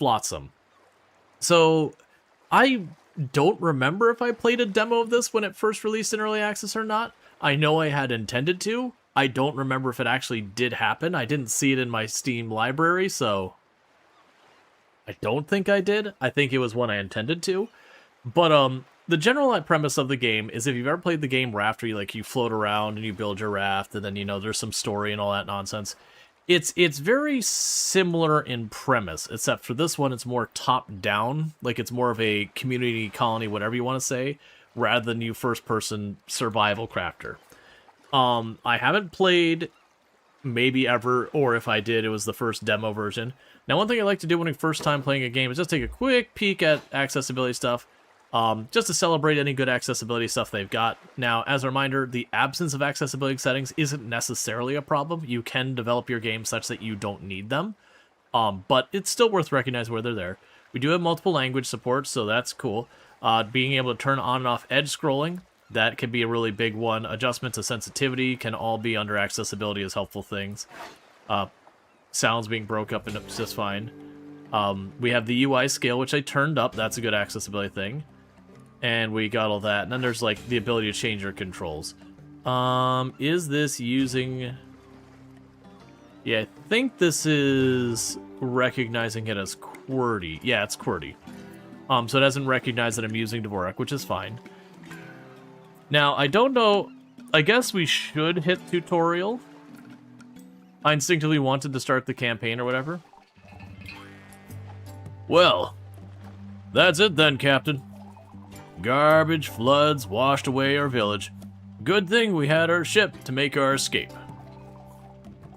Flotsam. So, I don't remember if I played a demo of this when it first released in Early Access or not. I know I had intended to. I don't remember if it actually did happen. I didn't see it in my Steam library, so I don't think I did. I think it was one I intended to. But the general premise of the game is if you've ever played the game Raft, where you float around and you build your raft, and then there's some story and all that nonsense. It's very similar in premise, except for this one it's more top down, like it's more of a community colony, whatever you want to say, rather than you first person survival crafter. I haven't played maybe ever, or if I did, it was the first demo version. Now, one thing I like to do when I first time playing a game is just take a quick peek at accessibility stuff, just to celebrate any good accessibility stuff they've got. Now, as a reminder, the absence of accessibility settings isn't necessarily a problem. You can develop your game such that you don't need them, but it's still worth recognizing where they're there. We do have multiple language support, so that's cool. Being able to turn on and off edge scrolling, that can be a really big one. Adjustments of sensitivity can all be under accessibility as helpful things. Sounds being broke up and just fine. We have the UI scale, which I turned up. That's a good accessibility thing. And we got all that. And then there's the ability to change your controls. Is this using... Yeah, I think this is recognizing it as QWERTY. Yeah, it's QWERTY. So it doesn't recognize that I'm using Dvorak, which is fine. Now, I don't know... I guess we should hit tutorial. I instinctively wanted to start the campaign or whatever. Well, that's it then, Captain. Garbage floods washed away our village. Good thing we had our ship to make our escape.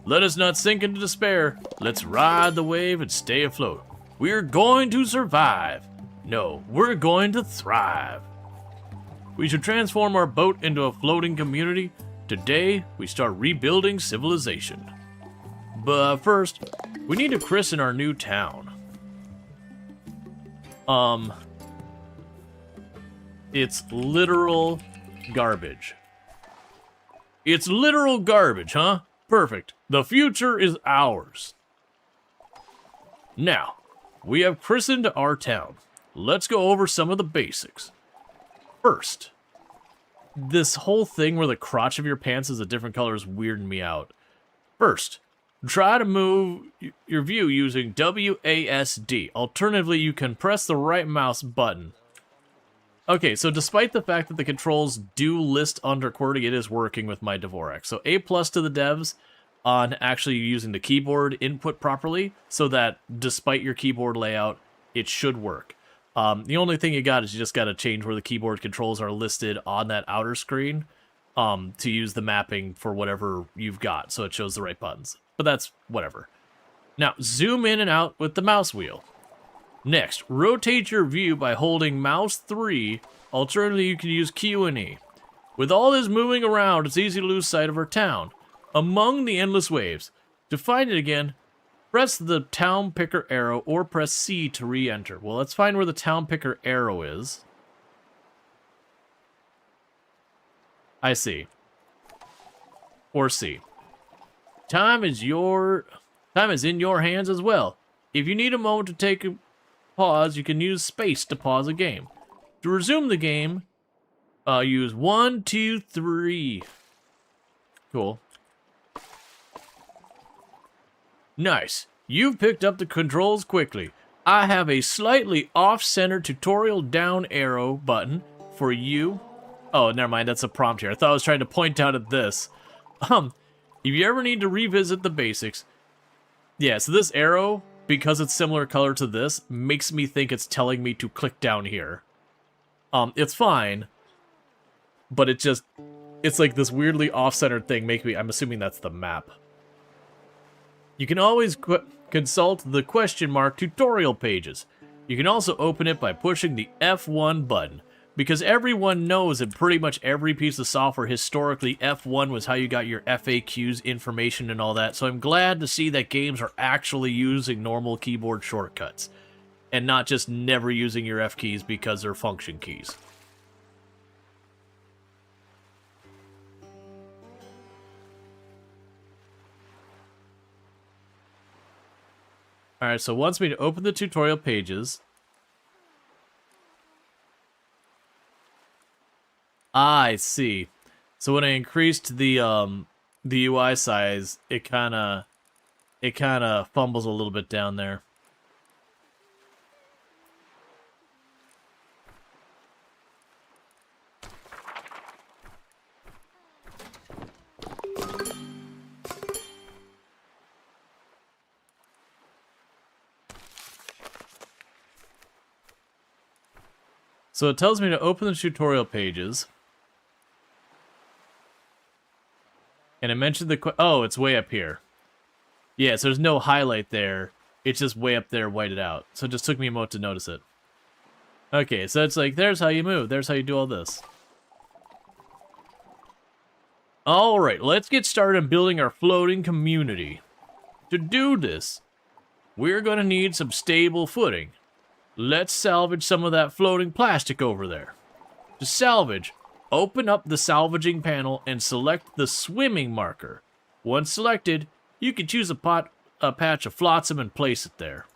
Let us not sink into despair. Let's ride the wave and stay afloat. We're going to survive. No, we're going to thrive. We should transform our boat into a floating community. Today, we start rebuilding civilization. But first, we need to christen our new town. It's literal garbage. It's literal garbage, huh? Perfect. The future is ours. Now, we have christened our town. Let's go over some of the basics. First, this whole thing where the crotch of your pants is a different color is weirding me out. First, try to move your view using WASD. Alternatively, you can press the right mouse button. Okay, so despite the fact that the controls do list under QWERTY, it is working with my Dvorak. So A+ to the devs on actually using the keyboard input properly, so that despite your keyboard layout, it should work. The only thing you got is you just got to change where the keyboard controls are listed on that outer screen to use the mapping for whatever you've got, so it shows the right buttons. But that's whatever. Now, zoom in and out with the mouse wheel. Next, rotate your view by holding mouse 3. Alternatively, you can use Q and E. With all this moving around, it's easy to lose sight of our town. Among the endless waves. To find it again, press the town picker arrow or press C to re-enter. Well, let's find where the town picker arrow is. I see. Or C. Time is in your hands as well. If you need a moment to take a pause, you can use space to pause a game. To resume the game, use 1, 2, 3. Cool. Nice. You've picked up the controls quickly. I have a slightly off-center tutorial down arrow button for you. Oh, never mind. That's a prompt here. I thought I was trying to point out at this. If you ever need to revisit the basics. Yeah, so this arrow, because it's similar color to this, makes me think it's telling me to click down here. It's fine. But it's like this weirdly off-centered thing. I'm assuming that's the map. You can always consult the question mark tutorial pages. You can also open it by pushing the F1 button. Because everyone knows in pretty much every piece of software, historically, F1 was how you got your FAQs, information, and all that. So I'm glad to see that games are actually using normal keyboard shortcuts. And not just never using your F keys because they're function keys. Alright, so it wants me to open the tutorial pages. Ah, I see. So when I increased the UI size, it kinda fumbles a little bit down there. So it tells me to open the tutorial pages. And it mentioned oh, it's way up here. Yeah, so there's no highlight there. It's just way up there, whited out. So it just took me a moment to notice it. Okay, so it's like, there's how you move. There's how you do all this. Alright, let's get started on building our floating community. To do this, we're going to need some stable footing. Let's salvage some of that floating plastic over there. To salvage, open up the salvaging panel and select the swimming marker. Once selected, you can choose a patch of Flotsam and place it there.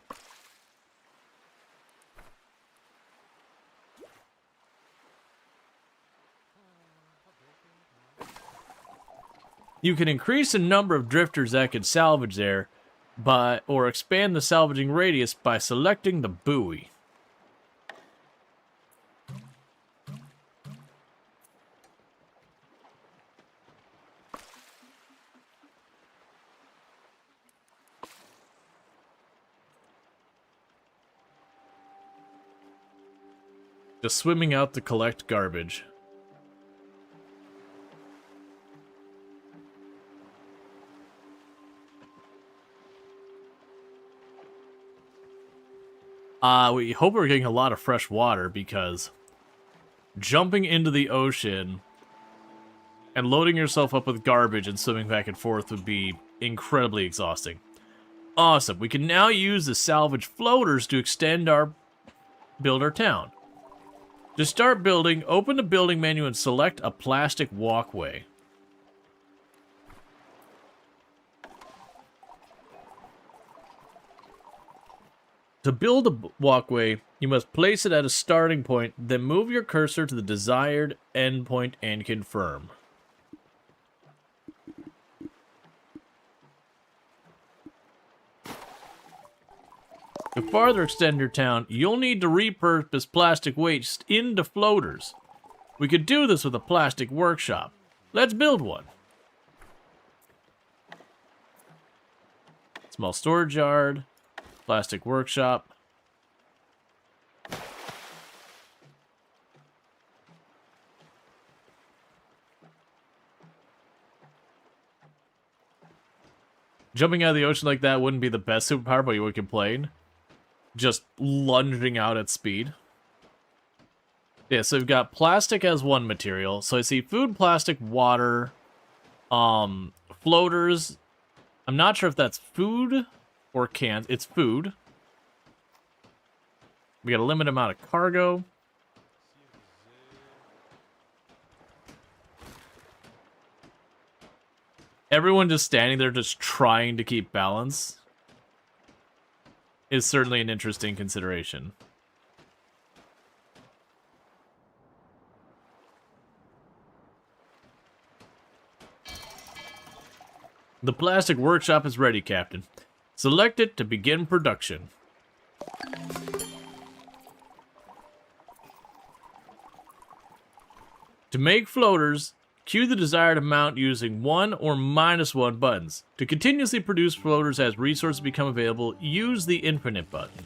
You can increase the number of drifters that can salvage there, or expand the salvaging radius by selecting the buoy. Just swimming out to collect garbage. We hope we're getting a lot of fresh water, because jumping into the ocean and loading yourself up with garbage and swimming back and forth would be incredibly exhausting. Awesome. We can now use the salvage floaters to build our town. To start building, open the building menu and select a plastic walkway. To build a walkway, you must place it at a starting point, then move your cursor to the desired endpoint and confirm. To farther extend your town, you'll need to repurpose plastic waste into floaters. We could do this with a plastic workshop. Let's build one. Small storage yard, plastic workshop. Jumping out of the ocean like that wouldn't be the best superpower, but you would complain. Just lunging out at speed. Yeah, so we've got plastic as one material. So I see food, plastic, water, floaters. I'm not sure if that's food or cans. It's food. We got a limited amount of cargo. Everyone just standing there just trying to keep balance is certainly an interesting consideration. The plastic workshop is ready, Captain. Select it to begin production. To make floaters, cue the desired amount using 1 or -1 buttons. To continuously produce floaters as resources become available, use the infinite button.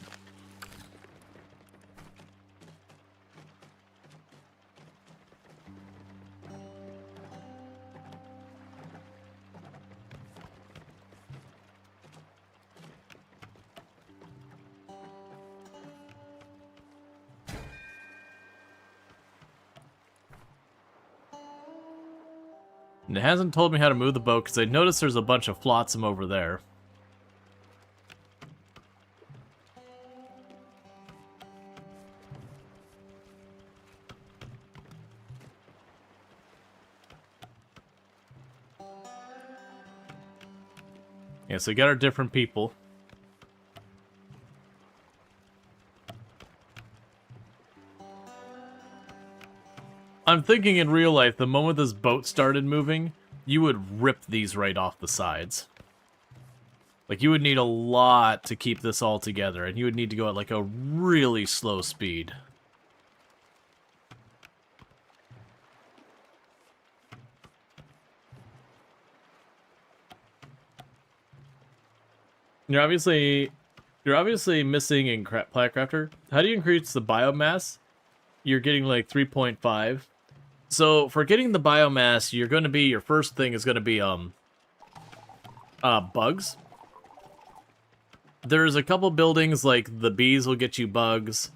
And it hasn't told me how to move the boat because I noticed there's a bunch of flotsam over there. Yeah, so we got our different people. I'm thinking in real life, the moment this boat started moving, you would rip these right off the sides. Like, you would need a lot to keep this all together, and you would need to go at, like, a really slow speed. You're obviously missing in Planet Crafter. How do you increase the biomass? You're getting, like, 3.5. So, for getting the biomass, you're going to be, your first thing is going to be, bugs. There's a couple buildings, like, the bees will get you bugs.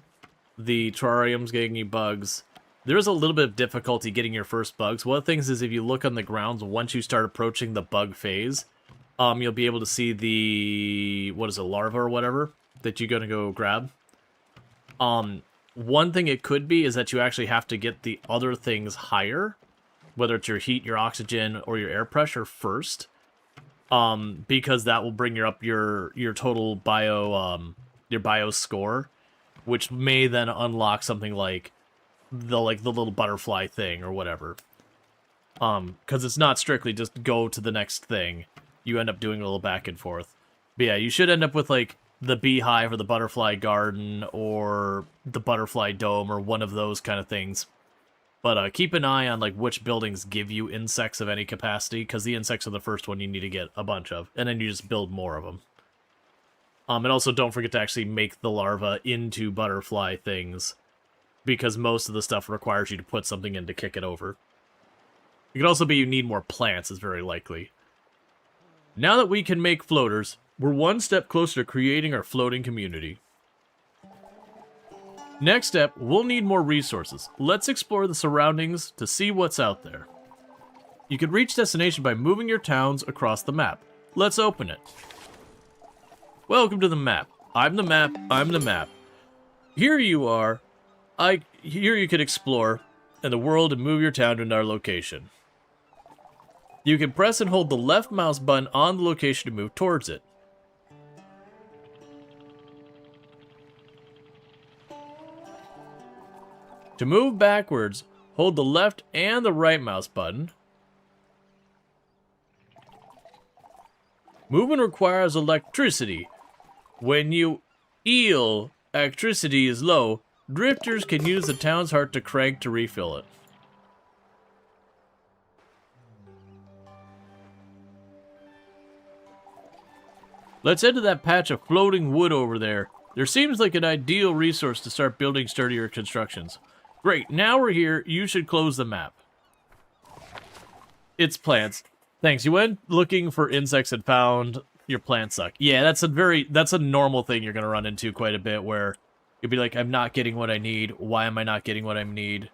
The terrarium's getting you bugs. There's a little bit of difficulty getting your first bugs. One of the things is if you look on the grounds, once you start approaching the bug phase, you'll be able to see the, what is it, larva or whatever, that you're going to go grab. One thing it could be is that you actually have to get the other things higher, whether it's your heat, your oxygen, or your air pressure first. Because that will bring up your total bio score, which may then unlock something like the little butterfly thing or whatever. Because it's not strictly just go to the next thing. You end up doing a little back and forth. But yeah, you should end up with like the beehive or the butterfly garden or the butterfly dome or one of those kind of things. But keep an eye on like which buildings give you insects of any capacity, because the insects are the first one you need to get a bunch of, and then you just build more of them. And also don't forget to actually make the larva into butterfly things, because most of the stuff requires you to put something in to kick it over. It could also be you need more plants, is very likely. Now that we can make floaters, we're one step closer to creating our floating community. Next step, we'll need more resources. Let's explore the surroundings to see what's out there. You can reach destination by moving your towns across the map. Let's open it. Welcome to the map. I'm the map, I'm the map. Here you are. Here you can explore in the world and move your town to another location. You can press and hold the left mouse button on the location to move towards it. To move backwards, hold the left and the right mouse button. Movement requires electricity. When you electricity is low, drifters can use the town's heart to crank to refill it. Let's head to that patch of floating wood over there. There seems like an ideal resource to start building sturdier constructions. Great, now we're here. You should close the map. It's plants. Thanks. You went looking for insects and found your plants suck. Yeah, that's a normal thing you're gonna run into quite a bit, where you'll be like, I'm not getting what I need. Why am I not getting what I need?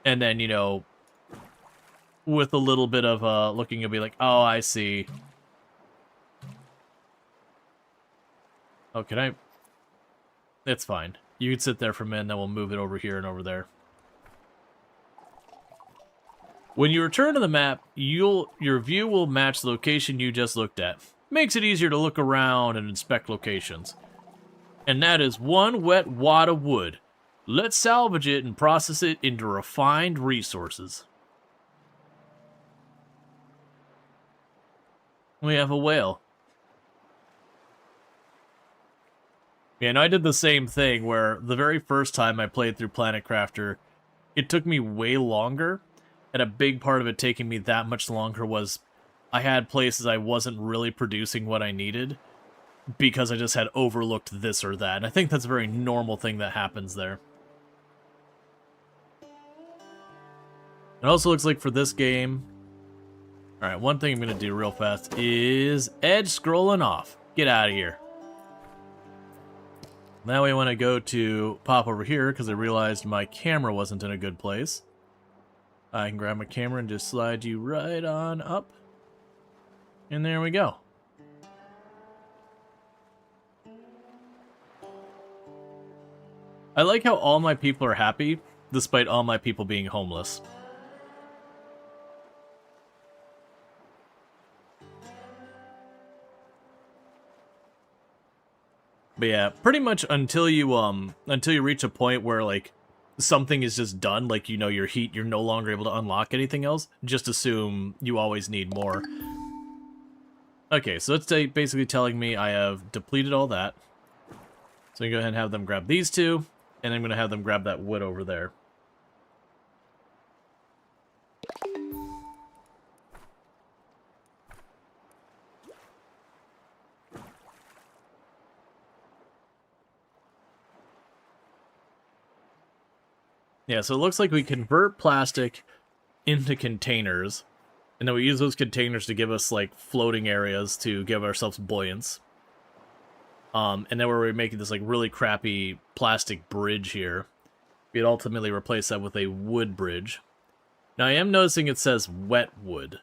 And then, you know, with a little bit of looking, you'll be like, oh, I see. Oh, can I? It's fine. You can sit there for a minute, then we'll move it over here and over there. When you return to the map, your view will match the location you just looked at. Makes it easier to look around and inspect locations. And that is one wet wad of wood. Let's salvage it and process it into refined resources. We have a whale. And I did the same thing where the very first time I played through Planet Crafter, it took me way longer, and a big part of it taking me that much longer was I had places I wasn't really producing what I needed because I just had overlooked this or that, and I think that's a very normal thing that happens there. It also looks like for this game... Alright, one thing I'm going to do real fast is edge scrolling off. Get out of here. Now we want to go to pop over here because I realized my camera wasn't in a good place. I can grab my camera and just slide you right on up. And there we go. I like how all my people are happy, despite all my people being homeless. But yeah, pretty much until you reach a point where like something is just done, like, you know, your heat, you're no longer able to unlock anything else, just assume you always need more. Okay, so it's basically telling me I have depleted all that. So I'm going to go ahead and have them grab these two, and I'm going to have them grab that wood over there. Yeah, so it looks like we convert plastic into containers, and then we use those containers to give us, like, floating areas to give ourselves buoyance. And then we're making this, like, really crappy plastic bridge here. We'd ultimately replace that with a wood bridge. Now, I am noticing it says wet wood,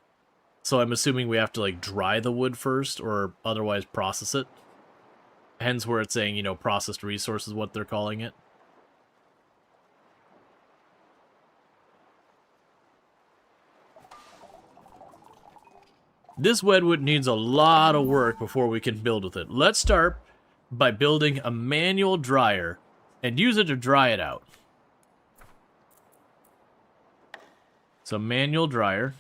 so I'm assuming we have to, like, dry the wood first, or otherwise process it. Hence where it's saying, you know, processed resource is what they're calling it. This wetwood needs a lot of work before we can build with it. Let's start by building a manual dryer and use it to dry it out. So manual dryer.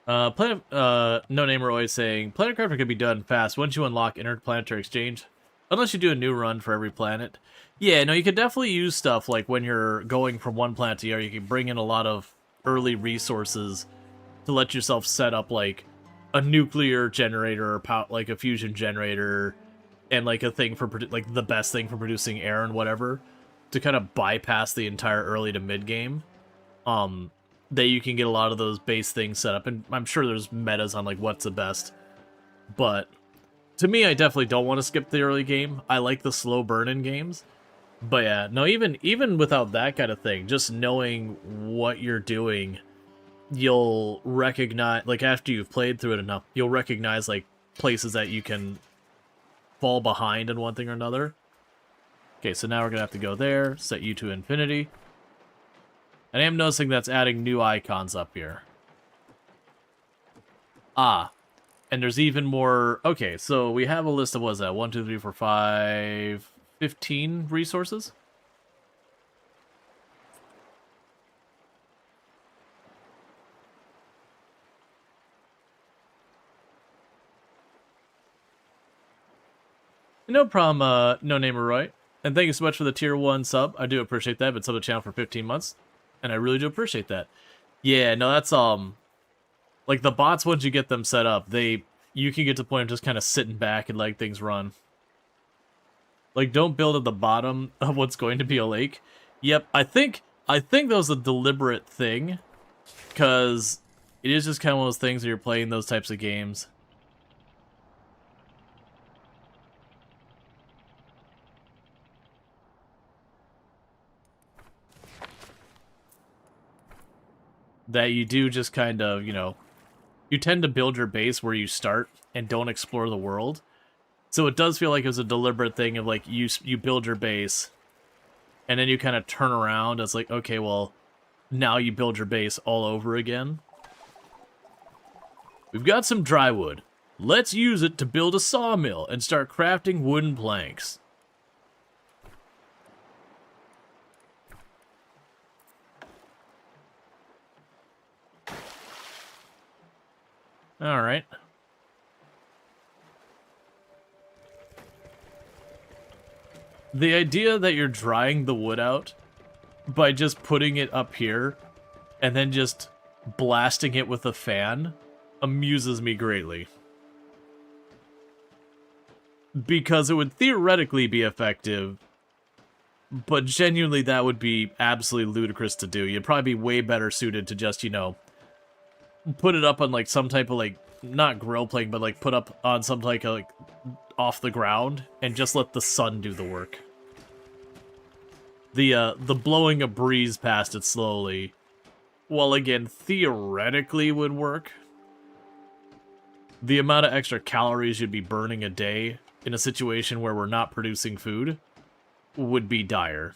No Namer always saying, Planet Crafter can be done fast once you unlock interplanetary exchange. Unless you do a new run for every planet. Yeah, no, you could definitely use stuff like when you're going from one planet to the other, you can bring in a lot of early resources to let yourself set up, like, a nuclear generator, or like a fusion generator, and, like, a thing for, like, the best thing for producing air and whatever, to kind of bypass the entire early to mid-game. That you can get a lot of those base things set up, and I'm sure there's metas on, like, what's the best. But to me, I definitely don't want to skip the early game. I like the slow burn in games. But yeah, no, even without that kind of thing, just knowing what you're doing, you'll recognize, like, after you've played through it enough, you'll recognize, like, places that you can fall behind in one thing or another. Okay, so now we're going to have to go there, set you to infinity. And I am noticing that's adding new icons up here. Ah, and there's even more. Okay, so we have a list of, what is that? 1, 2, 3, 4, 5, 15 resources? No problem, No Namer Roy. And thank you so much for the tier 1 sub. I do appreciate that. I've been subbed to the channel for 15 months. And I really do appreciate that. Yeah, no, that's, like, the bots, once you get them set up, you can get to the point of just kind of sitting back and letting things run. Like, don't build at the bottom of what's going to be a lake. Yep, I think that was a deliberate thing, because it is just kind of one of those things where you're playing those types of games. That you do just kind of, you know, you tend to build your base where you start and don't explore the world. So it does feel like it was a deliberate thing of, like, you build your base, and then you kind of turn around as, like, okay, well, now you build your base all over again. We've got some dry wood. Let's use it to build a sawmill and start crafting wooden planks. Alright. The idea that you're drying the wood out by just putting it up here and then just blasting it with a fan amuses me greatly. Because it would theoretically be effective, but genuinely that would be absolutely ludicrous to do. You'd probably be way better suited to just, you know, put it up on, like, some type of, like, not grill plane, but, like, put up on some type of, like, off the ground and just let the sun do the work. The blowing a breeze past it slowly, while again theoretically would work, the amount of extra calories you'd be burning a day in a situation where we're not producing food would be dire.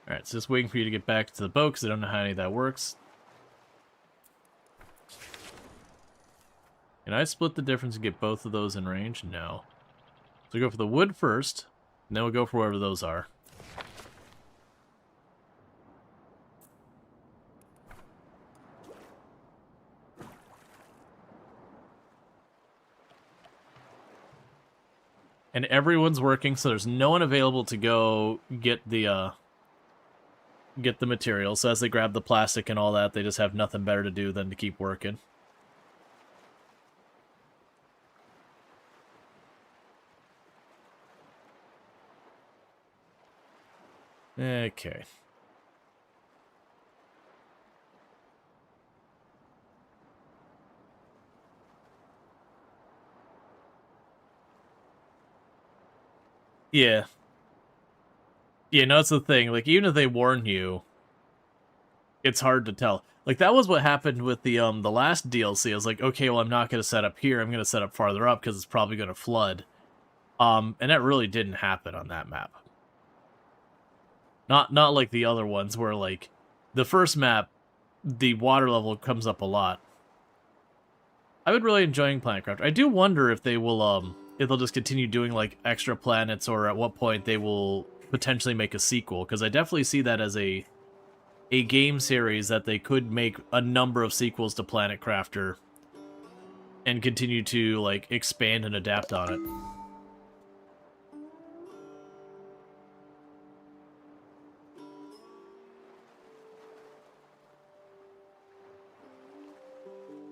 Alright, so just waiting for you to get back to the boat, because I don't know how any of that works. Can I split the difference and get both of those in range? No. So we go for the wood first, and then we'll go for wherever those are. And everyone's working, so there's no one available to go get the material. So as they grab the plastic and all that, they just have nothing better to do than to keep working. Okay. Yeah. Yeah, no, that's the thing. Like, even if they warn you, it's hard to tell. Like, that was what happened with the last DLC. I was like, okay, well, I'm not going to set up here. I'm going to set up farther up because it's probably going to flood. And that really didn't happen on that map. Not like the other ones where, like, the first map, the water level comes up a lot. I've been really enjoying Planetcraft. I do wonder if they will, if they'll just continue doing, like, extra planets, or at what point they will potentially make a sequel, because I definitely see that as a game series that they could make a number of sequels to Planet Crafter and continue to, like, expand and adapt on it.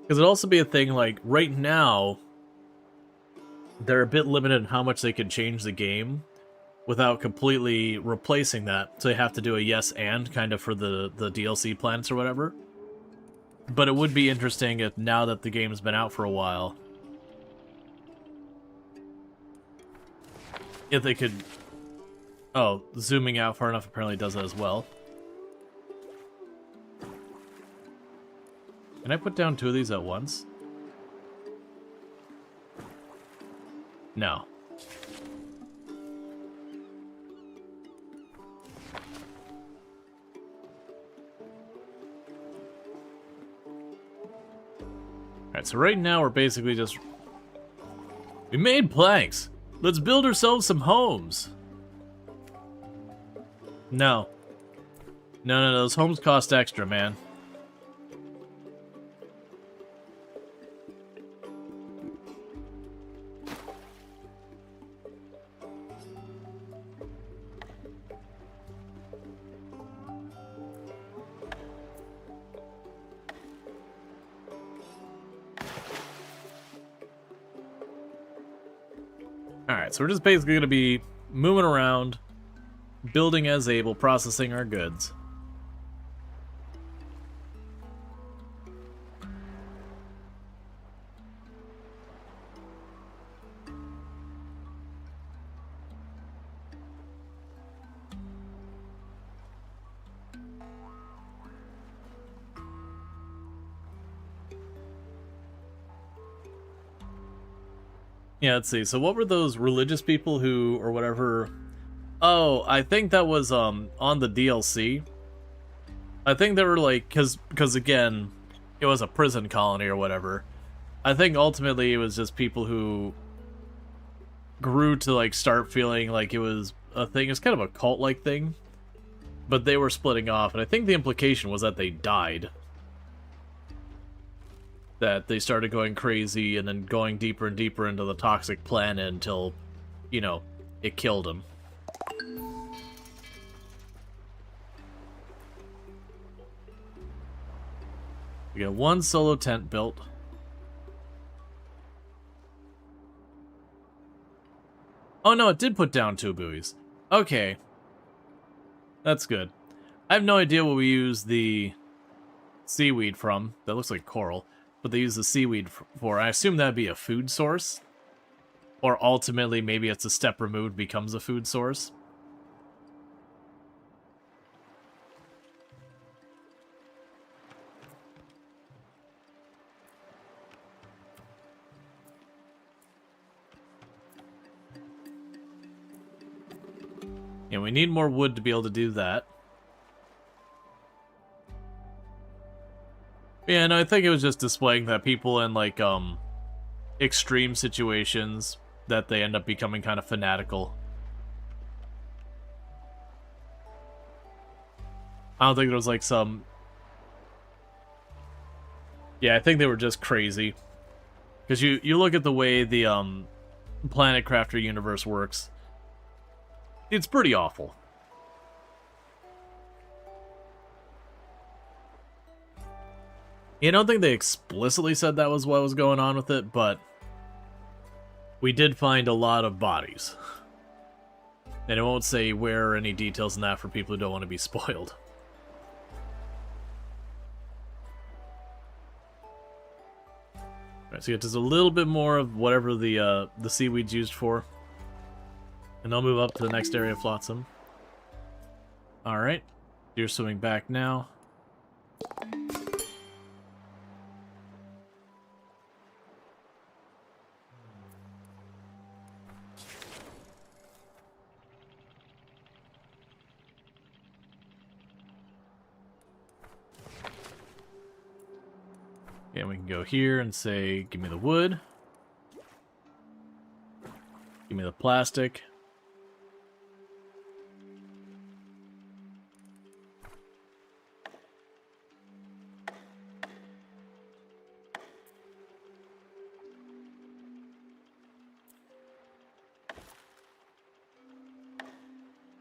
Because it'd also be a thing, like, right now, they're a bit limited in how much they can change the game without completely replacing that. So they have to do a yes and kind of for the DLC planets or whatever. But it would be interesting if, now that the game's been out for a while, if they could... Oh, zooming out far enough apparently does that as well. Can I put down 2 of these at once? No. Alright, so right now we're basically just... We made planks! Let's build ourselves some homes! No. No, those homes cost extra, man. Alright, so we're just basically going to be moving around, building as able, processing our goods. Yeah, let's see. So what were those religious people who, or whatever... Oh, I think that was on the DLC. I think they were like, because again, it was a prison colony or whatever. I think ultimately it was just people who grew to like start feeling like it was a thing. It's kind of a cult-like thing. But they were splitting off, and I think the implication was that they died. That they started going crazy and then going deeper and deeper into the toxic planet until, you know, it killed them. We got 1 solo tent built. Oh no, it did put down 2 buoys. Okay. That's good. I have no idea what we use the seaweed from. That looks like coral. But they use the seaweed for. I assume that'd be a food source. Or ultimately, maybe it's a step removed, becomes a food source. And we need more wood to be able to do that. Yeah, and I think it was just displaying that people in, like, extreme situations, that they end up becoming kind of fanatical. I don't think there was, like, some... Yeah, I think they were just crazy. Because you look at the way the, Planet Crafter universe works, it's pretty awful. I don't think they explicitly said that was what was going on with it, but we did find a lot of bodies. And I won't say where or any details in that for people who don't want to be spoiled. Alright, so you get just a little bit more of whatever the seaweed's used for. And I'll move up to the next area of Flotsam. Alright. You're swimming back now. And we can go here and say, give me the wood. Give me the plastic.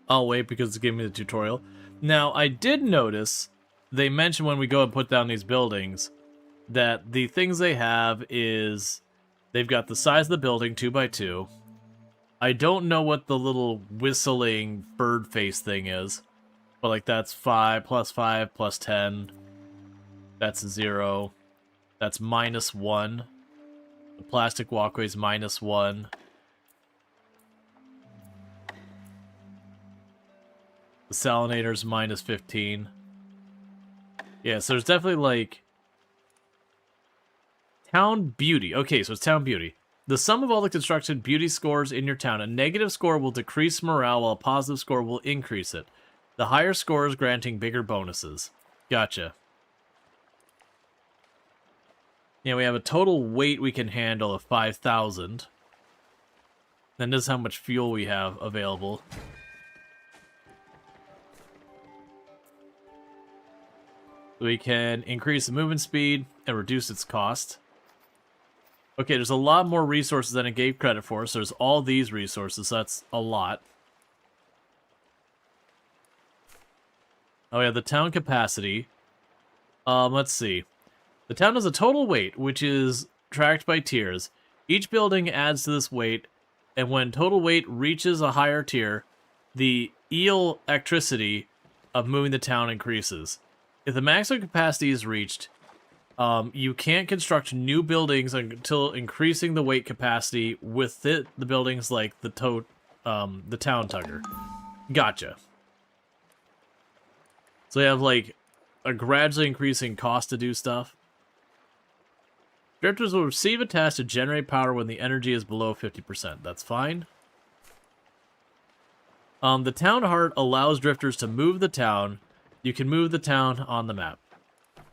I'll wait because it's giving me the tutorial. Now, I did notice they mentioned when we go and put down these buildings that the things they have is they've got the size of the building 2x2. I don't know what the little whistling bird face thing is, but like that's 5 plus 10. That's 0. That's -1. The plastic walkway's -1. The salinator's -15. Yeah, so there's definitely like town beauty. Okay, so it's town beauty. The sum of all the construction beauty scores in your town. A negative score will decrease morale, while a positive score will increase it. The higher scores granting bigger bonuses. Gotcha. Yeah, we have a total weight we can handle of 5,000. Then this is how much fuel we have available. We can increase the movement speed and reduce its cost. Okay, there's a lot more resources than it gave credit for, so there's all these resources, so that's a lot. Oh yeah, the town capacity. Let's see. The town has a total weight, which is tracked by tiers. Each building adds to this weight, and when total weight reaches a higher tier, the electricity of moving the town increases. If the maximum capacity is reached, you can't construct new buildings until increasing the weight capacity with the buildings like the town tugger. Gotcha. So you have like a gradually increasing cost to do stuff. Drifters will receive a task to generate power when the energy is below 50%. That's fine. The town heart allows drifters to move the town. You can move the town on the map.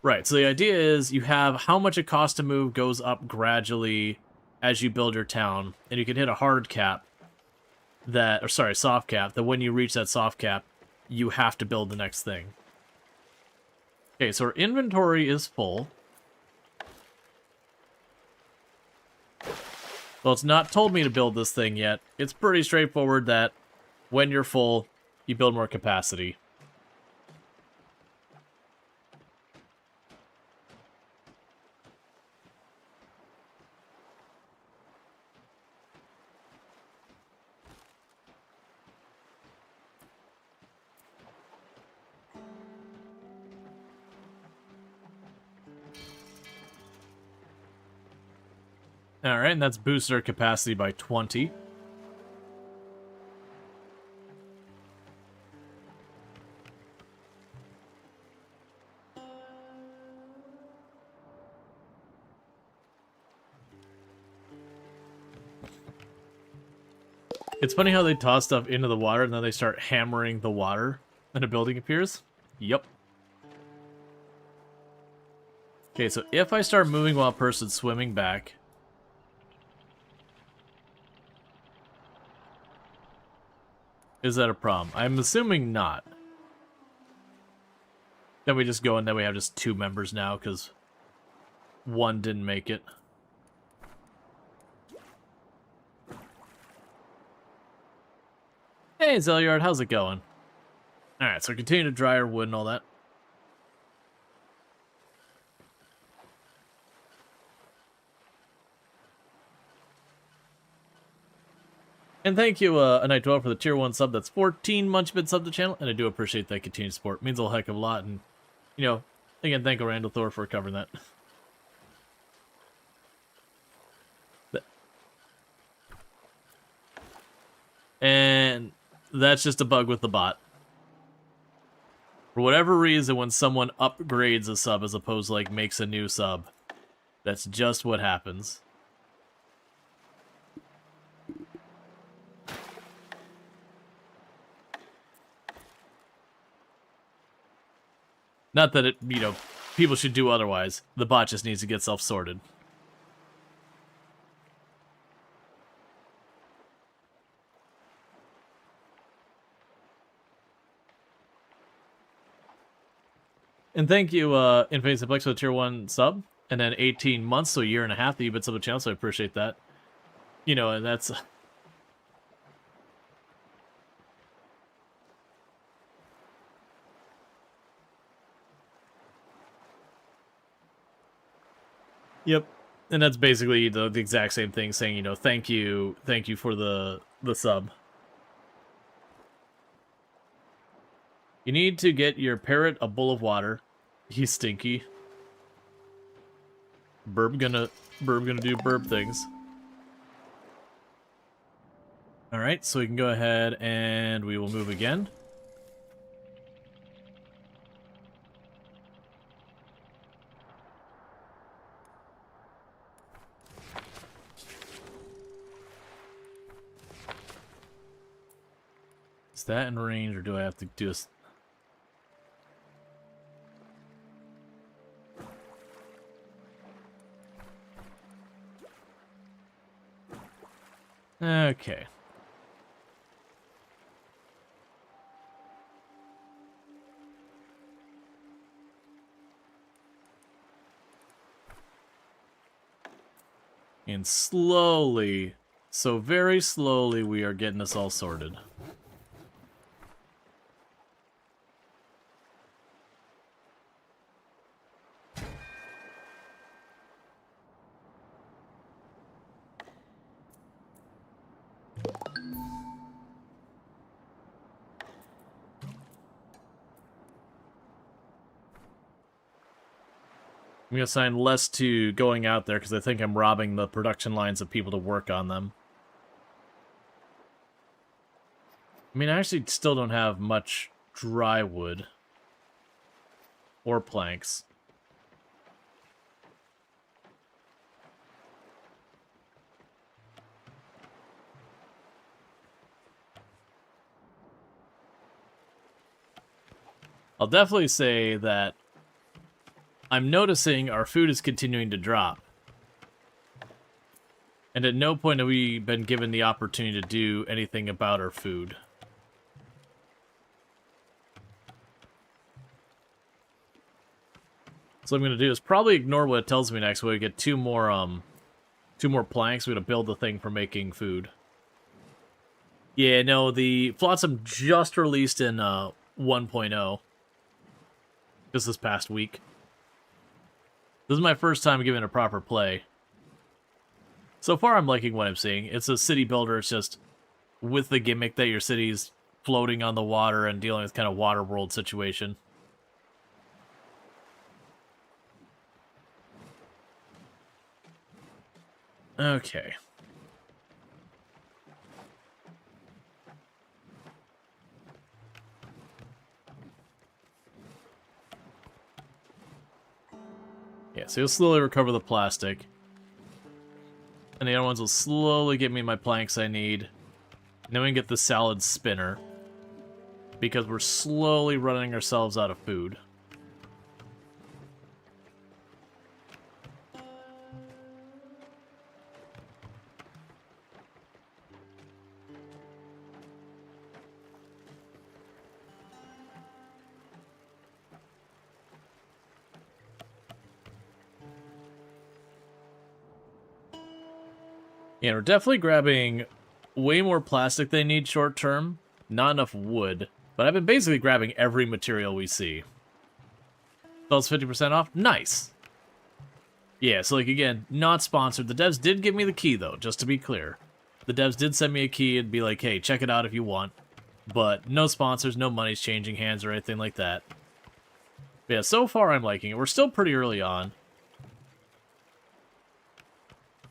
Right, so the idea is you have how much it costs to move goes up gradually as you build your town, and you can hit a hard cap that, or sorry, soft cap, that when you reach that soft cap, you have to build the next thing. Okay, so our inventory is full. Well, it's not told me to build this thing yet. It's pretty straightforward that when you're full, you build more capacity. Alright, and that's boosted our capacity by 20. It's funny how they toss stuff into the water and then they start hammering the water and a building appears. Yep. Okay, so if I start moving while a person's swimming back... Is that a problem? I'm assuming not. Then we just go and then we have just 2 members now, because one didn't make it. Hey, Zelyard, how's it going? Alright, so continue to dry our wood and all that. And thank you, A Night Dwell, for the tier 1 sub. That's 14 Munchbit sub to the channel, and I do appreciate that continued support. It means a heck of a lot, and, you know, again, thank you, Randall Thor, for covering that. And that's just a bug with the bot. For whatever reason, when someone upgrades a sub as opposed to, like, makes a new sub, that's just what happens. Not that it, you know, people should do otherwise. The bot just needs to get self-sorted. And thank you, Infinite Simplex, for the tier 1 sub. And then 18 months, so a year and a half that you've been sub to the channel, so I appreciate that. You know, and that's... Yep. And that's basically the exact same thing, saying, you know, thank you for the sub. You need to get your parrot a bowl of water. He's stinky. Burb gonna do burb things. Alright, so we can go ahead and we will move again. Is that in range, or do I have to do this? Okay. And slowly, so very slowly, we are getting this all sorted. I'm going to assign less to going out there because I think I'm robbing the production lines of people to work on them. I mean, I actually still don't have much dry wood. Or planks. I'll definitely say that I'm noticing our food is continuing to drop. And at no point have we been given the opportunity to do anything about our food. So what I'm going to do is probably ignore what it tells me next. We get two more planks. We're going to build the thing for making food. Yeah, no, the Flotsam just released in 1.0. Just this past week. This is my first time giving it a proper play. So far, I'm liking what I'm seeing. It's a city builder. It's just with the gimmick that your city's floating on the water and dealing with kind of water world situation. Okay. Yeah, so you'll slowly recover the plastic. And the other ones will slowly get me my planks I need. And then we can get the salad spinner. Because we're slowly running ourselves out of food. Yeah, we're definitely grabbing way more plastic than I need short term. Not enough wood. But I've been basically grabbing every material we see. Spells 50% off? Nice! Yeah, so like again, not sponsored. The devs did give me the key though, just to be clear. The devs did send me a key and be like, hey, check it out if you want. But no sponsors, no money's changing hands or anything like that. But yeah, so far I'm liking it. We're still pretty early on.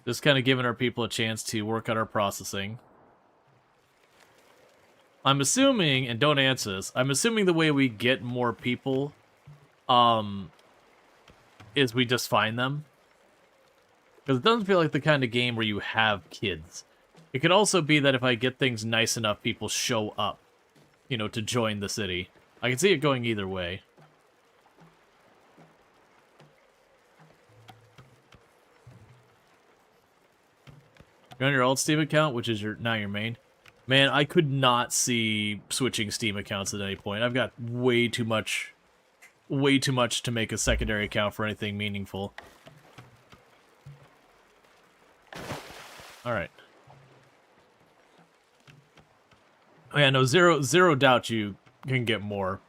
Just kind of giving our people a chance to work on our processing. I'm assuming, and don't answer this, I'm assuming the way we get more people is we just find them. Because it doesn't feel like the kind of game where you have kids. It could also be that if I get things nice enough, people show up, you know, to join the city. I can see it going either way. You're on your old Steam account, which is now your main. Man, I could not see switching Steam accounts at any point. I've got way too much to make a secondary account for anything meaningful. Alright. Oh yeah, no, zero doubt you can get more.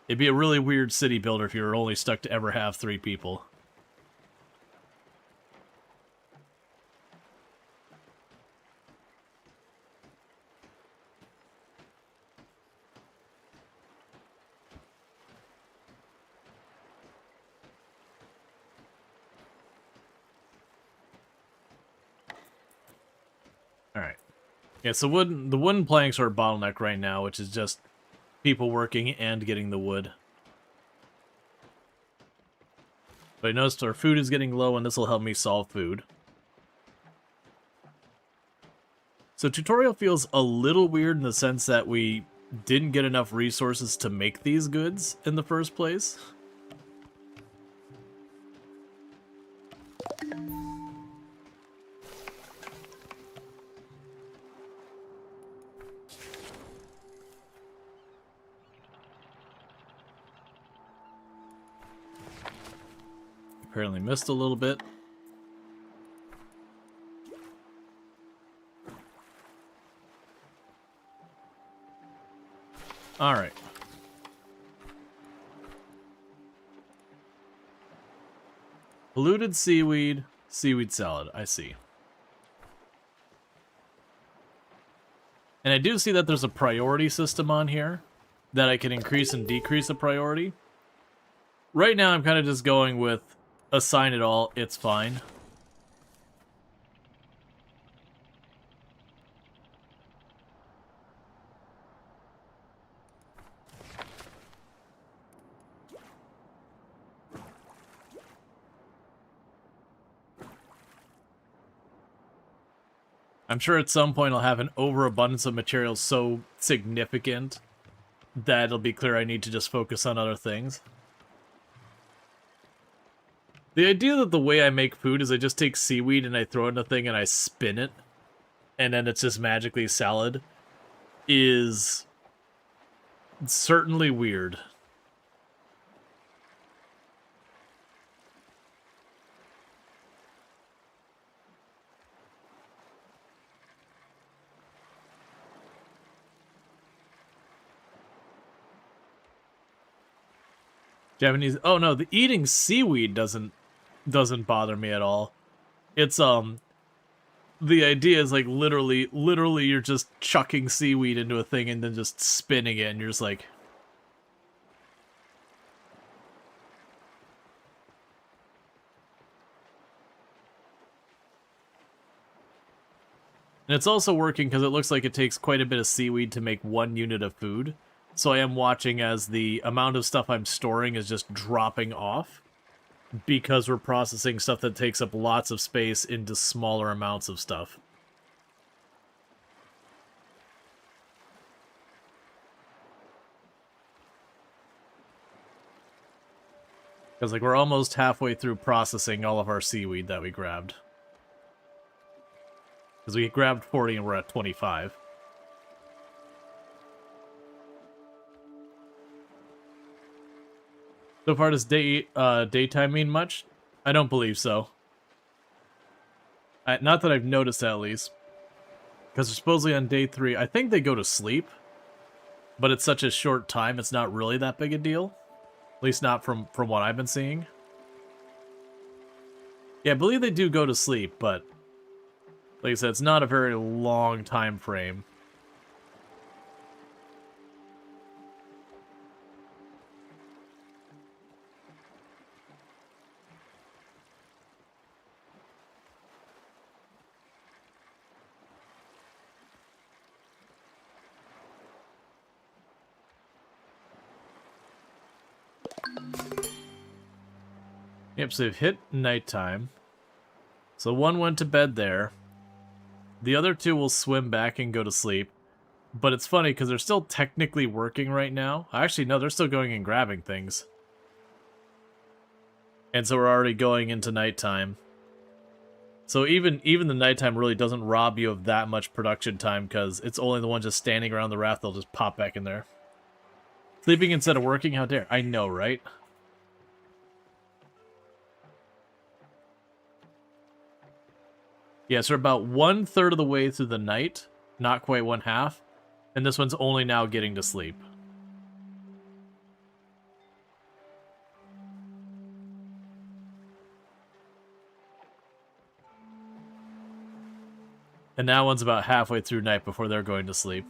It'd be a really weird city builder if you were only stuck to ever have 3 people. Alright. Yeah, so the wooden planks are a bottleneck right now, which is just people working and getting the wood. But I noticed our food is getting low, and this will help me solve food. So tutorial feels a little weird in the sense that we didn't get enough resources to make these goods in the first place. Apparently missed a little bit. Alright. Polluted seaweed, seaweed salad, I see. And I do see that there's a priority system on here that I can increase and decrease a priority. Right now I'm kind of just going with assign it all, it's fine. I'm sure at some point I'll have an overabundance of materials so significant that it'll be clear I need to just focus on other things. The idea that the way I make food is I just take seaweed and I throw it in a thing and I spin it, and then it's just magically salad, is certainly weird. Japanese. Oh no, the eating seaweed doesn't bother me at all. It's the idea is like literally you're just chucking seaweed into a thing and then just spinning it, and you're just like. And it's also working because it looks like it takes quite a bit of seaweed to make 1 unit of food. So I am watching as the amount of stuff I'm storing is just dropping off because we're processing stuff that takes up lots of space into smaller amounts of stuff. Because like we're almost halfway through processing all of our seaweed that we grabbed. Because we grabbed 40 and we're at 25. So far, does daytime mean much? I don't believe so. Not that I've noticed at least. Because supposedly on day 3, I think they go to sleep. But it's such a short time, it's not really that big a deal. At least not from what I've been seeing. Yeah, I believe they do go to sleep, but like I said, it's not a very long time frame. Yep, so they've hit nighttime. So one went to bed there. The other 2 will swim back and go to sleep. But it's funny because they're still technically working right now. Actually, no, they're still going and grabbing things. And so we're already going into nighttime. So even the nighttime really doesn't rob you of that much production time because it's only the ones just standing around the raft, they'll just pop back in there. Sleeping instead of working, how dare. I know, right? Yeah, so we're about 1/3 of the way through the night, not quite 1/2, and this one's only now getting to sleep. And that one's about halfway through night before they're going to sleep.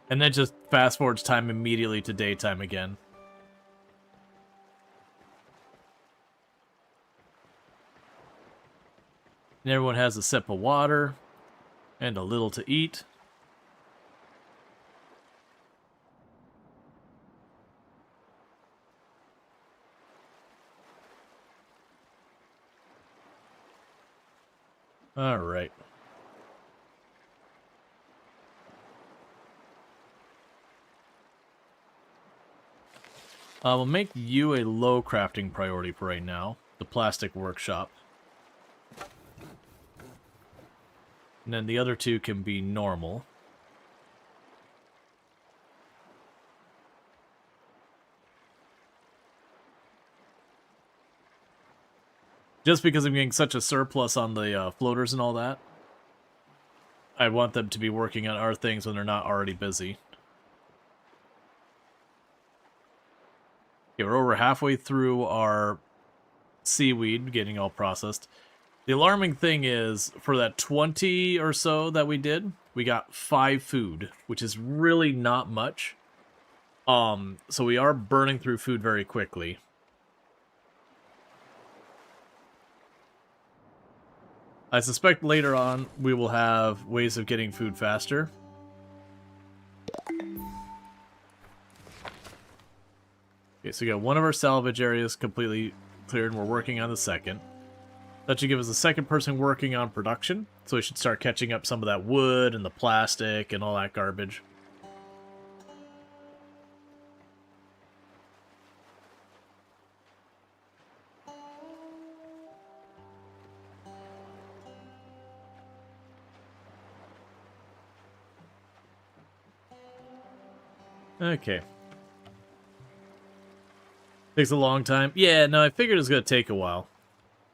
And then just fast forwards time immediately to daytime again. And everyone has a sip of water and a little to eat. All right. We'll make you a low crafting priority for right now. The plastic workshop. And then the other 2 can be normal. Just because I'm getting such a surplus on the floaters and all that, I want them to be working on our things when they're not already busy. Okay, we're over halfway through our seaweed getting all processed. The alarming thing is, for that 20 or so that we did, we got 5 food, which is really not much. So we are burning through food very quickly. I suspect later on we will have ways of getting food faster. Okay, so we got one of our salvage areas completely cleared, and we're working on the second. That should give us a second person working on production, so we should start catching up some of that wood and the plastic and all that garbage. Okay. Takes a long time. Yeah, no, I figured it was going to take a while.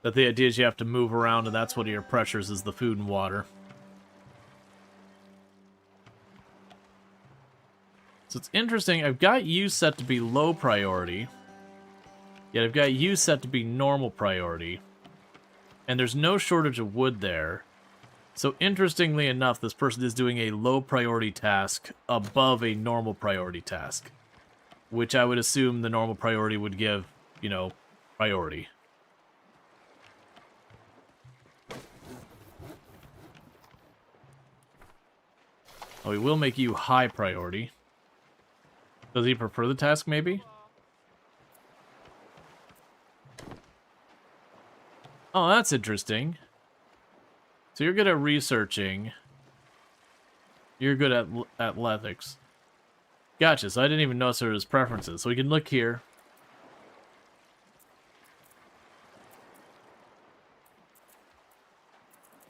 That the idea is you have to move around, and that's one of your pressures is the food and water. So it's interesting, I've got you set to be low priority, yet I've got you set to be normal priority, and there's no shortage of wood there. So interestingly enough, this person is doing a low priority task above a normal priority task, which I would assume the normal priority would give, you know, priority. Oh, we will make you high priority. Does he prefer the task, maybe? Oh, that's interesting. So you're good at researching. You're good at athletics. Gotcha, so I didn't even notice there was preferences. So we can look here.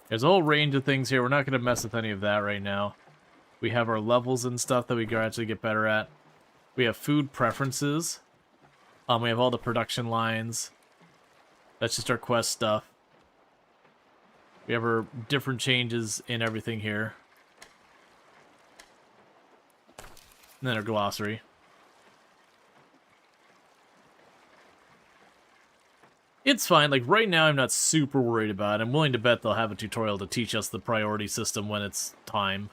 There's a whole range of things here. We're not going to mess with any of that right now. We have our levels and stuff that we gradually get better at. We have food preferences. We have all the production lines. That's just our quest stuff. We have our different changes in everything here. And then our glossary. It's fine. Like, right now, I'm not super worried about it. I'm willing to bet they'll have a tutorial to teach us the priority system when it's time.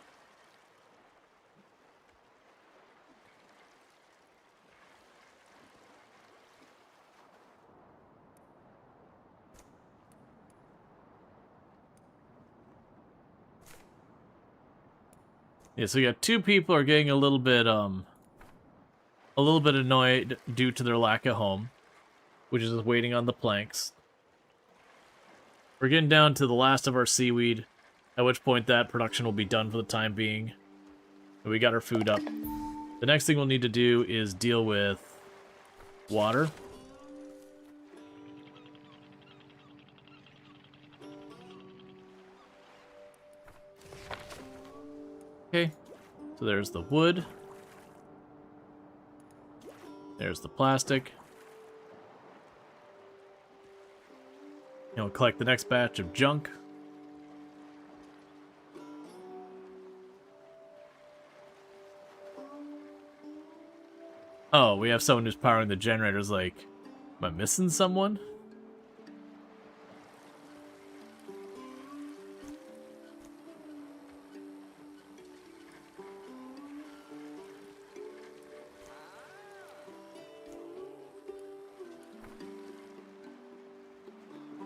Yeah, so you got two people are getting a little bit annoyed due to their lack of home, which is just waiting on the planks. We're getting down to the last of our seaweed, at which point that production will be done for the time being. And we got our food up. The next thing we'll need to do is deal with water. Okay, so there's the wood. There's the plastic. And we'll collect the next batch of junk. Oh, we have someone who's powering the generators. Like, am I missing someone?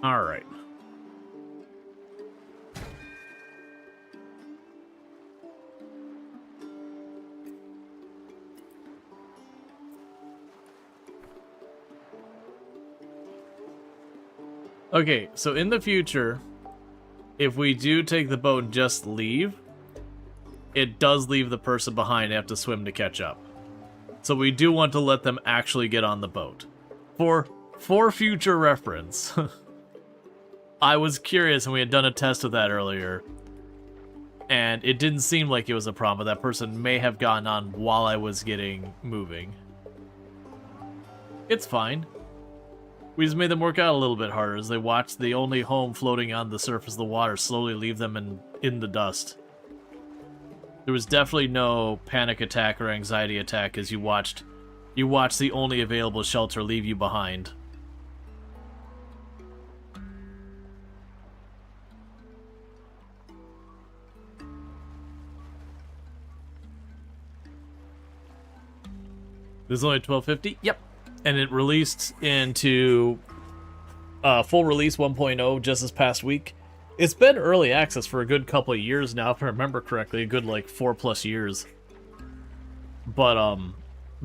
All right. Okay, so in the future, if we do take the boat and just leave, it does leave the person behind. They have to swim to catch up. So we do want to let them actually get on the boat. For future reference. I was curious, and we had done a test of that earlier, and it didn't seem like it was a problem, but that person may have gotten on while I was getting moving. It's fine. We just made them work out a little bit harder as they watched the only home floating on the surface of the water slowly leave them in the dust. There was definitely no panic attack or anxiety attack as you watched the only available shelter leave you behind. This is only $12.50? Yep. And it released into full release 1.0 just this past week. It's been early access for a good couple of years now, if I remember correctly. A good, like, 4+ years. But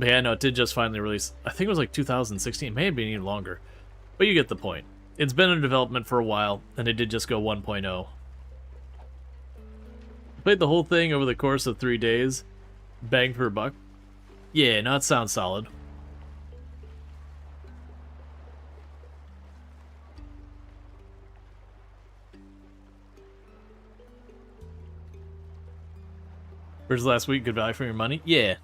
yeah, no, it did just finally release. I think it was like 2016. It may have been even longer. But you get the point. It's been in development for a while, and it did just go 1.0. Played the whole thing over the course of 3 days. Bang for a buck. Yeah, no, it sounds solid. Where's last week? Good value for your money? Yeah.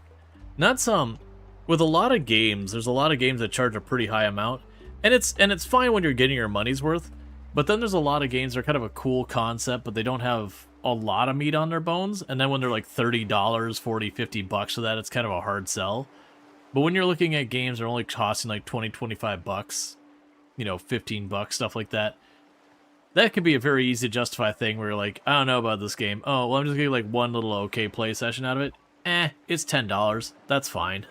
Not some. With a lot of games, there's a lot of games that charge a pretty high amount. And it's fine when you're getting your money's worth. But then there's a lot of games that are kind of a cool concept, but they don't have a lot of meat on their bones. And then when they're like $30, $40, $50 for that, it's kind of a hard sell. But when you're looking at games that are only costing like 20, 25 bucks, you know, 15 bucks, stuff like that, that could be a very easy to justify thing where you're like, I don't know about this game. Oh, well, I'm just getting like one little okay play session out of it. It's $10. That's fine.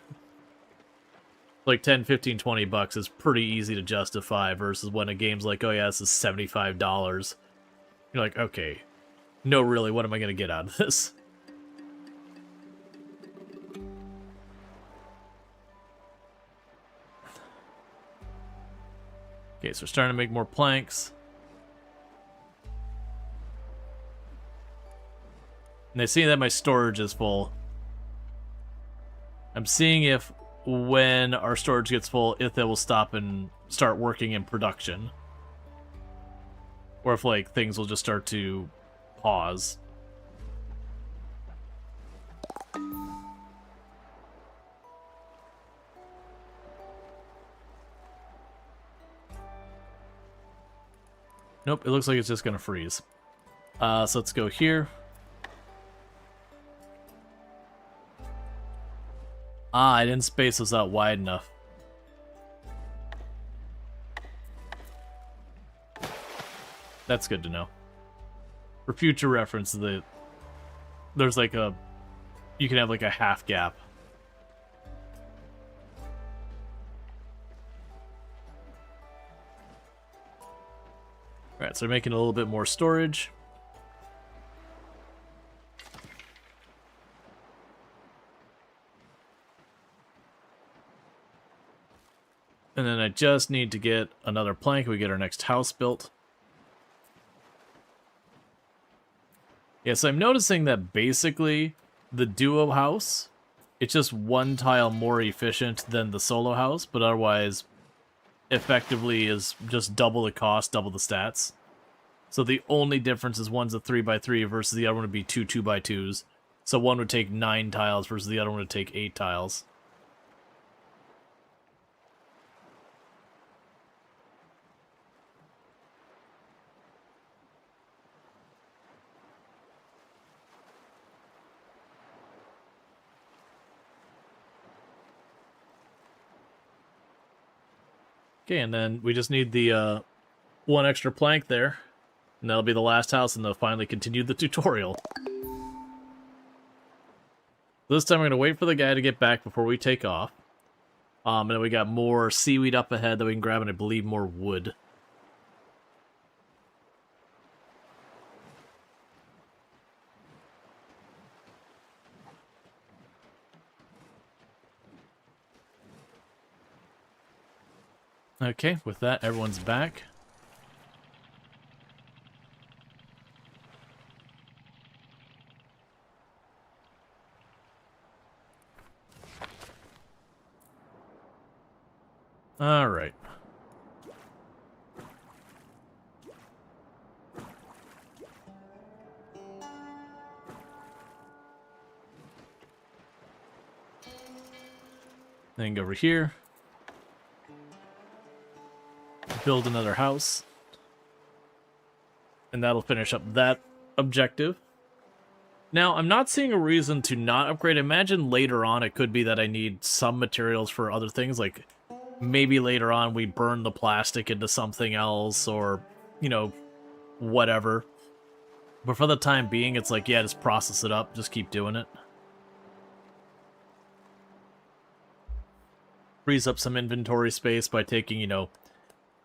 Like 10, 15, 20 bucks is pretty easy to justify versus when a game's like, oh yeah, this is $75. You're like, okay, no, really, what am I going to get out of this? Okay, so we're starting to make more planks. And I see that my storage is full. I'm seeing if when our storage gets full, if it will stop and start working in production. Or if, like, things will just start to pause. Nope, it looks like it's just gonna freeze. So let's go here. I didn't space those out wide enough. That's good to know. For future reference, there's like you can have like a half gap. Alright, so we're making a little bit more storage. And then I just need to get another plank. We get our next house built. Yeah, so I'm noticing that basically the duo house, it's just one tile more efficient than the solo house, but otherwise effectively is just double the cost, double the stats. So the only difference is one's a 3x3 versus the other one would be two 2x2s. So one would take 9 tiles versus the other one would take 8 tiles. Okay, and then we just need the one extra plank there, and that'll be the last house, and they'll finally continue the tutorial. This time we're going to wait for the guy to get back before we take off. And then we got more seaweed up ahead that we can grab, and I believe more wood. Okay, with that, everyone's back. All right. Then go over here. Build another house. And that'll finish up that objective. Now, I'm not seeing a reason to not upgrade. Imagine later on it could be that I need some materials for other things, like maybe later on we burn the plastic into something else, or, you know, whatever. But for the time being, it's like, yeah, just process it up, just keep doing it. Frees up some inventory space by taking, you know,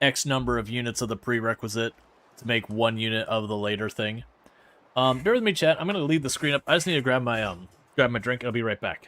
X number of units of the prerequisite to make one unit of the later thing. Bear with me, chat. I'm gonna leave the screen up. I just need to grab my drink. I'll be right back.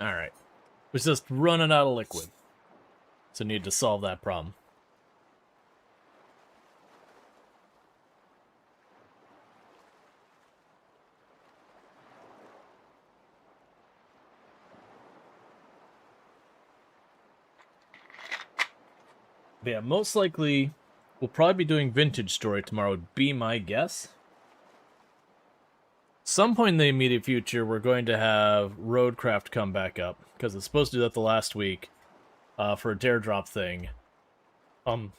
Alright. Was just running out of liquid. So need to solve that problem. But yeah, most likely we'll probably be doing Vintage Story tomorrow, would be my guess. Some point in the immediate future, we're going to have Roadcraft come back up, because it's supposed to do that the last week for a dare drop thing. And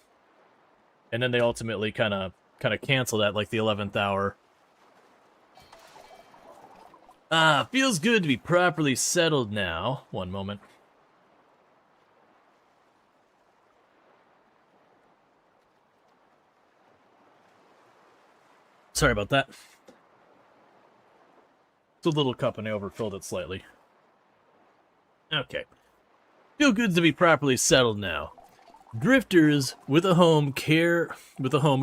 then they ultimately kind of canceled at like the 11th hour. Feels good to be properly settled now. One moment. Sorry about that. It's a little cup and I overfilled it slightly. Okay. Feel good to be properly settled now. Drifters with a home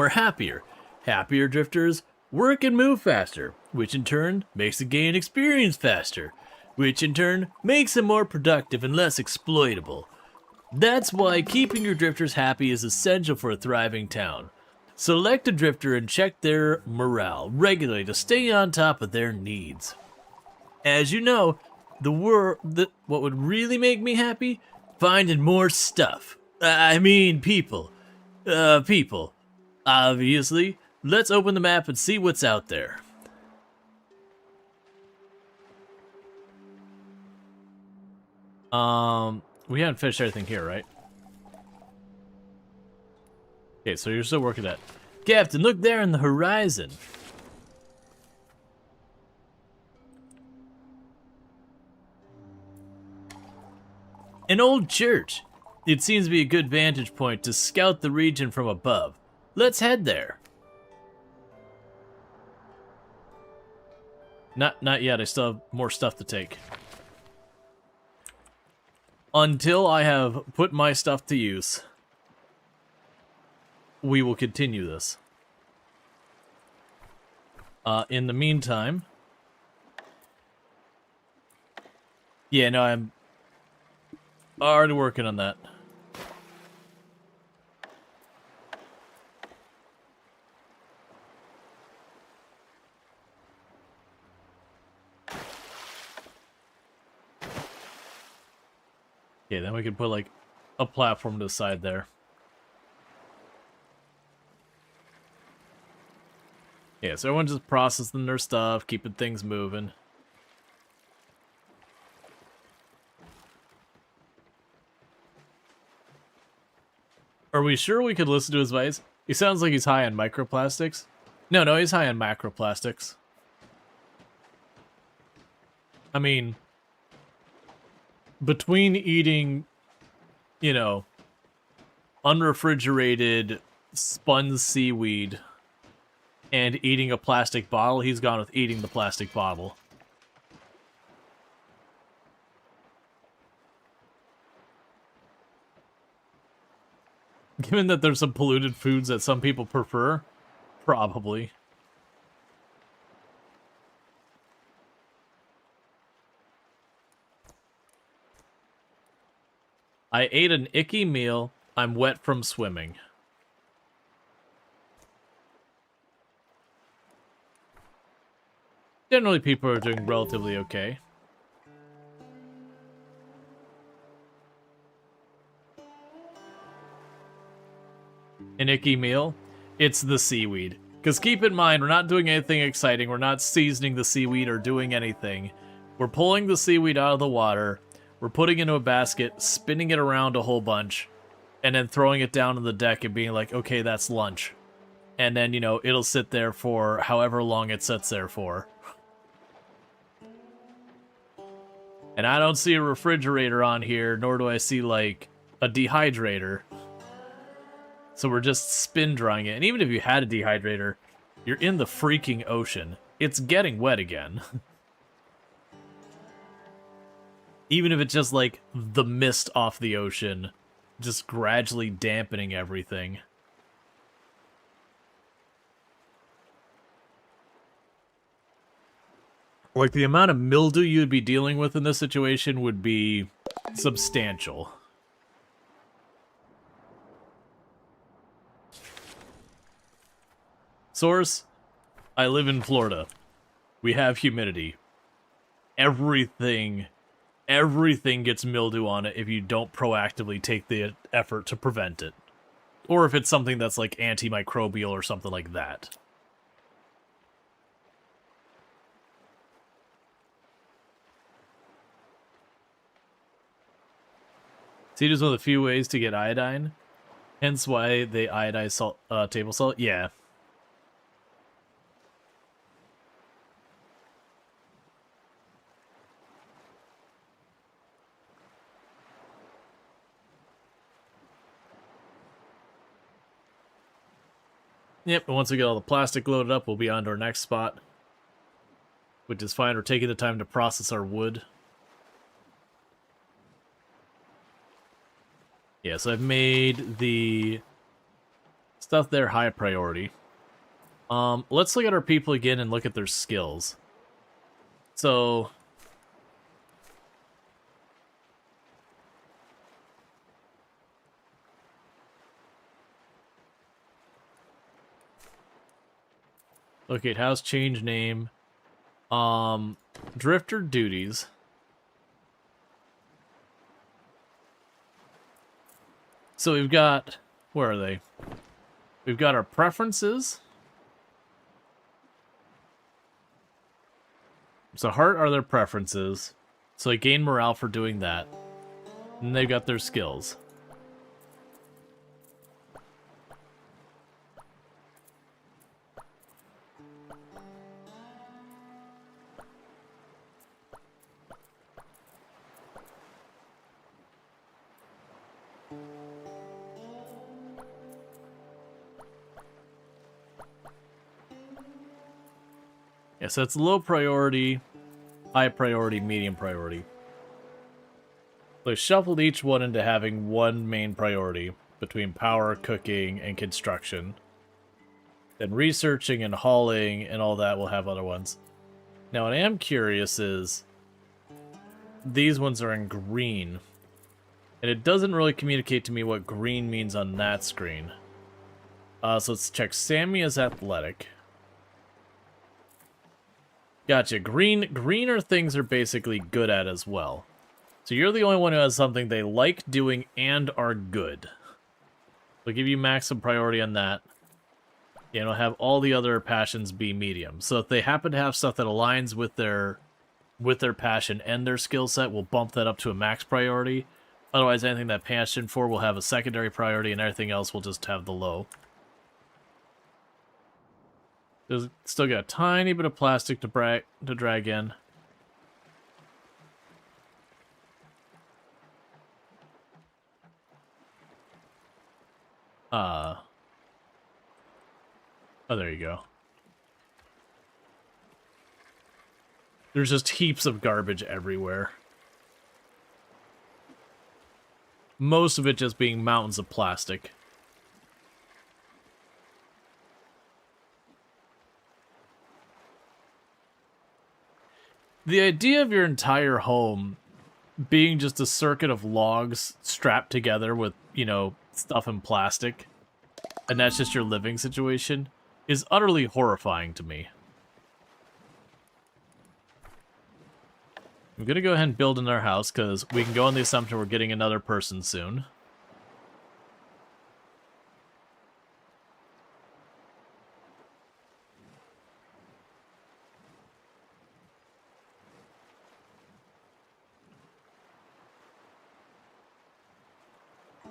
are happier. Happier drifters work and move faster, which in turn makes the gain experience faster, which in turn makes them more productive and less exploitable. That's why keeping your drifters happy is essential for a thriving town. Select a drifter and check their morale regularly to stay on top of their needs. As you know, what would really make me happy? Finding more stuff. I mean, people. People. Obviously. Let's open the map and see what's out there. We haven't finished everything here, right? Okay, so you're still working at. Captain, look there on the horizon. An old church. It seems to be a good vantage point to scout the region from above. Let's head there. Not yet. I still have more stuff to take. Until I have put my stuff to use, we will continue this. In the meantime... Yeah, no, I'm already working on that. Yeah, then we can put, like, a platform to the side there. Yeah, so everyone's just processing their stuff, keeping things moving. Are we sure we could listen to his advice? He sounds like he's high on microplastics. No, he's high on macroplastics. I mean... Between eating, you know, unrefrigerated spun seaweed and eating a plastic bottle, he's gone with eating the plastic bottle. Given that there's some polluted foods that some people prefer, probably. I ate an icky meal. I'm wet from swimming. Generally, people are doing relatively okay. An icky meal? It's the seaweed. Because keep in mind, we're not doing anything exciting. We're not seasoning the seaweed or doing anything. We're pulling the seaweed out of the water. We're putting it into a basket, spinning it around a whole bunch, and then throwing it down on the deck and being like, okay, that's lunch. And then, you know, it'll sit there for however long it sits there for. And I don't see a refrigerator on here, nor do I see, like, a dehydrator. So we're just spin drying it. And even if you had a dehydrator, you're in the freaking ocean. It's getting wet again. Even if it's just, like, the mist off the ocean, just gradually dampening everything. Like, the amount of mildew you'd be dealing with in this situation would be substantial. Source, I live in Florida. We have humidity. Everything gets mildew on it if you don't proactively take the effort to prevent it. Or if it's something that's like antimicrobial or something like that. See, there's one of the few ways to get iodine. Hence why they iodize salt, table salt. Yeah. Yep, and once we get all the plastic loaded up, we'll be on to our next spot. Which is fine, we're taking the time to process our wood. Yeah, so I've made the stuff there high priority. Let's look at our people again and look at their skills. So... locate house, change name. Drifter duties. So we've got, where are they? We've got our preferences. So heart are their preferences. So they gain morale for doing that. And they've got their skills. Yeah, so it's low priority, high priority, medium priority. So I shuffled each one into having one main priority between power, cooking, and construction. Then researching and hauling and all that will have other ones. Now what I am curious is, these ones are in green. And it doesn't really communicate to me what green means on that screen. So let's check. Sammy is athletic. Gotcha. Greener things are basically good at as well. So you're the only one who has something they like doing and are good. We'll give you maximum priority on that. And we'll have all the other passions be medium. So if they happen to have stuff that aligns with their passion and their skill set, we'll bump that up to a max priority. Otherwise, anything that passion for will have a secondary priority, and everything else will just have the low. There's still got a tiny bit of plastic to drag in. Oh, there you go. There's just heaps of garbage everywhere. Most of it just being mountains of plastic. The idea of your entire home being just a circuit of logs strapped together with, you know, stuff in plastic, and that's just your living situation, is utterly horrifying to me. I'm gonna go ahead and build in our house, because we can go on the assumption we're getting another person soon.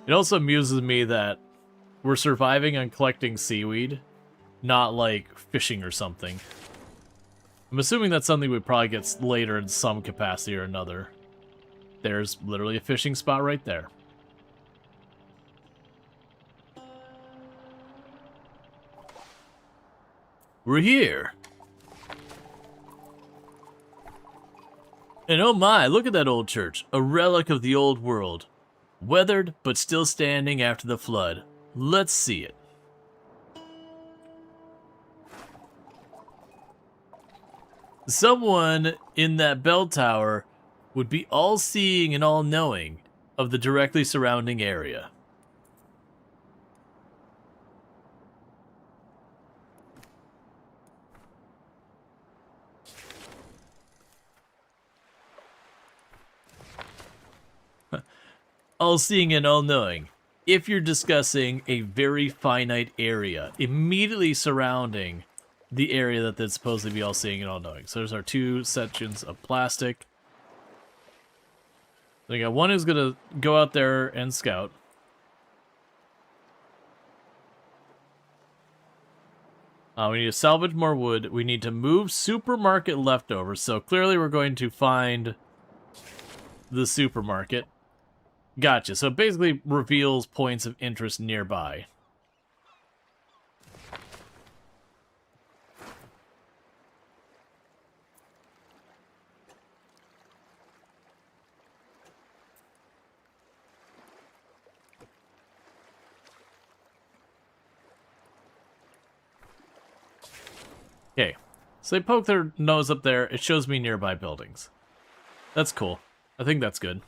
It also amuses me that we're surviving on collecting seaweed, not like fishing or something. I'm assuming that's something we probably get later in some capacity or another. There's literally a fishing spot right there. We're here. And oh my, look at that old church. A relic of the old world. Weathered, but still standing after the flood. Let's see it. Someone in that bell tower would be all-seeing and all-knowing of the directly surrounding area. All-seeing and all-knowing. If you're discussing a very finite area immediately surrounding the area that's supposed to be all-seeing and all-knowing. So there's our two sections of plastic. We got one who's going to go out there and scout. We need to salvage more wood. We need to move supermarket leftovers. So clearly we're going to find the supermarket. Gotcha. So it basically reveals points of interest nearby. Okay. So they poke their nose up there. It shows me nearby buildings. That's cool. I think that's good.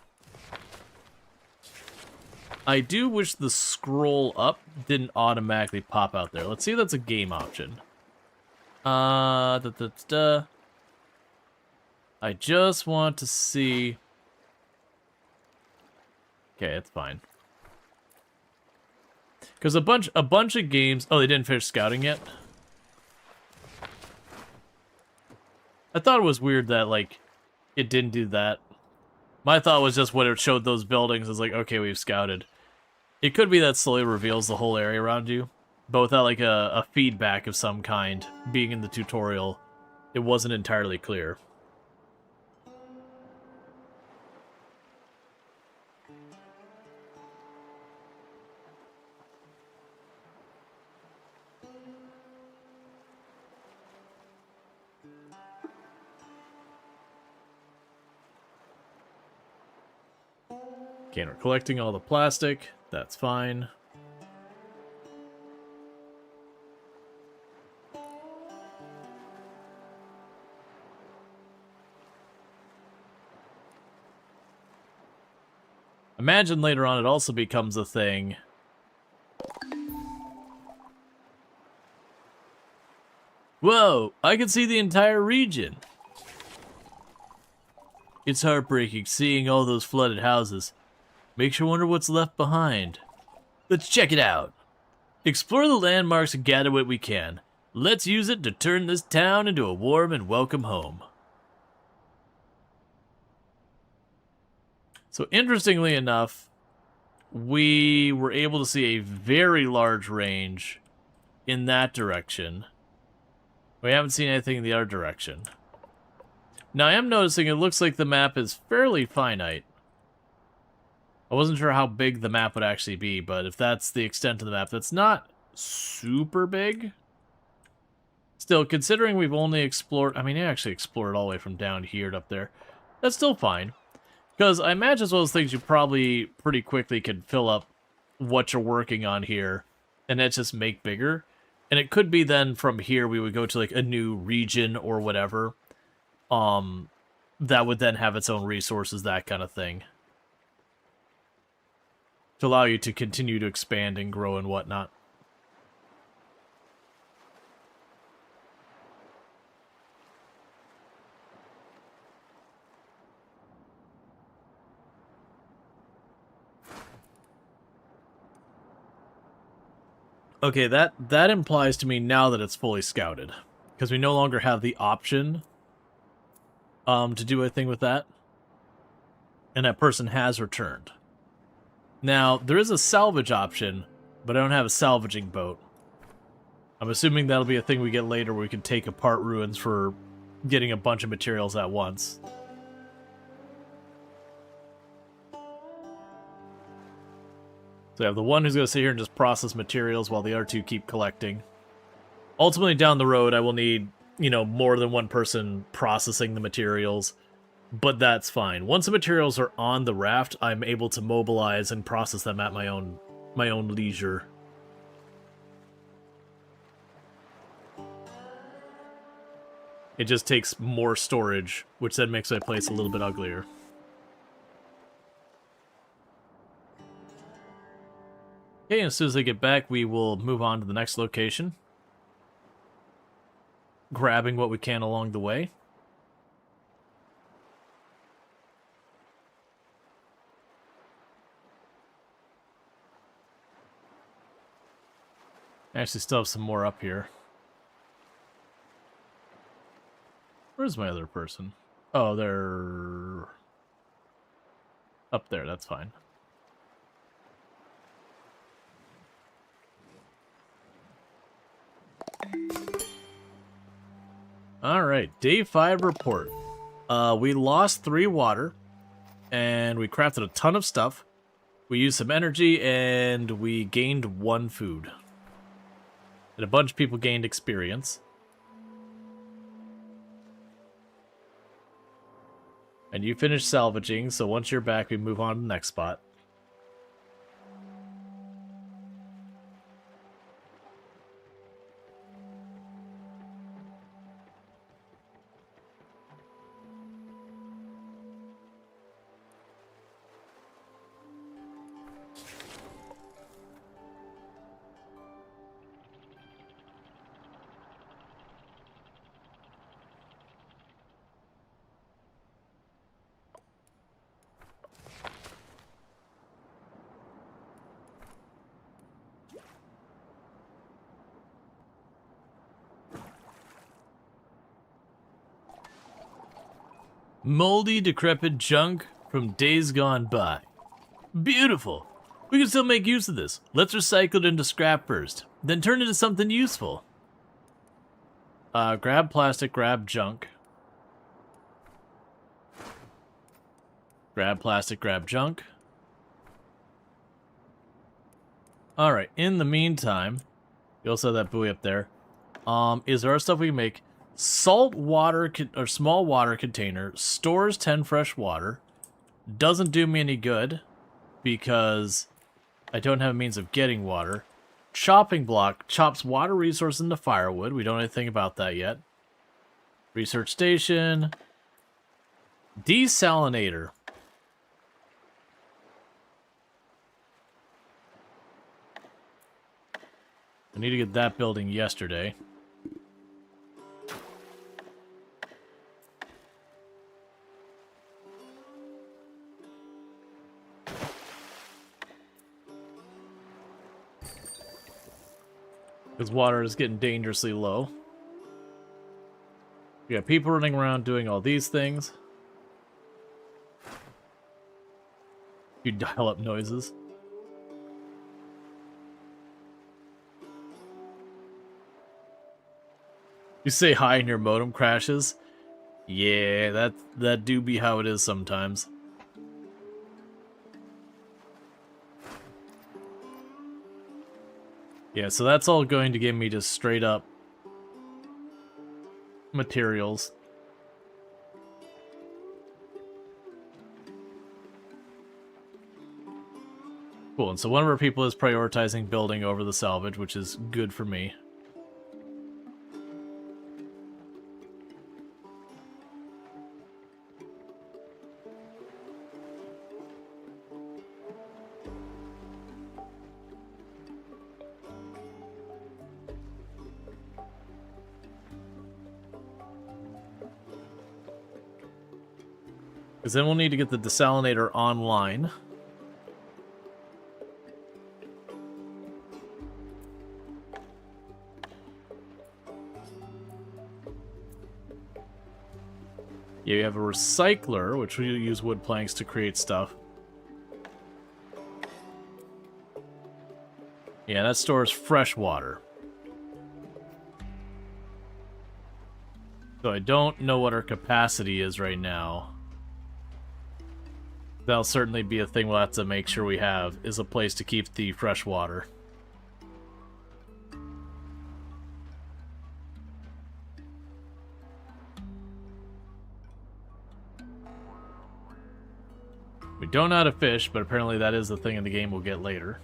I do wish the scroll up didn't automatically pop out there. Let's see if that's a game option. I just want to see... Okay, it's fine. Because a bunch of games... Oh, they didn't finish scouting yet? I thought it was weird that, like, it didn't do that. My thought was just when it showed those buildings, it's like, okay, we've scouted. It could be that slowly reveals the whole area around you, but without, like, a feedback of some kind being in the tutorial, it wasn't entirely clear. Okay, we're collecting all the plastic. That's fine. Imagine later on it also becomes a thing. Whoa, I can see the entire region. It's heartbreaking seeing all those flooded houses. Makes you wonder what's left behind. Let's check it out. Explore the landmarks and gather what we can. Let's use it to turn this town into a warm and welcome home. So interestingly enough, we were able to see a very large range in that direction. We haven't seen anything in the other direction. Now I am noticing it looks like the map is fairly finite. I wasn't sure how big the map would actually be, but if that's the extent of the map, that's not super big. Still, considering we've only explored... I mean, I actually explored all the way from down here to up there. That's still fine. Because I imagine it's one of those things you probably pretty quickly can fill up what you're working on here, and then just make bigger. And it could be then from here we would go to like a new region or whatever. That would then have its own resources, that kind of thing. To allow you to continue to expand and grow and whatnot. Okay, that implies to me now that it's fully scouted. Because we no longer have the option to do anything with that. And that person has returned. Now, there is a salvage option, but I don't have a salvaging boat. I'm assuming that'll be a thing we get later where we can take apart ruins for getting a bunch of materials at once. So I have the one who's going to sit here and just process materials while the other two keep collecting. Ultimately, down the road, I will need, you know, more than one person processing the materials. But that's fine. Once the materials are on the raft, I'm able to mobilize and process them at my own leisure. It just takes more storage, which then makes my place a little bit uglier. Okay, and as soon as I get back, we will move on to the next location. Grabbing what we can along the way. I actually still have some more up here. Where's my other person? Oh, they're up there, that's fine. Alright, day 5 report. We lost 3 water, and we crafted a ton of stuff. We used some energy, and we gained 1 food. And a bunch of people gained experience. And you finished salvaging, so once you're back, we move on to the next spot. Moldy, decrepit junk from days gone by. Beautiful. We can still make use of this. Let's recycle it into scrap first, then turn it into something useful. Grab plastic, grab junk. Grab plastic, grab junk. Alright, in the meantime, you also have that buoy up there. Is there stuff we can make? Salt water, or small water container, stores 10 fresh water. Doesn't do me any good, because I don't have a means of getting water. Chopping block chops water resource into firewood. We don't know anything about that yet. Research station. Desalinator. I need to get that building yesterday. Because water is getting dangerously low. We got people running around doing all these things. You dial up noises. You say hi and your modem crashes. Yeah, that do be how it is sometimes. Yeah, so that's all going to give me just straight up materials. Cool, and so one of our people is prioritizing building over the salvage, which is good for me. Because then we'll need to get the desalinator online. Yeah, we have a recycler, which we use wood planks to create stuff. Yeah, that stores fresh water. So I don't know what our capacity is right now. That'll certainly be a thing we'll have to make sure we have, is a place to keep the fresh water. We don't know how to fish, but apparently that is the thing in the game we'll get later.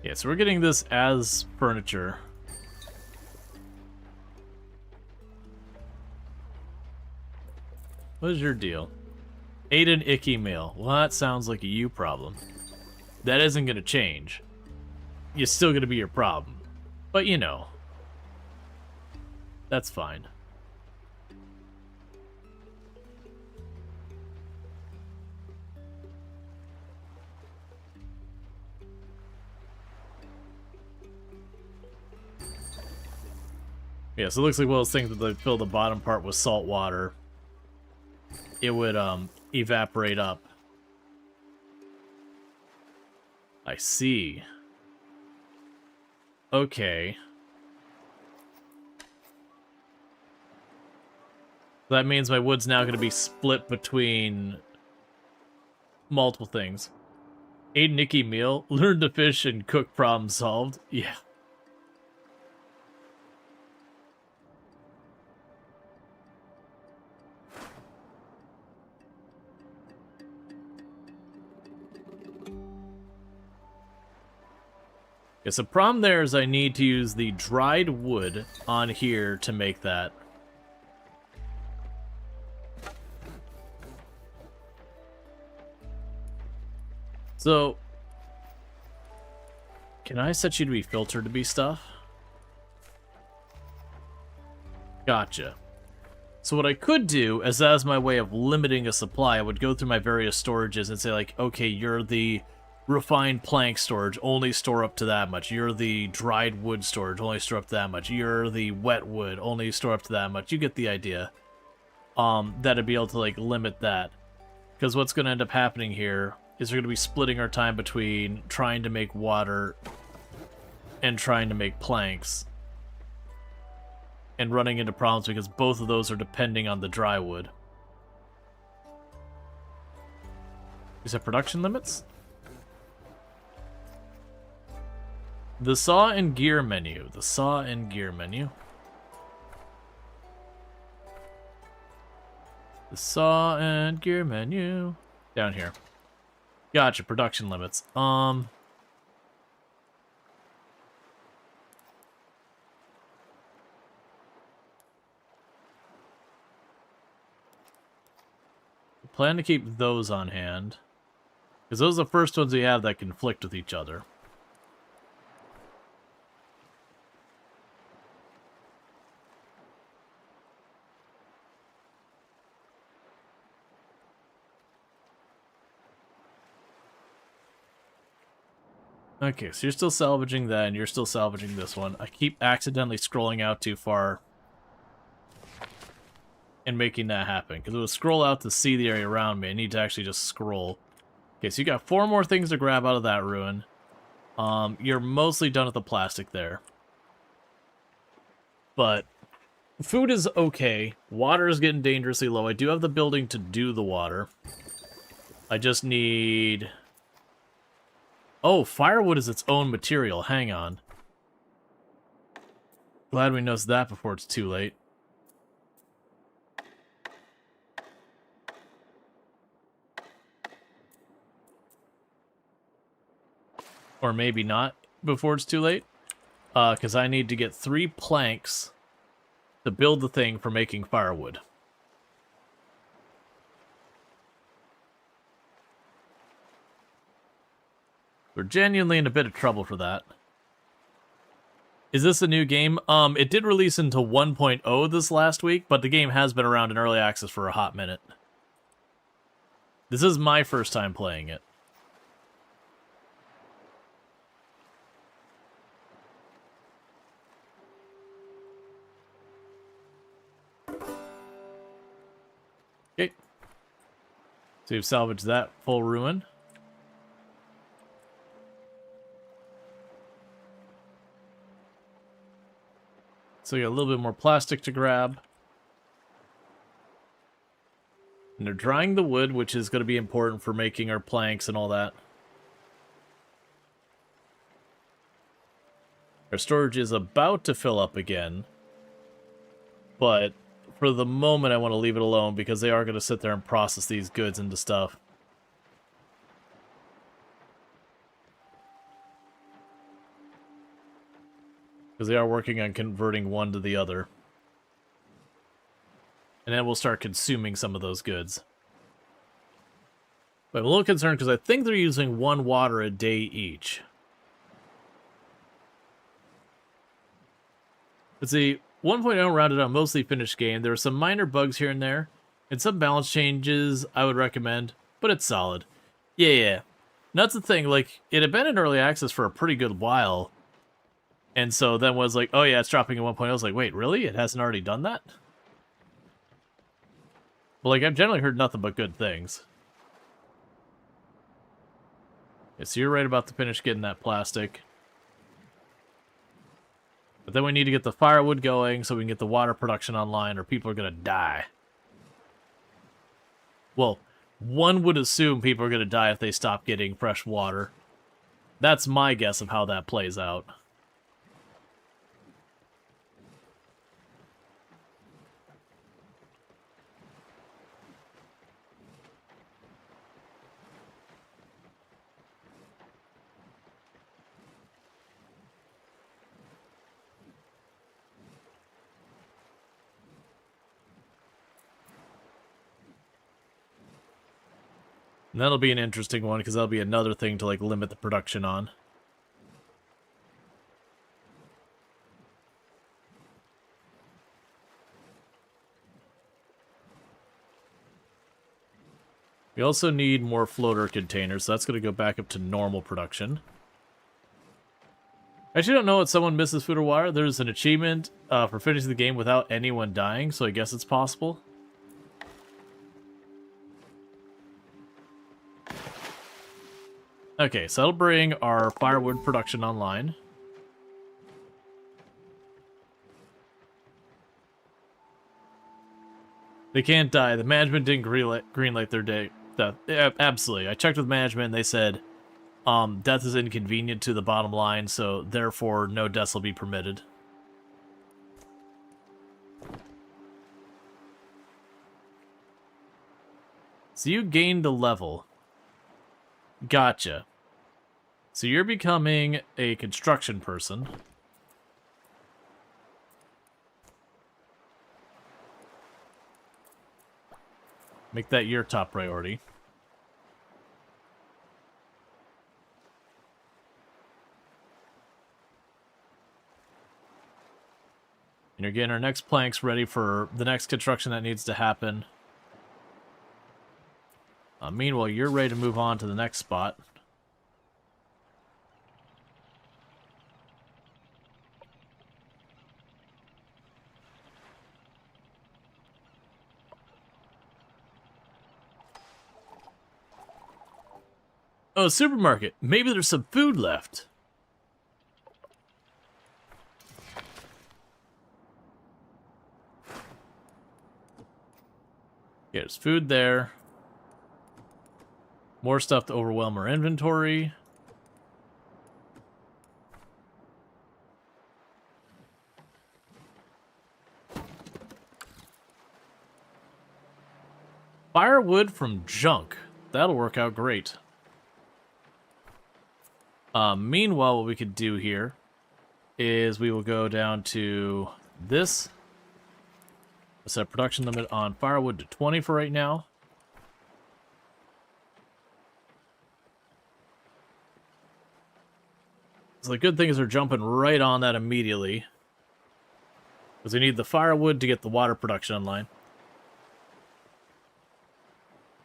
Yeah, so we're getting this as furniture. What is your deal? Ate an icky meal. Well, that sounds like a you problem. That isn't going to change. It's still going to be your problem. But, you know. That's fine. Yeah, so it looks like one of those things that they fill the bottom part with salt water. It would evaporate up. I see. Okay. That means my wood's now going to be split between multiple things. Ate an icky meal, learned to fish and cook, problem solved. Yeah. Yeah, so problem there is I need to use the dried wood on here to make that. So, can I set you to be filtered to be stuff? Gotcha. So what I could do, as that is my way of limiting a supply, I would go through my various storages and say like, okay, you're the refined plank storage, only store up to that much. You're the dried wood storage, only store up to that much. You're the wet wood, only store up to that much. You get the idea. That'd be able to, like, limit that. Because what's going to end up happening here is we're going to be splitting our time between trying to make water and trying to make planks. And running into problems because both of those are depending on the dry wood. Is that production limits? The saw and gear menu. The saw and gear menu. The saw and gear menu. Down here. Gotcha, production limits. Plan to keep those on hand. Because those are the first ones we have that conflict with each other. Okay, so you're still salvaging that, and you're still salvaging this one. I keep accidentally scrolling out too far and making that happen. Because it would scroll out to see the area around me. I need to actually just scroll. Okay, so you got 4 more things to grab out of that ruin. You're mostly done with the plastic there. But food is okay. Water is getting dangerously low. I do have the building to do the water. I just need... Oh, firewood is its own material. Hang on. Glad we noticed that before it's too late. Or maybe not before it's too late. Because I need to get 3 planks to build the thing for making firewood. We're genuinely in a bit of trouble for that. Is this a new game? It did release into 1.0 this last week, but the game has been around in early access for a hot minute. This is my first time playing it. Okay. So we've salvaged that full ruin. So we got a little bit more plastic to grab. And they're drying the wood, which is going to be important for making our planks and all that. Our storage is about to fill up again. But for the moment, I want to leave it alone because they are going to sit there and process these goods into stuff. Because they are working on converting one to the other. And then we'll start consuming some of those goods. But I'm a little concerned because I think they're using 1 water a day each. Let's see, 1.0 rounded out mostly finished game. There are some minor bugs here and there, and some balance changes I would recommend, but it's solid. Yeah. And that's the thing, like, it had been in early access for a pretty good while. And so then was like, oh yeah, it's dropping in 1.0. I was like, wait, really? It hasn't already done that? Well, like, I've generally heard nothing but good things. Yeah, so you're right about the finish getting that plastic. But then we need to get the firewood going so we can get the water production online or people are going to die. Well, one would assume people are going to die if they stop getting fresh water. That's my guess of how that plays out. And that'll be an interesting one, because that'll be another thing to, like, limit the production on. We also need more floater containers, so that's going to go back up to normal production. I actually don't know if someone misses food or water. There's an achievement for finishing the game without anyone dying, so I guess it's possible. Okay, so that'll bring our firewood production online. They can't die. The management didn't greenlight their day. Yeah, absolutely. I checked with management and they said death is inconvenient to the bottom line, so therefore no deaths will be permitted. So you gained a level. Gotcha. So you're becoming a construction person. Make that your top priority. And you're getting our next planks ready for the next construction that needs to happen. Meanwhile, you're ready to move on to the next spot. Oh, supermarket. Maybe there's some food left. Yeah, there's food there. More stuff to overwhelm our inventory. Firewood from junk. That'll work out great. Meanwhile, what we could do here is we will go down to this. Set production limit on firewood to 20 for right now. So the good thing is they're jumping right on that immediately, because we need the firewood to get the water production online.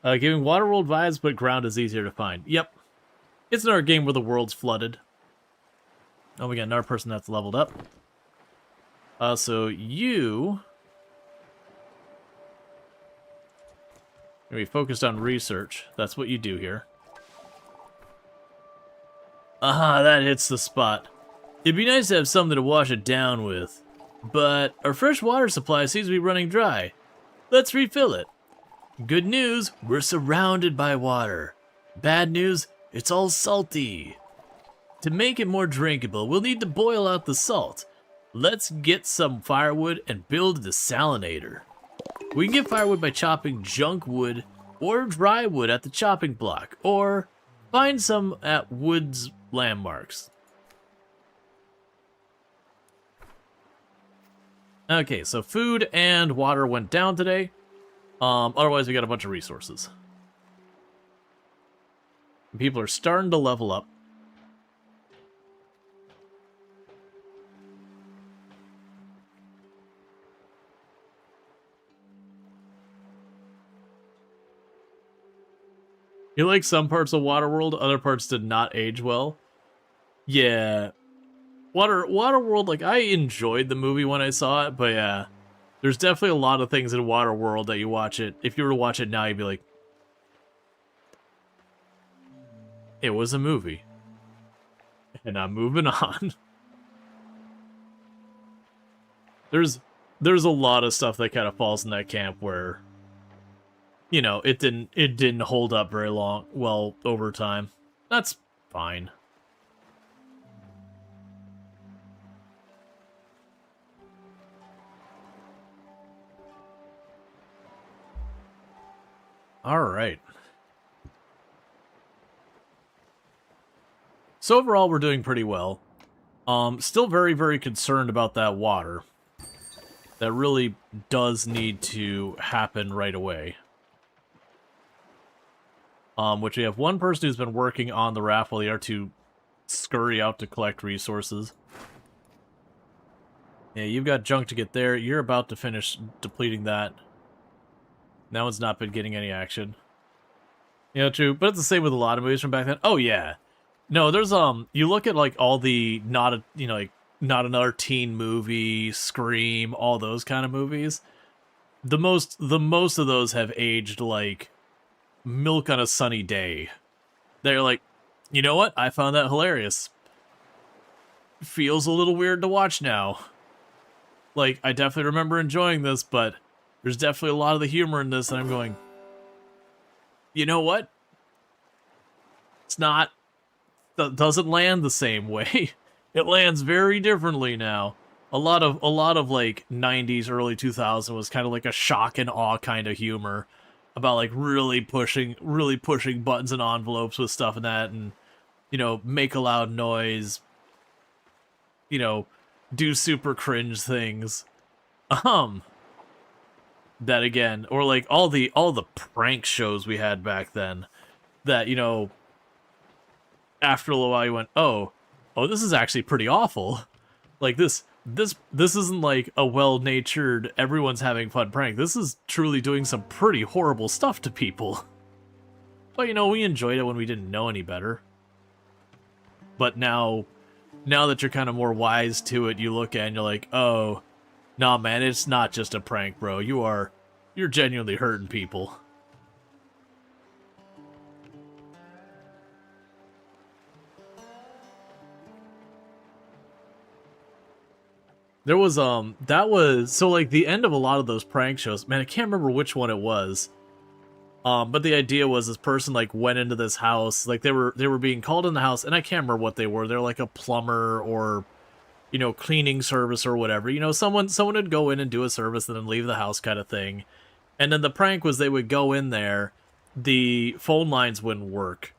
Giving Waterworld vibes, but ground is easier to find. Yep. It's another game where the world's flooded. Oh, we got another person that's leveled up. So you... Gonna be focused on research. That's what you do here. Aha, that hits the spot. It'd be nice to have something to wash it down with. But our fresh water supply seems to be running dry. Let's refill it. Good news, we're surrounded by water. Bad news, it's all salty. To make it more drinkable, we'll need to boil out the salt. Let's get some firewood and build a desalinator. We can get firewood by chopping junk wood or dry wood at the chopping block, or find some at Woods Landmarks. Okay, so food and water went down today. Otherwise, we got a bunch of resources. People are starting to level up. You like some parts of Waterworld, other parts did not age well. Yeah. Waterworld, like, I enjoyed the movie when I saw it, but yeah. There's definitely a lot of things in Waterworld that you watch it. If you were to watch it now, you'd be like, it was a movie. And I'm moving on. There's a lot of stuff that kind of falls in that camp where, you know, it didn't hold up very well over time. That's fine. All right. So overall, we're doing pretty well. Still very, very concerned about that water. That really does need to happen right away. Which we have one person who's been working on the raft while the other two scurry out to collect resources. Yeah, you've got junk to get there. You're about to finish depleting that. That one's not been getting any action. You know, true. But it's the same with a lot of movies from back then. Oh yeah. No, there's you look at like all the not a you know like not another teen movie, Scream, all those kind of movies. The most of those have aged like milk on a sunny day. They're like, you know what? I found that hilarious. Feels a little weird to watch now. Like, I definitely remember enjoying this, but there's definitely a lot of the humor in this, and I'm going, you know what? It's not, doesn't land the same way. It lands very differently now. A lot of like 90s, early 2000s was kind of like a shock and awe kind of humor about like really pushing buttons and envelopes with stuff and that, and you know, make a loud noise, you know, do super cringe things. That again, or like all the prank shows we had back then that, you know, after a little while you went, oh, this is actually pretty awful. Like this isn't like a well-natured, everyone's having fun prank. This is truly doing some pretty horrible stuff to people. But you know, we enjoyed it when we didn't know any better. But now that you're kind of more wise to it, you look at it and you're like, oh, nah, man, it's not just a prank, bro. You're genuinely hurting people. There was, so like the end of a lot of those prank shows, man, I can't remember which one it was. But the idea was this person like went into this house, like they were being called in the house, and I can't remember what they were. They're like a plumber or, you know, cleaning service or whatever. You know, someone would go in and do a service and then leave the house kind of thing. And then the prank was they would go in there, the phone lines wouldn't work,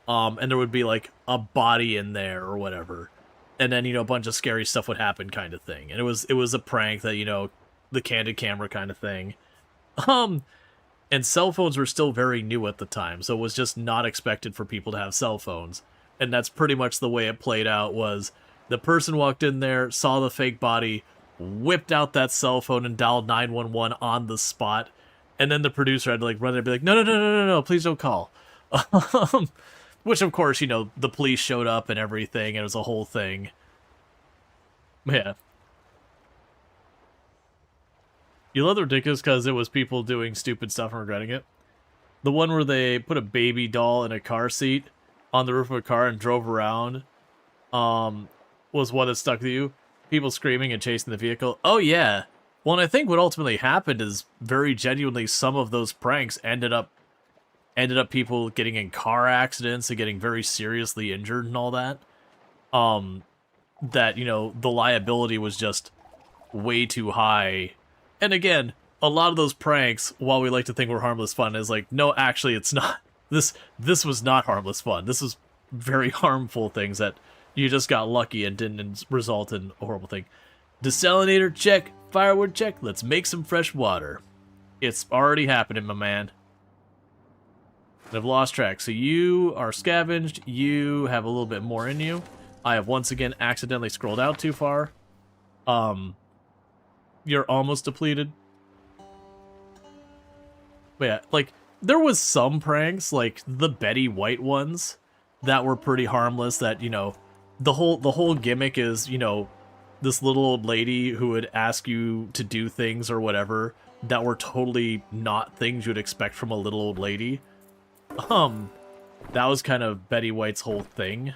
and there would be like a body in there or whatever. And then, you know, a bunch of scary stuff would happen kind of thing. And it was a prank that, you know, the candid camera kind of thing. And cell phones were still very new at the time, so it was just not expected for people to have cell phones. And that's pretty much the way it played out. Was the person walked in there, saw the fake body, whipped out that cell phone and dialed 911 on the spot, and then the producer had to like run there and be like, no, please don't call. Which of course, you know, the police showed up and everything, and it was a whole thing. Yeah. You love the ridiculous because it was people doing stupid stuff and regretting it. The one where they put a baby doll in a car seat on the roof of a car and drove around, was one that stuck with you. People screaming and chasing the vehicle. Oh yeah. Well, and I think what ultimately happened is very genuinely some of those pranks ended up people getting in car accidents and getting very seriously injured and all that. That, you know, the liability was just way too high. And again, a lot of those pranks, while we like to think were harmless fun, is like, no, actually, it's not. This was not harmless fun. This was very harmful things that you just got lucky and didn't result in a horrible thing. Desalinator, check. Firewood, check. Let's make some fresh water. It's already happening, my man. I've lost track. So you are scavenged. You have a little bit more in you. I have once again accidentally scrolled out too far. You're almost depleted. But yeah, like, there was some pranks, like the Betty White ones, that were pretty harmless, that, you know, the whole gimmick is, you know, this little old lady who would ask you to do things or whatever that were totally not things you'd expect from a little old lady. That was kind of Betty White's whole thing.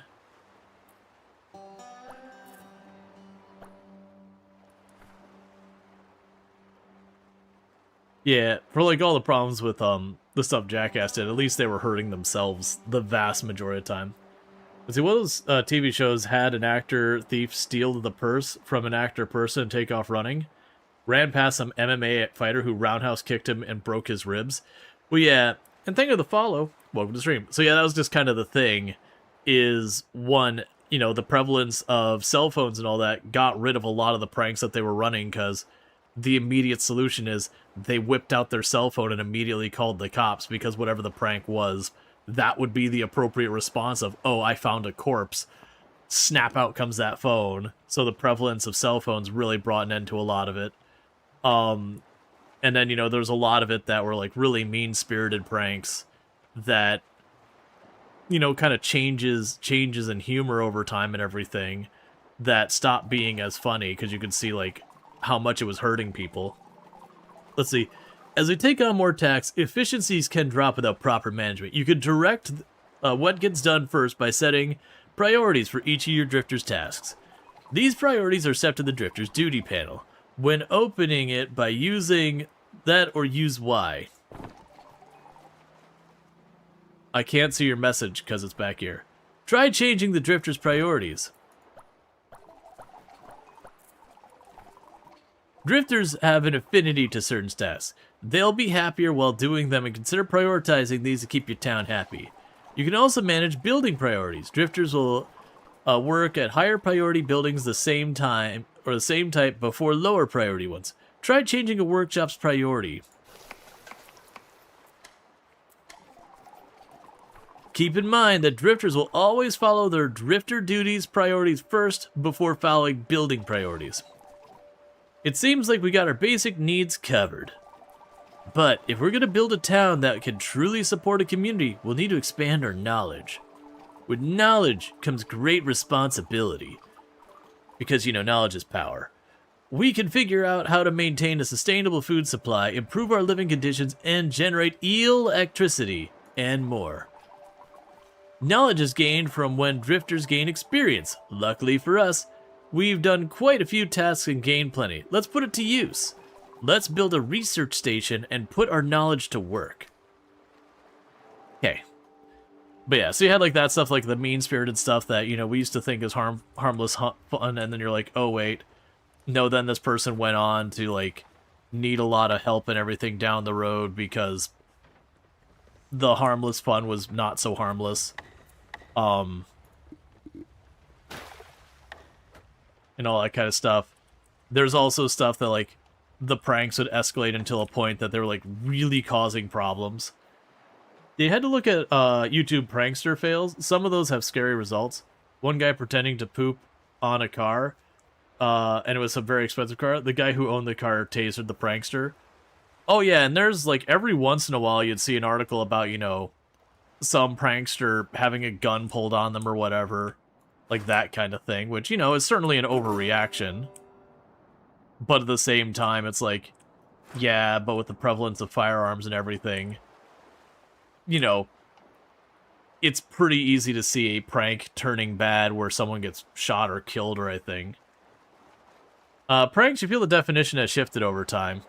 Yeah, for like all the problems with the stuff Jackass did, at least they were hurting themselves the vast majority of the time. Let's see, what those TV shows had an actor thief steal the purse from an actor person and take off running? Ran past some MMA fighter who roundhouse kicked him and broke his ribs. Well, yeah, and thank you for the follow. Welcome to the stream. So yeah, that was just kind of the thing, is one, you know, the prevalence of cell phones and all that got rid of a lot of the pranks that they were running, because the immediate solution is they whipped out their cell phone and immediately called the cops, because whatever the prank was, that would be the appropriate response of, oh, I found a corpse. Snap out comes that phone. So the prevalence of cell phones really brought an end to a lot of it. And then, you know, there's a lot of it that were like really mean-spirited pranks that, you know, kind of changes in humor over time and everything, that stopped being as funny because you could see like how much it was hurting people. Let's see. As we take on more tasks, efficiencies can drop without proper management. You can direct what gets done first by setting priorities for each of your drifters' tasks. These priorities are set to the drifter's duty panel. When opening it by using that or use Y. I can't see your message because it's back here. Try changing the drifter's priorities. Drifters have an affinity to certain tasks. They'll be happier while doing them, and consider prioritizing these to keep your town happy. You can also manage building priorities. Drifters will work at higher priority buildings the same time or the same type before lower priority ones. Try changing a workshop's priority. Keep in mind that drifters will always follow their drifter duties priorities first before following building priorities. It seems like we got our basic needs covered. But if we're going to build a town that can truly support a community, we'll need to expand our knowledge. With knowledge comes great responsibility. Because, you know, knowledge is power. We can figure out how to maintain a sustainable food supply, improve our living conditions, and generate electricity, and more. Knowledge is gained from when drifters gain experience. Luckily for us, we've done quite a few tasks and gained plenty. Let's put it to use. Let's build a research station and put our knowledge to work. Okay. But yeah, so you had like that stuff, like the mean-spirited stuff that, you know, we used to think is harmless fun, and then you're like, oh wait, no, then this person went on to like need a lot of help and everything down the road because the harmless fun was not so harmless. And all that kind of stuff. There's also stuff that like the pranks would escalate until a point that they were like really causing problems. You had to look at YouTube prankster fails. Some of those have scary results. One guy pretending to poop on a car, and it was a very expensive car. The guy who owned the car tasered the prankster. Oh yeah, and there's like every once in a while you'd see an article about, you know, some prankster having a gun pulled on them or whatever. Like that kind of thing, which, you know, is certainly an overreaction. But at the same time, it's like, yeah, but with the prevalence of firearms and everything, you know, it's pretty easy to see a prank turning bad where someone gets shot or killed or anything. Pranks, you feel the definition has shifted over time.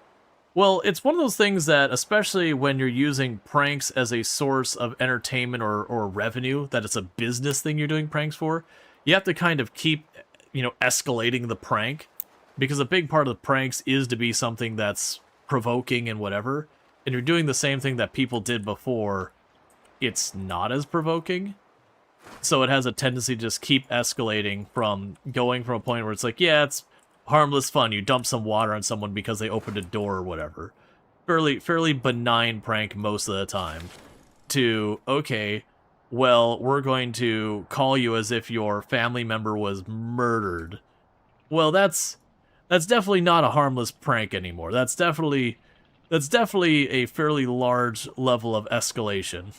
Well, it's one of those things that, especially when you're using pranks as a source of entertainment or revenue, that it's a business thing you're doing pranks for, you have to kind of keep, you know, escalating the prank. Because a big part of the pranks is to be something that's provoking and whatever. And you're doing the same thing that people did before, it's not as provoking. So it has a tendency to just keep escalating from going from a point where it's like, yeah, it's harmless fun. You dump some water on someone because they opened a door or whatever. Fairly benign prank most of the time. To, okay, well, we're going to call you as if your family member was murdered. Well, that's definitely not a harmless prank anymore. That's definitely a fairly large level of escalation.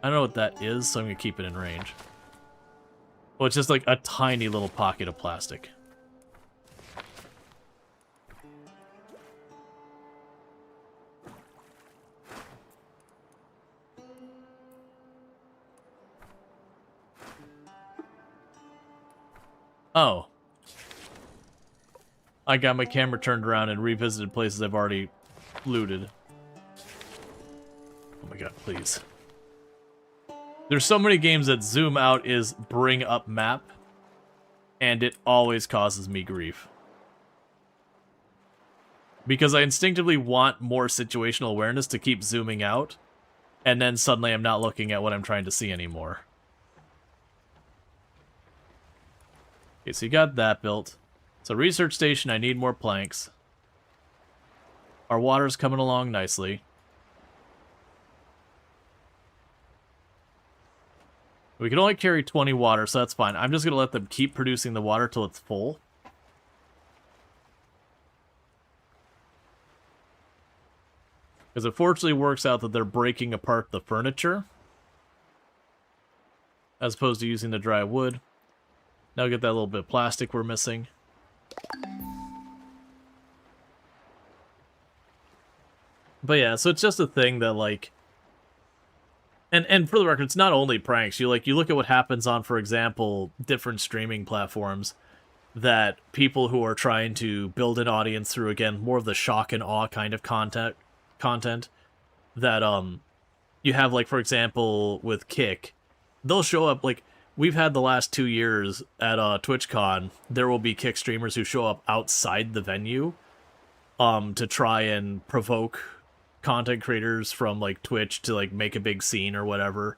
I don't know what that is, so I'm going to keep it in range. Well, it's just like a tiny little pocket of plastic. Oh. I got my camera turned around and revisited places I've already looted. Oh my god, please. There's so many games that zoom out is bring up map, and it always causes me grief. Because I instinctively want more situational awareness to keep zooming out, and then suddenly I'm not looking at what I'm trying to see anymore. Okay, so you got that built. So research station, I need more planks. Our water's coming along nicely. We can only carry 20 water, so that's fine. I'm just going to let them keep producing the water till it's full. Because it fortunately works out that they're breaking apart the furniture as opposed to using the dry wood. Now get that little bit of plastic we're missing. But yeah, so it's just a thing that, like... And for the record, it's not only pranks. You look at what happens on, for example, different streaming platforms, that people who are trying to build an audience through, again, more of the shock and awe kind of content that you have, like, for example, with Kick, they'll show up, like, we've had the last 2 years at TwitchCon, there will be Kick streamers who show up outside the venue to try and provoke content creators from, like, Twitch to, like, make a big scene or whatever.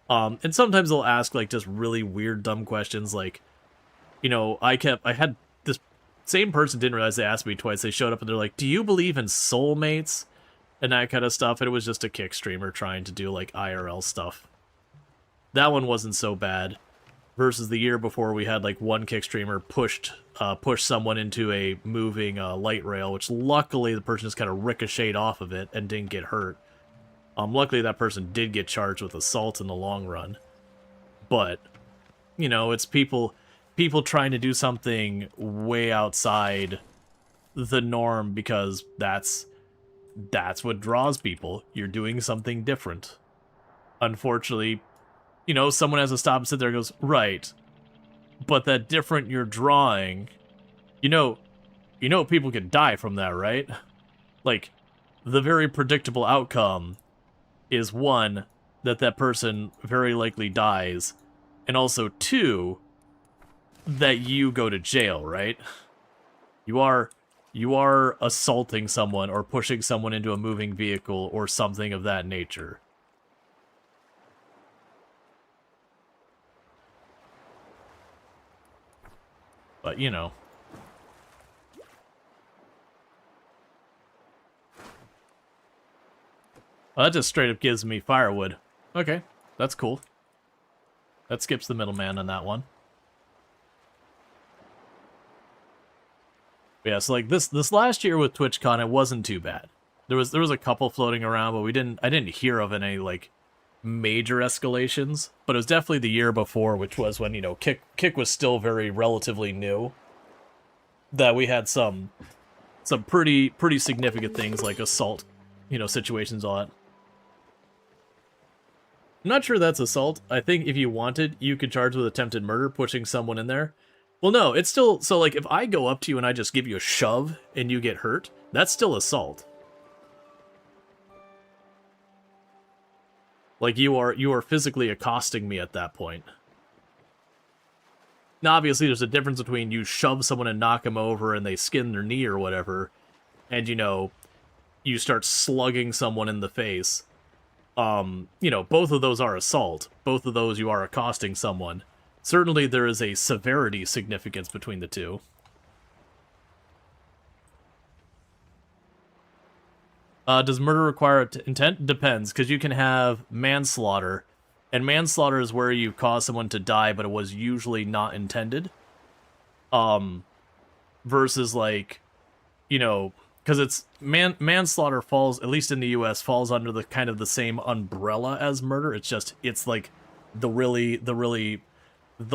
And sometimes they'll ask, like, just really weird, dumb questions, like, you know, I had this same person didn't realize they asked me twice. They showed up and they're like, do you believe in soulmates? And that kind of stuff. And it was just a Kick streamer trying to do, like, IRL stuff. That one wasn't so bad. Versus the year before, we had, like, one Kick streamer pushed someone into a moving light rail, which luckily the person just kind of ricocheted off of it and didn't get hurt. Luckily that person did get charged with assault in the long run. But, you know, it's people trying to do something way outside the norm because that's what draws people. You're doing something different. Unfortunately, you know, someone has to stop and sit there and goes, right, but that different you're drawing, you know people can die from that, right? Like, the very predictable outcome is, one, that person very likely dies, and also, two, that you go to jail, right? You are assaulting someone or pushing someone into a moving vehicle or something of that nature. But, you know. Well, that just straight up gives me firewood. Okay, that's cool. That skips the middleman on that one. But yeah, so like this last year with TwitchCon, it wasn't too bad. There was a couple floating around, but I didn't hear of any, like, major escalations, but it was definitely the year before, which was when, you know, Kick was still very relatively new, that we had some pretty significant things like assault, you know, situations on it. I'm not sure that's assault. I think if you wanted, you could charge with attempted murder, pushing someone in there. Well, no, it's still, so like if I go up to you and I just give you a shove and you get hurt, that's still assault. Like, you are physically accosting me at that point. Now, obviously, there's a difference between you shove someone and knock them over and they skin their knee or whatever, and, you know, you start slugging someone in the face. You know, both of those are assault. Both of those you are accosting someone. Certainly, there is a severity significance between the two. Does murder require intent? Depends, because you can have manslaughter, and manslaughter is where you cause someone to die, but it was usually not intended. Versus, like, you know, because it's manslaughter falls, at least in the U.S., falls under the kind of the same umbrella as murder. It's like the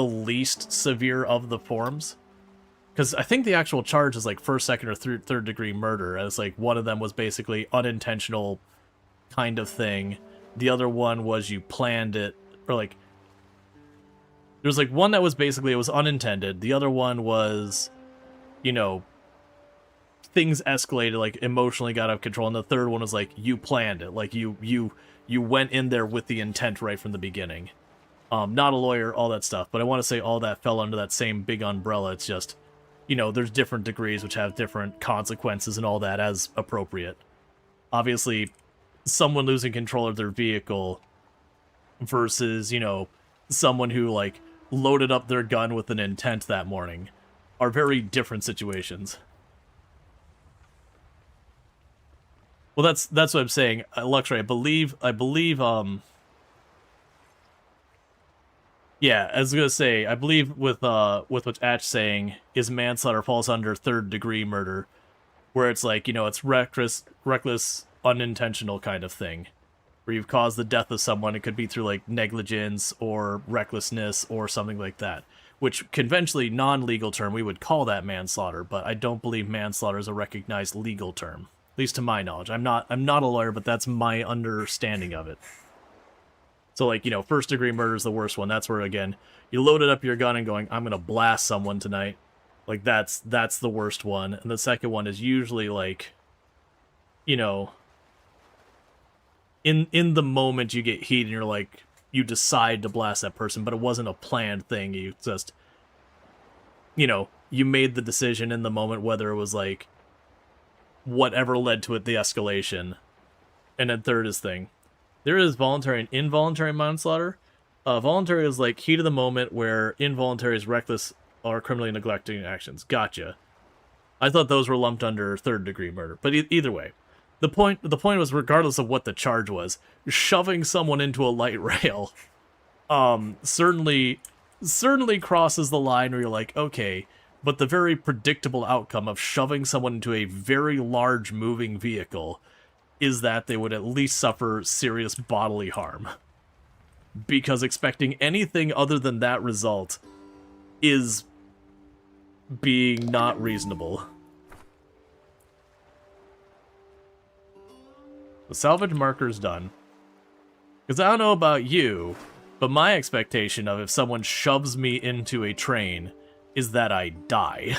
least severe of the forms. Because I think the actual charge is like first, second, or third degree murder, as like one of them was basically unintentional kind of thing. The other one was you planned it, or like there's like one that was basically it was unintended. The other one was, you know, things escalated, like emotionally got out of control, and the third one was like you planned it, like you went in there with the intent right from the beginning. Not a lawyer, all that stuff, but I want to say all that fell under that same big umbrella. It's just, you know, there's different degrees which have different consequences and all that as appropriate. Obviously, someone losing control of their vehicle versus, you know, someone who, like, loaded up their gun with an intent that morning are very different situations. Well, that's what I'm saying, Luxray. I believe, yeah, I was gonna say, I believe with what Atch's saying is manslaughter falls under third degree murder, where it's like, you know, it's reckless unintentional kind of thing, where you've caused the death of someone. It could be through like negligence or recklessness or something like that, which conventionally non-legal term we would call that manslaughter, but I don't believe manslaughter is a recognized legal term, at least to my knowledge. I'm not a lawyer, but that's my understanding of it. So like, you know, first degree murder is the worst one. That's where, again, you loaded up your gun and going, I'm gonna blast someone tonight. Like that's the worst one. And the second one is usually like, you know, in the moment you get heat and you're like, you decide to blast that person, but it wasn't a planned thing. You just, you know, you made the decision in the moment, whether it was like whatever led to it, the escalation. And then third is thing. There is voluntary and involuntary manslaughter. Voluntary is like heat of the moment, where involuntary is reckless or criminally neglecting actions. Gotcha. I thought those were lumped under third degree murder, but either way. The point was, regardless of what the charge was, shoving someone into a light rail certainly crosses the line where you're like, okay, but the very predictable outcome of shoving someone into a very large moving vehicle is that they would at least suffer serious bodily harm. Because expecting anything other than that result is being not reasonable. The salvage marker's done. Because I don't know about you, but my expectation of if someone shoves me into a train is that I die.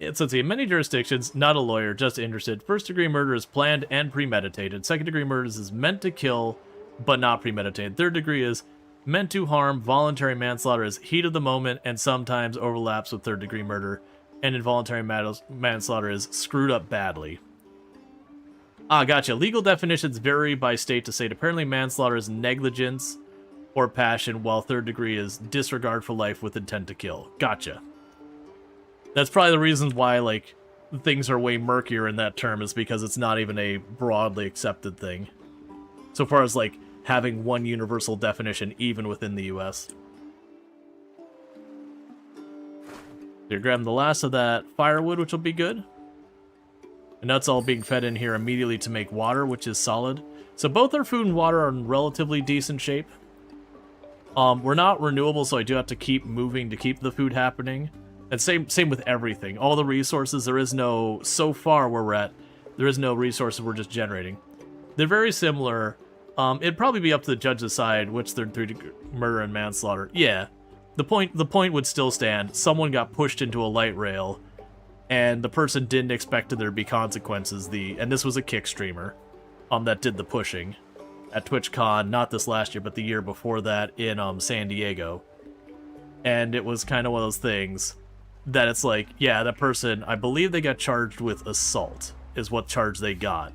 Let's see, in many jurisdictions, not a lawyer, just interested, first-degree murder is planned and premeditated. Second-degree murder is meant to kill, but not premeditated. Third degree is meant to harm. Voluntary manslaughter is heat of the moment and sometimes overlaps with third-degree murder. And involuntary manslaughter is screwed up badly. Ah, gotcha. Legal definitions vary by state to state. Apparently manslaughter is negligence or passion, while third degree is disregard for life with intent to kill. Gotcha. That's probably the reason why, like, things are way murkier in that term, is because it's not even a broadly accepted thing. So far as, like, having one universal definition even within the US. You're grabbing the last of that firewood, which will be good. And that's all being fed in here immediately to make water, which is solid. So both our food and water are in relatively decent shape. We're not renewable, so I do have to keep moving to keep the food happening. And same with everything. All the resources, there is no, so far where we're at, there is no resources we're just generating. They're very similar. It'd probably be up to the judge to decide which third degree murder and manslaughter. Yeah, the point would still stand. Someone got pushed into a light rail, and the person didn't expect there to be consequences. And this was a kick streamer that did the pushing at TwitchCon, not this last year, but the year before that in San Diego. And it was kind of one of those things that it's like, yeah, that person, I believe they got charged with assault, is what charge they got.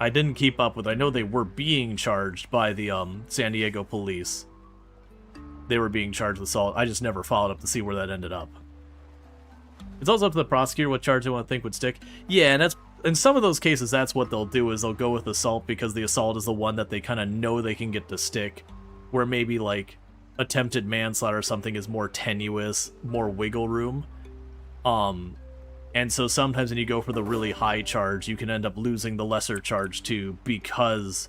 I didn't keep up with, I know they were being charged by the San Diego police. They were being charged with assault. I just never followed up to see where that ended up. It's also up to the prosecutor what charge they want to think would stick. Yeah, and that's, in some of those cases, that's what they'll do, is they'll go with assault because the assault is the one that they kind of know they can get to stick, where maybe, like, attempted manslaughter or something is more tenuous, more wiggle room. And so sometimes when you go for the really high charge, you can end up losing the lesser charge too, because,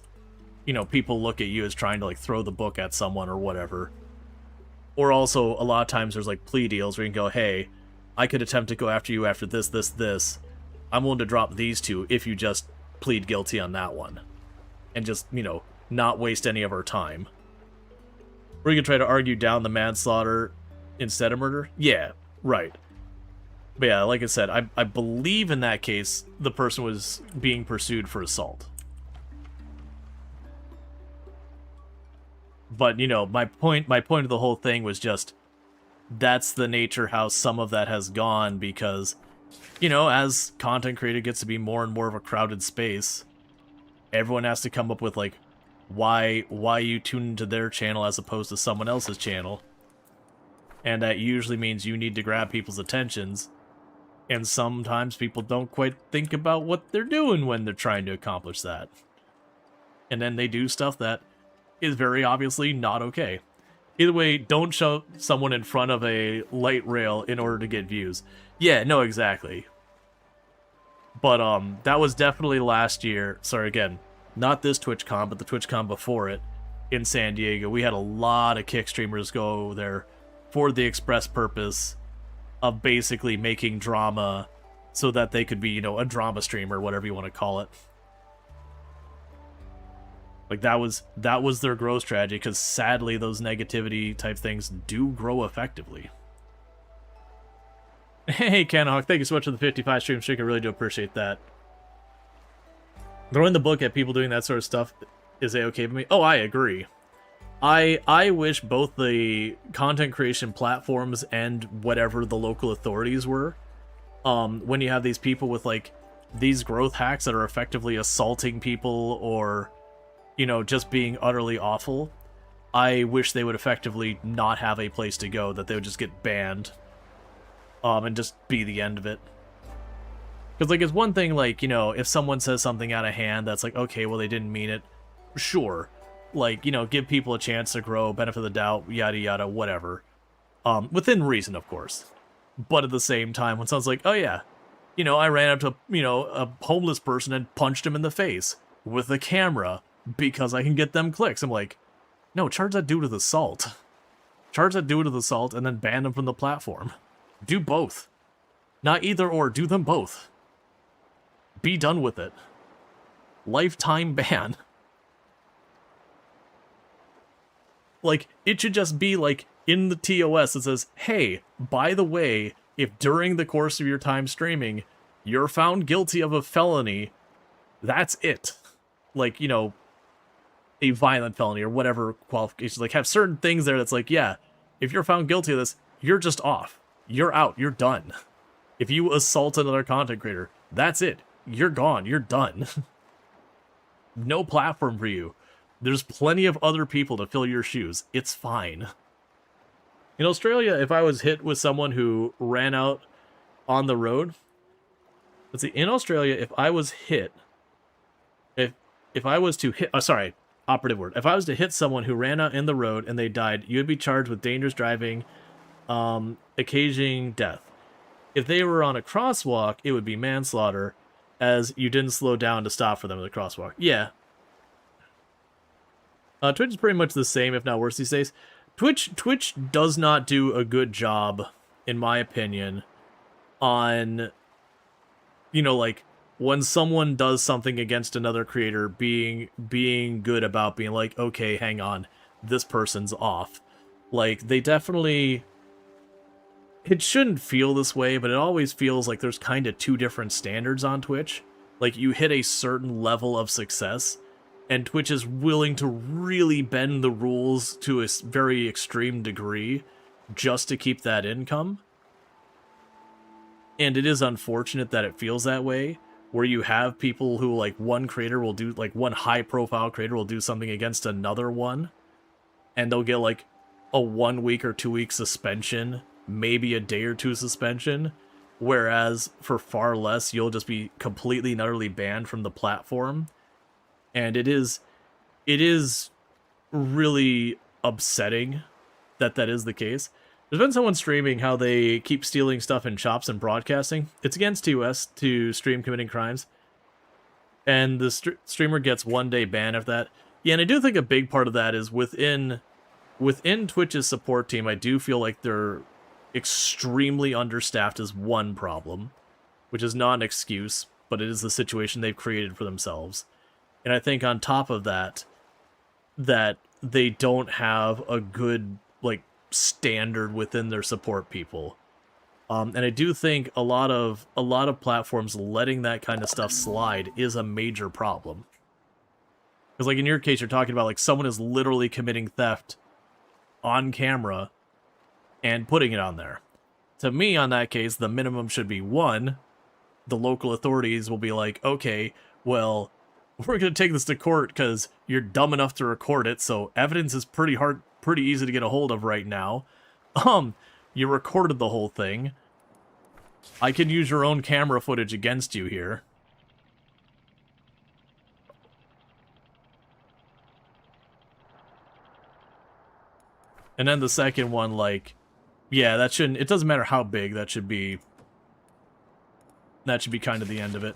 you know, people look at you as trying to, like, throw the book at someone or whatever. Or also, a lot of times there's, like, plea deals where you can go, hey, I could attempt to go after you after this, this, this. I'm willing to drop these two if you just plead guilty on that one. And just, you know, not waste any of our time. Or you could try to argue down the manslaughter instead of murder. Yeah, right. But yeah, like I said, I believe in that case, the person was being pursued for assault. But, you know, my point of the whole thing was just, that's the nature how some of that has gone, because, you know, as content creator gets to be more and more of a crowded space, everyone has to come up with, like, why you tune into their channel as opposed to someone else's channel. And that usually means you need to grab people's attentions. And sometimes people don't quite think about what they're doing when they're trying to accomplish that. And then they do stuff that is very obviously not okay. Either way, don't shove someone in front of a light rail in order to get views. Yeah, no, exactly. But that was definitely last year. Sorry, again, not this TwitchCon, but the TwitchCon before it in San Diego. We had a lot of kick streamers go there for the express purpose of basically making drama so that they could be, you know, a drama streamer, whatever you want to call it. Like that was their growth strategy, because sadly those negativity type things do grow effectively. Hey Canhawk, thank you so much for the 55 stream streak. I really do appreciate that. Throwing the book at people doing that sort of stuff is a-okay with me. Oh, I agree. I wish both the content creation platforms and whatever the local authorities were, when you have these people with like these growth hacks that are effectively assaulting people or, you know, just being utterly awful, I wish they would effectively not have a place to go, that they would just get banned, and just be the end of it. Because, like, it's one thing, like, you know, if someone says something out of hand that's like, okay, well, they didn't mean it, sure. Like, you know, give people a chance to grow, benefit of the doubt, yada yada, whatever. Within reason, of course. But at the same time, when someone's like, oh yeah, you know, I ran up to, you know, a homeless person and punched him in the face with a camera because I can get them clicks. I'm like, no, charge that dude with assault. Charge that dude with assault and then ban him from the platform. Do both. Not either or, do them both. Be done with it. Lifetime ban. Like, it should just be like in the TOS that says, hey, by the way, if during the course of your time streaming, you're found guilty of a felony, that's it. Like, you know, a violent felony or whatever qualifications. Like, have certain things there that's like, yeah, if you're found guilty of this, you're just off. You're out. You're done. If you assault another content creator, that's it. You're gone. You're done. No platform for you. There's plenty of other people to fill your shoes. It's fine. In Australia, if I was hit with someone who ran out on the road, let's see, in Australia, if I was hit, if I was to hit, sorry, operative word, if I was to hit someone who ran out in the road and they died, you'd be charged with dangerous driving, occasioning death. If they were on a crosswalk, it would be manslaughter, as you didn't slow down to stop for them in the crosswalk. Yeah. Twitch is pretty much the same, if not worse these days. Twitch does not do a good job, in my opinion, on, you know, like, when someone does something against another creator, being good about being like, okay, hang on, this person's off. Like, they definitely... It shouldn't feel this way, but it always feels like there's kind of two different standards on Twitch. Like, you hit a certain level of success, and Twitch is willing to really bend the rules to a very extreme degree just to keep that income. And it is unfortunate that it feels that way, where you have people who, like, one creator will do, like, one high-profile creator will do something against another one, and they'll get, like, a 1 week or 2 week suspension, maybe a day or two suspension, whereas for far less, you'll just be completely and utterly banned from the platform. And it is really upsetting that that is the case. There's been someone streaming how they keep stealing stuff in shops and broadcasting. It's against TOS to stream committing crimes. And the streamer gets 1 day ban of that. Yeah, and I do think a big part of that is within Twitch's support team, I do feel like they're extremely understaffed is one problem, which is not an excuse, but it is the situation they've created for themselves. And I think on top of that, that they don't have a good, like, standard within their support people. And I do think a lot of platforms letting that kind of stuff slide is a major problem. Because, like, in your case, you're talking about, like, someone is literally committing theft on camera and putting it on there. To me, on that case, the minimum should be 1. The local authorities will be like, okay, well, we're going to take this to court because you're dumb enough to record it, so evidence is pretty easy to get a hold of right now. You recorded the whole thing. I can use your own camera footage against you here. And then the second one, like, yeah, that shouldn't, it doesn't matter how big, that should be That should be kind of the end of it.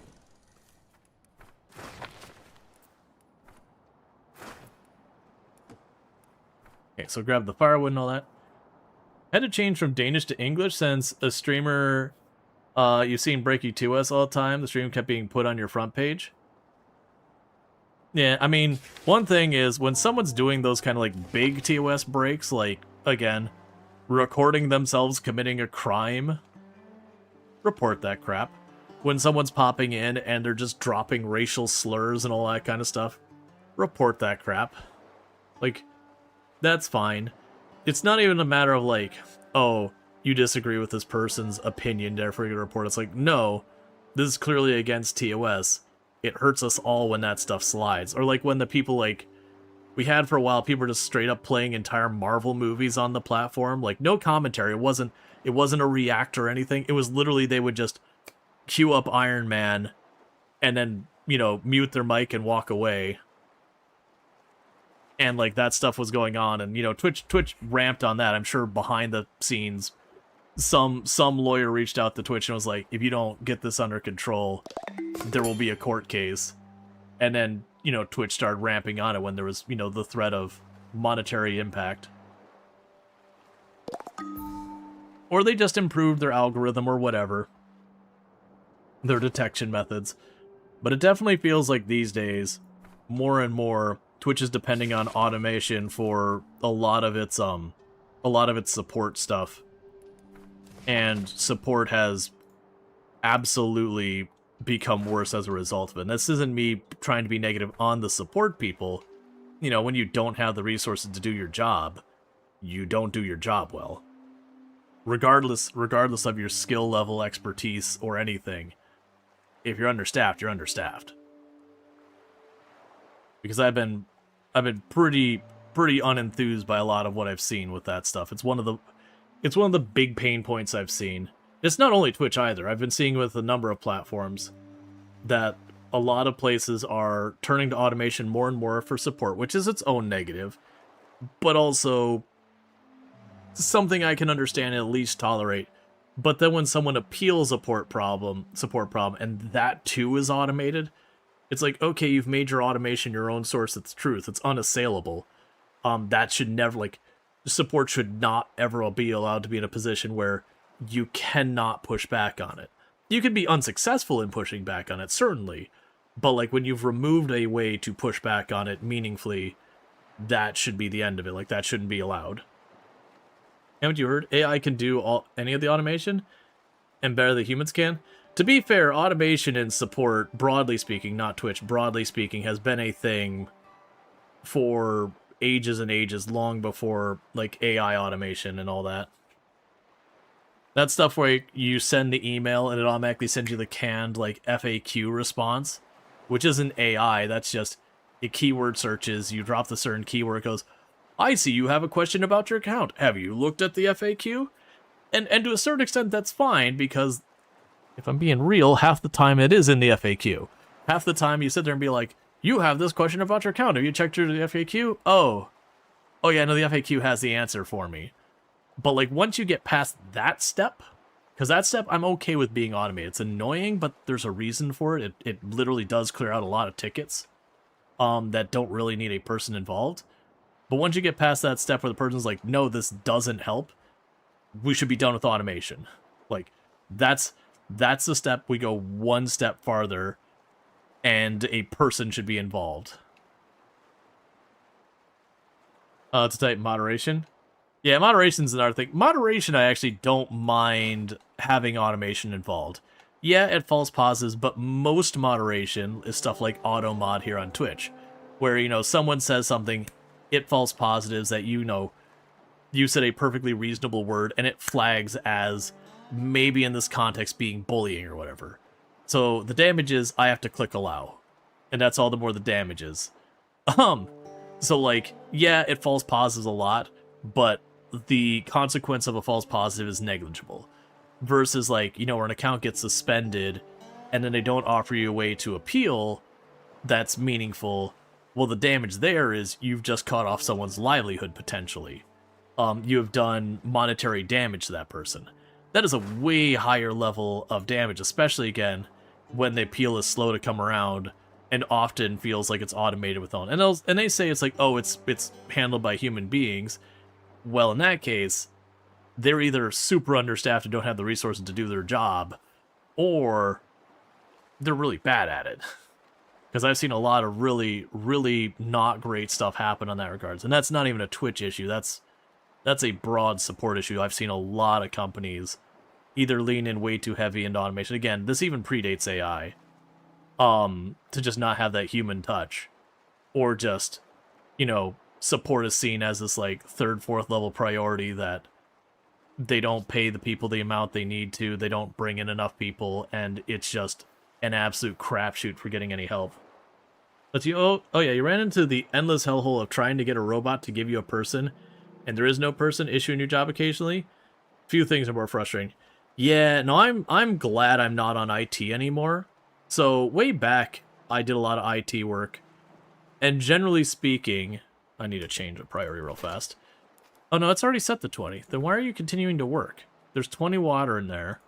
Okay, so grab the firewood and all that. Had to change from Danish to English since a streamer you've seen breaking TOS all the time. The stream kept being put on your front page. Yeah, I mean, one thing is when someone's doing those kind of like big TOS breaks, like, again, recording themselves committing a crime, report that crap. When someone's popping in and they're just dropping racial slurs and all that kind of stuff, report that crap. Like, that's fine. It's not even a matter of like, oh, you disagree with this person's opinion, therefore you're gonna report. It's like, no, this is clearly against TOS. It hurts us all when that stuff slides. Or like when the people like, we had for a while, people were just straight up playing entire Marvel movies on the platform. Like, no commentary. It wasn't a react or anything. It was literally, they would just queue up Iron Man and then, you know, mute their mic and walk away. And like that stuff was going on, and you know, Twitch ramped on that. I'm sure behind the scenes, some lawyer reached out to Twitch and was like, if you don't get this under control, there will be a court case. And then, you know, Twitch started ramping on it when there was, you know, the threat of monetary impact. Or they just improved their algorithm or whatever. Their detection methods. But it definitely feels like these days, more and more, Twitch is depending on automation for a lot of its support stuff. And support has absolutely become worse as a result of it. And this isn't me trying to be negative on the support people. You know, when you don't have the resources to do your job, you don't do your job well. Regardless of your skill level, expertise, or anything. If you're understaffed, you're understaffed. Because I've been pretty unenthused by a lot of what I've seen with that stuff. It's one of the big pain points I've seen. It's not only Twitch either. I've been seeing with a number of platforms that a lot of places are turning to automation more and more for support, which is its own negative, but also something I can understand and at least tolerate. But then when someone appeals a support problem, and that too is automated, it's like, okay, you've made your automation your own source of truth. It's unassailable. That should never, like, support should not ever be allowed to be in a position where you cannot push back on it. You can be unsuccessful in pushing back on it, certainly, but like when you've removed a way to push back on it meaningfully, that should be the end of it. Like, that shouldn't be allowed. Haven't you heard? AI can do any of the automation, and better than humans can? To be fair, automation and support, broadly speaking, not Twitch, broadly speaking, has been a thing for ages and ages, long before, like, AI automation and all that. That stuff where you send the email and it automatically sends you the canned, like, FAQ response, which isn't AI, that's just, it keyword searches, you drop the certain keyword, it goes, I see you have a question about your account. Have you looked at the FAQ? And to a certain extent, that's fine, because if I'm being real, half the time it is in the FAQ. Half the time you sit there and be like, you have this question about your account. Have you checked your FAQ? Oh yeah, no, the FAQ has the answer for me. But like once you get past that step, because that step I'm okay with being automated. It's annoying, but there's a reason for it. It literally does clear out a lot of tickets that don't really need a person involved. But once you get past that step where the person's like, no, this doesn't help, we should be done with automation. Like, that's the step. We go one step farther, and a person should be involved. To type moderation. Yeah, moderation's another thing. Moderation, I actually don't mind having automation involved. Yeah, it false positives, but most moderation is stuff like auto mod here on Twitch, where, you know, someone says something, it false positives that, you know, you said a perfectly reasonable word, and it flags as maybe in this context being bullying or whatever. So the damage is I have to click allow, and that's all the more the damage is. So like, yeah, it false positives a lot, but the consequence of a false positive is negligible. Versus like, you know, where an account gets suspended and then they don't offer you a way to appeal that's meaningful. Well, the damage there is you've just cut off someone's livelihood potentially. You have done monetary damage to that person. that is a way higher level of damage, especially, again, when the peel is slow to come around and often feels like it's automated with on. And they say it's like, oh, it's handled by human beings. Well, in that case, they're either super understaffed and don't have the resources to do their job, or they're really bad at it. Because I've seen a lot of really, really not great stuff happen on that regards. And that's not even a Twitch issue. That's a broad support issue. I've seen a lot of companies either lean in way too heavy into automation. Again, this even predates AI. To just not have that human touch. Or just, support is seen as this, like, third, fourth level priority that they don't pay the people the amount they need to, they don't bring in enough people, and it's just an absolute crapshoot for getting any help. But oh yeah, you ran into the endless hellhole of trying to get a robot to give you a person, and there is no person issuing your job occasionally. Few things are more frustrating. Yeah, no, I'm glad I'm not on IT anymore. So way back, I did a lot of IT work, and generally speaking, I need to change the priority real fast. Oh no, it's already set to 20. Then why are you continuing to work? There's 20 water in there.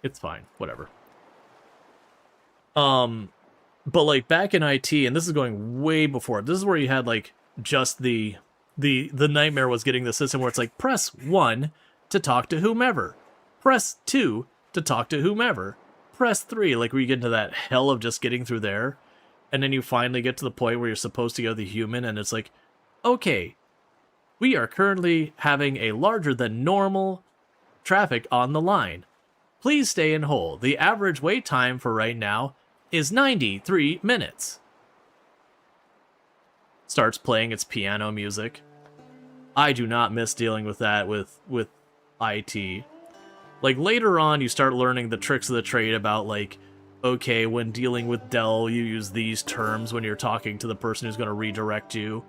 It's fine, whatever. But like back in IT, and this is going way before, this is where you had like just the nightmare was getting the system where it's like press 1 to talk to whomever, press 2 to talk to whomever, press 3, like where you get into that hell of just getting through there, and then you finally get to the point where you're supposed to go to the human, and it's like, okay, we are currently having a larger than normal traffic on the line. Please stay in hold. The average wait time for right now is 93 minutes. Starts playing its piano music. I do not miss dealing with that with IT. Like later on, you start learning the tricks of the trade about like, okay, when dealing with Dell, you use these terms when you're talking to the person who's going to redirect you.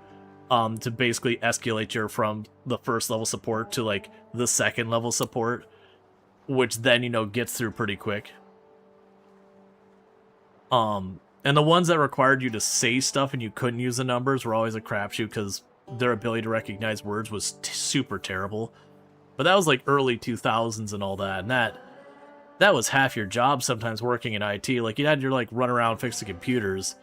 To basically escalate you from the first level support to like the second level support, which then, gets through pretty quick. And the ones that required you to say stuff and you couldn't use the numbers were always a crapshoot because their ability to recognize words was super terrible. But that was like early 2000s and all that, and that was half your job sometimes working in IT. Like you had to like run around fixing computers,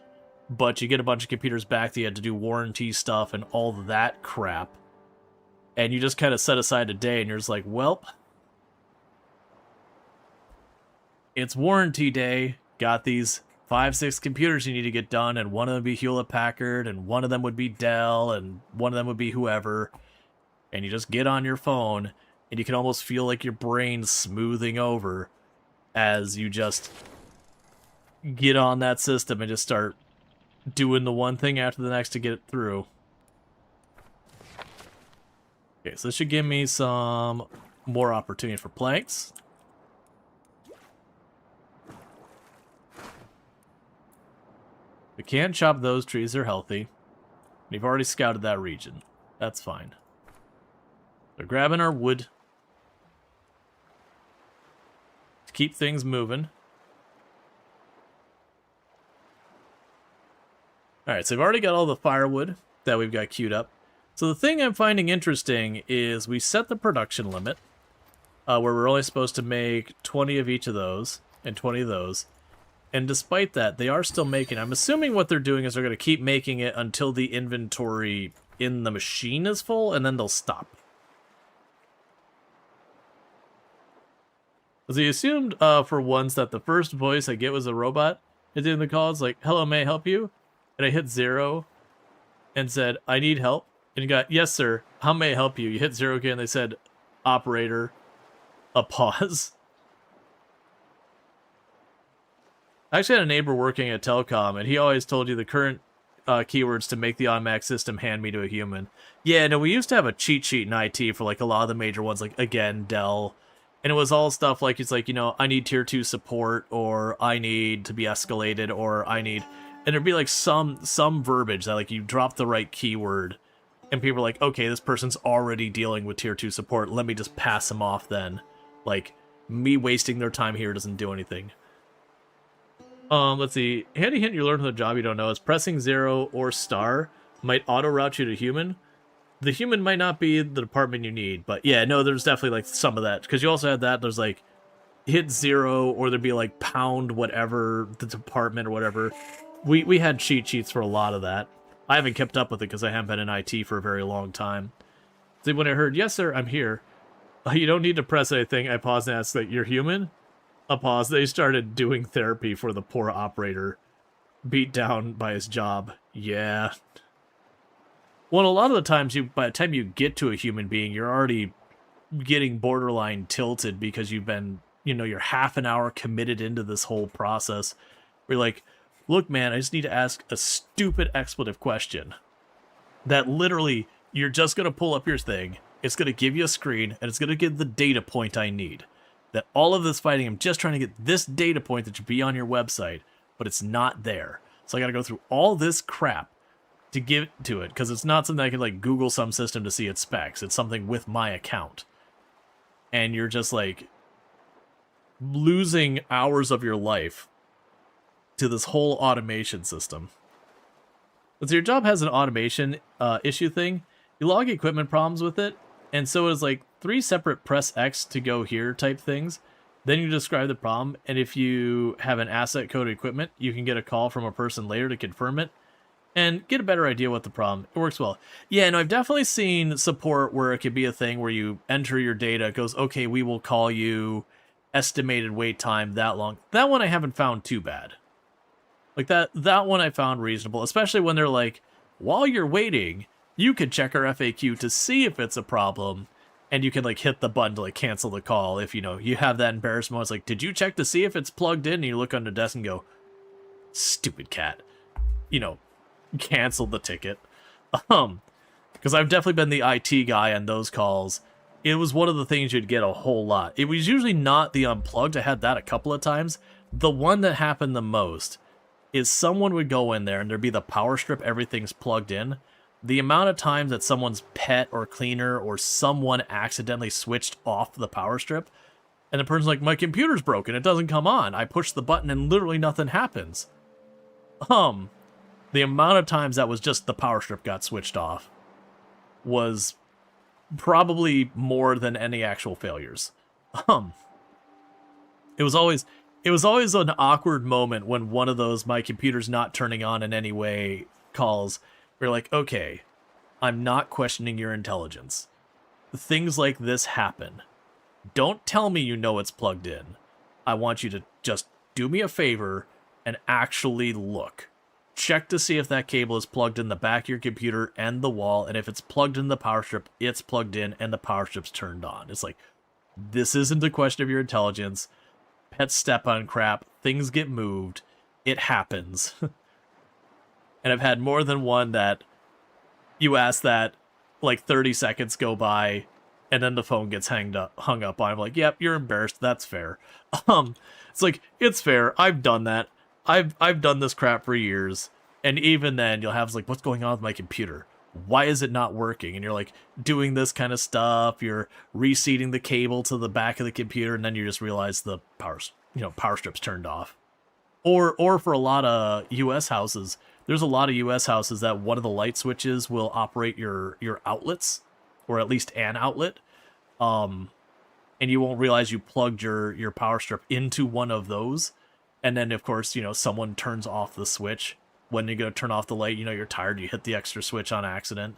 but you get a bunch of computers back that you had to do warranty stuff and all that crap. And you just kind of set aside a day and you're just like, welp, it's warranty day. Got these 5-6 computers you need to get done, and one of them would be Hewlett-Packard, and one of them would be Dell, and one of them would be whoever. And you just get on your phone, and you can almost feel like your brain's smoothing over as you just get on that system and just start doing the one thing after the next to get it through. Okay, so this should give me some more opportunity for planks. We can't chop those trees, they're healthy. We've already scouted that region. That's fine. We're grabbing our wood to keep things moving. Alright, so we've already got all the firewood that we've got queued up. So the thing I'm finding interesting is we set the production limit, where we're only supposed to make 20 of each of those, and 20 of those. And despite that, they are still making. I'm assuming what they're doing is they're going to keep making it until the inventory in the machine is full, and then they'll stop. Because he assumed, for once, that the first voice I get was a robot. It's in the call, it's like, hello, may I help you? And I hit 0 and said, I need help. And you got, yes, sir, how may I help you? You hit 0 again, they said, operator, a pause. I actually had a neighbor working at telecom, and he always told you the current keywords to make the automatic system hand me to a human. Yeah, no, we used to have a cheat sheet in IT for like a lot of the major ones, like, again, Dell. And it was all stuff like, it's like, I need tier 2 support, or I need to be escalated, or I need... And there'd be like some verbiage that like you drop the right keyword, and people are like, okay, this person's already dealing with tier 2 support, let me just pass them off then. Like, me wasting their time here doesn't do anything. Let's see. Handy hint you learn from the job you don't know is pressing 0 or star might auto-route you to human. the human might not be the department you need, but yeah, no, there's definitely like some of that because you also had that. There's like hit 0 or there'd be like pound whatever the department or whatever. We had cheat sheets for a lot of that. I haven't kept up with it because I haven't been in IT for a very long time. See, when I heard, yes, sir, I'm here. You don't need to press anything. I paused and asked that you're human. A pause. They started doing therapy for the poor operator, beat down by his job. Yeah. Well, a lot of the times, by the time you get to a human being, you're already getting borderline tilted because you've been, you're half an hour committed into this whole process. Where you're like, look, man, I just need to ask a stupid expletive question that literally you're just going to pull up your thing. It's going to give you a screen, and it's going to give the data point I need. That all of this fighting, I'm just trying to get this data point that should be on your website, but it's not there. So I got to go through all this crap to give to it, because it's not something I can like Google some system to see its specs. It's something with my account. And you're just like losing hours of your life to this whole automation system. But so your job has an automation issue thing. You log equipment problems with it, and so it's like 3 separate press X to go here type things. Then you describe the problem, and if you have an asset code equipment, you can get a call from a person later to confirm it and get a better idea what the problem. It works well. Yeah, and I've definitely seen support where it could be a thing where you enter your data, it goes, okay, we will call you, estimated wait time that long. That one I haven't found too bad. Like that one I found reasonable, especially when they're like, while you're waiting, you could check our FAQ to see if it's a problem, and you can like hit the button to like cancel the call if you have that embarrassment. It's like, did you check to see if it's plugged in? And you look under the desk and go, stupid cat, cancel the ticket. Because I've definitely been the IT guy on those calls. It was one of the things you'd get a whole lot. It was usually not the unplugged. I had that a couple of times. The one that happened the most is someone would go in there and there'd be the power strip, everything's plugged in. The amount of times that someone's pet or cleaner or someone accidentally switched off the power strip, and the person's like, my computer's broken, it doesn't come on. I push the button and literally nothing happens. The amount of times that was just the power strip got switched off was probably more than any actual failures. It was always an awkward moment when one of those my computer's not turning on in any way calls. We're like, okay, I'm not questioning your intelligence. Things like this happen. Don't tell me you know it's plugged in. I want you to just do me a favor and actually look. Check to see if that cable is plugged in the back of your computer and the wall, and if it's plugged in the power strip, it's plugged in and the power strip's turned on. It's like, this isn't a question of your intelligence. Pets step on crap. Things get moved. It happens. And I've had more than one that you ask that, like 30 seconds go by, and then the phone gets hung up on. I'm like, yep, you're embarrassed. That's fair. It's like, it's fair. I've done that. I've done this crap for years. And even then, you'll have like, what's going on with my computer? Why is it not working? And you're like doing this kind of stuff. You're reseating the cable to the back of the computer, and then you just realize the power strip's turned off. Or for a lot of U.S. houses, there's a lot of U.S. houses that one of the light switches will operate your outlets, or at least an outlet. And you won't realize you plugged your power strip into one of those. And then, of course, someone turns off the switch. When you go to turn off the light, you're tired, you hit the extra switch on accident.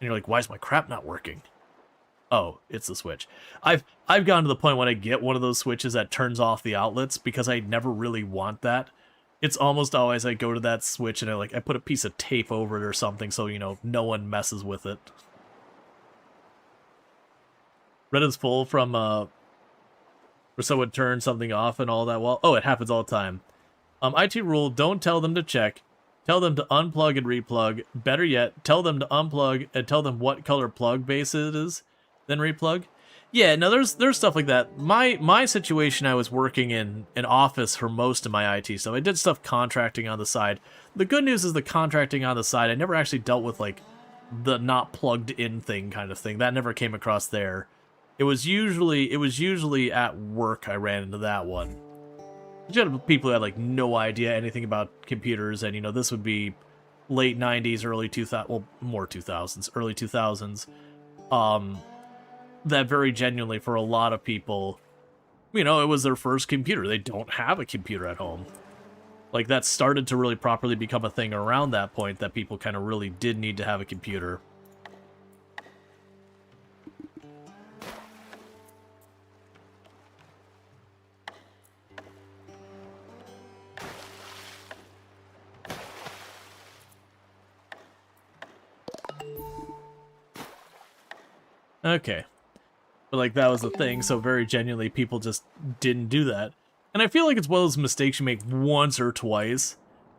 And you're like, why is my crap not working? Oh, it's the switch. I've gotten to the point when I get one of those switches that turns off the outlets, because I never really want that. It's almost always I go to that switch and I put a piece of tape over it or something so, no one messes with it. Reddit's full from, where someone turns something off and all that. Well, oh, it happens all the time. IT rule, don't tell them to check. Tell them to unplug and replug. Better yet, tell them to unplug and tell them what color plug base it is, then replug. Yeah, no, there's stuff like that. My situation, I was working in an office for most of my IT stuff. I did stuff contracting on the side. The good news is the contracting on the side, I never actually dealt with like the not plugged in thing kind of thing. That never came across there. It was usually at work I ran into that one. You had people who had like no idea anything about computers, and this would be late 90s, early 2000s, well, more 2000s, early 2000s, that very genuinely for a lot of people, you know, it was their first computer. They don't have a computer at home. Like, that started to really properly become a thing around that point, that people kind of really did need to have a computer. Okay. But, like, that was the thing, so very genuinely, people just didn't do that. And I feel like it's one of those mistakes you make once or twice,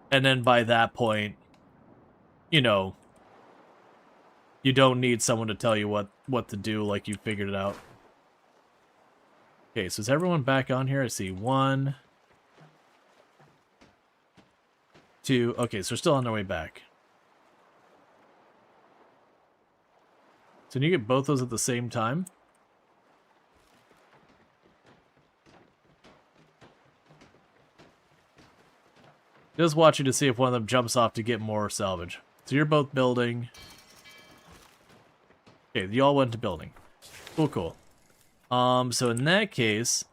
and then by that point, you know, you don't need someone to tell you what to do, like you figured it out. Okay, so is everyone back on here? I see 1, 2... Okay, so they're still on their way back. So can you get both those at the same time? Just watching to see if one of them jumps off to get more salvage. So you're both building. Okay, you all went to building. Cool, cool. So in that case,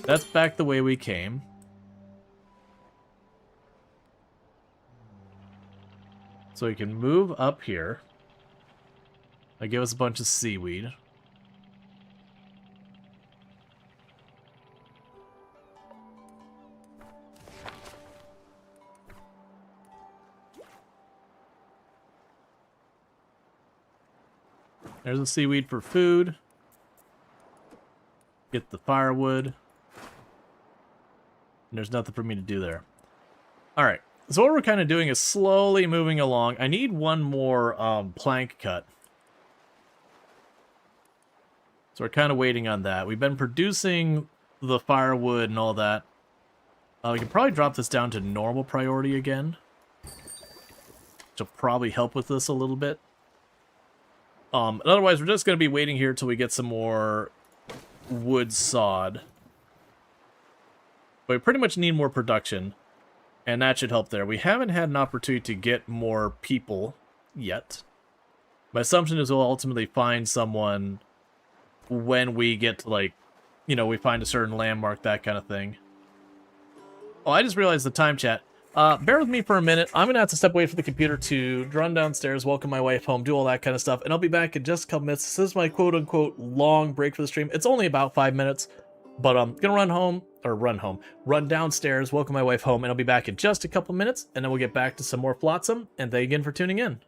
that's back the way we came. So we can move up here. That give us a bunch of seaweed. There's the seaweed for food. Get the firewood. And there's nothing for me to do there. Alright, so what we're kind of doing is slowly moving along. I need one more plank cut. So we're kind of waiting on that. We've been producing the firewood and all that. We can probably drop this down to normal priority again, which will probably help with this a little bit. Otherwise, we're just going to be waiting here till we get some more wood sawed. But we pretty much need more production, and that should help there. We haven't had an opportunity to get more people yet. My assumption is we'll ultimately find someone when we get to, like, you know, we find a certain landmark, that kind of thing. Oh, I just realized the time chat. Bear with me for a minute. I'm going to have to step away from the computer to run downstairs, welcome my wife home, do all that kind of stuff, and I'll be back in just a couple minutes. This is my quote-unquote long break for the stream. It's only about 5 minutes, but I'm going to run downstairs, welcome my wife home, and I'll be back in just a couple minutes, and then we'll get back to some more Flotsam, and thank you again for tuning in.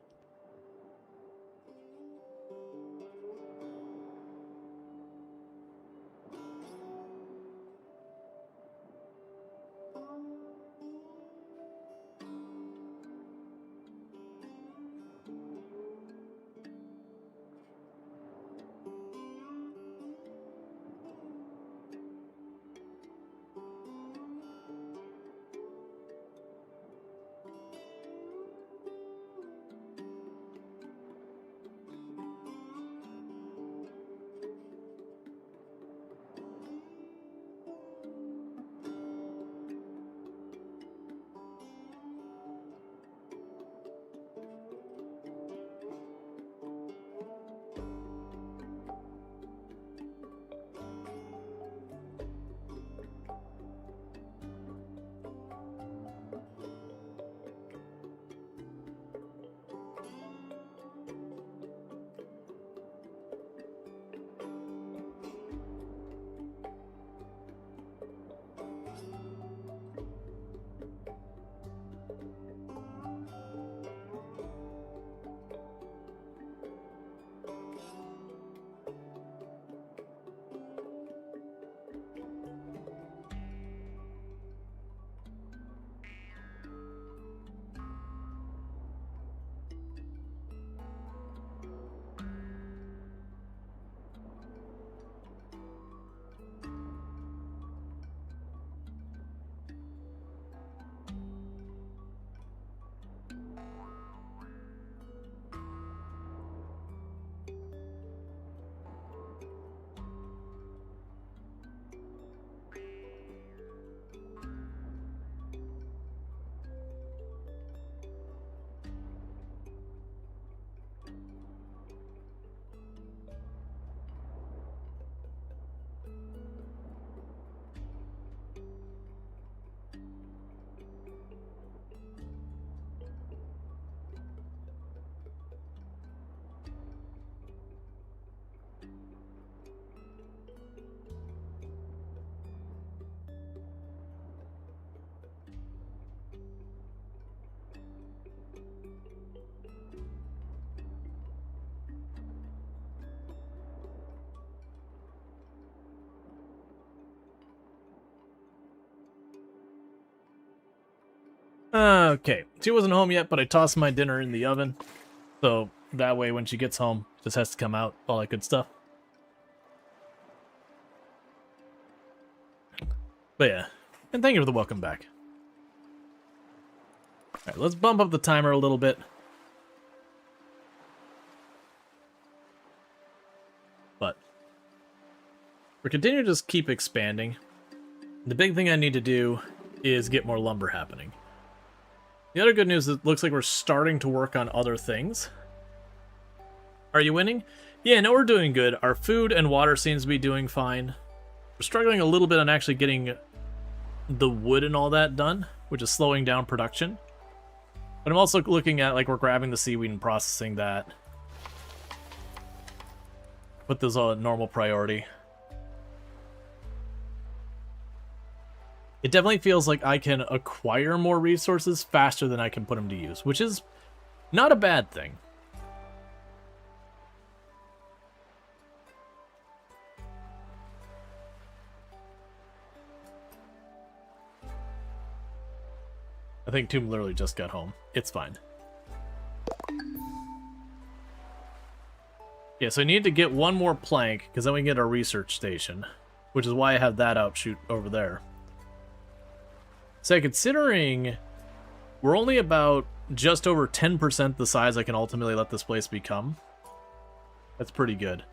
Okay, she wasn't home yet, but I tossed my dinner in the oven. So that way when she gets home, it just has to come out, all that good stuff. But yeah, and thank you for the welcome back. Alright, let's bump up the timer a little bit. But we're continuing to just keep expanding. The big thing I need to do is get more lumber happening. The other good news is it looks like we're starting to work on other things. Are you winning? Yeah, no, we're doing good. Our food and water seems to be doing fine. We're struggling a little bit on actually getting the wood and all that done, which is slowing down production. But I'm also looking at, like, we're grabbing the seaweed and processing that. Put those all at normal priority. It definitely feels like I can acquire more resources faster than I can put them to use, which is not a bad thing. I think Tomb literally just got home. It's fine. Yeah, so I need to get one more plank, because then we can get our research station. Which is why I have that outshoot over there. So considering we're only about just over 10% the size I can ultimately let this place become, that's pretty good.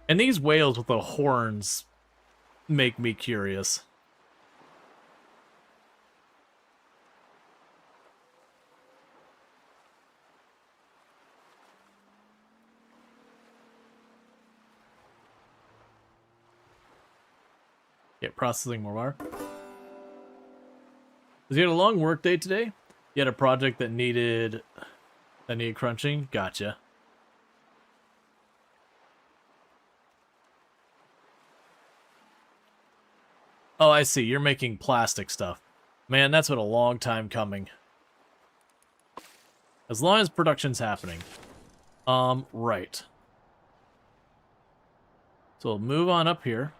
And these whales with the horns make me curious. Get processing more water. Because you had a long work day today? You had a project that needed crunching? Gotcha. Oh, I see. You're making plastic stuff. Man, that's been a long time coming. As long as production's happening. Right. So we'll move on up here.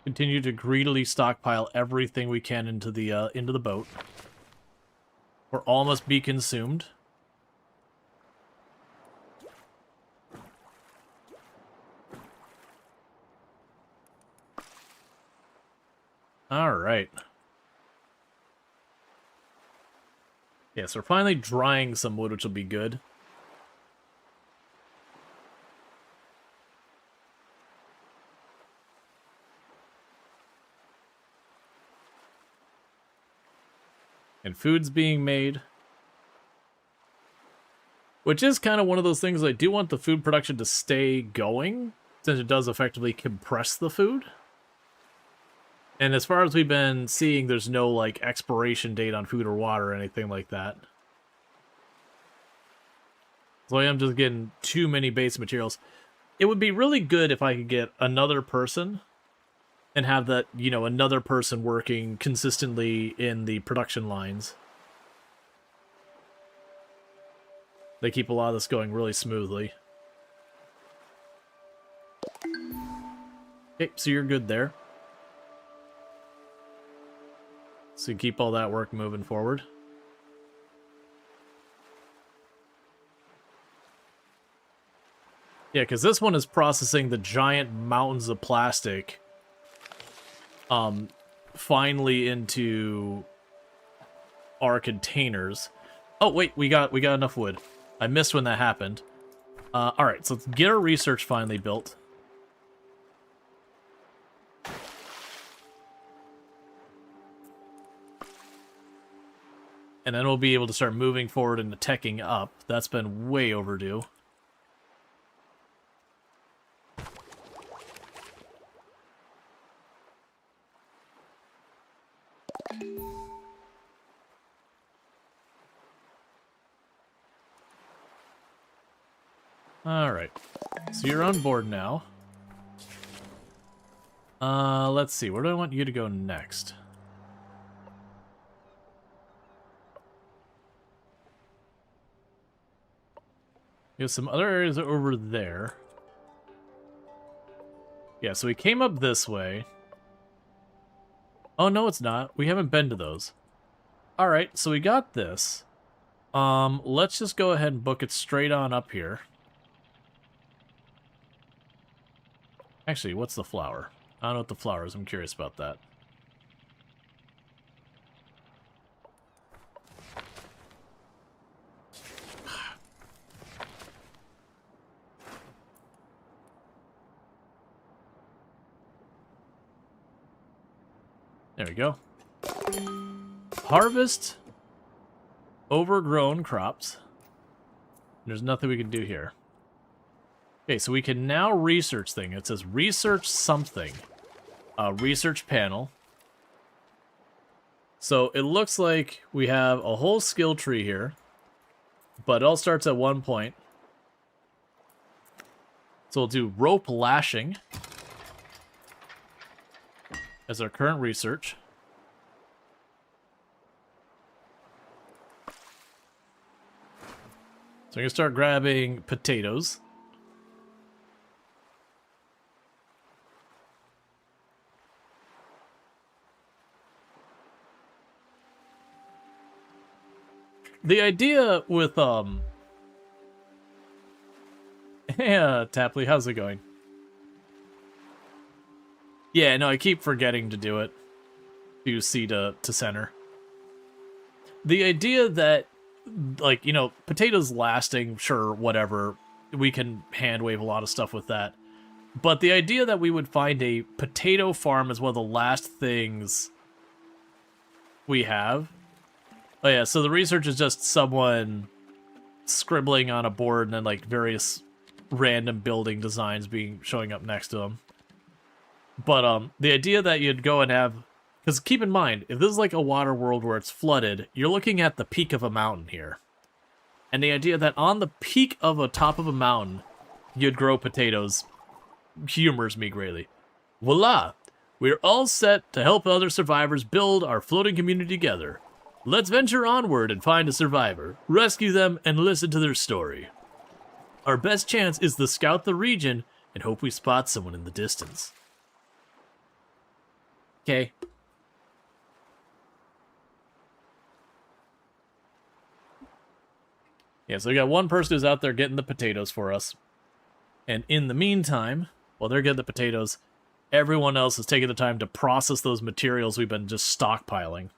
Continue to greedily stockpile everything we can into the boat. Or all must be consumed. Alright. Yeah, so we're finally drying some wood, which will be good. And food's being made. Which is kind of one of those things, I do want the food production to stay going, since it does effectively compress the food. And as far as we've been seeing, there's no, like, expiration date on food or water or anything like that. So I am just getting too many base materials. It would be really good if I could get another person and have that, you know, another person working consistently in the production lines. They keep a lot of this going really smoothly. Okay, so you're good there. So you keep all that work moving forward. Yeah, because this one is processing the giant mountains of plastic finally into our containers. Oh, wait, we got enough wood. I missed when that happened. Alright, so let's get our research finally built. And then we'll be able to start moving forward and teching up. That's been way overdue. Alright. So you're on board now. Let's see. Where do I want you to go next? We have some other areas over there. Yeah, so we came up this way. Oh, no, it's not. We haven't been to those. All right, so we got this. Let's just go ahead and book it straight on up here. Actually, what's the flower? I don't know what the flower is. I'm curious about that. There we go. Harvest overgrown crops. There's nothing we can do here. Okay, so we can now research thing. It says research something. Research panel. So it looks like we have a whole skill tree here, but it all starts at one point. So we'll do rope lashing as our current research. So I'm going to start grabbing potatoes. The idea with, yeah, Tapley, how's it going? Yeah, no, I keep forgetting to do it. Do C to center. The idea that, like, you know, potatoes lasting, sure, whatever. We can hand wave a lot of stuff with that. But the idea that we would find a potato farm is one of the last things we have. Oh yeah, so the research is just someone scribbling on a board and then like various random building designs showing up next to them. But the idea that you'd go and have, because keep in mind, if this is like a water world where it's flooded, you're looking at the peak of a mountain here. And the idea that on the peak of a top of a mountain, you'd grow potatoes humors me greatly. Voila! We're all set to help other survivors build our floating community together. Let's venture onward and find a survivor, rescue them, and listen to their story. Our best chance is to scout the region and hope we spot someone in the distance. Okay. Yeah, so we got one person who's out there getting the potatoes for us. And in the meantime, while they're getting the potatoes, everyone else is taking the time to process those materials we've been just stockpiling.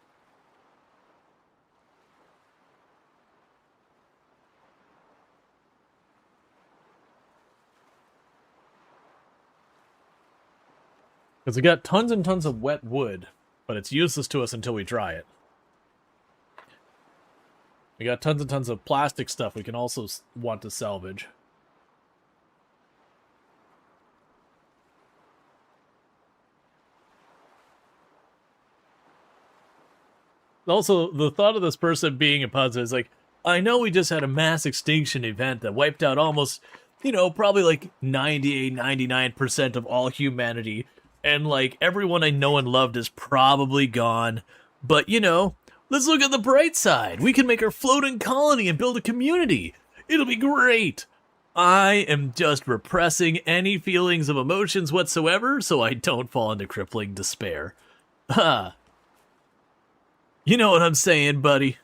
Because we got tons and tons of wet wood, but it's useless to us until we dry it. We got tons and tons of plastic stuff we can also want to salvage. Also, the thought of this person being a puzzle is like, I know we just had a mass extinction event that wiped out almost, you know, probably like 98, 99% of all humanity. And like everyone I know and loved is probably gone. But, you know, let's look at the bright side. We can make our floating colony and build a community. It'll be great. I am just repressing any feelings of emotions whatsoever so I don't fall into crippling despair. Ha. You know what I'm saying, buddy.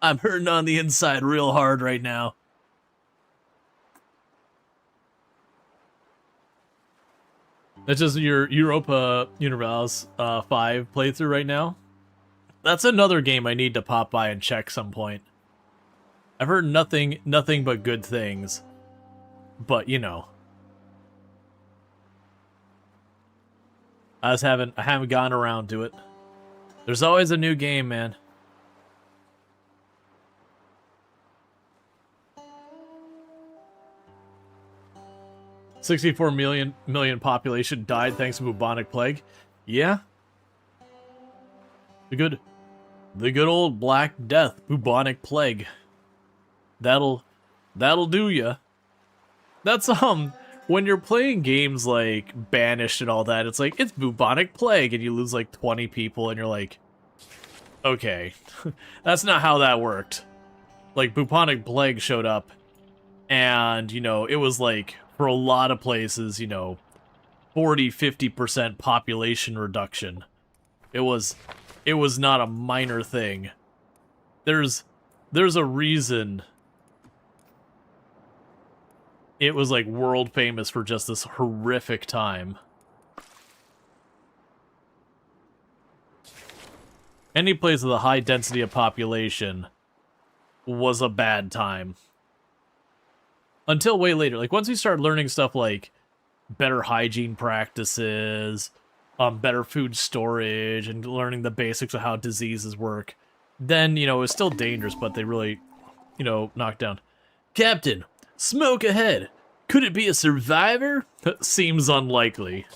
I'm hurting on the inside real hard right now. That's just your Europa Universe 5 playthrough right now. That's another game I need to pop by and check some point. I've heard nothing but good things. But, you know. I haven't gone around to it. There's always a new game, man. $64 million population died thanks to bubonic plague. Yeah. The good old Black Death, bubonic plague. That'll do ya. That's when you're playing games like Banished and all that, it's like it's bubonic plague and you lose like 20 people and you're like, okay, that's not how that worked. Like bubonic plague showed up and, you know, it was like for a lot of places, you know, 40-50% population reduction. It was not a minor thing. There's a reason it was like world famous for just this horrific time. Any place with a high density of population was a bad time. Until way later. Like, once we started learning stuff like better hygiene practices, better food storage, and learning the basics of how diseases work, then, you know, it was still dangerous, but they really, you know, knocked down. Captain, smoke ahead. Could it be a survivor? Seems unlikely.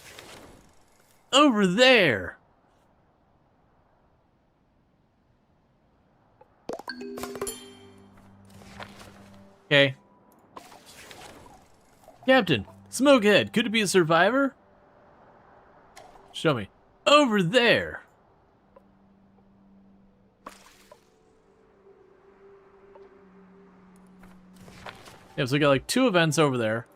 Over there. Okay. Captain, smoke ahead. Could it be a survivor? Show me. Over there. Yeah, so we got like 2 events over there.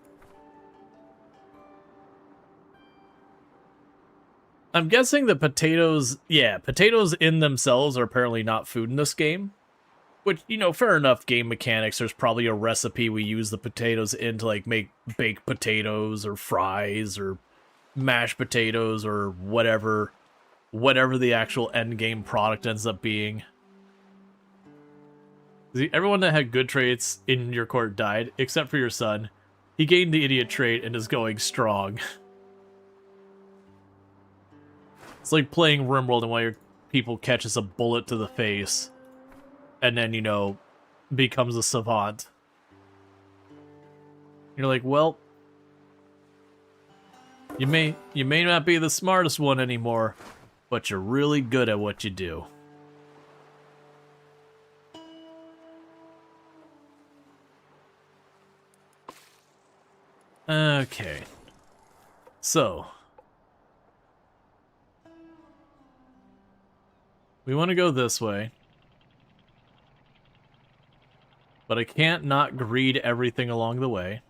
I'm guessing the potatoes, yeah, potatoes in themselves are apparently not food in this game. Which, you know, fair enough, game mechanics. There's probably a recipe we use the potatoes in to, like, make baked potatoes or fries or mashed potatoes or whatever the actual end game product ends up being. See, everyone that had good traits in your court died, except for your son. He gained the idiot trait and is going strong. It's like playing RimWorld and one of your people catches a bullet to the face and then, you know, becomes a savant. You're like, well, you may not be the smartest one anymore, but you're really good at what you do. Okay. So, we want to go this way. But I can't not greed everything along the way.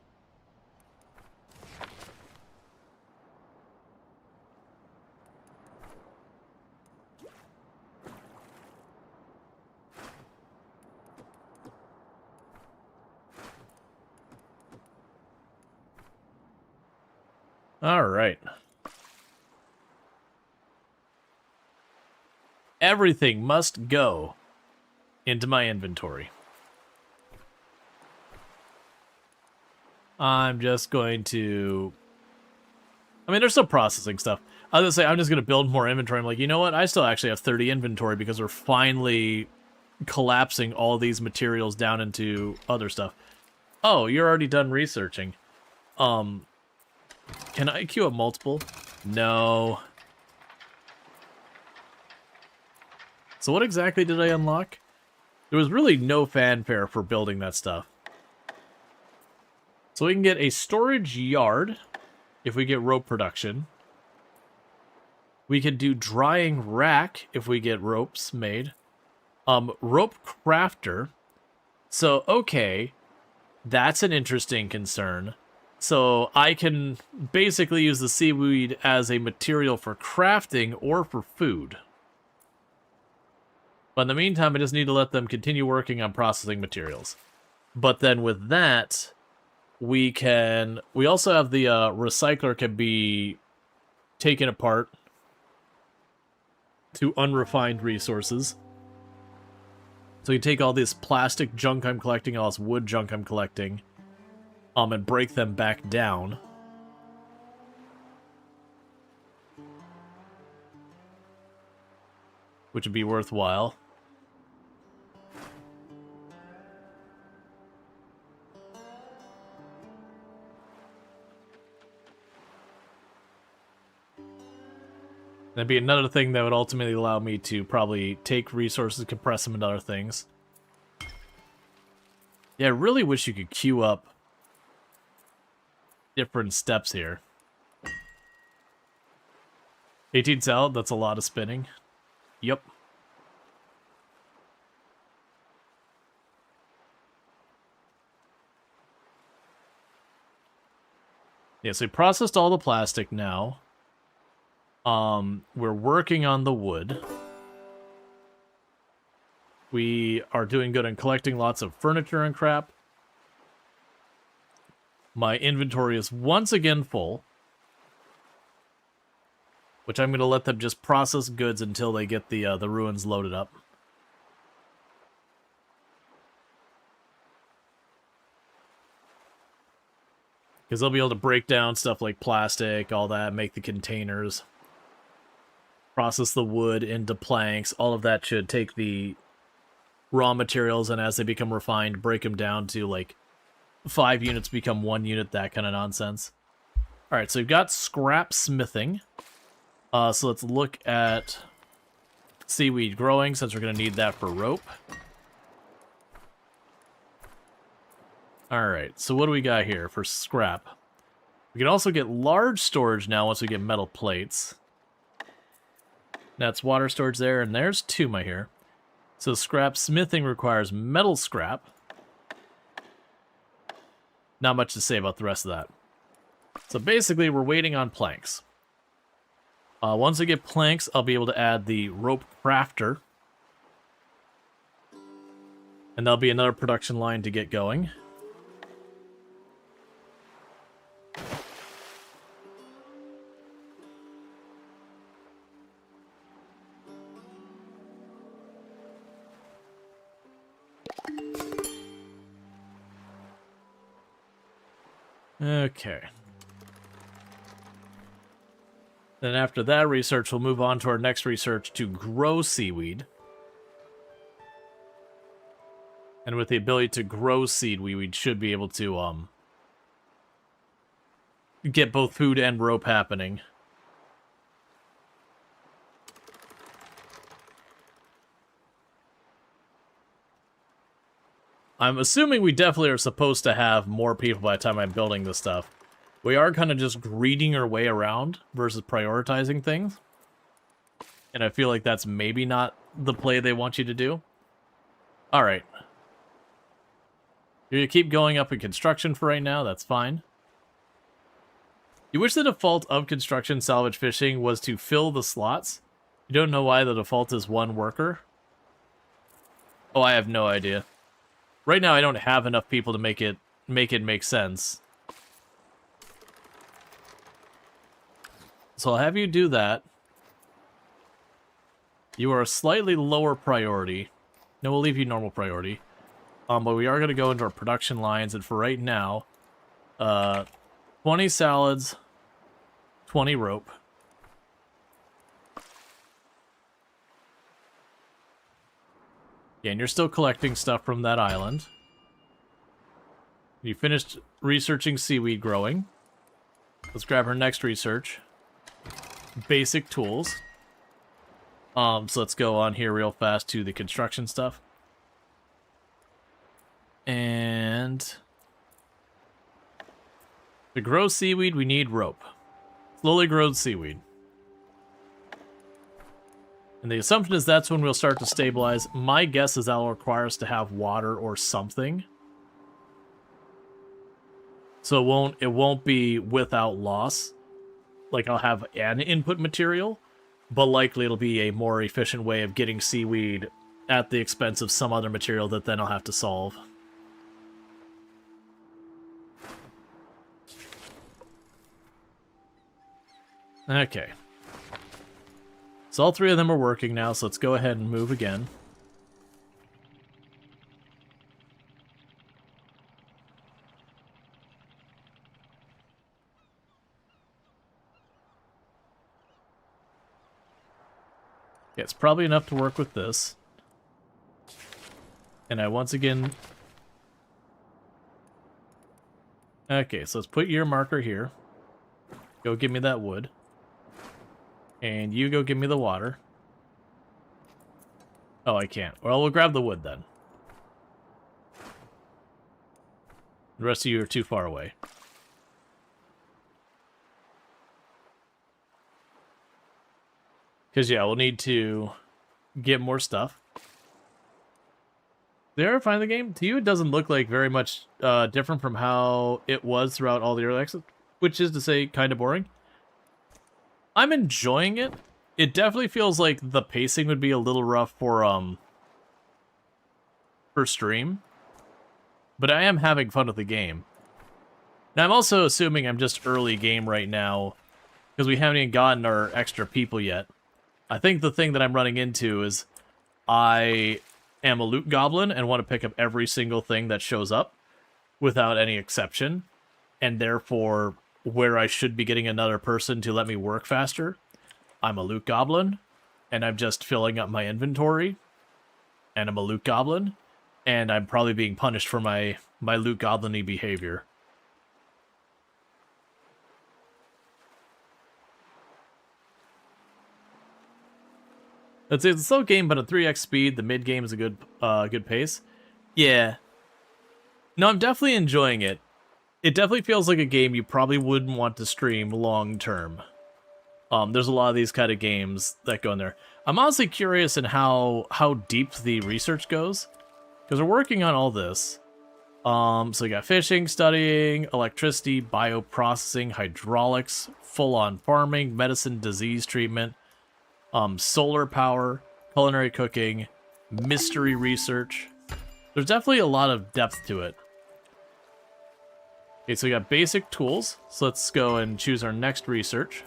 All right. Everything must go into my inventory. I'm just going to... I mean, there's still processing stuff. I was going to say, I'm just going to build more inventory. I'm like, you know what? I still actually have 30 inventory because we're finally collapsing all these materials down into other stuff. Oh, you're already done researching. Can I queue up multiple? No. So what exactly did I unlock? There was really no fanfare for building that stuff. So we can get a storage yard if we get rope production. We could do drying rack if we get ropes made. Rope crafter. So, okay, that's an interesting concern. So I can basically use the seaweed as a material for crafting or for food. But in the meantime, I just need to let them continue working on processing materials. But then with that, we also have the recycler can be taken apart to unrefined resources. So you take all this plastic junk I'm collecting, all this wood junk I'm collecting, and break them back down. Which would be worthwhile. That'd be another thing that would ultimately allow me to probably take resources, compress them into other things. Yeah, I really wish you could queue up different steps here. 18 salad, that's a lot of spinning. Yep. Yeah, so we processed all the plastic now. We're working on the wood. We are doing good in collecting lots of furniture and crap. My inventory is once again full, which I'm going to let them just process goods until they get the ruins loaded up. Because they'll be able to break down stuff like plastic, all that, make the containers, process the wood into planks. All of that should take the raw materials, and as they become refined, break them down to like 5 units become 1 unit, that kind of nonsense. Alright, so we've got scrap smithing. So let's look at seaweed growing, since we're going to need that for rope. Alright, so what do we got here for scrap? We can also get large storage now once we get metal plates. That's water storage there, and there's 2 my here. So scrap smithing requires metal scrap. Not much to say about the rest of that. So basically, we're waiting on planks. Once I get planks, I'll be able to add the rope crafter. And there'll be another production line to get going. Okay. Then after that research, we'll move on to our next research to grow seaweed. And with the ability to grow seaweed, we should be able to get both food and rope happening. I'm assuming we definitely are supposed to have more people by the time I'm building this stuff. We are kind of just greeting our way around versus prioritizing things. And I feel like that's maybe not the play they want you to do. Alright. You keep going up in construction for right now, that's fine. You wish the default of construction salvage fishing was to fill the slots? You don't know why the default is 1 worker? Oh, I have no idea. Right now I don't have enough people to make it make sense. So I'll have you do that. You are a slightly lower priority. No, we'll leave you normal priority. But we are going to go into our production lines, and for right now, 20 salads, 20 rope. Yeah, and you're still collecting stuff from that island. You finished researching seaweed growing. Let's grab our next research. Basic tools. So let's go on here real fast to the construction stuff. And to grow seaweed, we need rope. Slowly grow seaweed. And the assumption is that's when we'll start to stabilize. My guess is that'll require us to have water or something. So it won't be without loss. Like, I'll have an input material, but likely it'll be a more efficient way of getting seaweed at the expense of some other material that then I'll have to solve. Okay. So all 3 of them are working now, so let's go ahead and move again. Yeah, it's probably enough to work with this. And I once again... Okay, so let's put your marker here. Go give me that wood. And you go give me the water. Oh, I can't. Well, we'll grab the wood then. The rest of you are too far away. Because, yeah, we'll need to get more stuff. Did you ever find the game? To you, it doesn't look like very much different from how it was throughout all the early access, which is to say, kind of boring. I'm enjoying it. It definitely feels like the pacing would be a little rough for stream. But I am having fun with the game. Now, I'm also assuming I'm just early game right now, because we haven't even gotten our extra people yet. I think the thing that I'm running into is I am a loot goblin and want to pick up every single thing that shows up without any exception, and therefore, where I should be getting another person to let me work faster, I'm a loot goblin, and I'm just filling up my inventory, and I'm a loot goblin, and I'm probably being punished for my loot goblin-y behavior. It's a slow game, but at 3x speed, the mid game is a good pace. Yeah. No, I'm definitely enjoying it. It definitely feels like a game you probably wouldn't want to stream long term. There's a lot of these kind of games that go in there. I'm honestly curious in how deep the research goes, because we're working on all this. So you got fishing, studying, electricity, bioprocessing, hydraulics, full-on farming, medicine, disease treatment. Solar power, culinary cooking, mystery research. There's definitely a lot of depth to it. Okay, so we got basic tools. So let's go and choose our next research.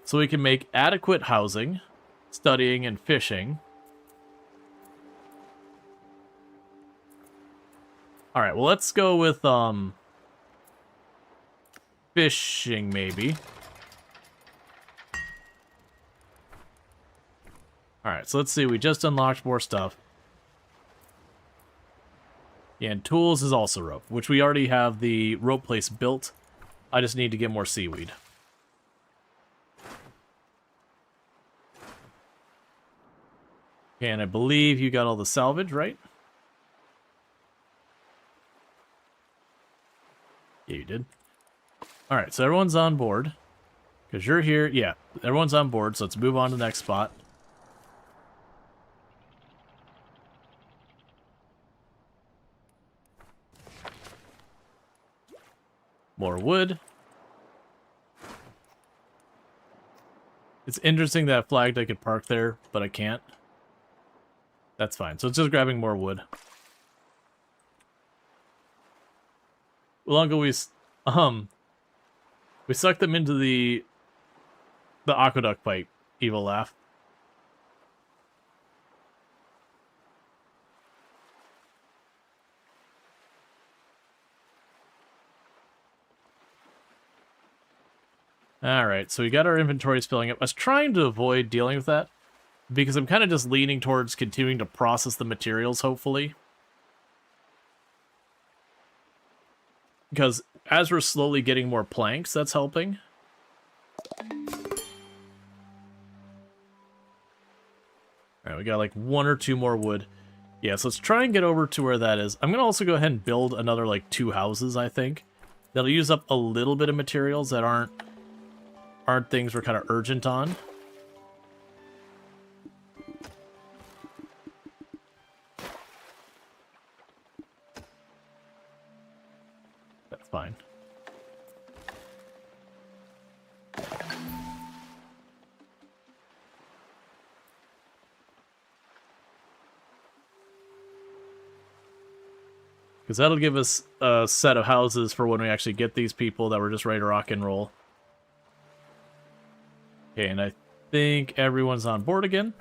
So we can make adequate housing, studying, and fishing. Alright, well let's go with, fishing, maybe. Alright, so let's see, we just unlocked more stuff. Yeah, and tools is also rope, which we already have the rope place built. I just need to get more seaweed. Okay, and I believe you got all the salvage, right? Yeah, you did. Alright, so everyone's on board. Because you're here. Yeah, everyone's on board, so let's move on to the next spot. More wood. It's interesting that I flagged I could park there, but I can't. That's fine. So it's just grabbing more wood. Longer we sucked them into the aqueduct pipe. Evil laugh. Alright, so we got our inventories filling up. I was trying to avoid dealing with that, because I'm kind of just leaning towards continuing to process the materials, hopefully. Because as we're slowly getting more planks, that's helping. Alright, we got like 1 or 2 more wood. Yeah, so let's try and get over to where that is. I'm going to also go ahead and build another like 2 houses, I think. That'll use up a little bit of materials that aren't things we're kind of urgent on. That's fine. Because that'll give us a set of houses for when we actually get these people that we're just ready to rock and roll. Okay, and I think everyone's on board again.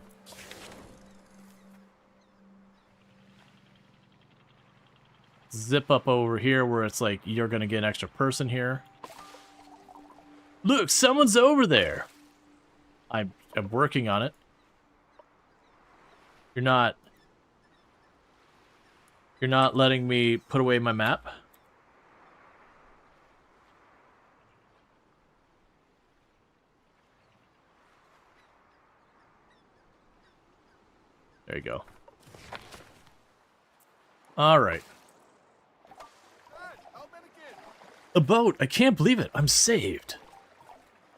Zip up over here where it's like you're going to get an extra person here. Look, someone's over there. I'm working on it. You're not letting me put away my map? There you go. Alright. A boat! I can't believe it! I'm saved!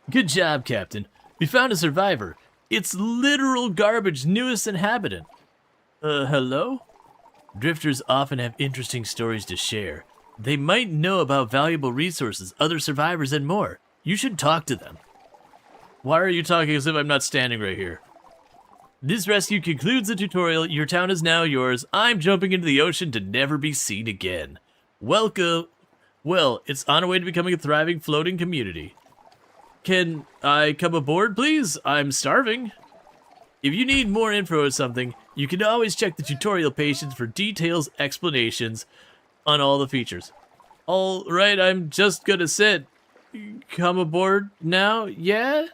Good job, Captain. We found a survivor. It's literal garbage newest inhabitant. Hello? Drifters often have interesting stories to share. They might know about valuable resources, other survivors, and more. You should talk to them. Why are you talking as if I'm not standing right here? This rescue concludes the tutorial. Your town is now yours. I'm jumping into the ocean to never be seen again. Welcome. Well, it's on our way to becoming a thriving floating community. Can I come aboard, please? I'm starving. If you need more info or something, you can always check the tutorial pages for details, explanations on all the features. All right, I'm just gonna sit. Come aboard now, yeah?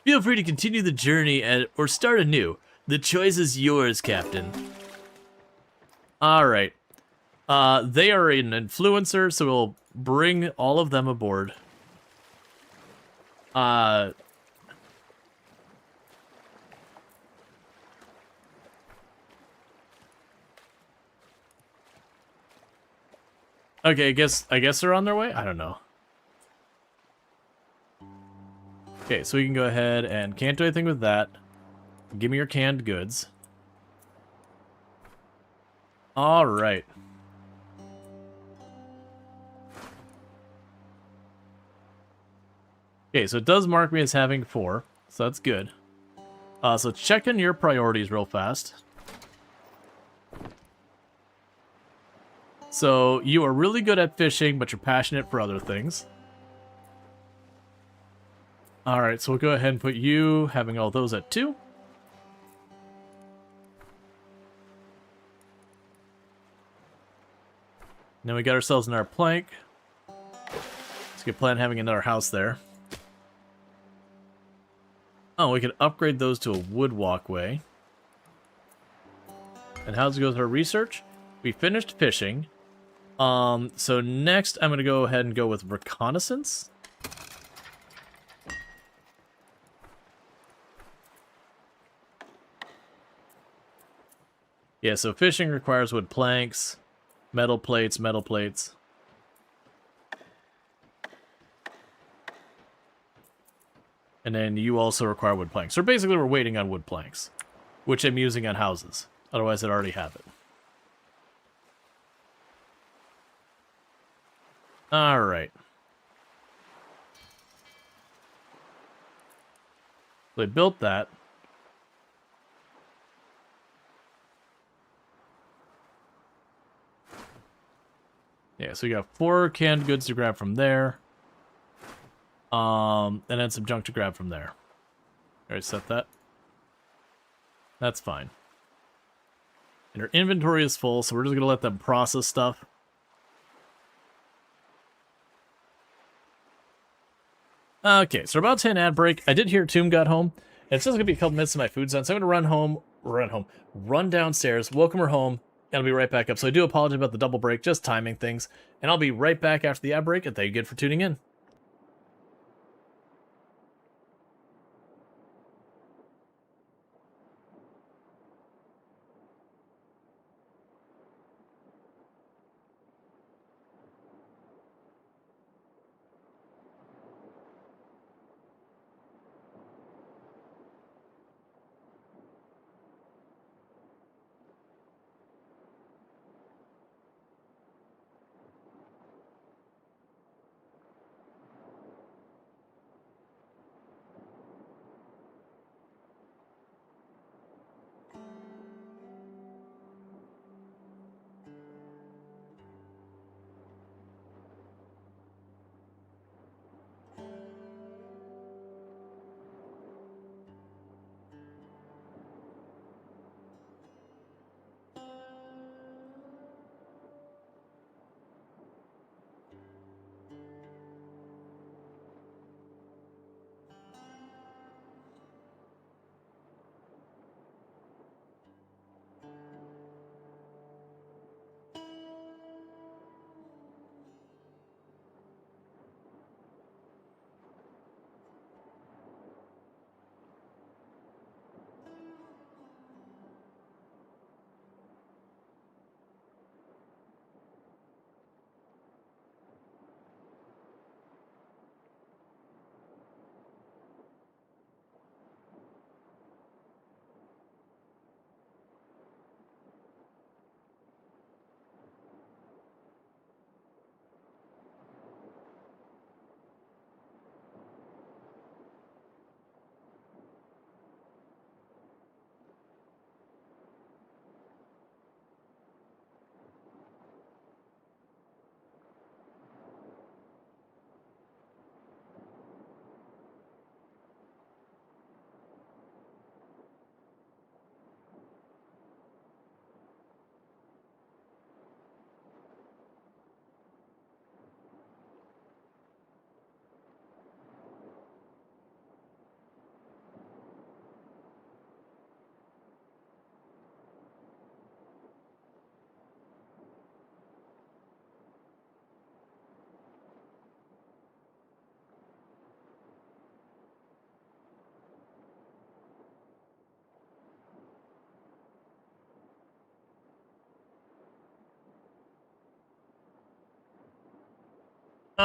Feel free to continue the journey or start anew. The choice is yours, Captain. All right. They are an influencer, so we'll bring all of them aboard. Okay, I guess they're on their way? I don't know. Okay, so we can go ahead and can't do anything with that. Give me your canned goods. All right. Okay, so it does mark me as having 4, so that's good. So check in your priorities real fast. So you are really good at fishing, but you're passionate for other things. All right, so we'll go ahead and put you having all those at 2. Then we got ourselves another plank. Let's get plan having another house there. Oh, we can upgrade those to a wood walkway. And how's it go with our research? We finished fishing. So next I'm gonna go ahead and go with reconnaissance. Yeah, so fishing requires wood planks, metal plates, metal plates. And then you also require wood planks. So basically we're waiting on wood planks, which I'm using on houses. Otherwise I'd already have it. Alright. They built that. Yeah, so you got 4 canned goods to grab from there. And then some junk to grab from there. Alright, set that. That's fine. And our inventory is full, so we're just gonna let them process stuff. Okay, so we're about to hit an ad break. I did hear Tomb got home. And it's just gonna be a couple minutes of my food's done, so I'm gonna run downstairs, welcome her home, and I'll be right back up. So I do apologize about the double break, just timing things. And I'll be right back after the ad break, and thank you again for tuning in.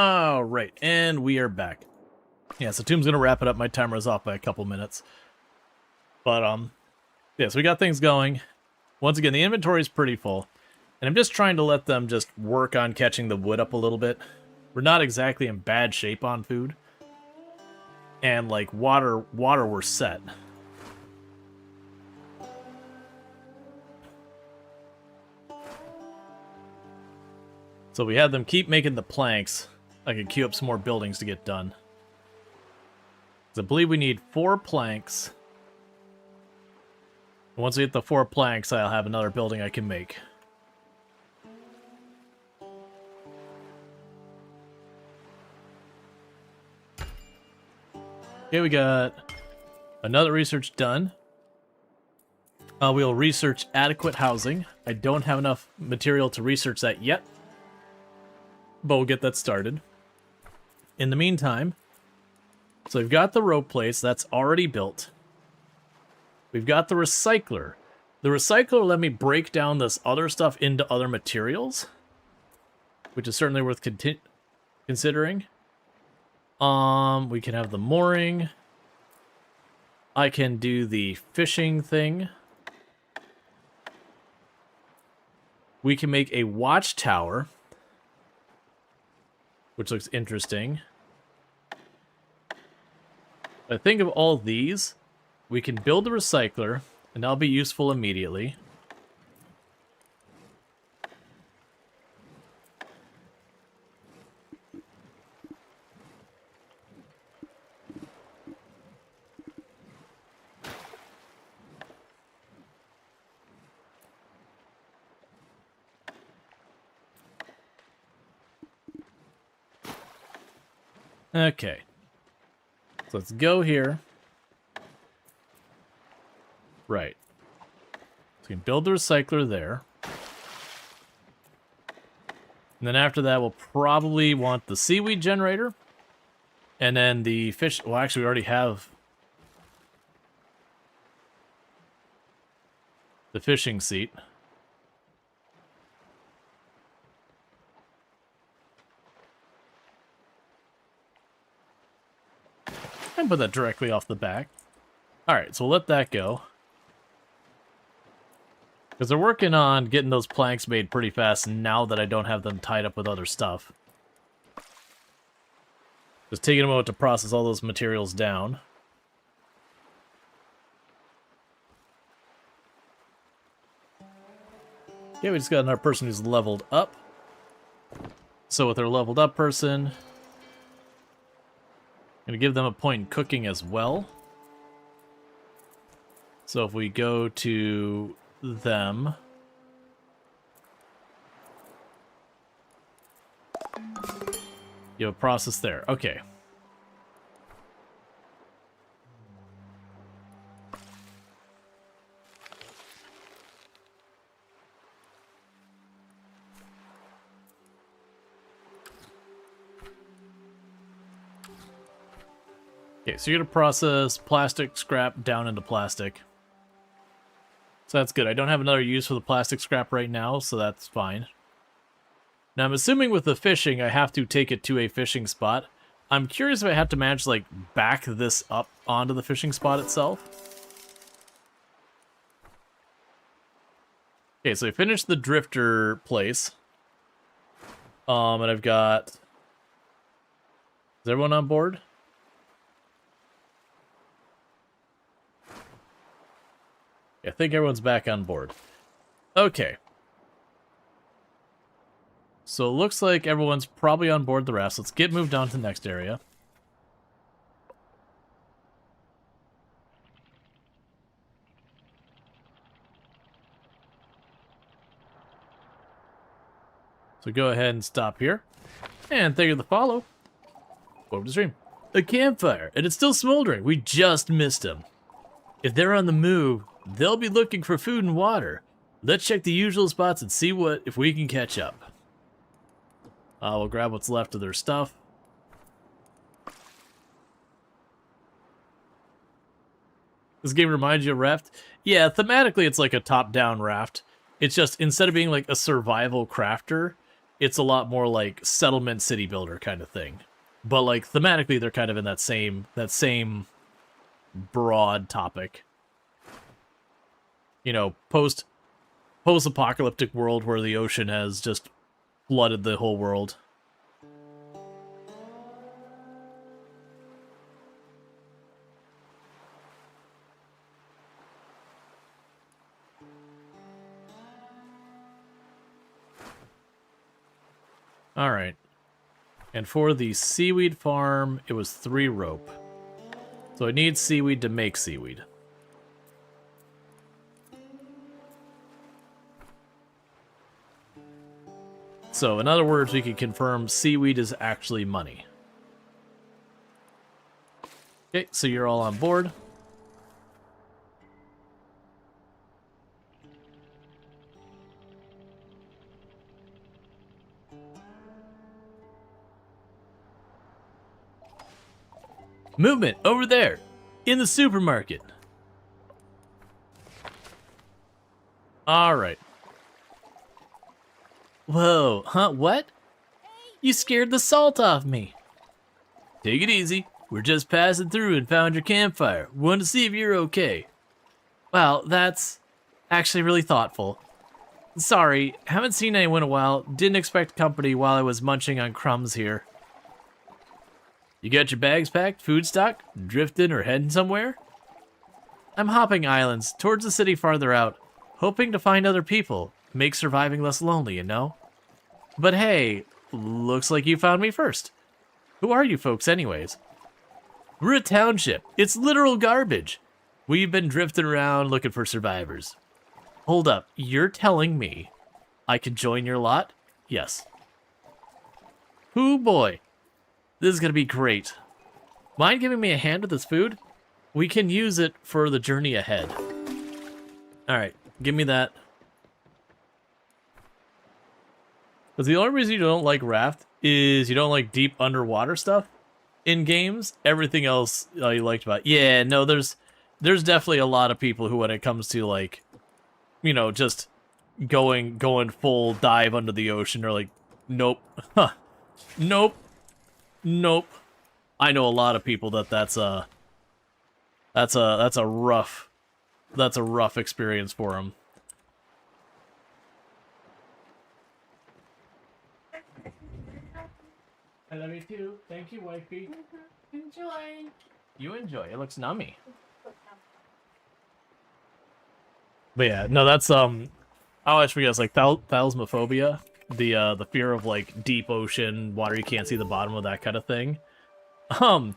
All right, and we are back. Yeah, so Tomb's gonna wrap it up. My timer is off by a couple minutes. But, yeah, so we got things going. Once again, the inventory is pretty full. And I'm just trying to let them just work on catching the wood up a little bit. We're not exactly in bad shape on food. And, like, water we're set. So we had them keep making the planks. I can queue up some more buildings to get done. So I believe we need 4 planks. Once we hit the 4 planks, I'll have another building I can make. Okay, we got another research done. We'll research adequate housing. I don't have enough material to research that yet, but we'll get that started. In the meantime, so we've got the rope place that's already built. We've got the recycler. The recycler let me break down this other stuff into other materials, which is certainly worth considering. We can have the mooring. I can do the fishing thing. We can make a watchtower, which looks interesting. I think of all these, we can build the recycler, and that'll be useful immediately. Okay. So let's go here. Right. So we can build the recycler there. And then after that, we'll probably want the seaweed generator. And then the fish... Well, actually, we already have the fishing seat. And put that directly off the back. Alright, so we'll let that go. Because they're working on getting those planks made pretty fast now that I don't have them tied up with other stuff. Just taking a moment to process all those materials down. Okay, we just got another person who's leveled up. So with our leveled up person... I'm going to give them a point in cooking as well. So if we go to them... You have a process there. Okay. Okay, so you're going to process plastic scrap down into plastic. So that's good. I don't have another use for the plastic scrap right now, so that's fine. Now, I'm assuming with the fishing, I have to take it to a fishing spot. I'm curious if I have to manage to, like, back this up onto the fishing spot itself. Okay, so I finished the drifter place. And I've got... Is everyone on board? I think everyone's back on board. Okay. So it looks like everyone's probably on board the raft. Let's get moved on to the next area. So go ahead and stop here. And thank you for the follow. Over to stream. A campfire, and it's still smoldering. We just missed them. If they're on the move, they'll be looking for food and water. Let's check the usual spots and see if we can catch up. We'll grab what's left of their stuff. This game reminds you of Raft? Yeah, thematically it's like a top-down Raft. It's just, instead of being like a survival crafter, it's a lot more like settlement city builder kind of thing. But like thematically, they're kind of in that same broad topic. You know, post-apocalyptic world where the ocean has just flooded the whole world. All right. And for the seaweed farm, it was 3 rope. So I need seaweed to make seaweed. So, in other words, we can confirm seaweed is actually money. Okay, so you're all on board. Movement over there, in the supermarket. All right. Whoa, huh, what? You scared the salt off me. Take it easy. We're just passing through and found your campfire. Wanted to see if you're okay. Well, that's actually really thoughtful. Sorry, haven't seen anyone in a while. Didn't expect company while I was munching on crumbs here. You got your bags packed, food stock, drifting or heading somewhere? I'm hopping islands towards the city farther out, hoping to find other people. Make surviving less lonely, you know? But hey, looks like you found me first. Who are you folks anyways? We're a township. It's literal garbage. We've been drifting around looking for survivors. Hold up, you're telling me I could join your lot? Yes. Hoo boy. This is gonna be great. Mind giving me a hand with this food? We can use it for the journey ahead. Alright, give me that. Because the only reason you don't like Raft is you don't like deep underwater stuff in games. Everything else you liked about it. Yeah, no, there's definitely a lot of people who, when it comes to like, you know, just going full dive under the ocean, are like, nope, huh, nope, nope. I know a lot of people that's a rough experience for them. I love you too. Thank you, wifey. Enjoy. You enjoy. It looks nummy. But yeah, no, that's I always forget. It's like thalassophobia, the fear of like deep ocean water you can't see the bottom of, that kind of thing. And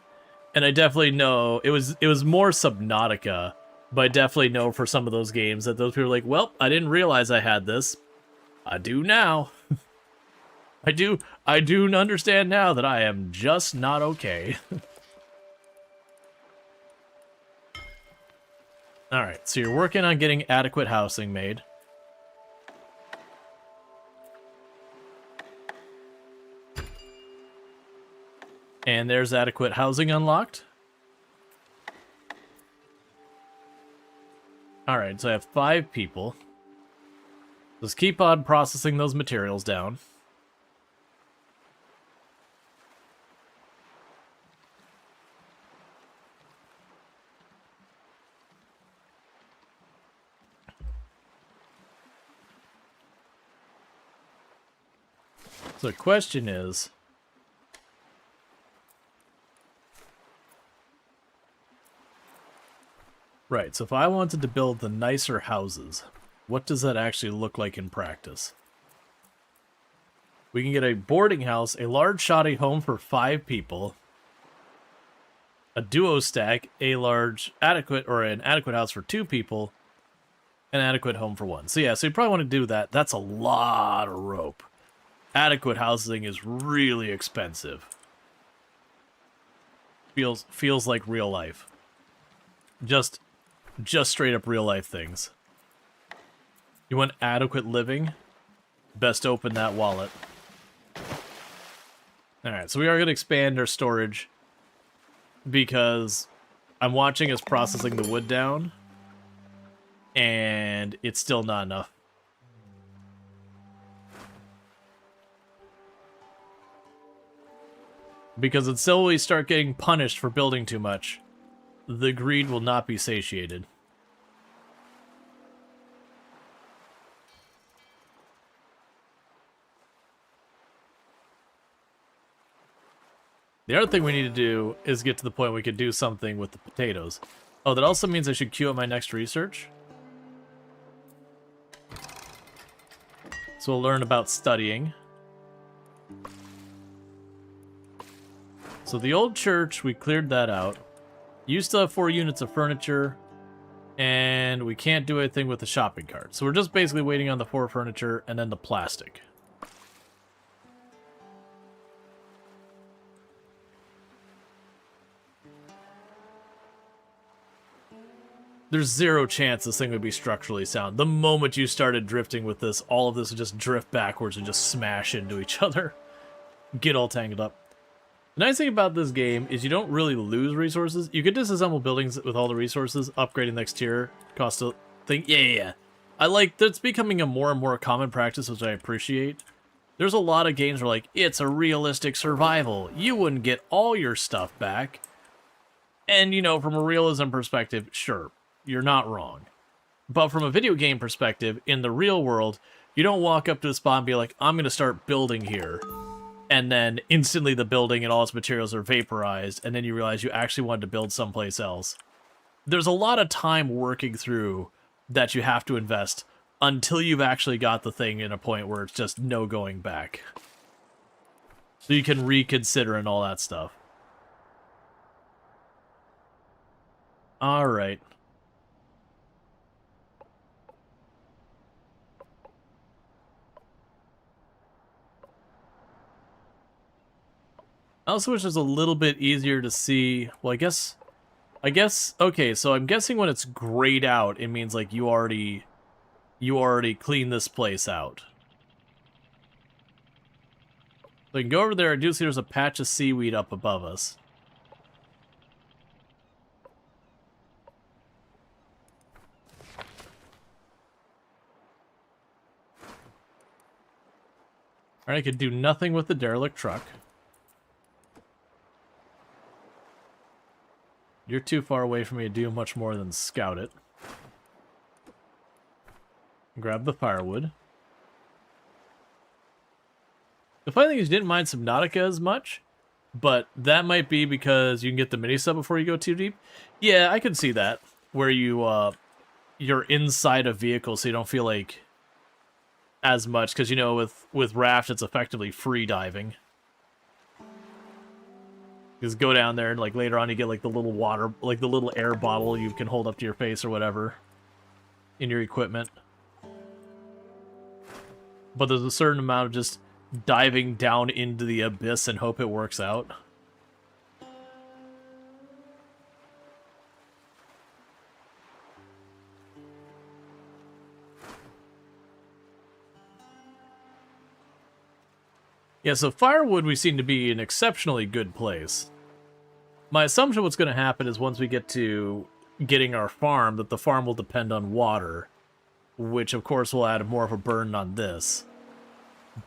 I definitely know it was more Subnautica, but I definitely know for some of those games that those people are like, well, I didn't realize I had this. I do now. I do understand now that I am just not okay. Alright, so you're working on getting adequate housing made. And there's adequate housing unlocked. Alright, so I have 5 people. Just keep on processing those materials down. So the question is, right, so if I wanted to build the nicer houses, what does that actually look like in practice? We can get a boarding house, a large shoddy home for 5 people, a duo stack, a large adequate or an adequate house for 2 people, an adequate home for 1. So yeah, so you probably want to do that. That's a lot of rope. Adequate housing is really expensive. Feels like real life. Just straight up real life things. You want adequate living? Best open that wallet. Alright, so we are going to expand our storage because I'm watching us processing the wood down and it's still not enough. Because until we start getting punished for building too much, the greed will not be satiated. The other thing we need to do is get to the point we could do something with the potatoes. Oh, that also means I should queue up my next research. So we'll learn about studying. So the old church, we cleared that out. You still have 4 units of furniture, and we can't do anything with the shopping cart. So we're just basically waiting on the 4 furniture and then the plastic. There's zero chance this thing would be structurally sound. The moment you started drifting with this, all of this would just drift backwards and just smash into each other. Get all tangled up. The nice thing about this game is you don't really lose resources. You can disassemble buildings with all the resources, upgrading the exterior cost a thing. Yeah. I like that's becoming a more and more common practice, which I appreciate. There's a lot of games where like, it's a realistic survival. You wouldn't get all your stuff back. And, you know, from a realism perspective, sure, you're not wrong. But from a video game perspective, in the real world, you don't walk up to the spot and be like, I'm going to start building here. And then instantly the building and all its materials are vaporized, and then you realize you actually wanted to build someplace else. There's a lot of time working through that you have to invest until you've actually got the thing in a point where it's just no going back. So you can reconsider and all that stuff. Alright. I also wish it was a little bit easier to see. Well, I guess, okay, so I'm guessing when it's grayed out, it means like you already cleaned this place out. So I can go over there. I do see there's a patch of seaweed up above us. Alright, I could do nothing with the derelict truck. You're too far away from me to do much more than scout it. Grab the firewood. The funny thing is you didn't mind Subnautica as much, but that might be because you can get the mini-sub before you go too deep. Yeah, I could see that, where you're inside a vehicle so you don't feel like as much, because, you know, with Raft, it's effectively free diving. Just go down there and, like, later on you get, like, the little water, like, the little air bottle you can hold up to your face or whatever in your equipment. But there's a certain amount of just diving down into the abyss and hope it works out. Yeah, so firewood we seem to be an exceptionally good place. My assumption what's going to happen is once we get to getting our farm, that the farm will depend on water, which of course will add more of a burden on this.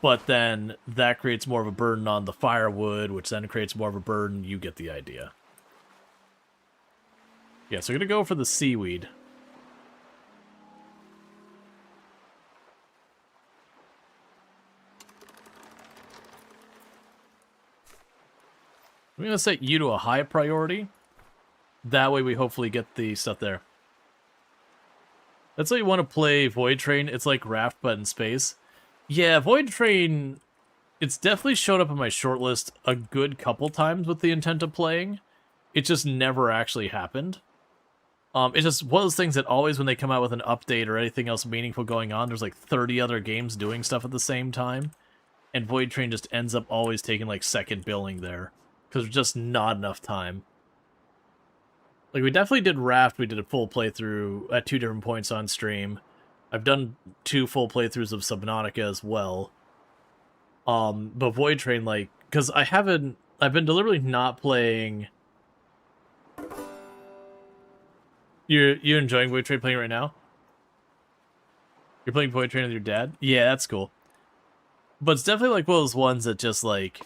But then that creates more of a burden on the firewood, which then creates more of a burden. You get the idea. Yeah, so we're going to go for the seaweed. I'm going to set you to a high priority. That way we hopefully get the stuff there. That's why you want to play Void Train. It's like Raft, but in space. Yeah, Void Train, it's definitely showed up on my shortlist a good couple times with the intent of playing. It just never actually happened. It's just one of those things that always when they come out with an update or anything else meaningful going on, there's like 30 other games doing stuff at the same time. And Void Train just ends up always taking like second billing there. Because there's just not enough time. Like, we definitely did Raft. We did a full playthrough at 2 different points on stream. I've done 2 full playthroughs of Subnautica as well. But Void Train, like, because I've been deliberately not playing. You enjoying Void Train playing right now? You're playing Void Train with your dad? Yeah, that's cool. But it's definitely like one of those ones that just like,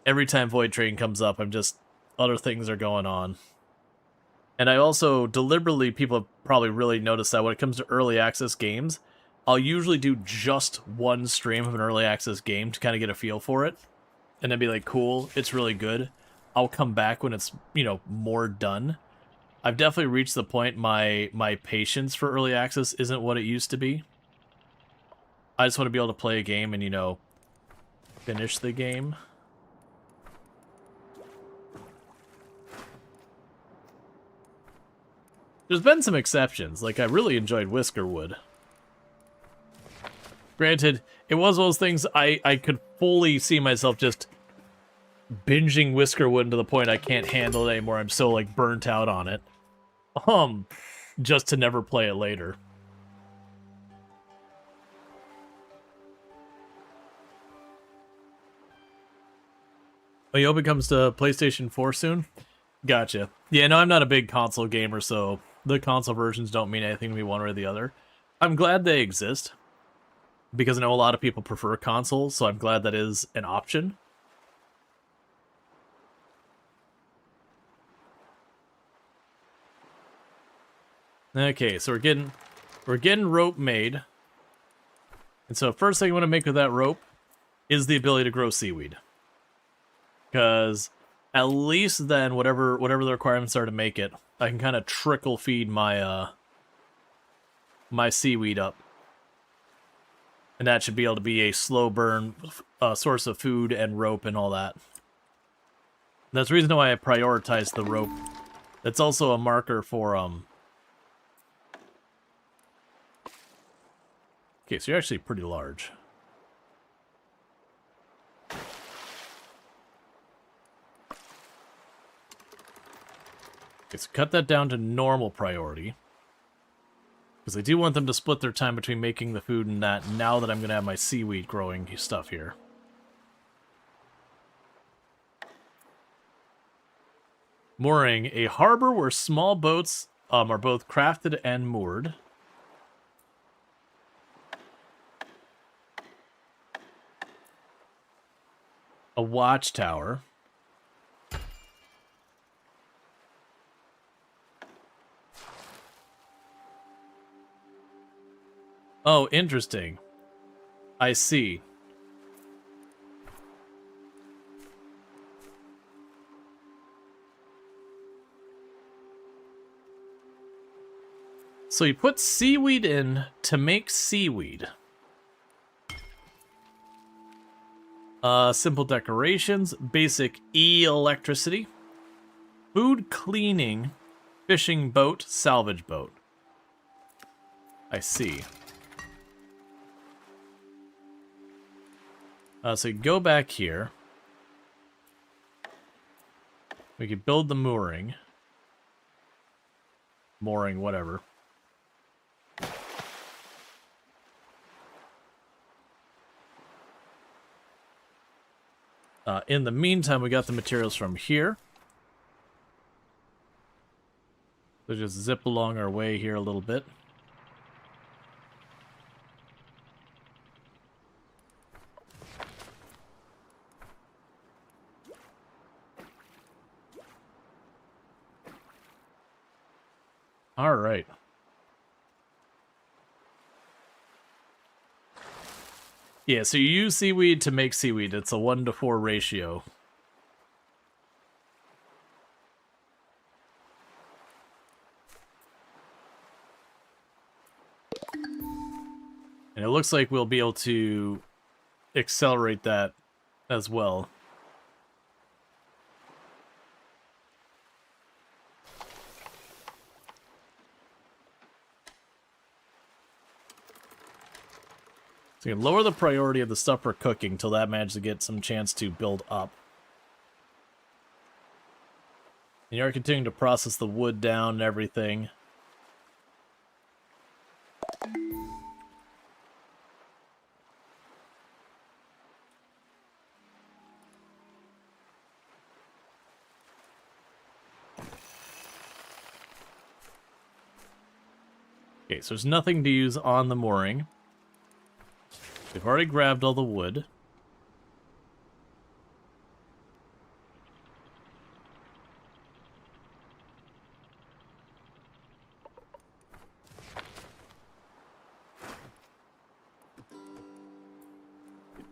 Every time Void Train comes up, I'm just... Other things are going on. And I also deliberately, people have probably really noticed that when it comes to early access games, I'll usually do just one stream of an early access game to kind of get a feel for it. And then be like, cool, it's really good. I'll come back when it's, you know, more done. I've definitely reached the point my patience for early access isn't what it used to be. I just want to be able to play a game and, you know, finish the game. There's been some exceptions, like I really enjoyed Whiskerwood. Granted, it was one of those things I could fully see myself just binging Whiskerwood to the point I can't handle it anymore. I'm so, like, burnt out on it. Just to never play it later. Oh, you hope it comes to PlayStation 4 soon? Gotcha. Yeah, no, I'm not a big console gamer, so the console versions don't mean anything to me one way or the other. I'm glad they exist, because I know a lot of people prefer consoles, so I'm glad that is an option. Okay, so we're getting rope made. And so first thing I want to make with that rope is the ability to grow seaweed. Because at least then, whatever the requirements are to make it, I can kind of trickle feed my my seaweed up. And that should be able to be a slow burn source of food and rope and all that. And that's the reason why I prioritize the rope. That's also a marker for Okay, so you're actually pretty large. Okay, so cut that down to normal priority. Because I do want them to split their time between making the food and that, now that I'm going to have my seaweed growing stuff here. Mooring, a harbor where small boats are both crafted and moored. A watchtower. Oh, interesting. I see. So you put seaweed in to make seaweed. Simple decorations, basic electricity, food cleaning, fishing boat, salvage boat. I see. So you go back here. We could build the mooring. Mooring, whatever. In the meantime, we got the materials from here. So just zip along our way here a little bit. All right. Yeah, so you use seaweed to make seaweed. It's a 1-to-4 ratio. And it looks like we'll be able to accelerate that as well. So you can lower the priority of the stuff for cooking until that manages to get some chance to build up. And you are continuing to process the wood down and everything. Okay, so there's nothing to use on the mooring. We've already grabbed all the wood.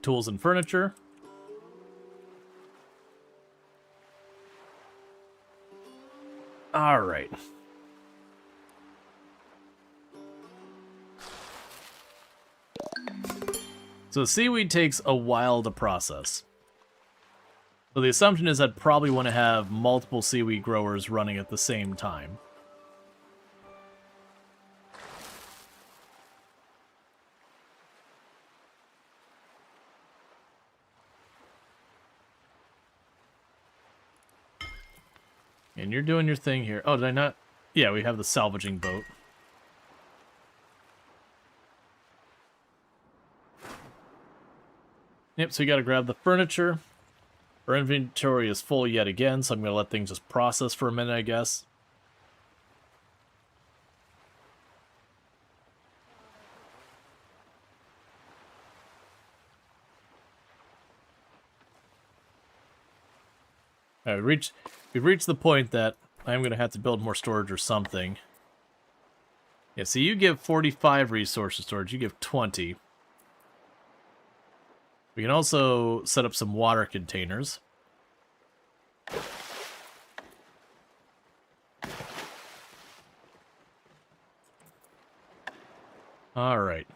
tools and furniture. All right. So seaweed takes a while to process. So the assumption is I'd probably want to have multiple seaweed growers running at the same time. And you're doing your thing here. Oh, did I not? Yeah, we have the salvaging boat. Yep, so you gotta grab the furniture. Our inventory is full yet again, so I'm gonna let things just process for a minute, I guess. Alright, we've reached the point that I'm gonna have to build more storage or something. Yeah, so you give 45 resources storage, you give 20. We can also set up some water containers. Alright.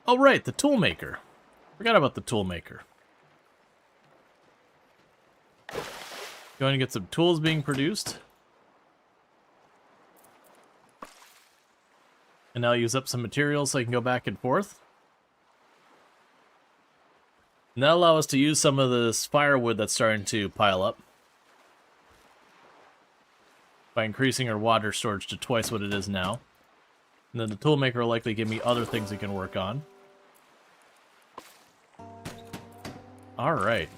Oh, right, the toolmaker. Forgot about the toolmaker. Going to get some tools being produced. And now use up some materials so I can go back and forth. And that'll allow us to use some of this firewood that's starting to pile up by increasing our water storage to twice what it is now. And then the toolmaker will likely give me other things we can work on. Alright.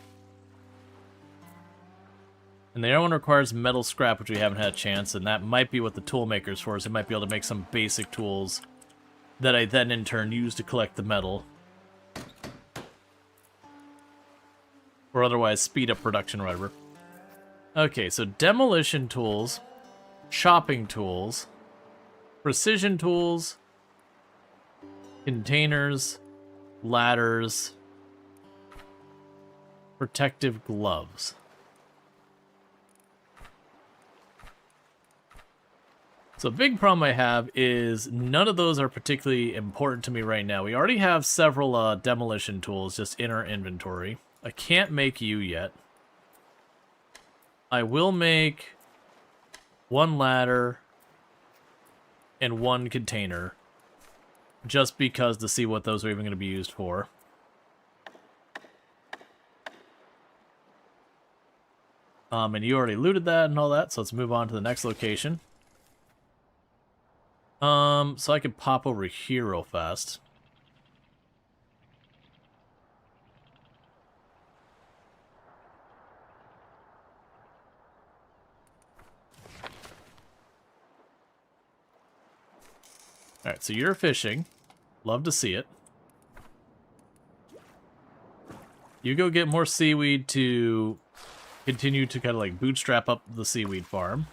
And the other one requires metal scrap, which we haven't had a chance, and that might be what the toolmaker's for, is it might be able to make some basic tools that I then in turn use to collect the metal. Or otherwise speed up production or whatever. Okay, so demolition tools, chopping tools, precision tools, containers, ladders, protective gloves. So the big problem I have is none of those are particularly important to me right now. We already have several demolition tools just in our inventory. I can't make you yet. I will make one ladder and one container just because to see what those are even going to be used for. And you already looted that and all that, so let's move on to the next location. So I could pop over here real fast. Alright, so you're fishing. Love to see it. You go get more seaweed to continue to kind of like bootstrap up the seaweed farm.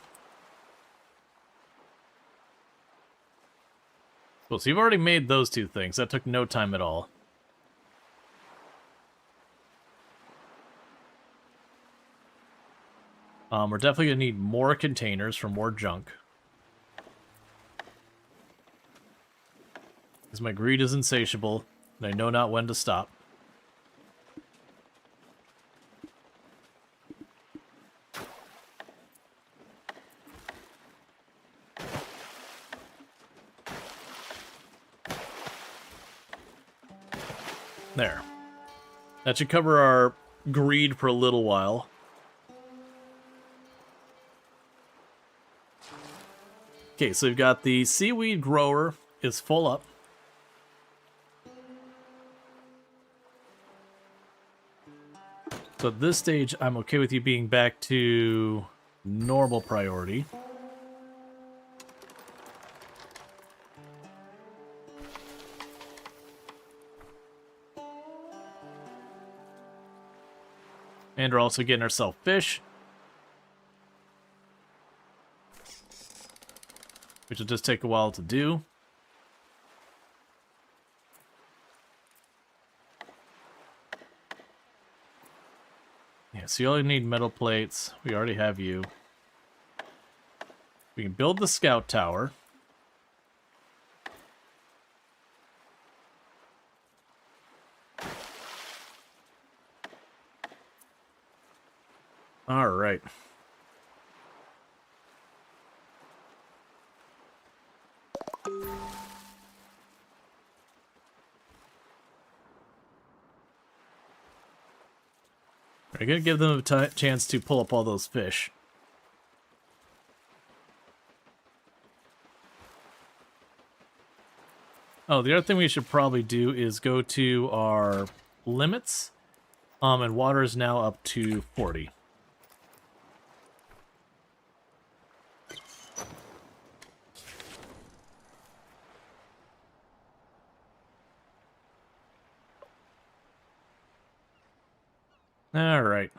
Cool, so you've already made those two things. That took no time at all. We're definitely going to need more containers for more junk. Because my greed is insatiable, and I know not when to stop. There. That should cover our greed for a little while. Okay, so we've got the seaweed grower is full up. So at this stage, I'm okay with you being back to normal priority. And we're also getting ourselves fish. Which will just take a while to do. Yeah, so you only need metal plates. We already have you. We can build the scout tower. All right. We're going to give them a chance to pull up all those fish. Oh, the other thing we should probably do is go to our limits. And water is now up to 40. All right.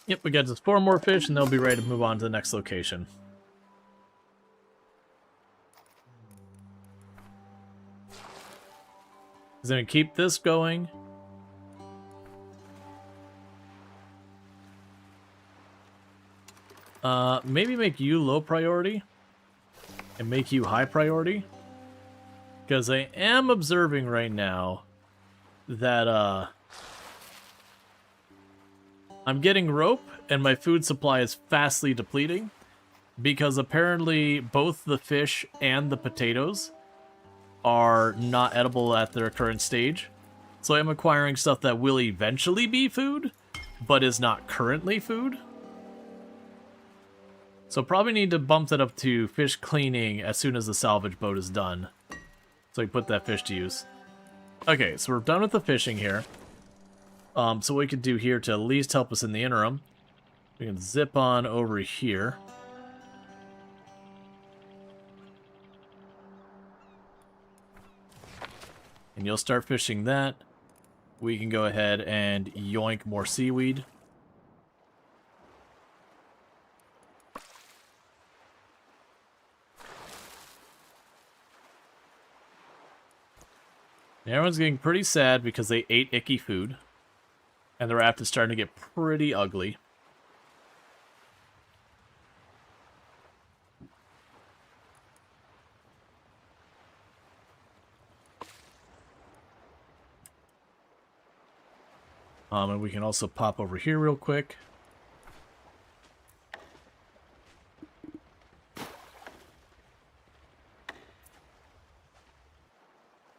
Yep, we got just 4 more fish, and they'll be ready to move on to the next location. Is going to keep this going. Maybe make you low priority and make you high priority. Because I am observing right now that, I'm getting rope and my food supply is fastly depleting because apparently both the fish and the potatoes are not edible at their current stage. So I'm acquiring stuff that will eventually be food, but is not currently food. So probably need to bump that up to fish cleaning as soon as the salvage boat is done. So we put that fish to use. Okay, so we're done with the fishing here. So what we could do here to at least help us in the interim, we can zip on over here. And you'll start fishing that. We can go ahead and yoink more seaweed. And everyone's getting pretty sad because they ate icky food. And the raft is starting to get pretty ugly. And we can also pop over here real quick.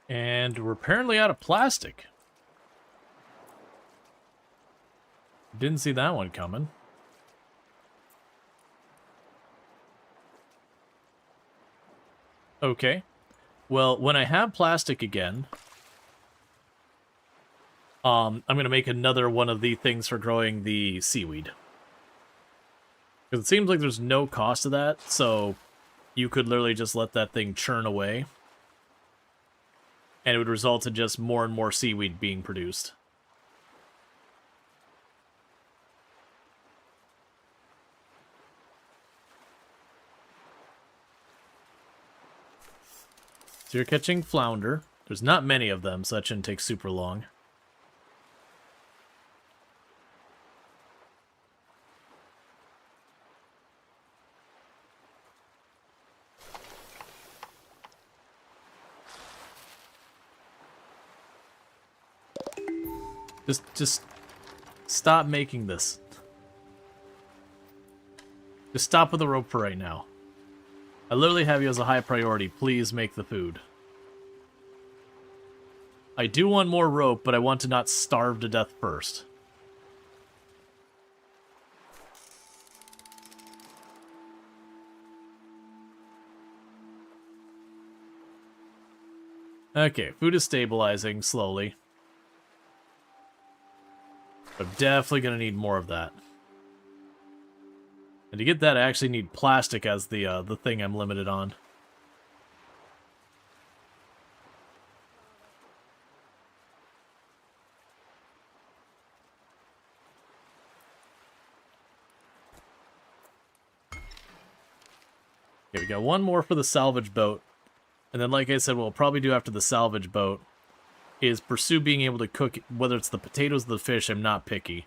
And we're apparently out of plastic. Didn't see that one coming. Okay. Well, when I have plastic again, I'm going to make another one of the things for growing the seaweed. Because it seems like there's no cost to that, so you could literally just let that thing churn away. And it would result in just more and more seaweed being produced. So you're catching flounder. There's not many of them, so that shouldn't take super long. Just stop making this. Just stop with the rope for right now. I literally have you as a high priority. Please make the food. I do want more rope, but I want to not starve to death first. Okay, food is stabilizing slowly. I'm definitely going to need more of that. And to get that, I actually need plastic as the thing I'm limited on. Okay, we got one more for the salvage boat. And then, like I said, what we'll probably do after the salvage boat is pursue being able to cook, whether it's the potatoes or the fish, I'm not picky.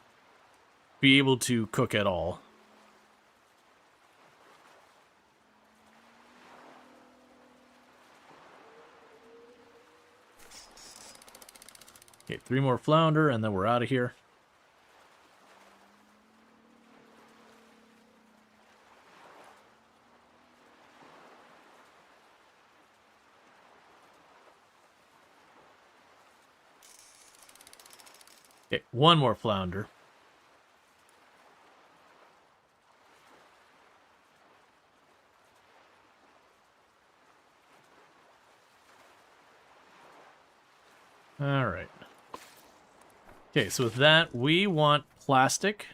Be able to cook at all. Okay, 3 more flounder, and then we're out of here. Okay, 1 more flounder. All right. Okay, so with that, we want plastic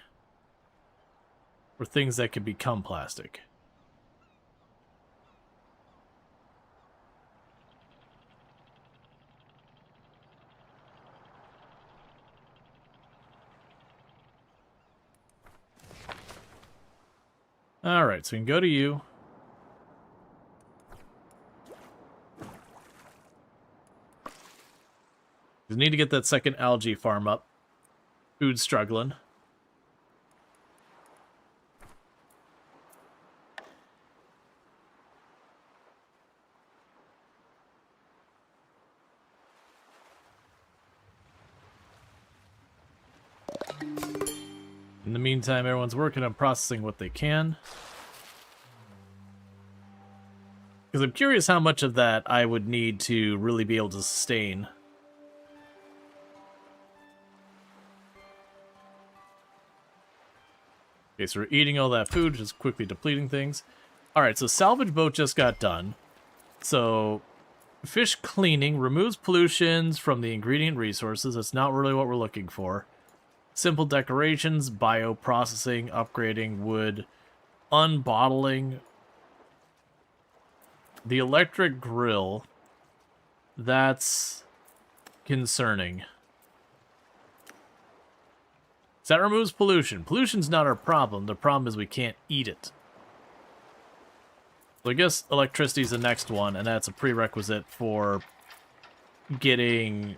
or things that could become plastic. All right, so we can go to you. We need to get that second algae farm up. Food's struggling. In the meantime, everyone's working on processing what they can. Because I'm curious how much of that I would need to really be able to sustain. Okay, so we're eating all that food, just quickly depleting things. Alright, so salvage boat just got done. So, fish cleaning removes pollutions from the ingredient resources. That's not really what we're looking for. Simple decorations, bioprocessing, upgrading wood, unbottling. The electric grill, that's concerning. So that removes pollution. Pollution's not our problem. The problem is we can't eat it. So I guess electricity is the next one, and that's a prerequisite for getting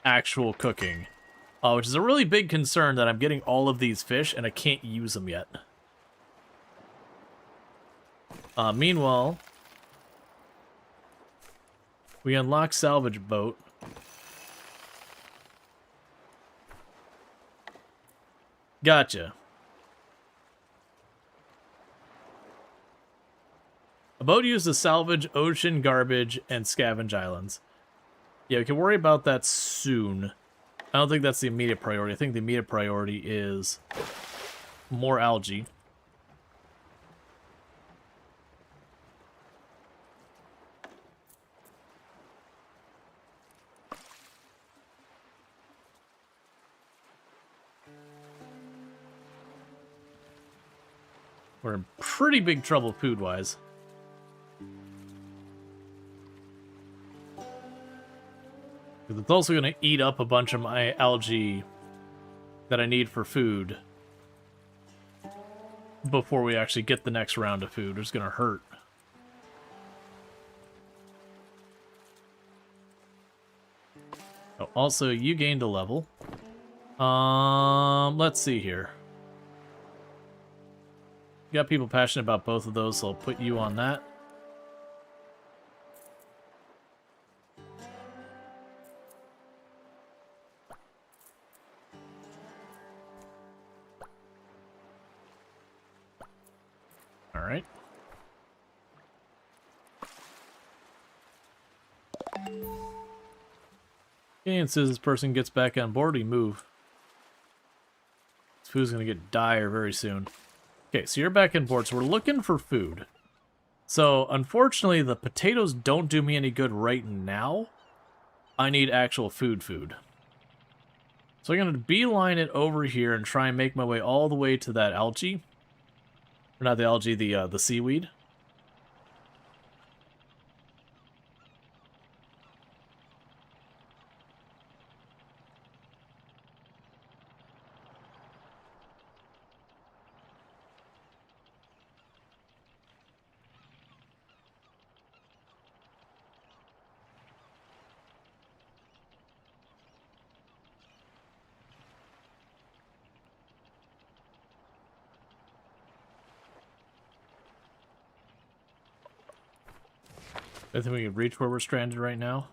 actual cooking. Which is a really big concern that I'm getting all of these fish and I can't use them yet. Meanwhile, we unlock salvage boat. Gotcha. A boat used to salvage ocean garbage and scavenge islands. Yeah, we can worry about that soon. I don't think that's the immediate priority. I think the immediate priority is more algae. We're in pretty big trouble food-wise. Because it's also going to eat up a bunch of my algae that I need for food before we actually get the next round of food. It's going to hurt. Oh, also, you gained a level. Let's see here. You got people passionate about both of those, so I'll put you on that. All right. Okay, and so this person gets back on board, we move. This food's gonna get dire very soon. Okay, so you're back on board, so we're looking for food. So, unfortunately, the potatoes don't do me any good right now. I need actual food. So I'm gonna beeline it over here and try and make my way all the way to that algae. Or not the algae, the seaweed. I think we can reach where we're stranded right now.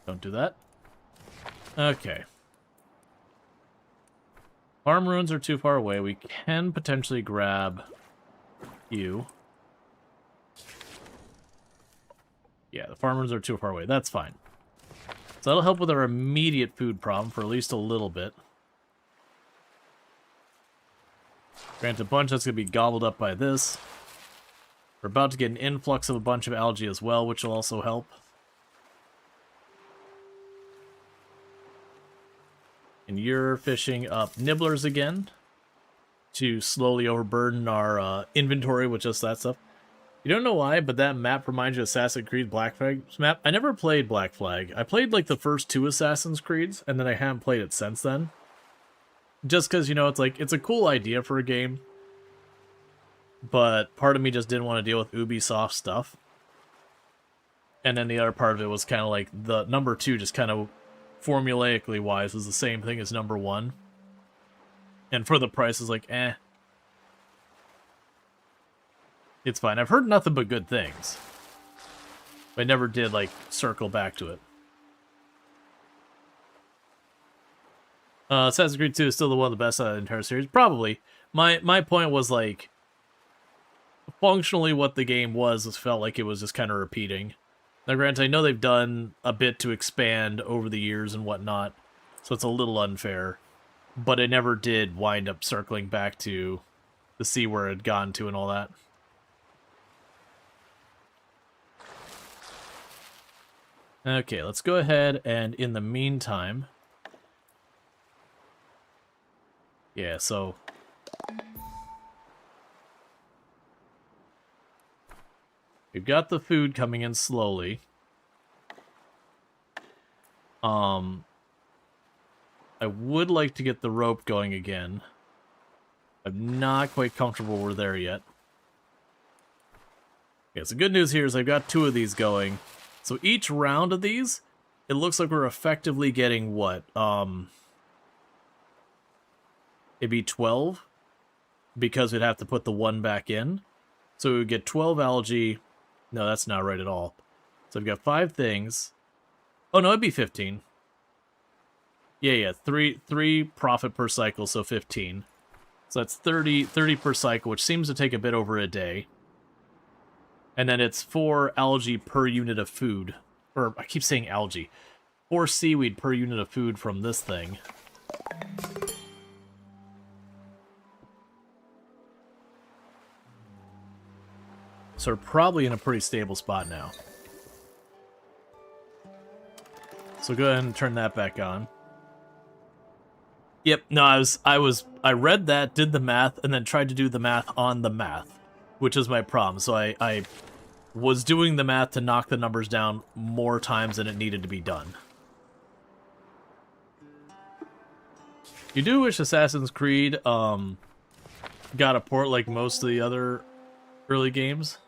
Don't do that. Okay. Farm ruins are too far away. We can potentially grab you. Yeah, the farm ruins are too far away. That's fine. So that'll help with our immediate food problem for at least a little bit. Granted, a bunch that's going to be gobbled up by this. We're about to get an influx of a bunch of algae as well, which will also help. And you're fishing up nibblers again to slowly overburden our inventory with just that stuff. You don't know why, but that map reminds you of Assassin's Creed Black Flag's map. I never played Black Flag. I played like the first 2 Assassin's Creeds, and then I haven't played it since then. Just because, you know, it's a cool idea for a game. But part of me just didn't want to deal with Ubisoft stuff. And then the other part of it was kind of like the number 2 just kind of formulaically wise was the same thing as number 1. And for the price is like, eh. It's fine. I've heard nothing but good things. But I never did, like, circle back to it. Assassin's Creed 2 is still the one of the best out of the entire series. Probably. My point was, like, functionally what the game was felt like it was just kind of repeating. Now, granted, I know they've done a bit to expand over the years and whatnot, so it's a little unfair. But it never did wind up circling back to see where it had gone to and all that. Okay, let's go ahead and in the meantime... Yeah, so... We've got the food coming in slowly. I would like to get the rope going again. I'm not quite comfortable we're there yet. Okay, so good news here is I've got 2 of these going. So each round of these, it looks like we're effectively getting what? It'd be 12, because we'd have to put the 1 back in. So we would get 12 algae. No, that's not right at all. So I've got 5 things. Oh, no, it'd be 15. Yeah, 3 profit per cycle, so 15. So that's 30 per cycle, which seems to take a bit over a day. And then it's 4 algae per unit of food. Or, I keep saying algae. 4 seaweed per unit of food from this thing. So we're probably in a pretty stable spot now. So go ahead and turn that back on. Yep, no, I read that, did the math, and then tried to do the math on the math, which is my problem. So I was doing the math to knock the numbers down more times than it needed to be done. You do wish Assassin's Creed got a port like most of the other early games.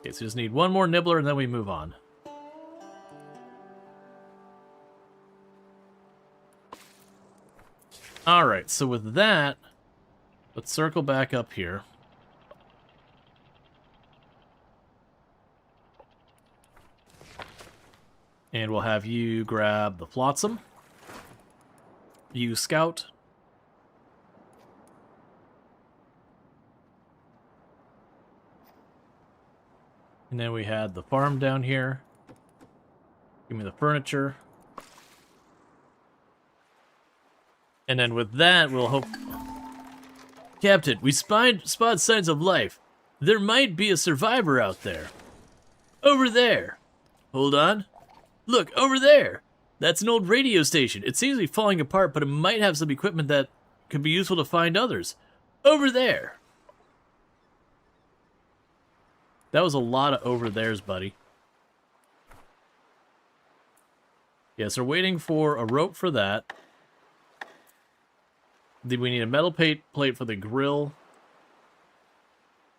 Okay, so just need 1 more nibbler and then we move on. Alright, so with that, let's circle back up here. And we'll have you grab the Flotsam. You scout. And then we had the farm down here. Give me the furniture. And then with that, we'll hope... Captain, we spot signs of life. There might be a survivor out there. Over there. Hold on. Look, over there. That's an old radio station. It seems to be falling apart, but it might have some equipment that could be useful to find others. Over there. That was a lot of over there's, buddy. Yes, we're waiting for a rope for that. Then we need a metal plate for the grill.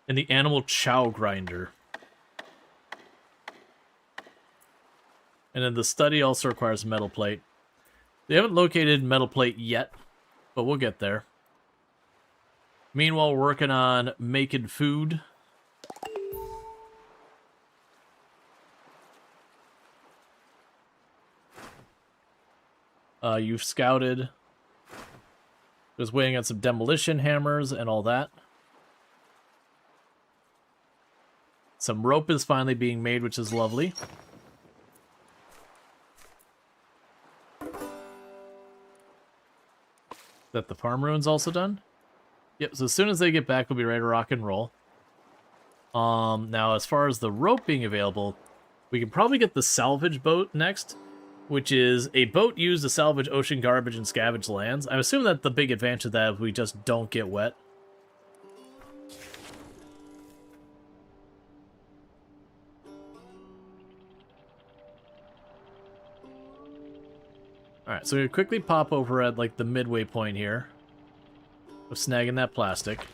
And the animal chow grinder. And then the study also requires metal plate. They haven't located metal plate yet, but we'll get there. Meanwhile, we're working on making food. You've scouted. Just waiting on some demolition hammers and all that. Some rope is finally being made, which is lovely. Is that the farm ruins also done? Yep, so as soon as they get back, we'll be ready to rock and roll. Now, as far as the rope being available, we can probably get the salvage boat next, which is a boat used to salvage ocean garbage and scavenge lands. I'm assuming that the big advantage of that is we just don't get wet. Alright, so we quickly pop over at, like, the midway point here of snagging that plastic.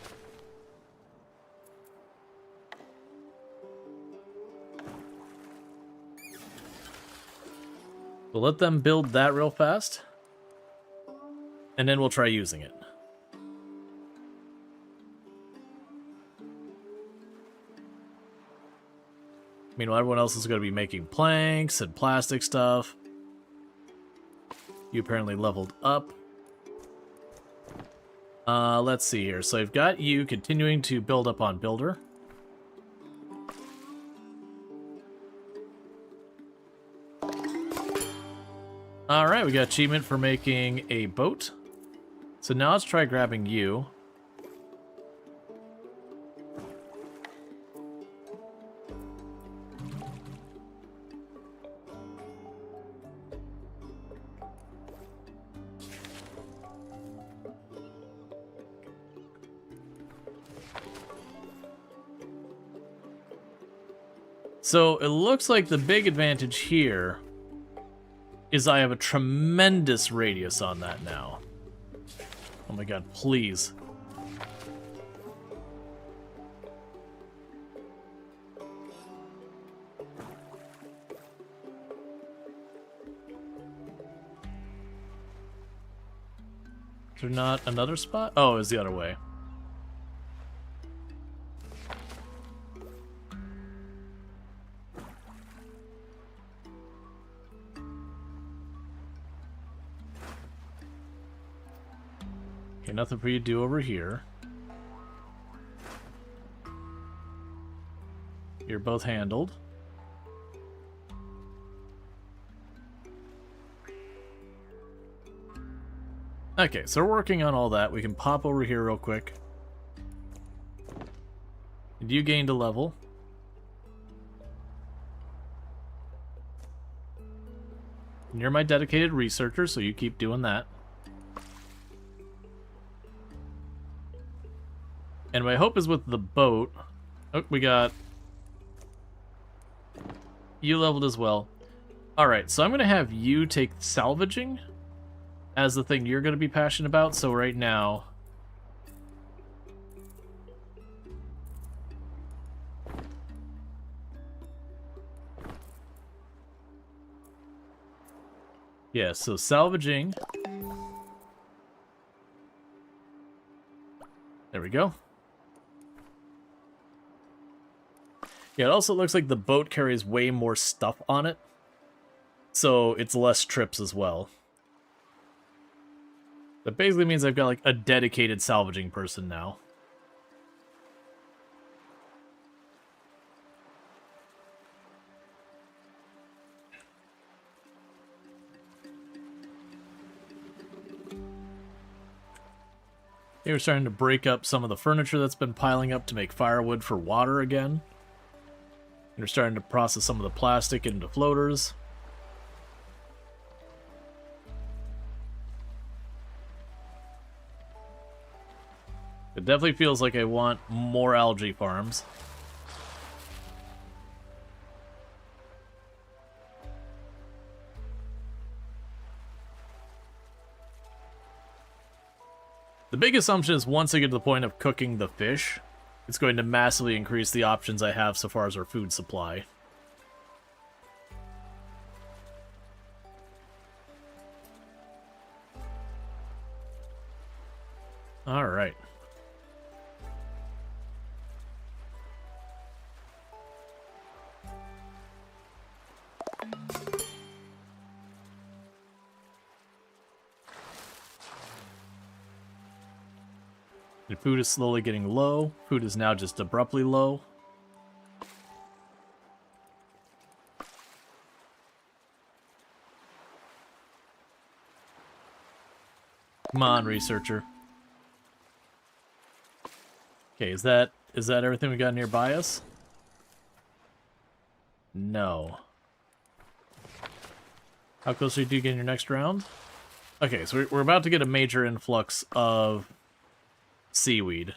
We'll let them build that real fast, and then we'll try using it. Meanwhile, everyone else is going to be making planks and plastic stuff. You apparently leveled up. Let's see here. So I've got you continuing to build up on Builder. Alright, we got achievement for making a boat. So now let's try grabbing you. So it looks like the big advantage here is I have a tremendous radius on that now. Oh my god, please. Is there not another spot? Oh, it's the other way. Okay, nothing for you to do over here. You're both handled. Okay, so we're working on all that. We can pop over here real quick. And you gained a level. And you're my dedicated researcher, so you keep doing that. And my hope is with the boat... Oh, we got... You leveled as well. Alright, so I'm going to have you take salvaging as the thing you're going to be passionate about. So right now... Yeah, so salvaging... There we go. Yeah, it also looks like the boat carries way more stuff on it, so it's less trips as well. That basically means I've got like a dedicated salvaging person now. Here we're starting to break up some of the furniture that's been piling up to make firewood for water again. And we're starting to process some of the plastic into floaters. It definitely feels like I want more algae farms. The big assumption is once I get to the point of cooking the fish, it's going to massively increase the options I have so far as our food supply. All right. The food is slowly getting low. Food is now just abruptly low. Come on, researcher. Okay, is that everything we got nearby us? No. How close are you to getting your next round? Okay, so we're about to get a major influx of seaweed.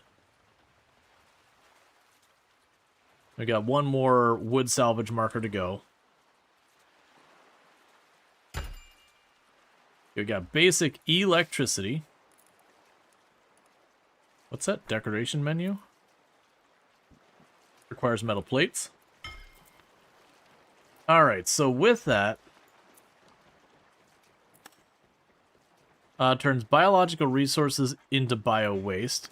We got one more wood salvage marker to go. We got basic electricity. What's that? Decoration menu? Requires metal plates. Alright, so with that, turns biological resources into bio-waste.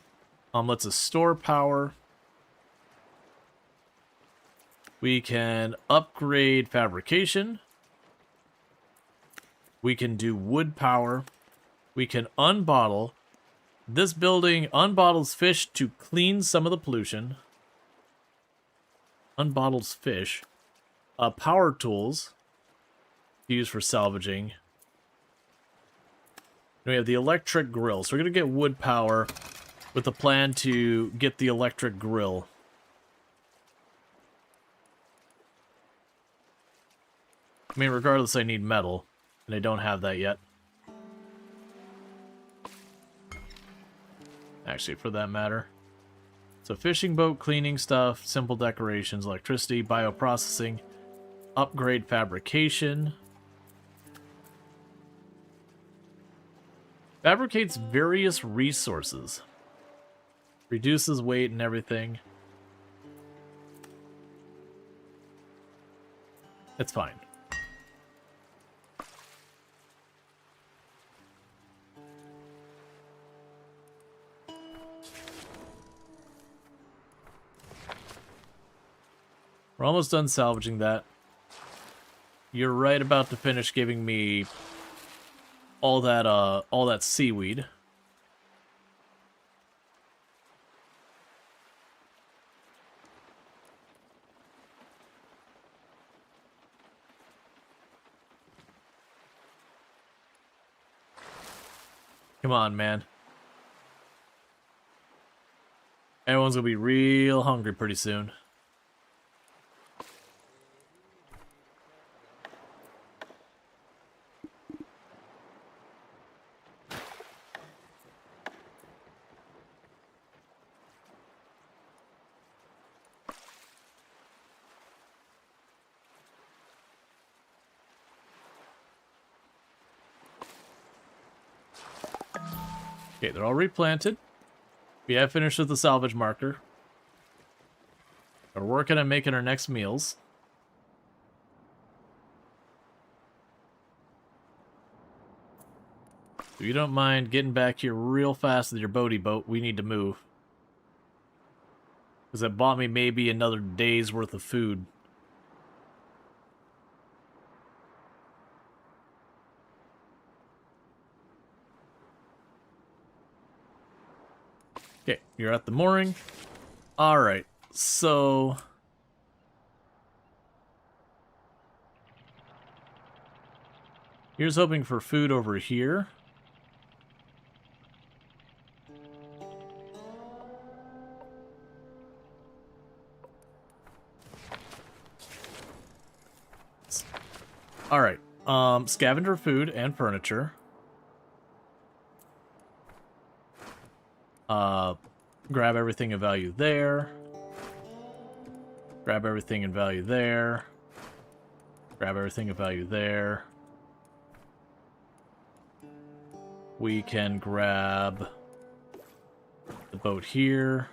Lets us store power. We can upgrade fabrication. We can do wood power. We can unbottle. This building unbottles fish to clean some of the pollution. Unbottles fish. Power tools used for salvaging. We have the electric grill. So we're going to get wood power with a plan to get the electric grill. I mean, regardless, I need metal, and I don't have that yet. Actually, for that matter. So fishing boat, cleaning stuff, simple decorations, electricity, bioprocessing, upgrade fabrication. Fabricates various resources. Reduces weight and everything. It's fine. We're almost done salvaging that. You're right about to finish giving me all that seaweed. Come on, man. Everyone's gonna be real hungry pretty soon. Okay, they're all replanted. We have finished with the salvage marker. We're working on making our next meals. If you don't mind getting back here real fast with your boaty boat, we need to move. Because that bought me maybe another day's worth of food. Okay, you're at the mooring. Alright, so... here's hoping for food over here. Alright, scavenger food and furniture. Grab everything of value there. Grab everything in value there. Grab everything of value there. We can grab the boat here.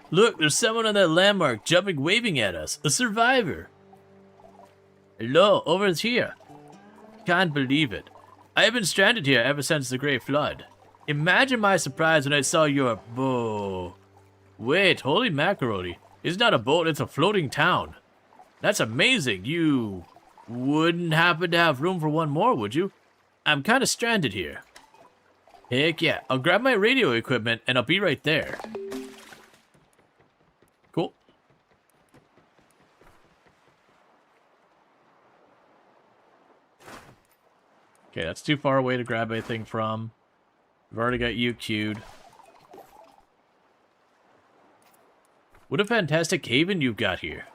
Look, there's someone on that landmark jumping, waving at us. A survivor. Hello, over here. Can't believe it. I have been stranded here ever since the Great Flood. Imagine my surprise when I saw your boat. Wait, holy macaroni. It's not a boat, it's a floating town. That's amazing. You wouldn't happen to have room for one more, would you? I'm kind of stranded here. Heck yeah, I'll grab my radio equipment and I'll be right there. Cool. Okay, that's too far away to grab anything from. We've already got you queued. What a fantastic haven you've got here.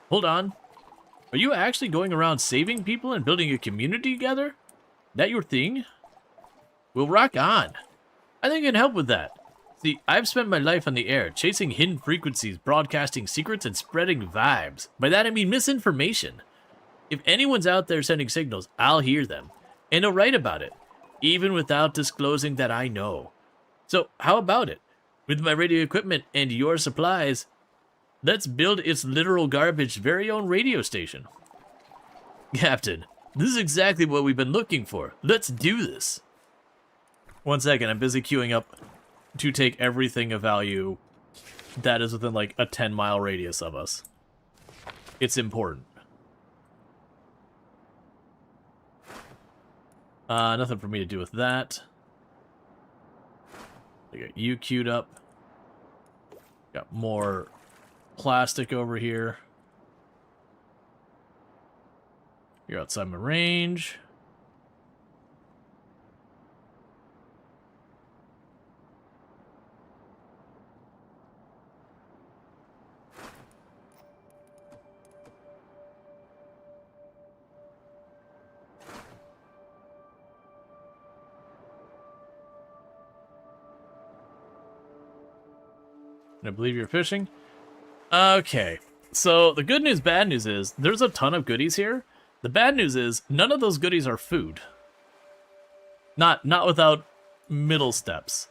Hold on. Are you actually going around saving people and building a community together? That your thing? Well, rock on. I think I can help with that. See, I've spent my life on the air, chasing hidden frequencies, broadcasting secrets, and spreading vibes. By that I mean misinformation. If anyone's out there sending signals, I'll hear them. And I'll write about it, even without disclosing that I know. So, how about it? With my radio equipment and your supplies, let's build its literal garbage very own radio station. Captain, this is exactly what we've been looking for. Let's do this. 1 second, I'm busy queuing up to take everything of value that is within like a 10-mile radius of us. It's important. Nothing for me to do with that. I got you queued up. Got more plastic over here. You're outside my range. I believe you're fishing. Okay, so the good news, bad news is there's a ton of goodies here. The bad news is none of those goodies are food. Not without middle steps.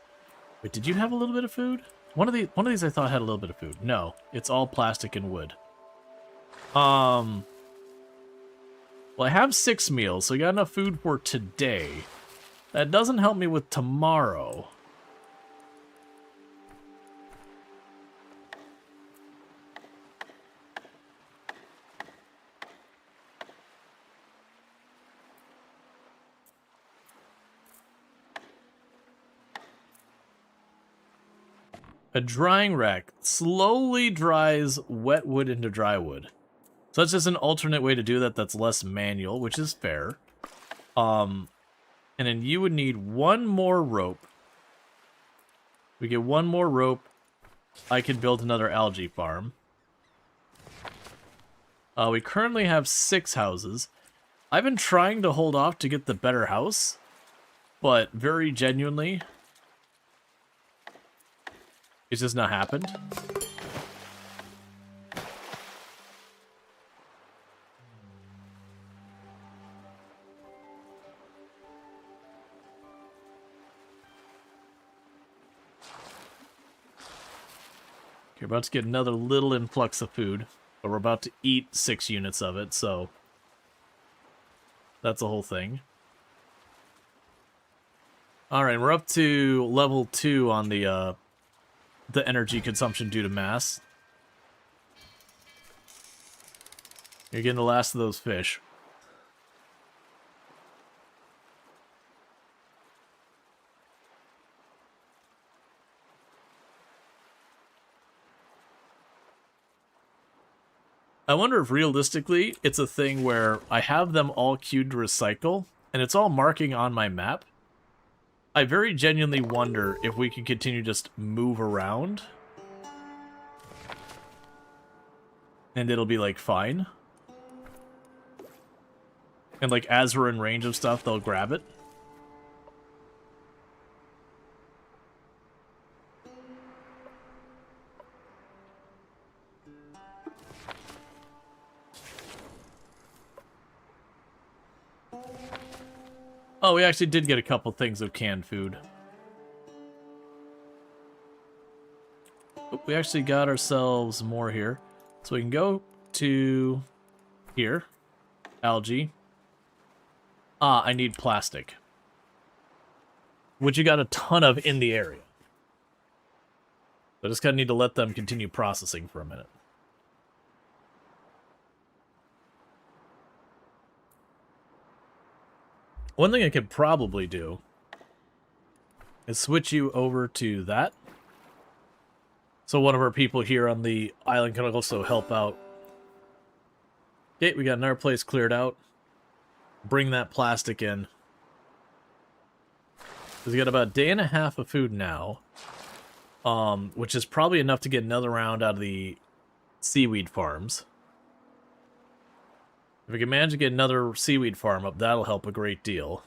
Wait, did you have a little bit of food? One of these I thought had a little bit of food. No, it's all plastic and wood. Well, I have 6 meals, so I got enough food for today. That doesn't help me with tomorrow. A drying rack slowly dries wet wood into dry wood. So that's just an alternate way to do that that's less manual, which is fair. And then you would need 1 more rope. We get 1 more rope. I could build another algae farm. We currently have 6 houses. I've been trying to hold off to get the better house, but very genuinely, it's just not happened. Okay, we're about to get another little influx of food, but we're about to eat 6 units of it, so that's a whole thing. Alright, we're up to level 2 on the energy consumption due to mass. You're getting the last of those fish. I wonder if realistically it's a thing where I have them all queued to recycle and it's all marking on my map. I very genuinely wonder if we can continue to just move around. And it'll be, like, fine. And, like, as we're in range of stuff, they'll grab it. Oh, we actually did get a couple things of canned food. Oh, we actually got ourselves more here. So we can go to here. Algae. Ah, I need plastic. which you got a ton of in the area. I just kind of need to let them continue processing for a minute. One thing I could probably do is switch you over to that. So one of our people here on the island can also help out. Okay, we got another place cleared out. Bring that plastic in. We got about a day and a half of food now. Which is probably enough to get another round out of the seaweed farms. If we can manage to get another seaweed farm up, that'll help a great deal.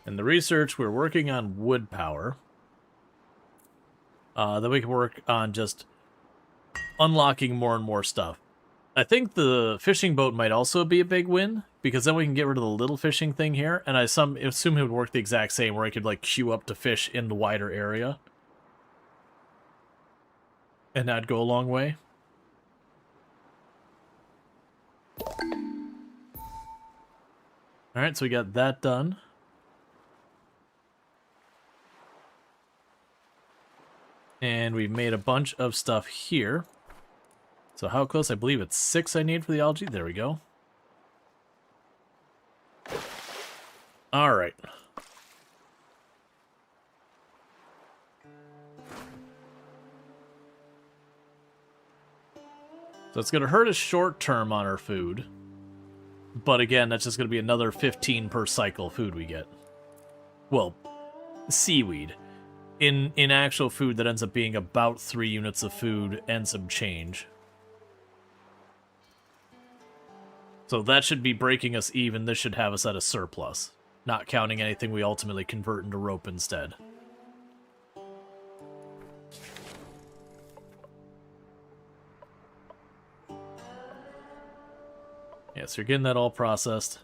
In the research, we're working on wood power. Then we can work on just unlocking more and more stuff. I think the fishing boat might also be a big win, because then we can get rid of the little fishing thing here, and I assume it would work the exact same, where I could, like, queue up to fish in the wider area. And that'd go a long way. Alright, so we got that done. And we've made a bunch of stuff here. So how close? I believe it's 6 I need for the algae. There we go. Alright. So it's going to hurt us short term on our food. But again, that's just going to be another 15 per cycle food we get. Well, seaweed. In actual food, that ends up being about 3 units of food and some change. So that should be breaking us even. This should have us at a surplus. Not counting anything we ultimately convert into rope instead. Yeah, so you're getting that all processed.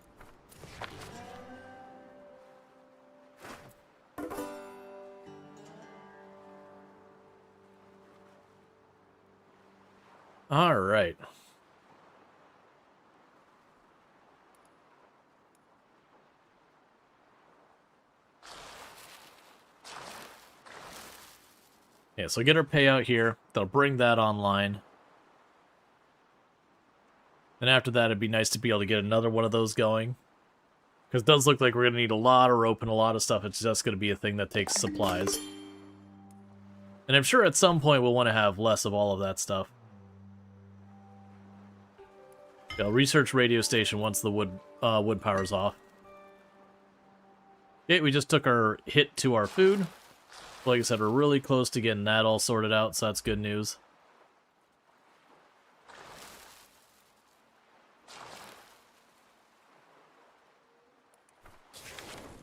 All right. Yeah, so get our payout here. They'll bring that online. And after that, it'd be nice to be able to get another one of those going. Because it does look like we're going to need a lot of rope and a lot of stuff. It's just going to be a thing that takes supplies. And I'm sure at some point we'll want to have less of all of that stuff. I'll research radio station once the wood power's off. Okay, we just took our hit to our food. Like I said, we're really close to getting that all sorted out, so that's good news.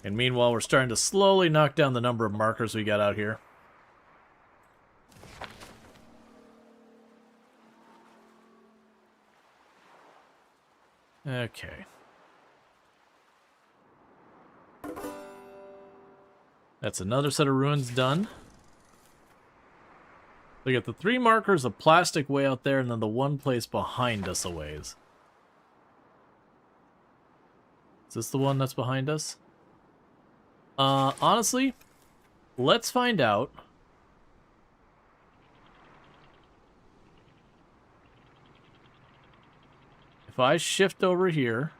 And meanwhile, we're starting to slowly knock down the number of markers we got out here. Okay. That's another set of ruins done. We got the 3 markers of plastic way out there, and then the one place behind us a ways. Is this the one that's behind us? Honestly, let's find out. If I shift over here...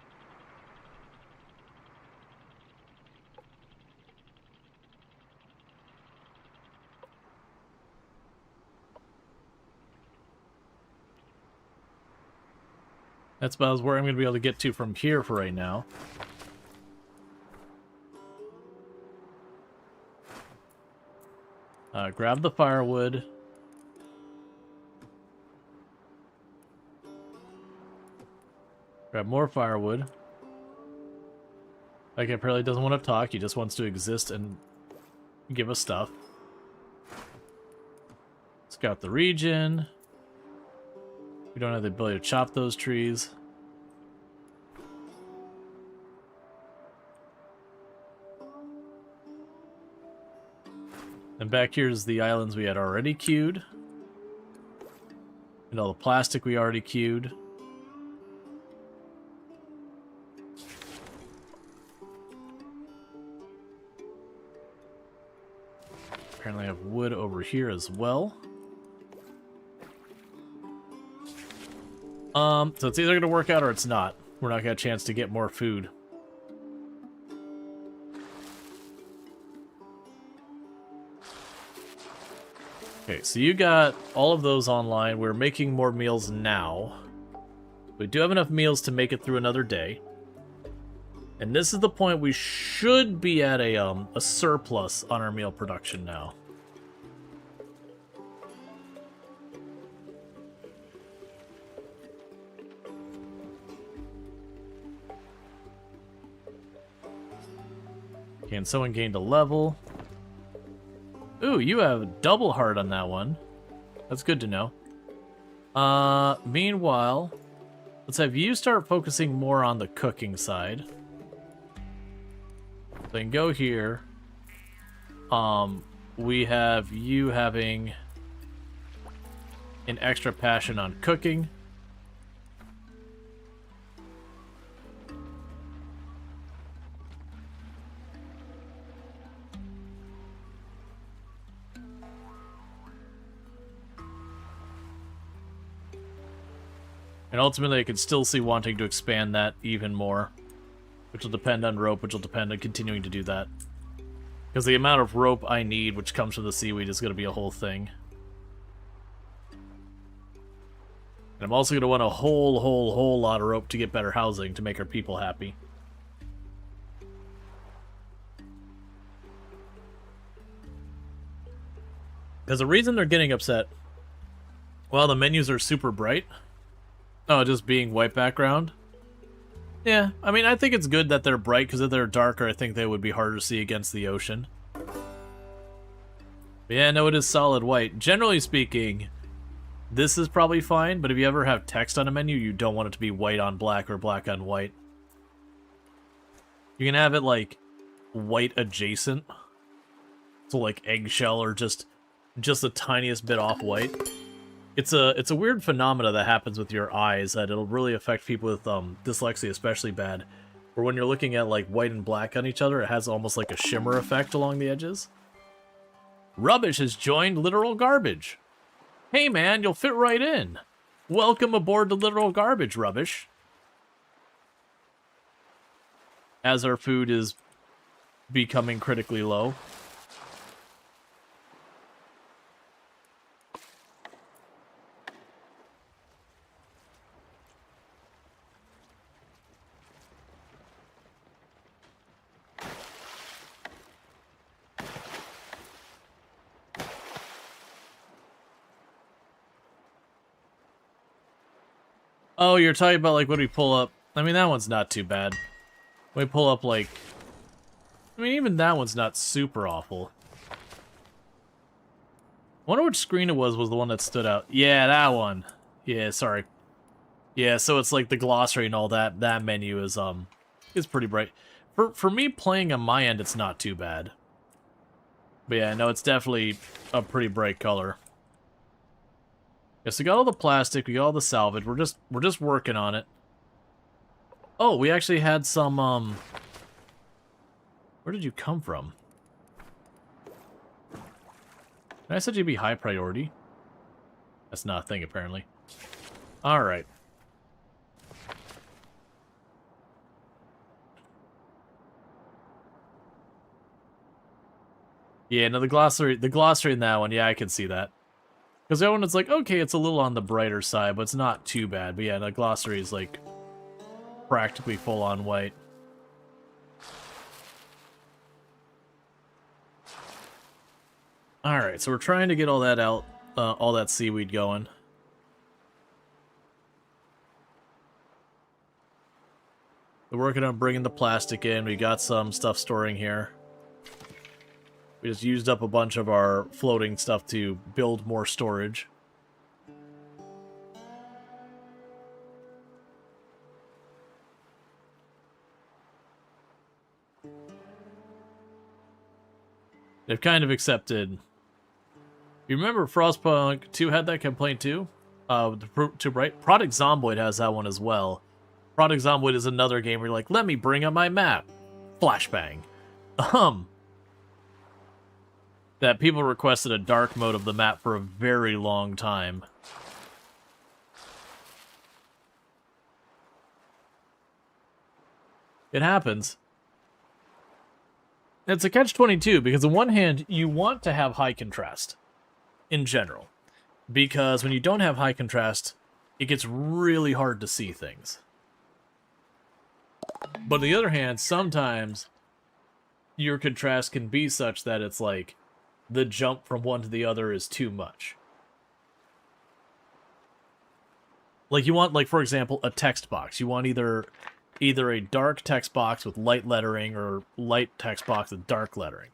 That's about where I'm going to be able to get to from here for right now. Grab the firewood. Grab more firewood. Okay, apparently doesn't want to talk. He just wants to exist and give us stuff. Scout the region. We don't have the ability to chop those trees. And back here's the islands we had already queued. And all the plastic we already queued. Apparently I have wood over here as well. So it's either going to work out or it's not. We're not going to get a chance to get more food. Okay, so you got all of those online. We're making more meals now. We do have enough meals to make it through another day. And this is the point we should be at a surplus on our meal production now. Okay, and someone gained a level. Ooh, you have double heart on that one. That's good to know. Meanwhile, let's have you start focusing more on the cooking side. Then go here. We have you having an extra passion on cooking. And ultimately, I could still see wanting to expand that even more. Which will depend on rope, which will depend on continuing to do that. Because the amount of rope I need, which comes from the seaweed, is going to be a whole thing. And I'm also going to want a whole lot of rope to get better housing to make our people happy. Because the reason they're getting upset, well, the menus are super bright. Oh, just being white background? Yeah, I mean, I think it's good that they're bright, because if they're darker, I think they would be harder to see against the ocean. But yeah, no, it is solid white. Generally speaking, this is probably fine, but if you ever have text on a menu, you don't want it to be white on black or black on white. You can have it, like, white adjacent. So, like, eggshell or just the tiniest bit off white. It's a weird phenomena that happens with your eyes that it'll really affect people with dyslexia especially bad. Where when you're looking at like white and black on each other, it has almost like a shimmer effect along the edges. Rubbish has joined Literal Garbage. Hey man, you'll fit right in. Welcome aboard to Literal Garbage, Rubbish. As our food is becoming critically low. Oh, you're talking about, like, when we pull up... I mean, that one's not too bad. When we pull up, like... I mean, even that one's not super awful. I wonder which screen it was the one that stood out. Yeah, that one. Yeah, sorry. Yeah, so it's like the glossary and all that. That menu is pretty bright. For me, playing on my end, it's not too bad. But yeah, no, it's definitely a pretty bright color. Yeah, so we got all the plastic, we got all the salvage. We're just working on it. Oh, we actually had some where did you come from? I said you'd be high priority. That's not a thing apparently. Alright. Yeah, no, the glossary in that one, yeah, I can see that. Because the other one is like, okay, it's a little on the brighter side, but it's not too bad. But yeah, the glossary is like practically full on white. Alright, so we're trying to get all that out, all that seaweed going. We're working on bringing the plastic in. We got some stuff storing here. We just used up a bunch of our floating stuff to build more storage. They've kind of accepted You remember Frostpunk 2 had that complaint too? Too bright. Product Zomboid has that one as well. Product Zomboid is another game where you're like, let me bring up my map. Flashbang. That people requested a dark mode of the map for a very long time. It happens. It's a catch-22 because on one hand, you want to have high contrast in general. Because when you don't have high contrast, it gets really hard to see things. But on the other hand, sometimes your contrast can be such that it's like the jump from one to the other is too much. Like you want, like for example, a text box. You want either a dark text box with light lettering or light text box with dark lettering.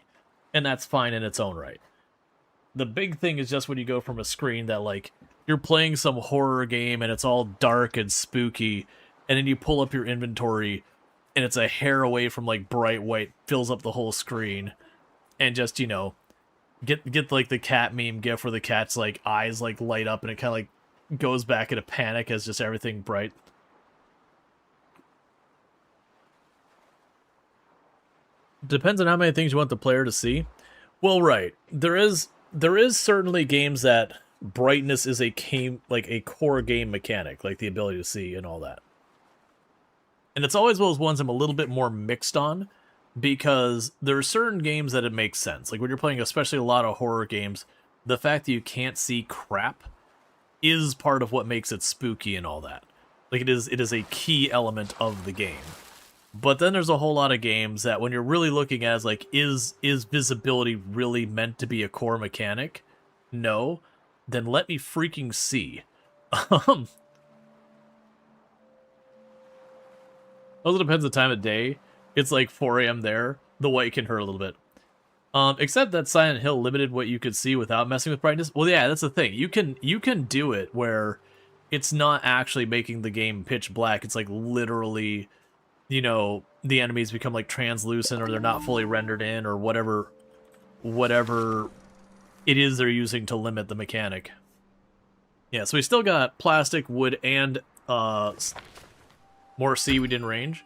And that's fine in its own right. The big thing is just when you go from a screen that, like, you're playing some horror game and it's all dark and spooky, and then you pull up your inventory and it's a hair away from, like, bright white, fills up the whole screen, and just, you know, get like, the cat meme gif where the cat's, like, eyes, like, light up and it kind of, like, goes back into panic as just everything bright. Depends on how many things you want the player to see. Well, right. There is certainly games that brightness is a core game mechanic, like the ability to see and all that. And it's always those ones I'm a little bit more mixed on, because there are certain games that it makes sense. Like when you're playing especially a lot of horror games, the fact that you can't see crap is part of what makes it spooky and all that. Like it is a key element of the game. But then there's a whole lot of games that when you're really looking at is like, is visibility really meant to be a core mechanic? No. Then let me freaking see. Also depends on the time of day. It's like 4 a.m. there. The white can hurt a little bit. Except that Silent Hill limited what you could see without messing with brightness. Well, yeah, that's the thing. You can do it where it's not actually making the game pitch black. It's like literally, you know, the enemies become like translucent or they're not fully rendered in or whatever it is they're using to limit the mechanic. Yeah, so we still got plastic, wood, and more seaweed in range.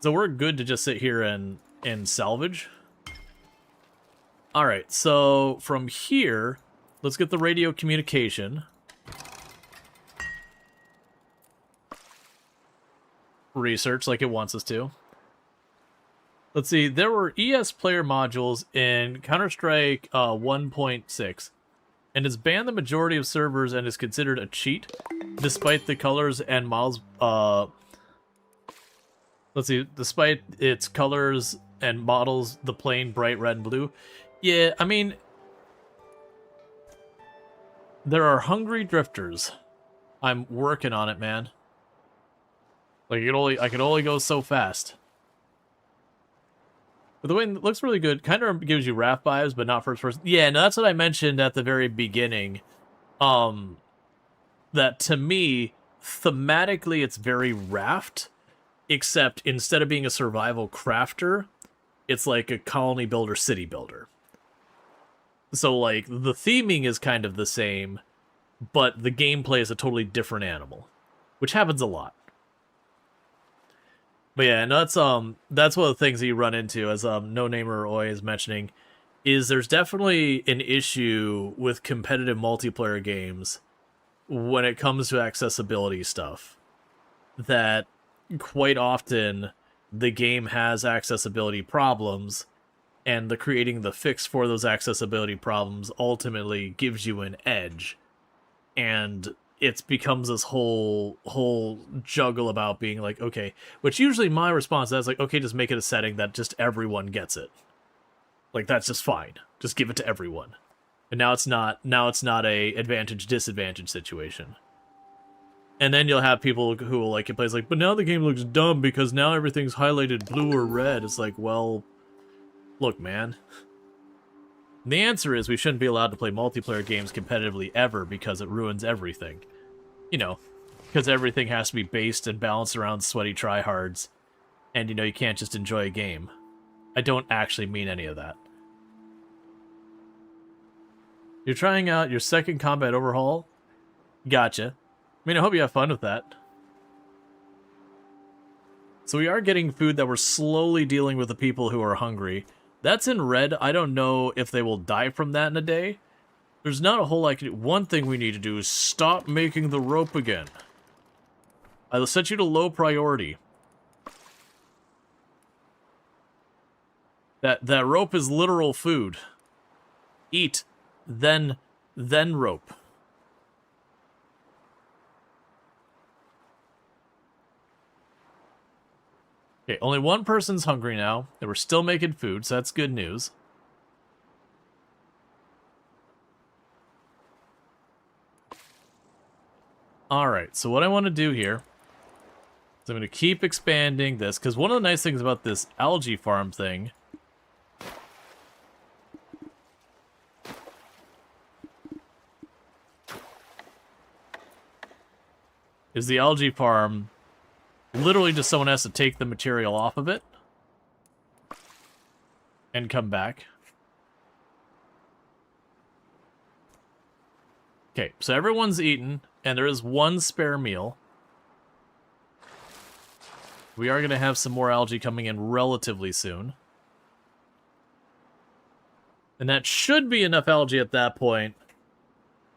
So we're good to just sit here and salvage. Alright, so from here, let's get the radio communication. Research like it wants us to. Let's see, there were ES player modules in Counter-Strike 1.6, and has banned the majority of servers and is considered a cheat, despite the colors and models, let's see, despite its colors and models, the plain bright red and blue. Yeah, I mean, there are hungry drifters. I'm working on it, man. Like, I could only go so fast. But the way it looks really good, kind of gives you Raft vibes, but not first person. Yeah, no, that's what I mentioned at the very beginning. That to me, thematically, it's very Raft, except instead of being a survival crafter, it's like a colony builder, city builder. So, like, the theming is kind of the same, but the gameplay is a totally different animal, which happens a lot. But yeah, and that's one of the things that you run into, as No Namer Oi is mentioning, is there's definitely an issue with competitive multiplayer games when it comes to accessibility stuff. That quite often the game has accessibility problems, and creating the fix for those accessibility problems ultimately gives you an edge. And it becomes this whole juggle about being like, okay, which usually my response is like, okay, just make it a setting that just everyone gets it. Like, that's just fine. Just give it to everyone. And now it's not a advantage-disadvantage situation. And then you'll have people who will like it plays like, but now the game looks dumb because now everything's highlighted blue or red. It's like, well, look, man. The answer is we shouldn't be allowed to play multiplayer games competitively ever because it ruins everything. You know, because everything has to be based and balanced around sweaty tryhards. And, you know, you can't just enjoy a game. I don't actually mean any of that. You're trying out your second combat overhaul? Gotcha. I mean, I hope you have fun with that. So we are getting food that we're slowly dealing with the people who are hungry. That's in red. I don't know if they will die from that in a day. There's not a whole lot I can do. One thing we need to do is stop making the rope again. I will set you to low priority. That rope is literal food. Eat, then rope. Okay, only one person's hungry now, and we're still making food, so that's good news. Alright, so what I want to do here is I'm going to keep expanding this, because one of the nice things about this algae farm thing is the algae farm, literally just someone has to take the material off of it and come back. Okay, so everyone's eaten, and there is one spare meal. We are going to have some more algae coming in relatively soon. And that should be enough algae at that point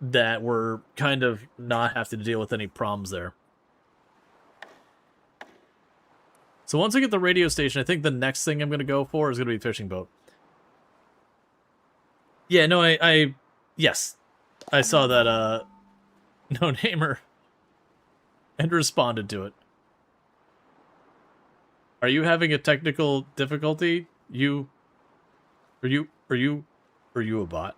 that we're kind of not having to deal with any problems there. So once I get the radio station, I think the next thing I'm going to go for is going to be fishing boat. Yeah, no, yes. I saw that, no-namer and responded to it. Are you having a technical difficulty? Are you a bot?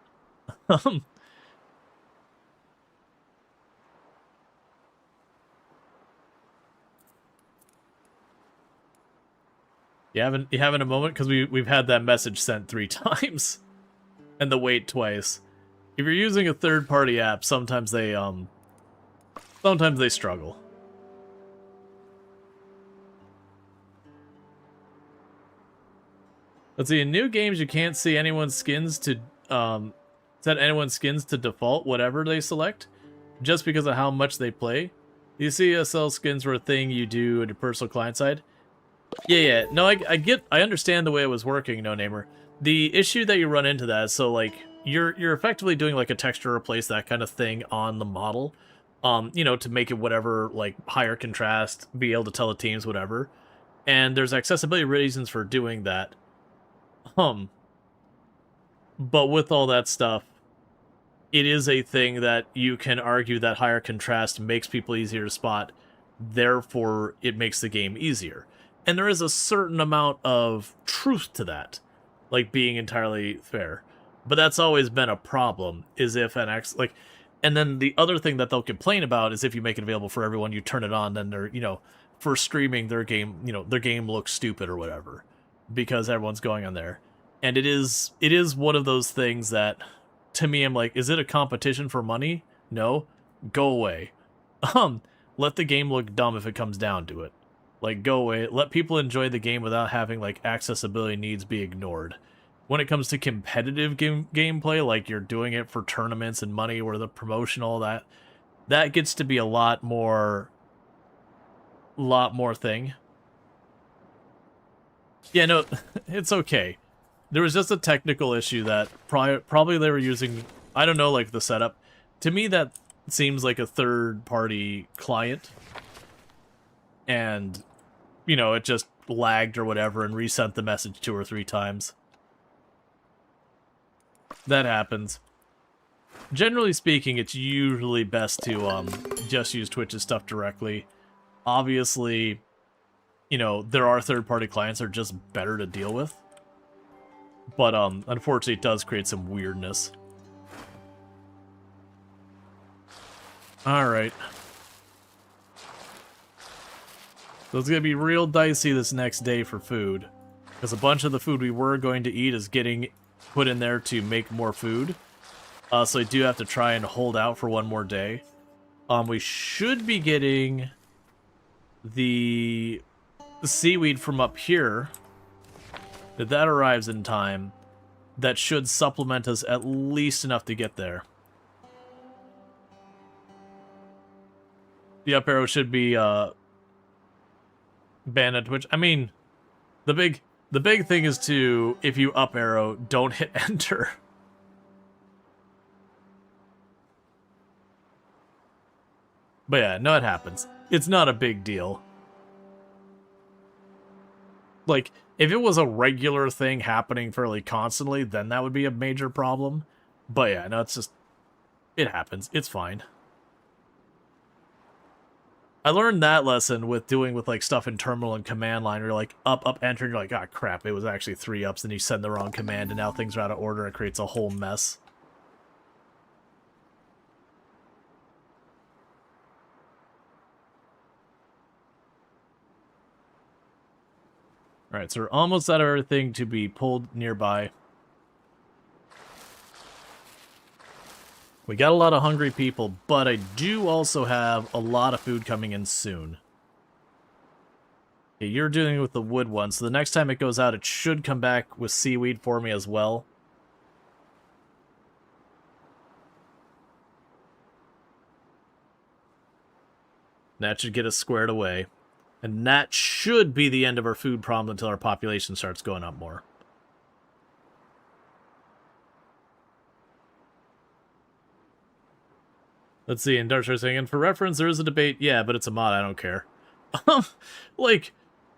You having a moment? Because we've had that message sent 3 times. And the wait twice. If you're using a third-party app, sometimes they struggle. Let's see, in new games you can't see anyone's skins to set anyone's skins to default, whatever they select, just because of how much they play. You see SL skins were a thing you do on your personal client side. Yeah. No, I understand the way it was working, No-Namer. The issue that you run into that is, so, like, you're effectively doing, like, a texture replace, that kind of thing on the model, you know, to make it whatever, like, higher contrast, be able to tell the teams whatever. And there's accessibility reasons for doing that. But with all that stuff, it is a thing that you can argue that higher contrast makes people easier to spot, therefore it makes the game easier. And there is a certain amount of truth to that, like being entirely fair. But that's always been a problem, is if an like, and then the other thing that they'll complain about is if you make it available for everyone, you turn it on, then they're, you know, for streaming their game, you know, their game looks stupid or whatever, because everyone's going on there. And it is one of those things that, to me, I'm like, is it a competition for money? No. Go away. Let the game look dumb if it comes down to it. Like, go away. Let people enjoy the game without having, like, accessibility needs be ignored. When it comes to competitive gameplay, like you're doing it for tournaments and money or the promotion, all that, that gets to be a lot more thing. Yeah, no, it's okay. There was just a technical issue that probably they were using, I don't know, like the setup. To me, that seems like a third-party client. And, you know, it just lagged or whatever and resent the message 2 or 3 times. That happens. Generally speaking, it's usually best to just use Twitch's stuff directly. Obviously, you know, there are third-party clients that are just better to deal with. But unfortunately, it does create some weirdness. Alright. So it's going to be real dicey this next day for food. Because a bunch of the food we were going to eat is getting put in there to make more food. So I do have to try and hold out for one more day. We should be getting the seaweed from up here. If that arrives in time, that should supplement us at least enough to get there. The up arrow should be banned at Twitch. I mean, the big thing is to, if you up arrow, don't hit enter. But yeah, no, it happens. It's not a big deal. Like, if it was a regular thing happening fairly constantly, then that would be a major problem. But yeah, no, it's just, it happens. It's fine. I learned that lesson with doing with like stuff in terminal and command line. Where you're like up, enter, and you're like, ah, crap, it was actually 3 ups, and you send the wrong command, and now things are out of order. It creates a whole mess. All right, so we're almost out of everything to be pulled nearby. We got a lot of hungry people, but I do also have a lot of food coming in soon. Okay, you're dealing with the wood one, so the next time it goes out, it should come back with seaweed for me as well. That should get us squared away. And that should be the end of our food problem until our population starts going up more. Let's see, and Darkshire saying, and for reference, there is a debate. Yeah, but it's a mod, I don't care. Like,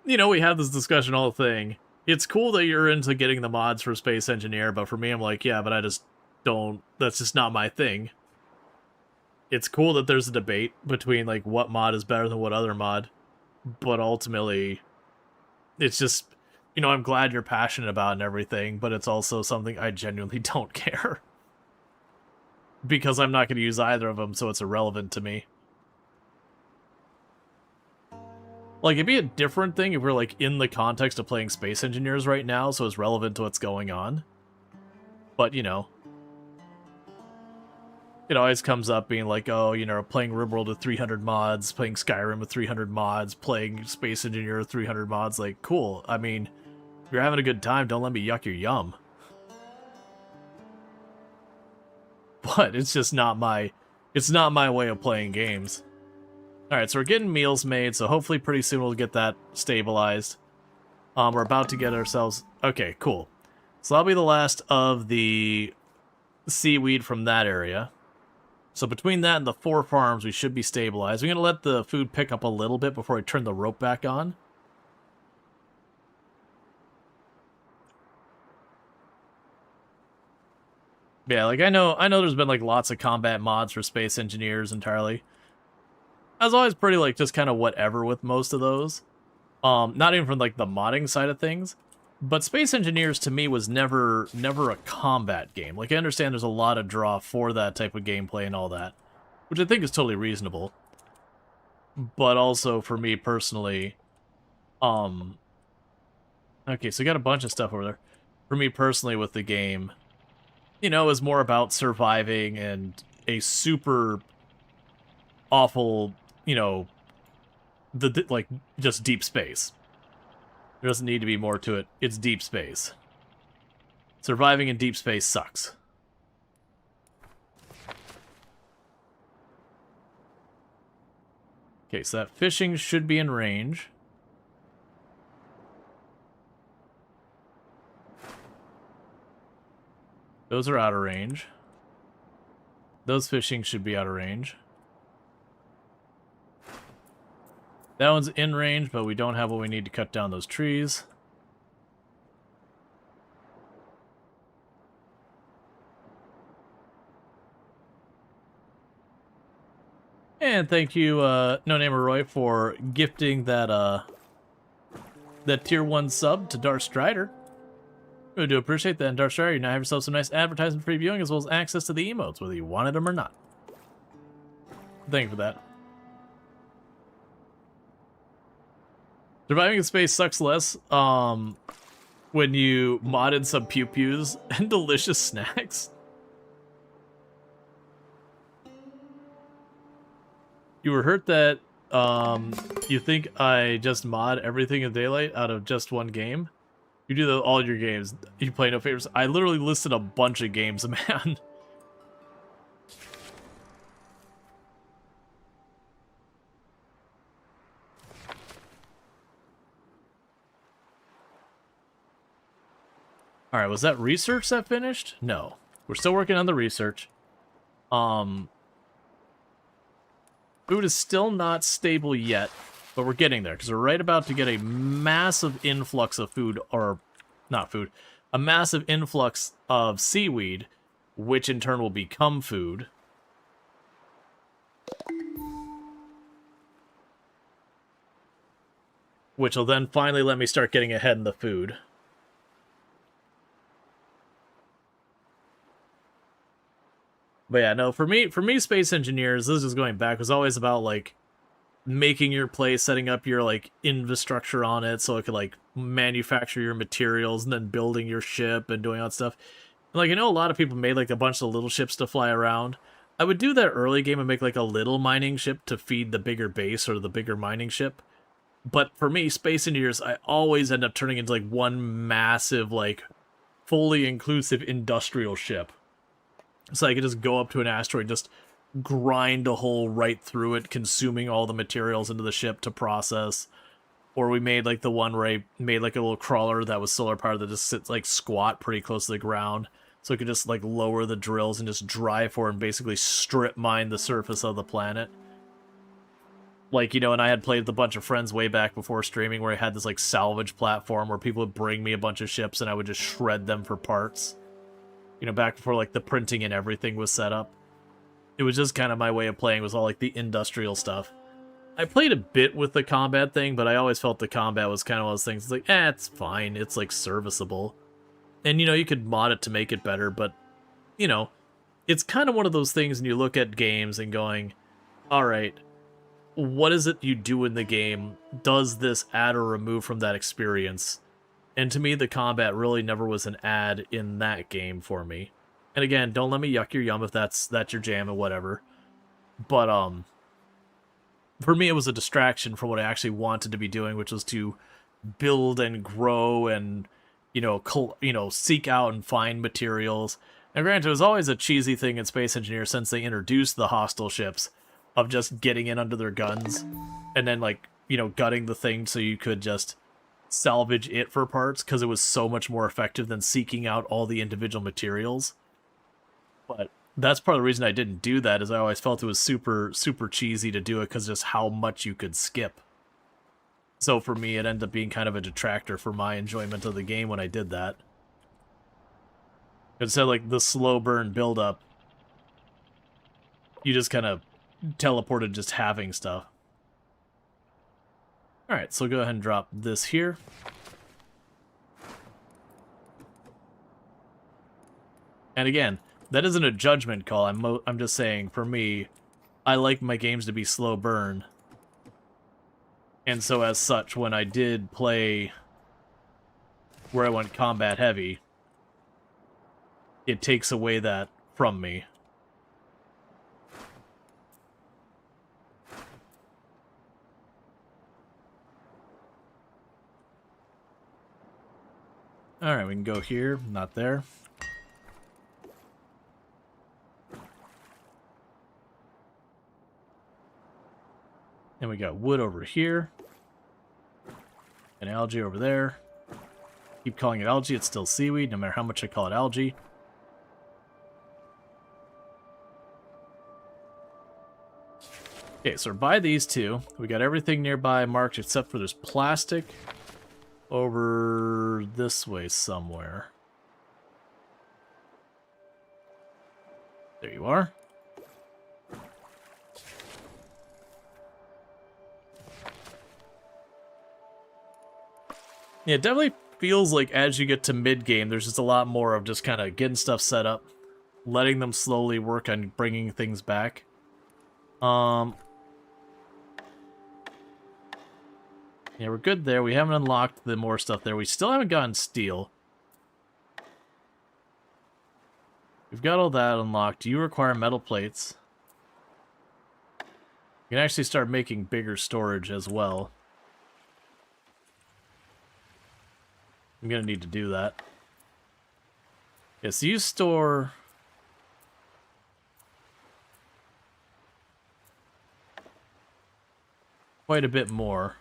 you know, we have this discussion all thing. It's cool that you're into getting the mods for Space Engineer, but for me, I'm like, yeah, but I just don't, that's just not my thing. It's cool that there's a debate between, like, what mod is better than what other mod. But ultimately, it's just, you know, I'm glad you're passionate about and everything, but it's also something I genuinely don't care. Because I'm not going to use either of them, so it's irrelevant to me. Like, it'd be a different thing if we're, like, in the context of playing Space Engineers right now, so it's relevant to what's going on. But, you know, it always comes up being like, oh, you know, playing RimWorld with 300 mods, playing Skyrim with 300 mods, playing Space Engineer with 300 mods, like, cool. I mean, if you're having a good time, don't let me yuck your yum. But it's just not my, it's not my way of playing games. Alright, so we're getting meals made, so hopefully pretty soon we'll get that stabilized. We're about to get ourselves, okay, cool. So that'll be the last of the seaweed from that area. So between that and the 4 farms, we should be stabilized. We're going to let the food pick up a little bit before I turn the rope back on. Yeah, like I know there's been like lots of combat mods for Space Engineers entirely. I was always pretty like just kind of whatever with most of those. Not even from like the modding side of things. But Space Engineers to me was never a combat game. Like, I understand there's a lot of draw for that type of gameplay and all that, which I think is totally reasonable. But also, for me personally, okay, so we got a bunch of stuff over there. For me personally with the game, you know, is more about surviving and a super awful, you know, like, just deep space. There doesn't need to be more to it. It's deep space. Surviving in deep space sucks. Okay, so that fishing should be in range. Those are out of range. Those fishing should be out of range. That one's in range, but we don't have what we need to cut down those trees. And thank you, No Name Roy, for gifting that that tier 1 sub to Darth Strider. We do appreciate that, and Darth Strider, you now have yourself some nice advertisement previewing as well as access to the emotes, whether you wanted them or not. Thank you for that. Surviving in space sucks less when you modded some pew-pews and delicious snacks. You were hurt that you think I just mod everything in Daylight out of just one game? You do all your games. You play no favorites. I literally listed a bunch of games, man. All right, was that research that finished? No. We're still working on the research. Food is still not stable yet, but we're getting there because we're right about to get a massive influx of food, or not food, a massive influx of seaweed, which in turn will become food. Which will then finally let me start getting ahead in the food. But yeah, no, for me, Space Engineers, this is going back, was always about, like, making your place, setting up your, like, infrastructure on it so it could, like, manufacture your materials and then building your ship and doing all that stuff. And, like, I know a lot of people made, like, a bunch of little ships to fly around. I would do that early game and make, like, a little mining ship to feed the bigger base or the bigger mining ship. But for me, Space Engineers, I always end up turning into, like, one massive, like, fully inclusive industrial ship. So I could just go up to an asteroid, just grind a hole right through it, consuming all the materials into the ship to process. Or we made, like, the one where I made, like, a little crawler that was solar powered that just sits, like, squat pretty close to the ground. So it could just, like, lower the drills and just drive for and basically strip mine the surface of the planet. Like, you know, and I had played with a bunch of friends way back before streaming where I had this, like, salvage platform where people would bring me a bunch of ships and I would just shred them for parts. You know, back before, like, the printing and everything was set up. It was just kind of my way of playing, was all, like, the industrial stuff. I played a bit with the combat thing, but I always felt the combat was kind of one of those things. It's like, it's fine. It's, like, serviceable. And, you know, you could mod it to make it better, but, you know, it's kind of one of those things when you look at games and going, alright, what is it you do in the game? Does this add or remove from that experience? And to me, the combat really never was an add in that game for me. And again, don't let me yuck your yum if that's your jam or whatever. But for me, it was a distraction from what I actually wanted to be doing, which was to build and grow and, you know, seek out and find materials. And granted, it was always a cheesy thing in Space Engineer since they introduced the hostile ships of just getting in under their guns and then, like, you know, gutting the thing so you could just salvage it for parts because it was so much more effective than seeking out all the individual materials. But that's part of the reason I didn't do that, is I always felt it was super, super cheesy to do it because just how much you could skip. So for me, it ended up being kind of a detractor for my enjoyment of the game when I did that. Instead of, like, the slow burn build-up, you just kind of teleported just having stuff. Alright, so go ahead and drop this here. And again, that isn't a judgment call. I'm just saying, for me, I like my games to be slow burn. And so as such, when I did play where I went combat heavy, it takes away that from me. Alright, we can go here, not there. And we got wood over here. And algae over there. Keep calling it algae, it's still seaweed, no matter how much I call it algae. Okay, so by these two, we got everything nearby marked except for there's plastic over this way somewhere. There you are. Yeah, it definitely feels like as you get to mid-game, there's just a lot more of just kind of getting stuff set up, letting them slowly work on bringing things back. Yeah, we're good there. We haven't unlocked the more stuff there. We still haven't gotten steel. We've got all that unlocked. Do you require metal plates? You can actually start making bigger storage as well. I'm gonna need to do that. Yeah, so you store... quite a bit more.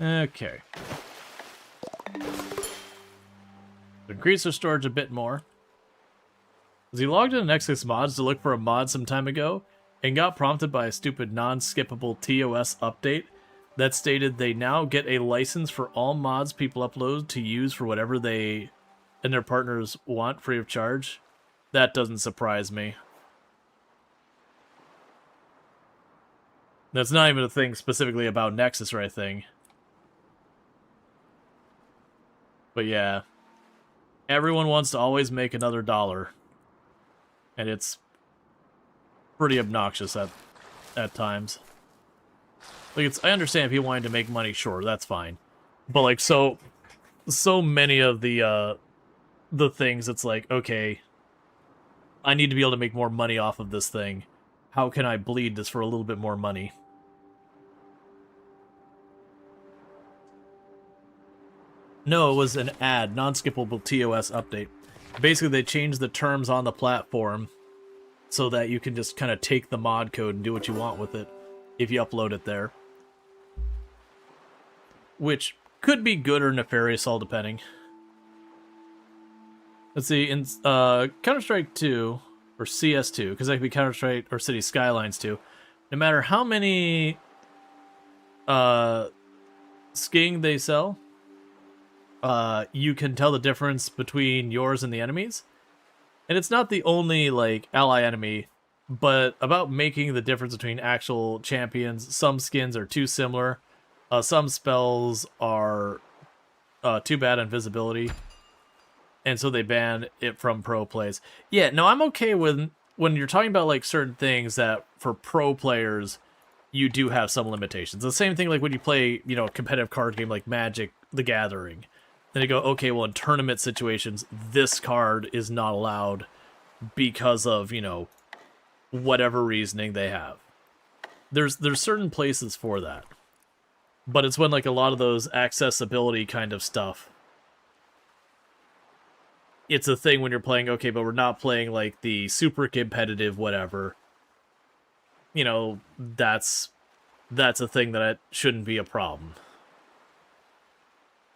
Okay. Increase our storage a bit more. He logged into Nexus Mods to look for a mod some time ago, and got prompted by a stupid non-skippable TOS update that stated they now get a license for all mods people upload to use for whatever they and their partners want free of charge. That doesn't surprise me. That's not even a thing specifically about Nexus or anything. But yeah. Everyone wants to always make another dollar. And it's pretty obnoxious at times. Like, I understand if you wanted to make money, sure, that's fine. But like, so many of the things, it's like, okay, I need to be able to make more money off of this thing. How can I bleed this for a little bit more money? No, it was an ad, non-skippable TOS update. Basically, they changed the terms on the platform so that you can just kind of take the mod code and do what you want with it if you upload it there. Which could be good or nefarious, all depending. Let's see, in Counter-Strike 2, or CS2, because that could be Counter-Strike or City Skylines 2, no matter how many sking they sell, you can tell the difference between yours and the enemies. And it's not the only, like, ally enemy, but about making the difference between actual champions. Some skins are too similar. Some spells are too bad on visibility. And so they ban it from pro plays. Yeah, no, I'm okay with when you're talking about, like, certain things that for pro players, you do have some limitations. The same thing like when you play, you know, a competitive card game like Magic the Gathering. Then you go, okay, well, in tournament situations, this card is not allowed because of, you know, whatever reasoning they have. There's certain places for that. But it's when, like, a lot of those accessibility kind of stuff, it's a thing when you're playing, okay, but we're not playing, like, the super competitive whatever. You know, that's a thing that it shouldn't be a problem.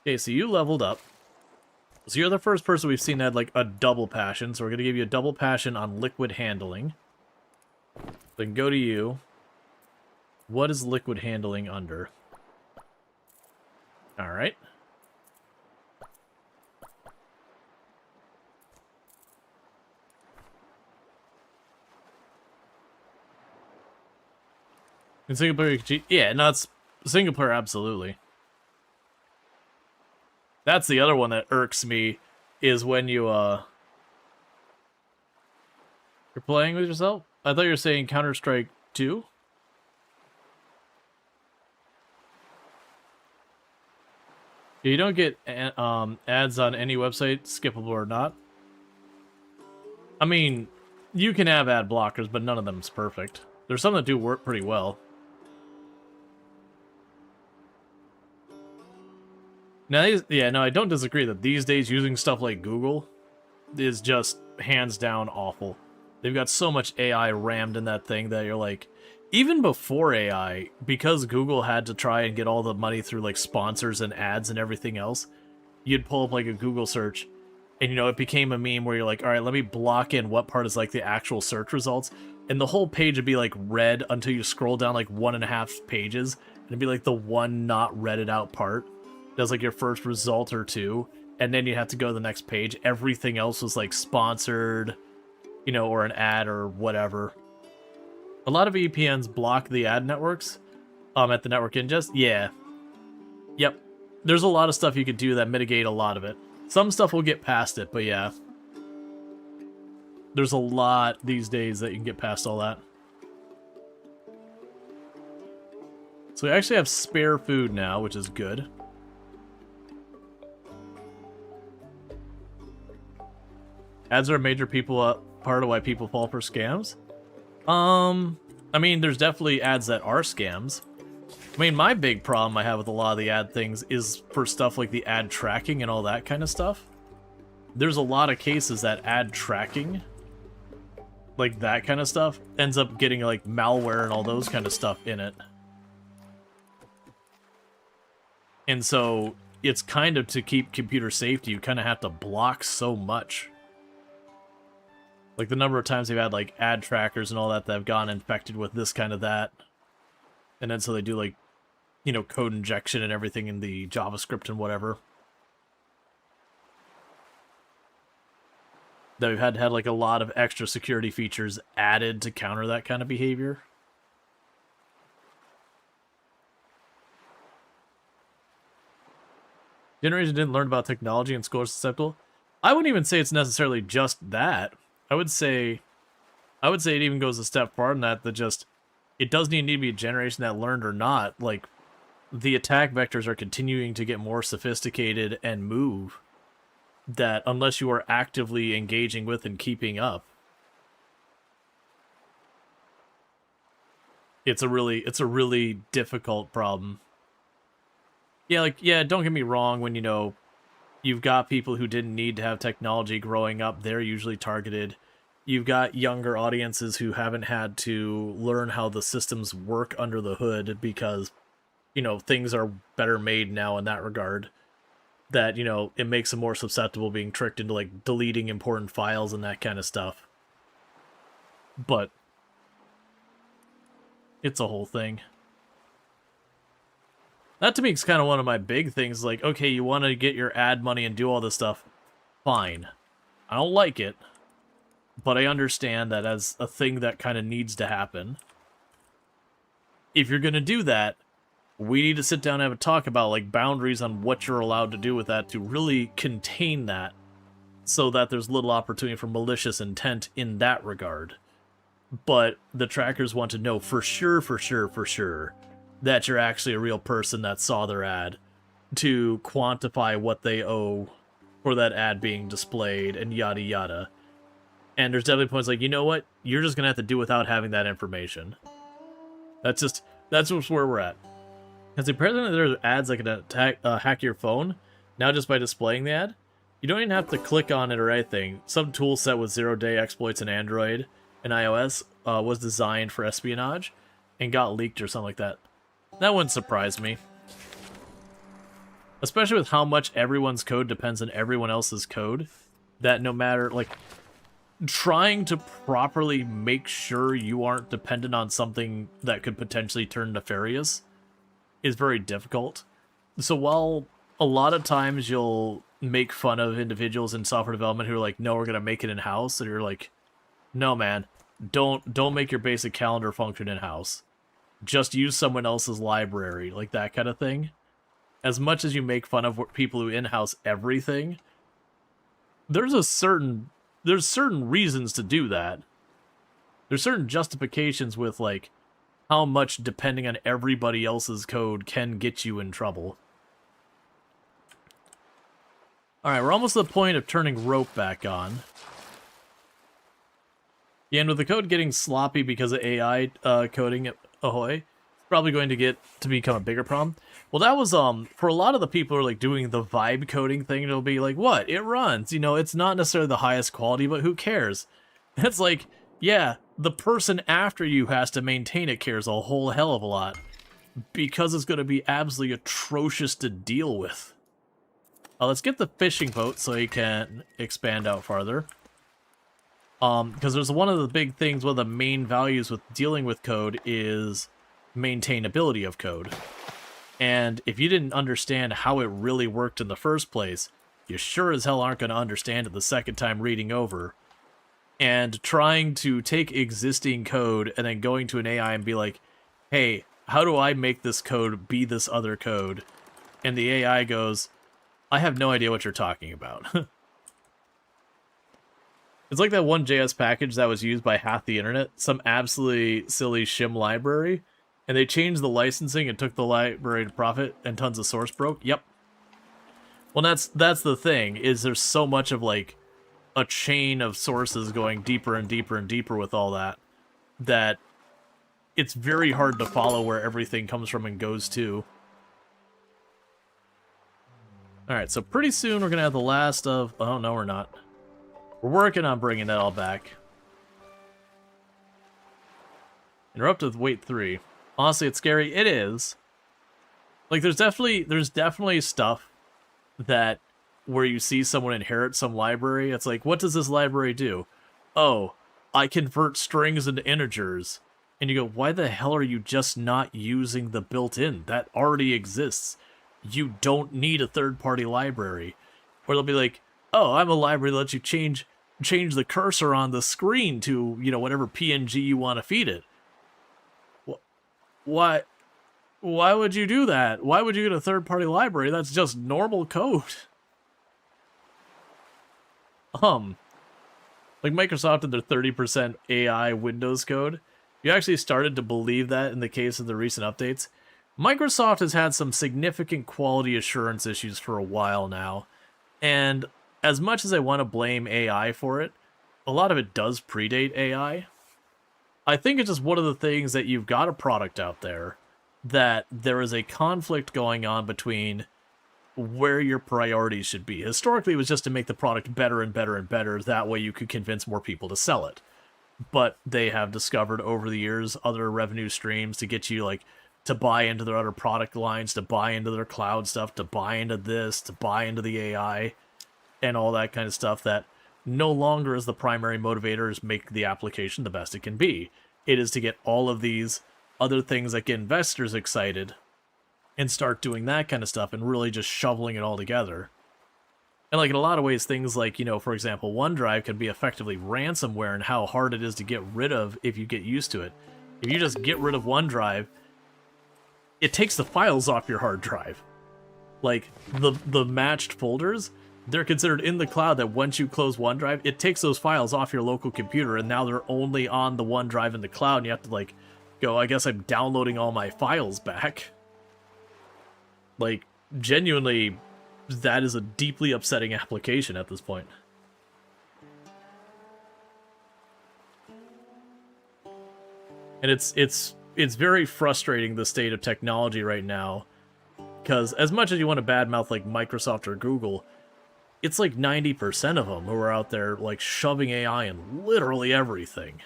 Okay, so you leveled up. So you're the first person we've seen that had, like, a double passion. So we're going to give you a double passion on liquid handling. Then go to you. What is liquid handling under? Alright. In single player, yeah, no, it's single player, absolutely. That's the other one that irks me, is when you're playing with yourself? I thought you were saying Counter-Strike 2? You don't get ads on any website, skippable or not. I mean, you can have ad blockers, but none of them's perfect. There's some that do work pretty well. Now, yeah, no, I don't disagree that these days using stuff like Google is just hands down awful. They've got so much AI rammed in that thing that you're like, even before AI, because Google had to try and get all the money through like sponsors and ads and everything else, you'd pull up like a Google search and, you know, it became a meme where you're like, all right, let me block in what part is like the actual search results. And the whole page would be like red until you scroll down like 1.5 pages and it'd be like the one not redded out part. Does like your first result or two, and then you have to go to the next page. Everything else was like sponsored, you know, or an ad or whatever. A lot of VPNs block the ad networks at the network ingest. Yeah. Yep. There's a lot of stuff you could do that mitigate a lot of it. Some stuff will get past it, but yeah. There's a lot these days that you can get past all that. So we actually have spare food now, which is good. Ads are a major part of why people fall for scams. I mean, there's definitely ads that are scams. I mean, my big problem I have with a lot of the ad things is for stuff like the ad tracking and all that kind of stuff. There's a lot of cases that ad tracking, like that kind of stuff, ends up getting like malware and all those kind of stuff in it. And so it's kind of, to keep computer safety, you kind of have to block so much. Like the number of times they've had like ad trackers and all that have gotten infected with this kind of that. And then so they do like, you know, code injection and everything in the JavaScript and whatever. That we've had to have like a lot of extra security features added to counter that kind of behavior. Generation didn't learn about technology and score susceptible. I wouldn't even say it's necessarily just that. I would say it even goes a step farther than that, just, it doesn't even need to be a generation that learned or not. Like, the attack vectors are continuing to get more sophisticated and move, that unless you are actively engaging with and keeping up, it's a really difficult problem. Yeah, like, yeah, don't get me wrong, when, you know, you've got people who didn't need to have technology growing up, they're usually targeted. You've got younger audiences who haven't had to learn how the systems work under the hood because, you know, things are better made now in that regard. That, you know, it makes them more susceptible being tricked into, like, deleting important files and that kind of stuff. But it's a whole thing. That to me is kind of one of my big things. Like, okay, you want to get your ad money and do all this stuff. Fine. I don't like it. But I understand that as a thing that kind of needs to happen. If you're going to do that, we need to sit down and have a talk about, like, boundaries on what you're allowed to do with that to really contain that, so that there's little opportunity for malicious intent in that regard. But the trackers want to know for sure that you're actually a real person that saw their ad, to quantify what they owe for that ad being displayed and yada yada. And there's definitely points like, you know what, you're just gonna have to do without having that information. That's just where we're at. Because apparently there's ads that can hack your phone, now just by displaying the ad. You don't even have to click on it or anything. Some tool set with zero-day exploits in Android and iOS was designed for espionage and got leaked or something like that. That wouldn't surprise me. Especially with how much everyone's code depends on everyone else's code. That no matter, like, trying to properly make sure you aren't dependent on something that could potentially turn nefarious is very difficult. So while a lot of times you'll make fun of individuals in software development who are like, no, we're going to make it in-house, and you're like, no, man, don't make your basic calendar function in-house. Just use someone else's library, like that kind of thing. As much as you make fun of people who in-house everything, there's certain reasons to do that. There's certain justifications with, like, how much depending on everybody else's code can get you in trouble. Alright, we're almost to the point of turning rope back on. Yeah, and with the code getting sloppy because of AI coding at Ahoy, it's probably going to become a bigger problem. Well, that was, for a lot of the people who are, like, doing the vibe coding thing, it'll be like, what? It runs. You know, it's not necessarily the highest quality, but who cares? And it's like, yeah, the person after you has to maintain it cares a whole hell of a lot. Because it's going to be absolutely atrocious to deal with. Let's get the fishing boat so he can expand out farther. Because there's one of the big things, one of the main values with dealing with code is maintainability of code. And if you didn't understand how it really worked in the first place, you sure as hell aren't going to understand it the second time reading over. And trying to take existing code and then going to an AI and be like, hey, how do I make this code be this other code? And the AI goes, I have no idea what you're talking about. It's like that one JS package that was used by half the internet, some absolutely silly shim library. And they changed the licensing and took the library to profit, and tons of source broke. Yep. Well, that's the thing, is there's so much of, like, a chain of sources going deeper and deeper and deeper with all that, that it's very hard to follow where everything comes from and goes to. Alright, so pretty soon we're going to have the last of... Oh, no, we're not. We're working on bringing that all back. And we're up to wait 3. Honestly, it's scary. It is. Like, there's definitely stuff that where you see someone inherit some library, it's like, what does this library do? Oh, I convert strings into integers. And you go, why the hell are you just not using the built-in? That already exists. You don't need a third-party library. Or they'll be like, oh, I'm a library that lets you change the cursor on the screen to, you know, whatever PNG you want to feed it. Why would you do that? Why would you get a third-party library? That's just normal code. Like Microsoft and their 30% AI Windows code. You actually started to believe that in the case of the recent updates. Microsoft has had some significant quality assurance issues for a while now. And as much as I want to blame AI for it, a lot of it does predate AI. I think it's just one of the things that you've got a product out there that there is a conflict going on between where your priorities should be. Historically, it was just to make the product better and better and better. That way you could convince more people to sell it. But they have discovered over the years other revenue streams to get you, like, to buy into their other product lines, to buy into their cloud stuff, to buy into this, to buy into the AI, and all that kind of stuff that no longer is the primary motivator is make the application the best it can be. It is to get all of these other things that get investors excited and start doing that kind of stuff and really just shoveling it all together. And like in a lot of ways, things like, you know, for example, OneDrive can be effectively ransomware and how hard it is to get rid of if you get used to it. If you just get rid of OneDrive, it takes the files off your hard drive. Like the matched folders, they're considered in the cloud that once you close OneDrive, it takes those files off your local computer and now they're only on the OneDrive in the cloud and you have to like go, I guess I'm downloading all my files back. Like, genuinely, that is a deeply upsetting application at this point. And it's very frustrating, the state of technology right now, because as much as you want to badmouth like Microsoft or Google, it's like 90% of them who are out there like shoving AI in literally everything.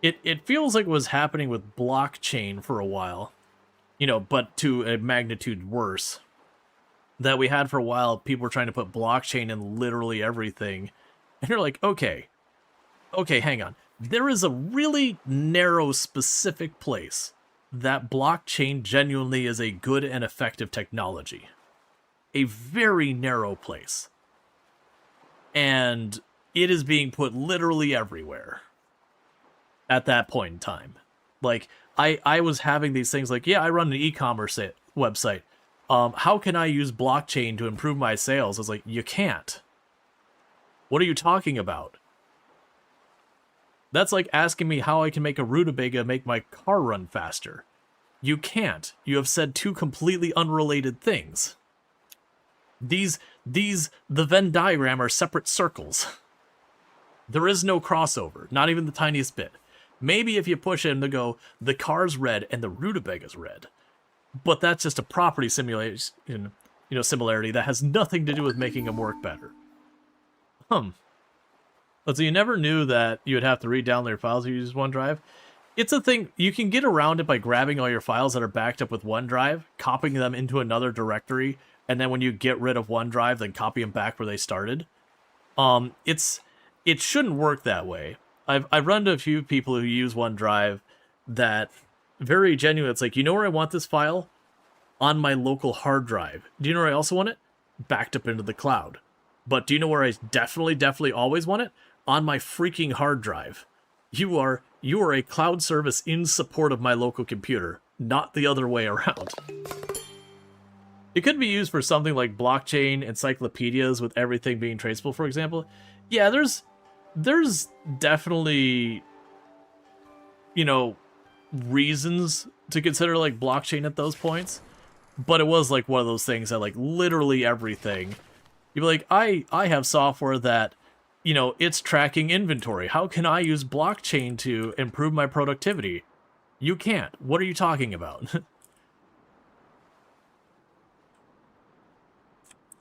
It feels like it was happening with blockchain for a while, you know, but to a magnitude worse. That we had for a while, people were trying to put blockchain in literally everything. And you're like, okay, hang on. There is a really narrow, specific place that blockchain genuinely is a good and effective technology. A very narrow place. And it is being put literally everywhere at that point in time. Like, I was having these things like, yeah, I run an e-commerce website. How can I use blockchain to improve my sales? I was like, you can't. What are you talking about? That's like asking me how I can make a rutabaga make my car run faster. You can't. You have said two completely unrelated things. The Venn diagram are separate circles. There is no crossover, not even the tiniest bit. Maybe if you push in to go, the car's red and the rutabaга's red. But that's just a property simulation, you know, similarity that has nothing to do with making them work better. But so you never knew that you would have to re-download your files if you use OneDrive. It's a thing, you can get around it by grabbing all your files that are backed up with OneDrive, copying them into another directory, and then when you get rid of OneDrive, then copy them back where they started. It shouldn't work that way. I've run into a few people who use OneDrive that very genuine. It's like, you know where I want this file? On my local hard drive. Do you know where I also want it? Backed up into the cloud. But do you know where I definitely always want it? On my freaking hard drive. You are a cloud service in support of my local computer, not the other way around. It could be used for something like blockchain encyclopedias with everything being traceable, for example. Yeah, there's definitely, you know, reasons to consider like blockchain at those points, but it was like one of those things that like literally everything. You'd be like, I have software that, you know, it's tracking inventory. How can I use blockchain to improve my productivity? You can't. What are you talking about?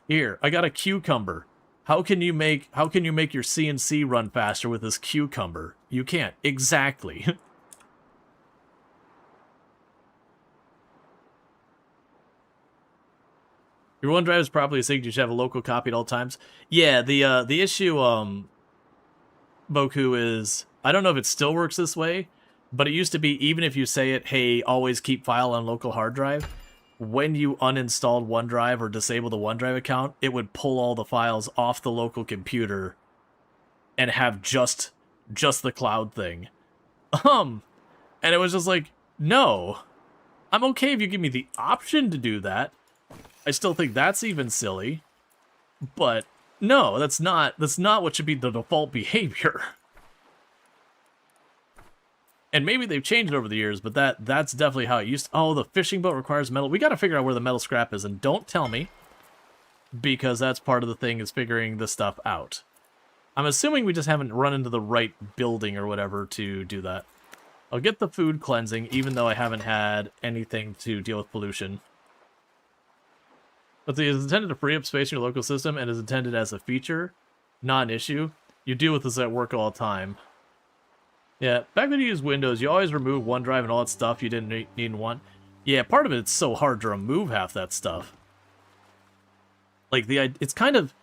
Here, I got a cucumber. How can you make your CNC run faster with this cucumber? You can't. Exactly. Your OneDrive is properly synced. You should have a local copy at all times. Yeah, the issue, Boku, is I don't know if it still works this way, but it used to be even if you say it, hey, always keep file on local hard drive, when you uninstalled OneDrive or disabled the OneDrive account, it would pull all the files off the local computer and have just the cloud thing. And it was just like, no, I'm okay if you give me the option to do that. I still think that's even silly, but no, that's not what should be the default behavior. And maybe they've changed it over the years, but that's definitely how it used to. Oh, the fishing boat requires metal. We got to figure out where the metal scrap is, and don't tell me, because that's part of the thing, is figuring this stuff out. I'm assuming we just haven't run into the right building or whatever to do that. I'll get the food cleansing, even though I haven't had anything to deal with pollution. But it is intended to free up space in your local system and is intended as a feature, not an issue. You deal with this at work all the time. Yeah, back when you used Windows, you always remove OneDrive and all that stuff you didn't need and want. Yeah, part of it's so hard to remove half that stuff. Like it's kind of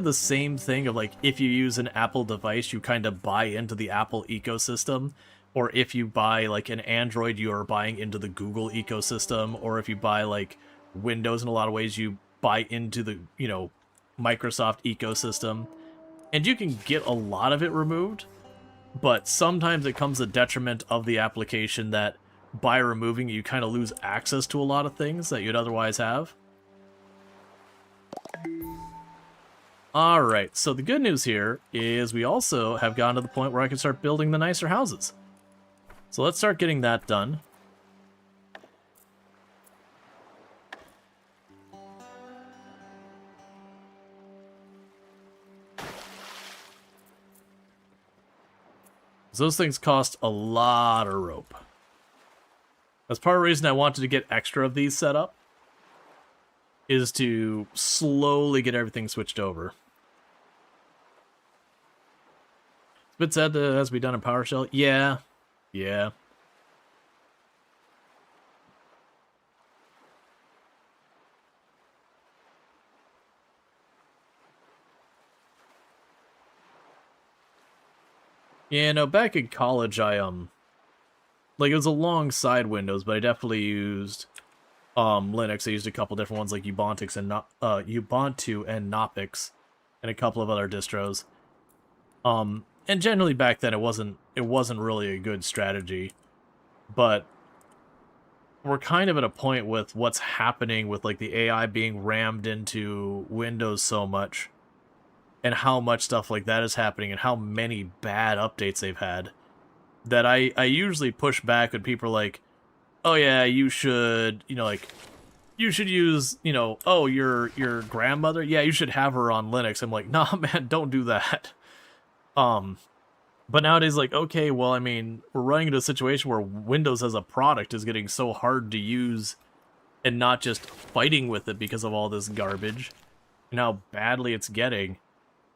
the same thing of like if you use an Apple device, you kind of buy into the Apple ecosystem, or if you buy like an Android, you are buying into the Google ecosystem, or if you buy like Windows, in a lot of ways you buy into the, you know, Microsoft ecosystem, and you can get a lot of it removed, but sometimes it comes at detriment of the application that by removing you kind of lose access to a lot of things that you'd otherwise have. Alright, so the good news here is we also have gotten to the point where I can start building the nicer houses. So let's start getting that done. Those things cost a lot of rope. That's part of the reason I wanted to get extra of these set up, is to slowly get everything switched over. It's a bit sad that it has to be done in PowerShell. Yeah. Yeah. Yeah, no, back in college, I, like, it was alongside Windows, but I definitely used, Linux. I used a couple different ones, like Ubuntu and Knoppix, and a couple of other distros. And generally back then, it wasn't really a good strategy, but we're kind of at a point with what's happening with, like, the AI being rammed into Windows so much, and how much stuff like that is happening, and how many bad updates they've had, that I usually push back when people are like, oh yeah, you should, you know, like, you should use, you know, oh, your grandmother, yeah, you should have her on Linux. I'm like, nah, man, don't do that. But nowadays, like, okay, well, I mean, we're running into a situation where Windows as a product is getting so hard to use, and not just fighting with it because of all this garbage, and how badly it's getting,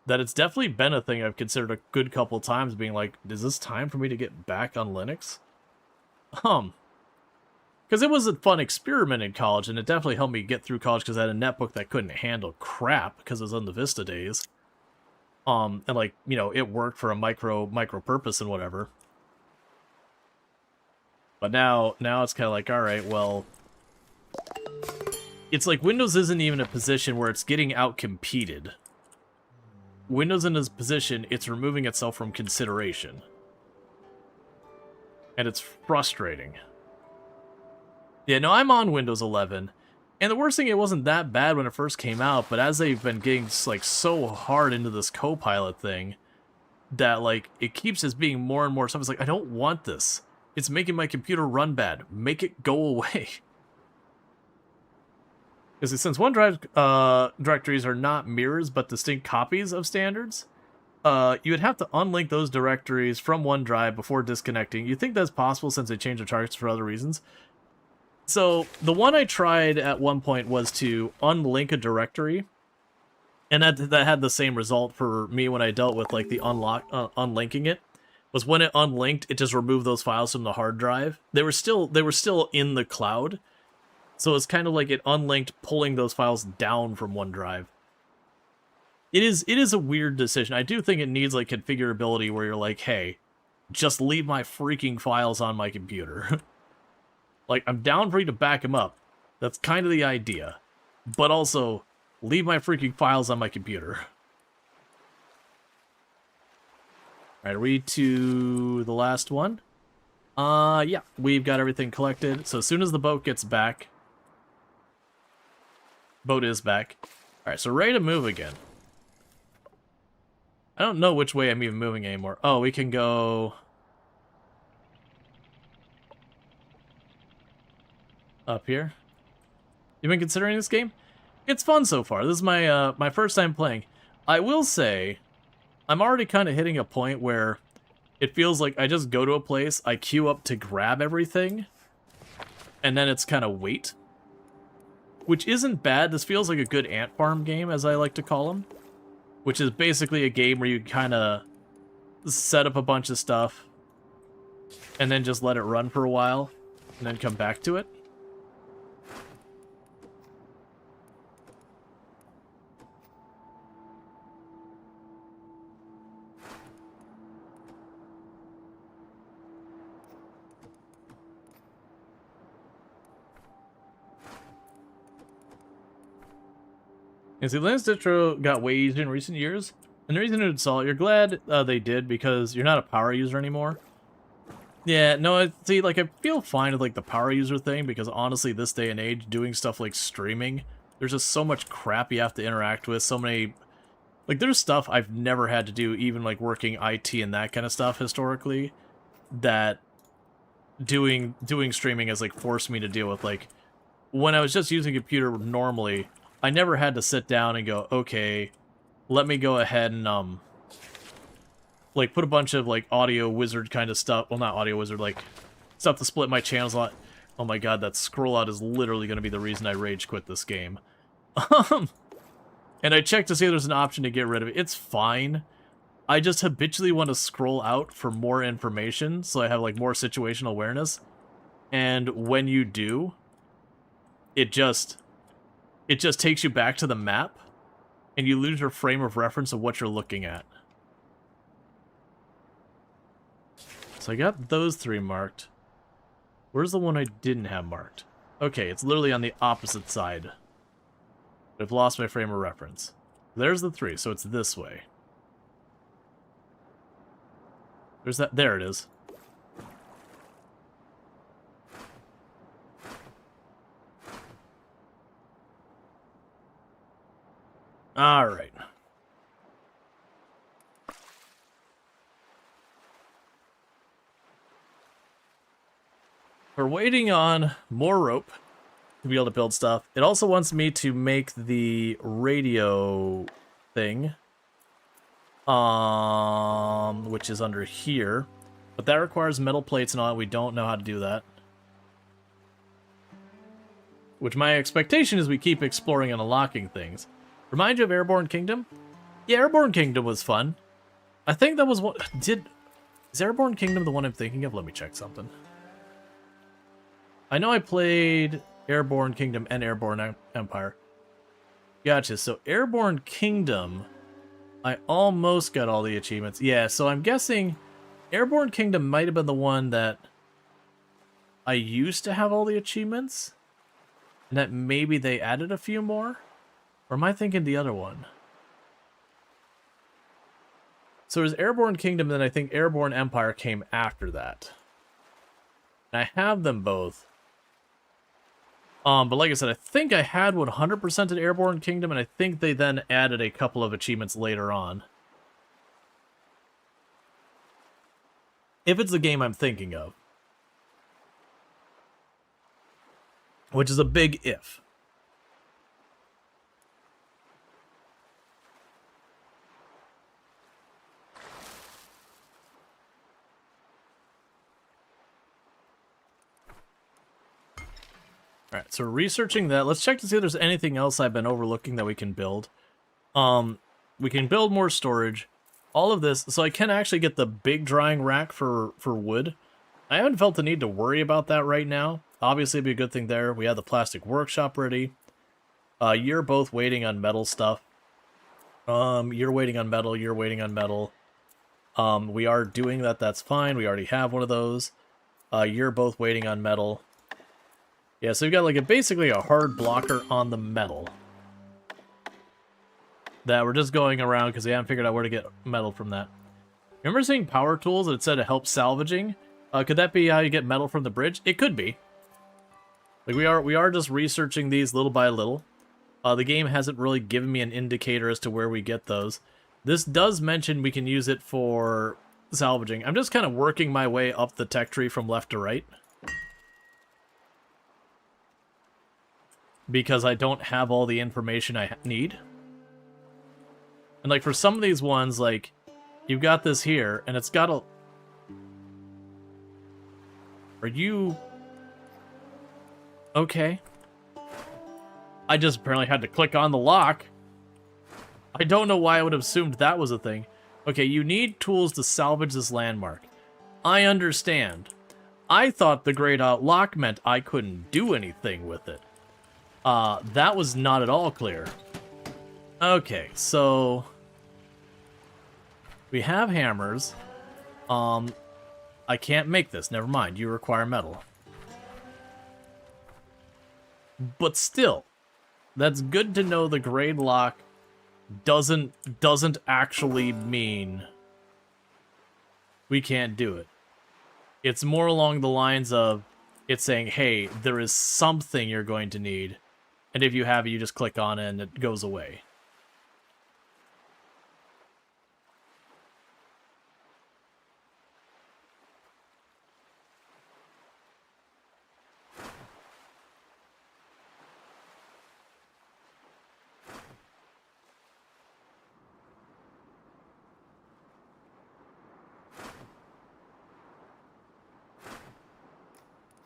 that it's definitely been a thing I've considered a good couple times, being like, is this time for me to get back on Linux? Because it was a fun experiment in college, and it definitely helped me get through college, because I had a netbook that couldn't handle crap, because it was on the Vista days. And like, you know, it worked for a micro purpose and whatever. But now it's kind of like, alright, well, it's like Windows isn't even a position where it's getting out-competed. Windows in this position, it's removing itself from consideration. And it's frustrating. Yeah, no, I'm on Windows 11. And the worst thing, it wasn't that bad when it first came out, but as they've been getting, like, so hard into this Copilot thing, that, like, it keeps as being more and more stuff. It's like, I don't want this. It's making my computer run bad. Make it go away. Because since OneDrive directories are not mirrors but distinct copies of standards, you would have to unlink those directories from OneDrive before disconnecting. You think that's possible since they changed the targets for other reasons? So the one I tried at one point was to unlink a directory, and that had the same result for me when I dealt with like the unlinking it. Was when it unlinked, it just removed those files from the hard drive. They were still in the cloud, so it's kind of like it unlinked, pulling those files down from OneDrive. It is a weird decision. I do think it needs like configurability where you're like, hey, just leave my freaking files on my computer. Like, I'm down for you to back them up. That's kind of the idea. But also, leave my freaking files on my computer. Alright, are we to the last one? Yeah, we've got everything collected. So as soon as the boat gets back... Boat is back. Alright, so ready to move again. I don't know which way I'm even moving anymore. Oh, we can go... up here. You been considering this game? It's fun so far. This is my my first time playing. I will say, I'm already kind of hitting a point where it feels like I just go to a place, I queue up to grab everything, and then it's kind of wait. Which isn't bad. This feels like a good ant farm game, as I like to call them. Which is basically a game where you kind of set up a bunch of stuff, and then just let it run for a while, and then come back to it. And see, Linux distro got way easier in recent years, and the reason to install it, you're glad they did, because you're not a power user anymore. Yeah, no, see, like, I feel fine with, like, the power user thing, because honestly, this day and age, doing stuff like streaming, there's just so much crap you have to interact with, so many... Like, there's stuff I've never had to do, even, like, working IT and that kind of stuff historically, that doing streaming has, like, forced me to deal with. Like, when I was just using a computer normally... I never had to sit down and go, okay, let me go ahead and, like, put a bunch of, like, audio wizard kind of stuff. Well, not audio wizard, like, stuff to split my channels a lot. Oh my god, that scroll out is literally going to be the reason I rage quit this game. And I checked to see if there's an option to get rid of it. It's fine. I just habitually want to scroll out for more information, so I have, like, more situational awareness. And when you do, it just takes you back to the map, and you lose your frame of reference of what you're looking at. So I got those three marked. Where's the one I didn't have marked? Okay, it's literally on the opposite side. I've lost my frame of reference. There's the three, so it's this way. There's that. There it is. Alright. We're waiting on more rope to be able to build stuff. It also wants me to make the radio thing, which is under here. But that requires metal plates and all that. We don't know how to do that. Which my expectation is we keep exploring and unlocking things. Remind you of Airborne Kingdom? Yeah, Airborne Kingdom was fun. I think that was what... Is Airborne Kingdom the one I'm thinking of? Let me check something. I know I played Airborne Kingdom and Airborne Empire. Gotcha, so Airborne Kingdom... I almost got all the achievements. Yeah, so I'm guessing Airborne Kingdom might have been the one that I used to have all the achievements. And that maybe they added a few more? Or am I thinking the other one? So there's Airborne Kingdom, and then I think Airborne Empire came after that. And I have them both. But like I said, I think I had 100% at Airborne Kingdom, and I think they then added a couple of achievements later on. If it's the game I'm thinking of. which is a big if. Alright, so we're researching that. Let's check to see if there's anything else I've been overlooking that we can build. We can build more storage. All of this, so I can actually get the big drying rack for wood. I haven't felt the need to worry about that right now. Obviously, it'd be a good thing there. We have the plastic workshop ready. You're both waiting on metal stuff. You're waiting on metal, you're waiting on metal. We are doing that, that's fine. We already have one of those. You're both waiting on metal. Yeah, so we've got like basically a hard blocker on the metal. That we're just going around because we haven't figured out where to get metal from that. Remember seeing power tools that said to help salvaging? Could that be how you get metal from the bridge? It could be. Like we are just researching these little by little. The game hasn't really given me an indicator as to where we get those. This does mention we can use it for salvaging. I'm just kind of working my way up the tech tree from left to right. Because I don't have all the information I need. And like for some of these ones, like you've got this here, and it's got a... Are you... Okay. I just apparently had to click on the lock. I don't know why I would have assumed that was a thing. Okay, you need tools to salvage this landmark. I understand. I thought the grayed out lock meant I couldn't do anything with it. That was not at all clear. Okay, so... we have hammers. I can't make this. Never mind. You require metal. But still, that's good to know the grade lock doesn't actually mean we can't do it. It's more along the lines of it's saying, hey, there is something you're going to need. And if you have it, you just click on it and it goes away.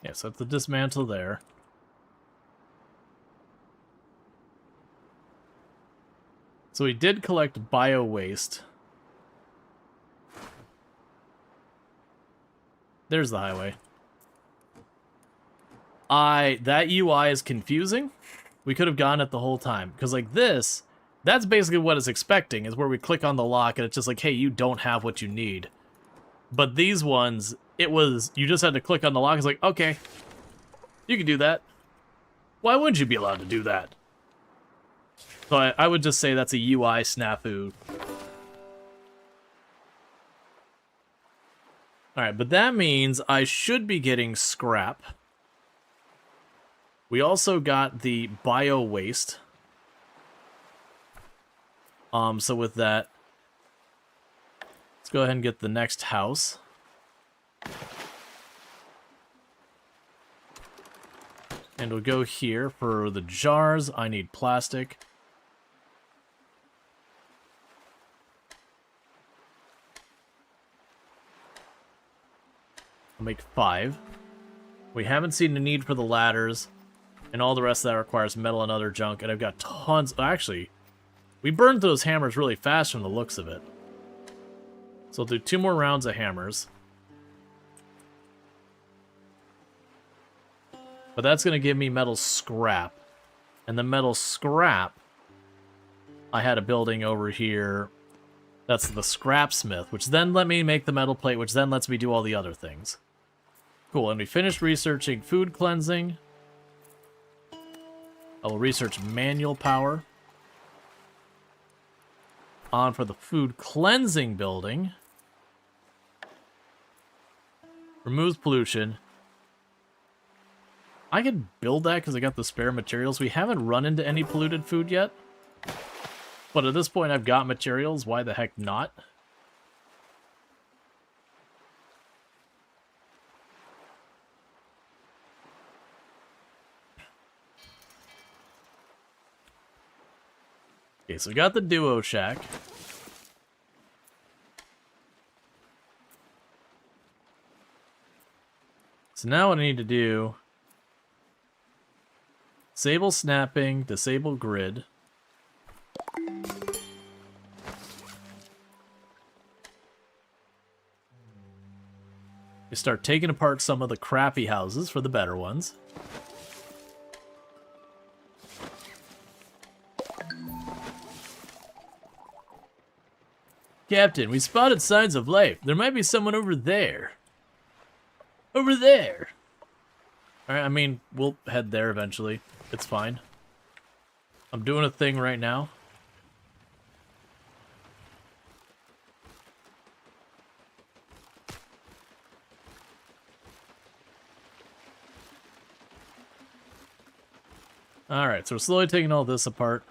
Yeah, so I have to dismantle there. So we did collect bio-waste. There's the highway. That UI is confusing. We could have gotten it the whole time. Because like this, that's basically what it's expecting, is where we click on the lock and it's just like, hey, you don't have what you need. But these ones, it was, you just had to click on the lock. It's like, okay, you can do that. Why wouldn't you be allowed to do that? So I would just say that's a UI snafu. Alright, but that means I should be getting scrap. We also got the bio waste. So with that, let's go ahead and get the next house. And we'll go here for the jars. I need plastic. I'll make 5. We haven't seen the need for the ladders. And all the rest of that requires metal and other junk. And I've got tons... Actually, we burned those hammers really fast from the looks of it. So I'll do 2 more rounds of hammers. But that's going to give me metal scrap. And the metal scrap, I had a building over here. That's the scrapsmith, which then let me make the metal plate, which then lets me do all the other things. Cool, and we finished researching food cleansing. I will research manual power. On for the food cleansing building. Removes pollution. I could build that because I got the spare materials. We haven't run into any polluted food yet. But at this point I've got materials. Why the heck not? Okay, so we got the duo shack. So now what I need to do... Disable snapping, disable grid. We start taking apart some of the crappy houses for the better ones. Captain, we spotted signs of life. There might be someone over there. Over there! Alright, I mean, we'll head there eventually. It's fine. I'm doing a thing right now. Alright, so we're slowly taking all this apart.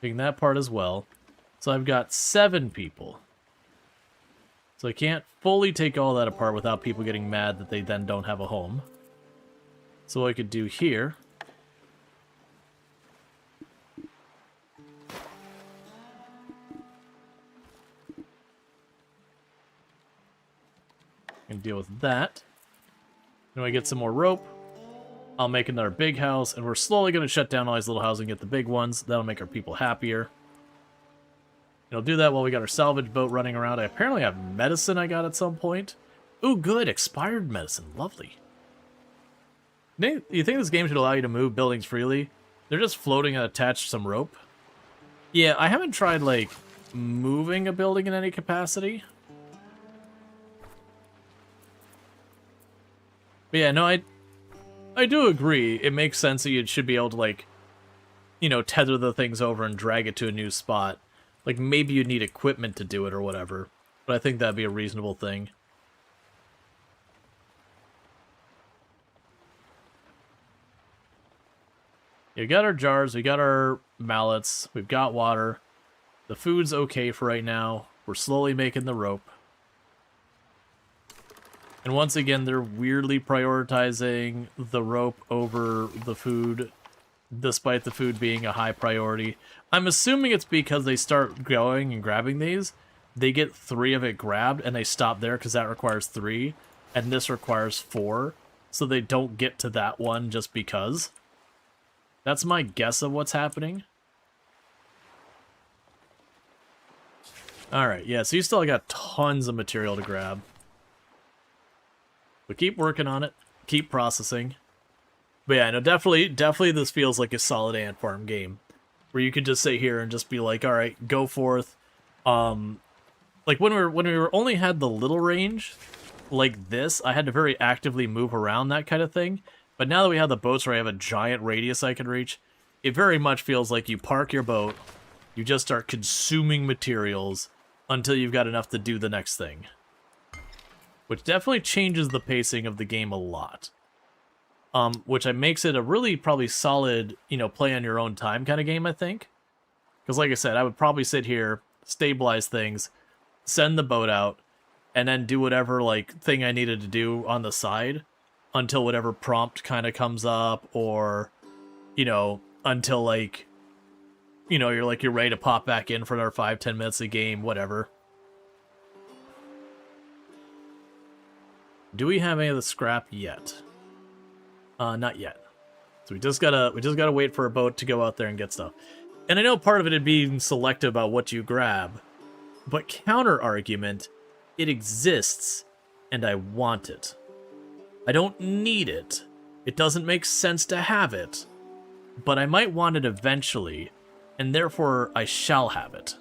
Taking that part as well. So I've got 7 people. So I can't fully take all that apart without people getting mad that they then don't have a home. So what I could do here... and deal with that. Then I get some more rope. I'll make another big house, and we're slowly going to shut down all these little houses and get the big ones. That'll make our people happier. And I'll do that while we got our salvage boat running around. I apparently have medicine I got at some point. Ooh, good. Expired medicine. Lovely. Nate, you think this game should allow you to move buildings freely? They're just floating and attached to some rope. Yeah, I haven't tried, like, moving a building in any capacity. But yeah, no, I do agree. It makes sense that you should be able to, like, you know, tether the things over and drag it to a new spot. Like, maybe you'd need equipment to do it or whatever. But I think that'd be a reasonable thing. We got our jars, we got our mallets, we've got water. The food's okay for right now. We're slowly making the rope. And once again, they're weirdly prioritizing the rope over the food, despite the food being a high priority. I'm assuming it's because they start going and grabbing these. They get 3 of it grabbed, and they stop there because that requires 3, and this requires 4. So they don't get to that one just because. That's my guess of what's happening. Alright, yeah, so you still got tons of material to grab. But keep working on it. Keep processing. But yeah, no, definitely this feels like a solid ant farm game. Where you could just sit here and just be like, alright, go forth. Like when we were only had the little range, like this, I had to very actively move around, that kind of thing. But now that we have the boats where I have a giant radius I can reach, it very much feels like you park your boat, you just start consuming materials until you've got enough to do the next thing. Which definitely changes the pacing of the game a lot. Which makes it a really probably solid, you know, play on your own time kind of game, I think. Because like I said, I would probably sit here, stabilize things, send the boat out, and then do whatever, like, thing I needed to do on the side until whatever prompt kind of comes up, or, you know, until, like, you know, you're ready to pop back in for another 5-10 minutes of game, whatever. Do we have any of the scrap yet? Not yet. So we just gotta wait for a boat to go out there and get stuff. And I know part of it is being selective about what you grab, but counter argument, it exists, and I want it. I don't need it. It doesn't make sense to have it, but I might want it eventually, and therefore I shall have it.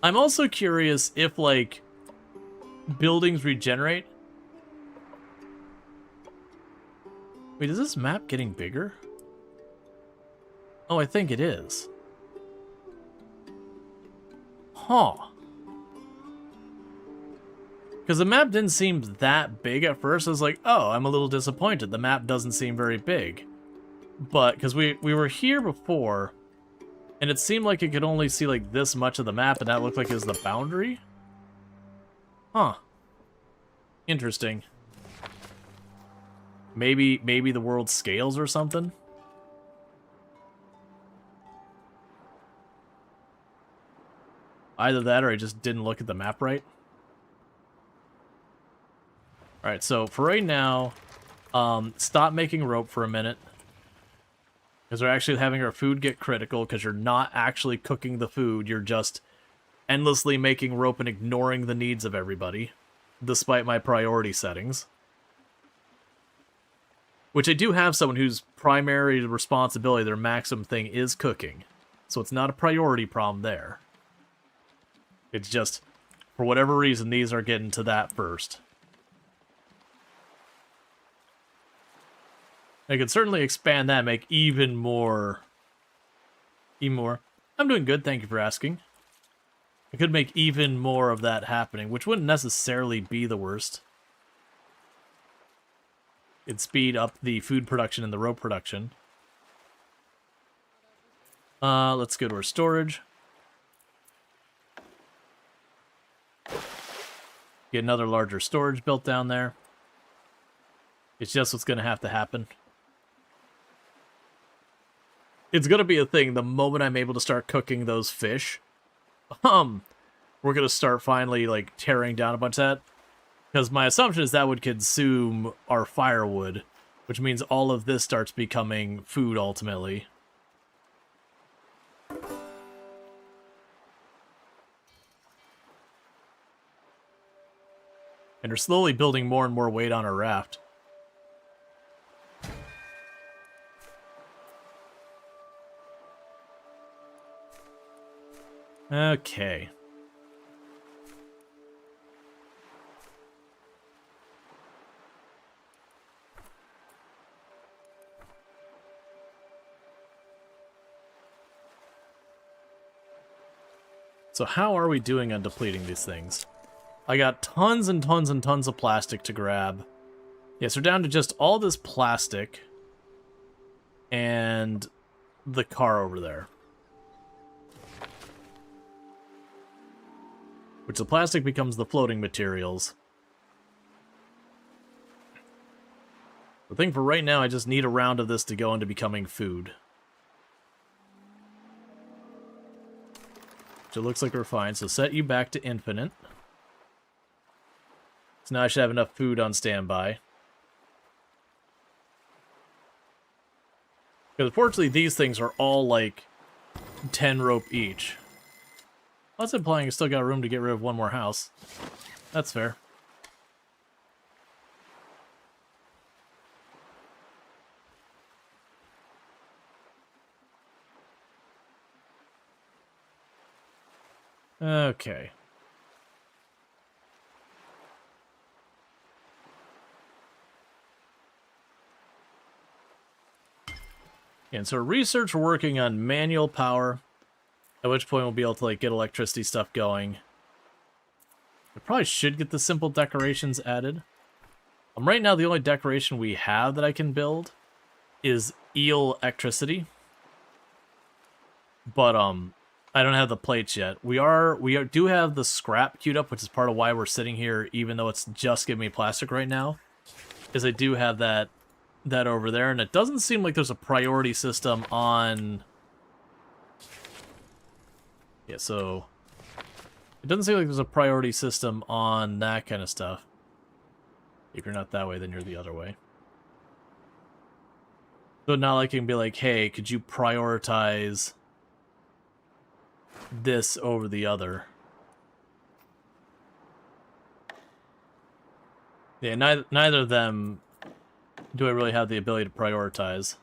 I'm also curious if, like, buildings regenerate. Wait, is this map getting bigger? Oh, I think it is. Huh. Because the map didn't seem that big at first. I was like, oh, I'm a little disappointed. The map doesn't seem very big. But, because we were here before, and it seemed like it could only see, like, this much of the map, and that looked like it was the boundary? Huh. Interesting. Maybe the world scales or something? Either that or I just didn't look at the map right. Alright, so for right now, stop making rope for a minute. Because we're actually having our food get critical, because you're not actually cooking the food, you're just endlessly making rope and ignoring the needs of everybody, despite my priority settings. Which I do have someone whose primary responsibility, their maximum thing, is cooking. So it's not a priority problem there. It's just, for whatever reason, these are getting to that first. I could certainly expand that, make even more. I'm doing good, thank you for asking. I could make even more of that happening, which wouldn't necessarily be the worst. It'd speed up the food production and the rope production. Let's go to our storage. Get another larger storage built down there. It's just what's going to have to happen. It's going to be a thing the moment I'm able to start cooking those fish. We're going to start finally, like, tearing down a bunch of that. Because my assumption is that would consume our firewood, which means all of this starts becoming food ultimately. And we're slowly building more and more weight on our raft. Okay. So how are we doing on depleting these things? I got tons and tons and tons of plastic to grab. Yes, we're down to just all this plastic and the car over there. Which the plastic becomes the floating materials. The thing for right now, I just need a round of this to go into becoming food. Which it looks like we're fine, so set you back to infinite. So now I should have enough food on standby. Because unfortunately these things are all like 10 rope each. That's implying I still got room to get rid of one more house. That's fair. Okay. And so research, we're working on manual power, at which point we'll be able to like get electricity stuff going. I probably should get the simple decorations added. Right now the only decoration we have that I can build is eel electricity. But I don't have the plates yet. We do have the scrap queued up, which is part of why we're sitting here, even though it's just giving me plastic right now. Is I do have that over there, and it doesn't seem like there's a priority system on. Yeah, so it doesn't seem like there's a priority system on that kind of stuff. If you're not that way, then you're the other way. So now I can be like, hey, could you prioritize this over the other? Yeah, neither of them do I really have the ability to prioritize.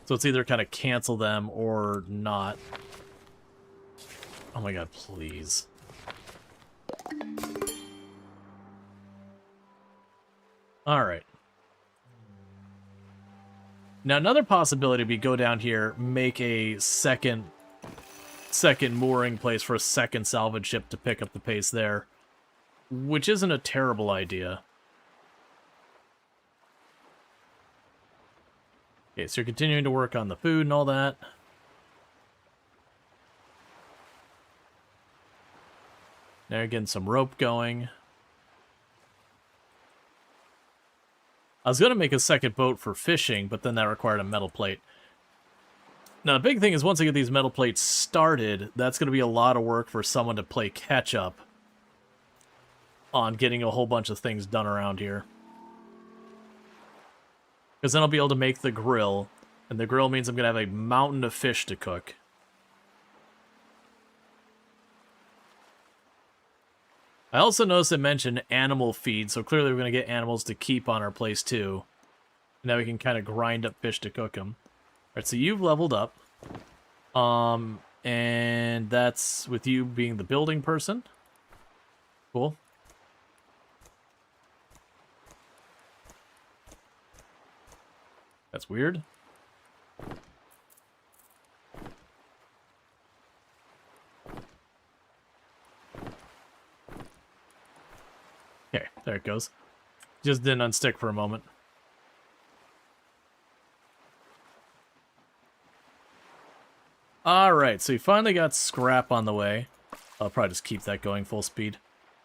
So it's either kind of cancel them or not. Oh my god, please. Alright. Now another possibility would be go down here, make a second mooring place for a second salvage ship to pick up the pace there. Which isn't a terrible idea. Okay, so you're continuing to work on the food and all that. Now you're getting some rope going. I was going to make a second boat for fishing, but then that required a metal plate. Now, the big thing is once I get these metal plates started, that's going to be a lot of work for someone to play catch-up on getting a whole bunch of things done around here. Because then I'll be able to make the grill, and the grill means I'm going to have a mountain of fish to cook. I also noticed it mentioned animal feed, so clearly we're going to get animals to keep on our place too. Now we can kind of grind up fish to cook them. Alright, so you've leveled up. And that's with you being the building person. Cool. That's weird. Okay, there it goes. Just didn't unstick for a moment. Alright, so we finally got scrap on the way. I'll probably just keep that going full speed.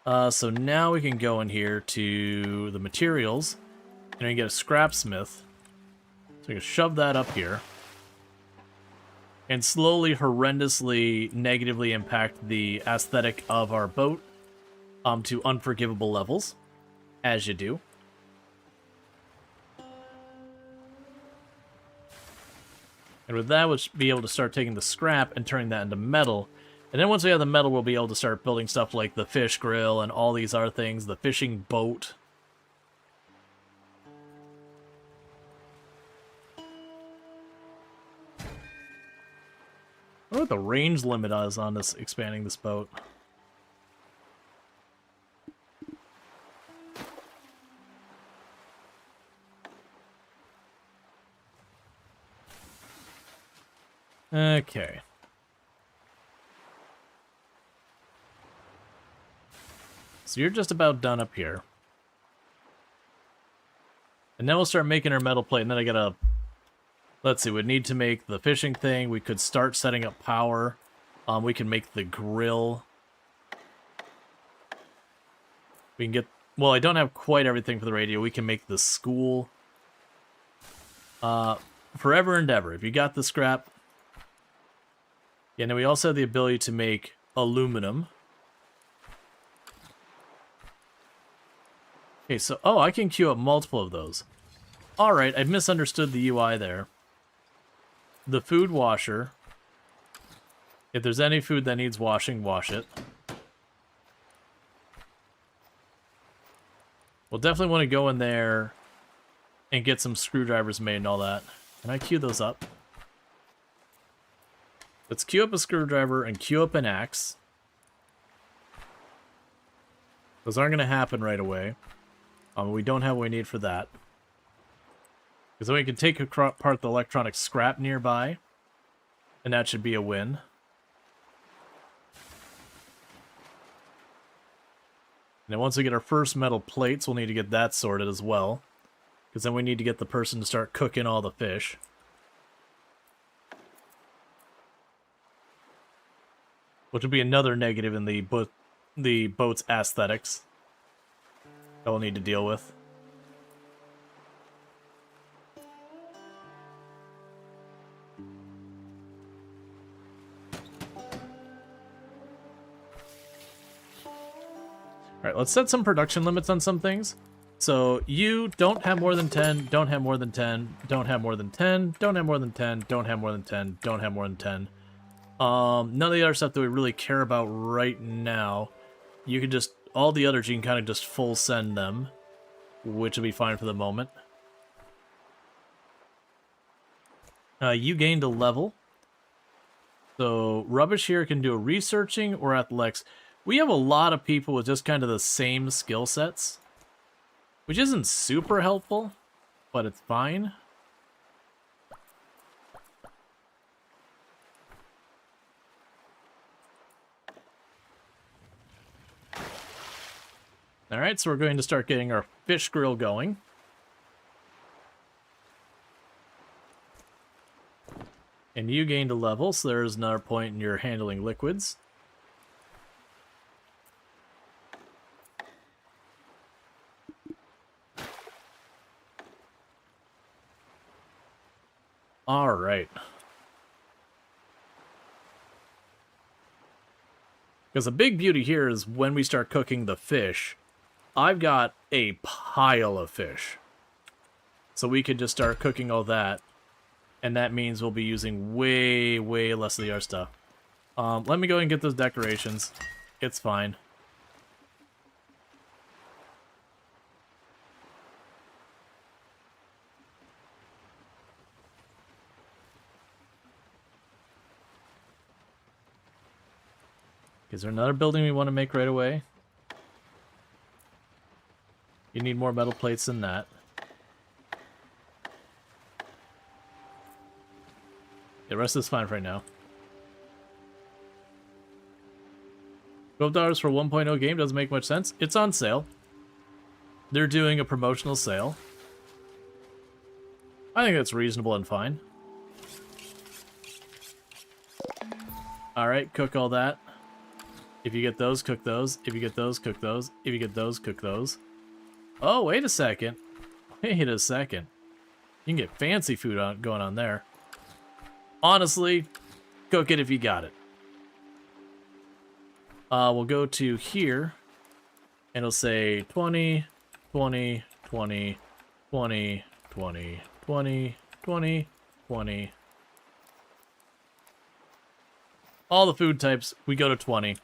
So now we can go in here to the materials, and we can get a scrapsmith. So we can shove that up here. And slowly, horrendously, negatively impact the aesthetic of our boat to unforgivable levels, as you do. And with that, we'll be able to start taking the scrap and turning that into metal. And then once we have the metal, we'll be able to start building stuff like the fish grill and all these other things, the fishing boat. I wonder what the range limit is on this expanding this boat. Okay. So you're just about done up here. And then we'll start making our metal plate, and then I gotta... Let's see, we'd need to make the fishing thing. We could start setting up power. We can make the grill. We can get... Well, I don't have quite everything for the radio. We can make the school. Forever and ever. If you got the scrap... Yeah, and then we also have the ability to make aluminum. Okay, so... Oh, I can queue up multiple of those. Alright, I misunderstood the UI there. The food washer. If there's any food that needs washing, wash it. We'll definitely want to go in there and get some screwdrivers made and all that. Can I queue those up? Let's queue up a screwdriver and queue up an axe. Those aren't going to happen right away. We don't have what we need for that. Because then we can take apart the electronic scrap nearby. And that should be a win. And then once we get our first metal plates, we'll need to get that sorted as well. Because then we need to get the person to start cooking all the fish. Which would be another negative in the boat's aesthetics that we'll need to deal with. Alright, let's set some production limits on some things. So, you don't have more than 10, don't have more than 10, don't have more than 10, don't have more than 10, don't have more than 10, don't have more than 10. None of the other stuff that we really care about right now. You can just, all the others you can kind of just full send them, which will be fine for the moment. You gained a level. So, Rubbish here can do a researching or athletics. We have a lot of people with just kind of the same skill sets, which isn't super helpful, but it's fine. Alright, so we're going to start getting our fish grill going. And you gained a level, so there's another point in your handling liquids. All right. Because the big beauty here is when we start cooking the fish, I've got a pile of fish. So we could just start cooking all that. And that means we'll be using way, way less of the art stuff. Let me go and get those decorations. It's fine. Is there another building we want to make right away? You need more metal plates than that. The rest is fine for right now. $12 for 1.0 game doesn't make much sense. It's on sale. They're doing a promotional sale. I think that's reasonable and fine. Alright, cook all that. If you get those, cook those. If you get those, cook those. If you get those, cook those. Oh, wait a second. Wait a second. You can get fancy food going on there. Honestly, cook it if you got it. We'll go to here, and it'll say 20, 20, 20, 20, 20, 20, 20, 20. All the food types, we go to 20.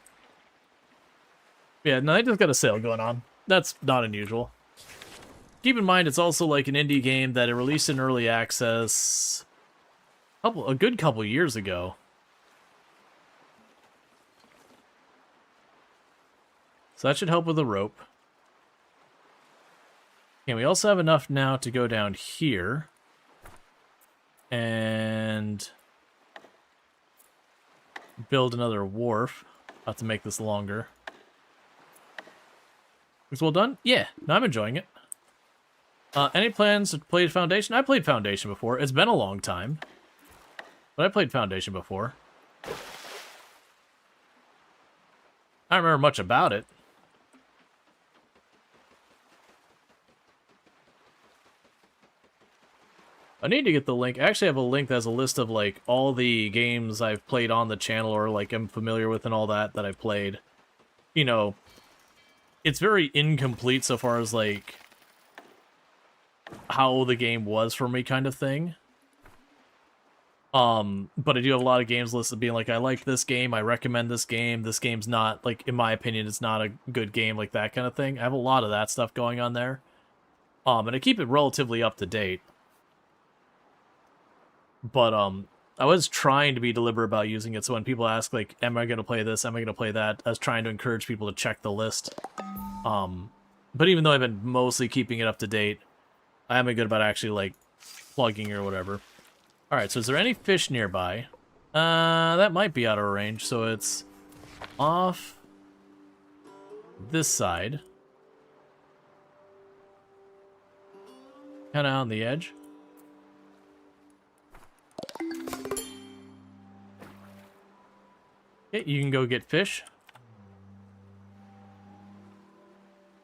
Yeah, no, they just got a sale going on. That's not unusual. Keep in mind, it's also like an indie game that it released in early access a good couple years ago. So that should help with the rope. And we also have enough now to go down here. And build another wharf. I'll have to make this longer. Is well done? Yeah, no, I'm enjoying it. Any plans to play Foundation? I played Foundation before. It's been a long time. But I played Foundation before. I don't remember much about it. I need to get the link. I actually have a link that has a list of, like, all the games I've played on the channel or, like, I'm familiar with and all that I've played. You know, it's very incomplete so far as, like, how the game was for me kind of thing. But I do have a lot of games listed being like, I like this game, I recommend this game's not, like, in my opinion, it's not a good game, like that kind of thing. I have a lot of that stuff going on there. And I keep it relatively up to date. But, I was trying to be deliberate about using it, so when people ask, like, am I going to play this, am I going to play that, I was trying to encourage people to check the list. But even though I've been mostly keeping it up to date, I haven't been good about actually, like, plugging or whatever. Alright, so is there any fish nearby? That might be out of range, so it's off this side. Kind of on the edge. Okay, you can go get fish.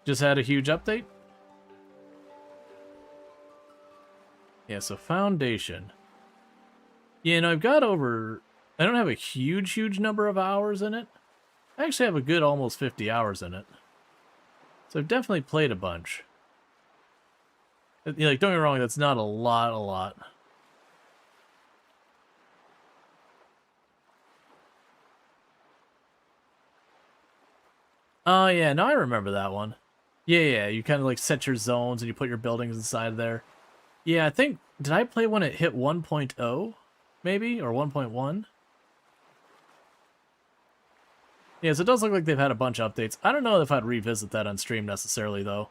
Just had a huge update. Yeah, so Foundation. Yeah, no, I've got over... I don't have a huge number of hours in it. I actually have a good almost 50 hours in it. So I've definitely played a bunch. Like, don't get me wrong, that's not a lot. Oh, yeah, no, I remember that one. Yeah, you kind of, like, set your zones and you put your buildings inside there. Yeah, I think... Did I play when it hit 1.0? Maybe? Or 1.1? Yeah, so it does look like they've had a bunch of updates. I don't know if I'd revisit that on stream necessarily, though.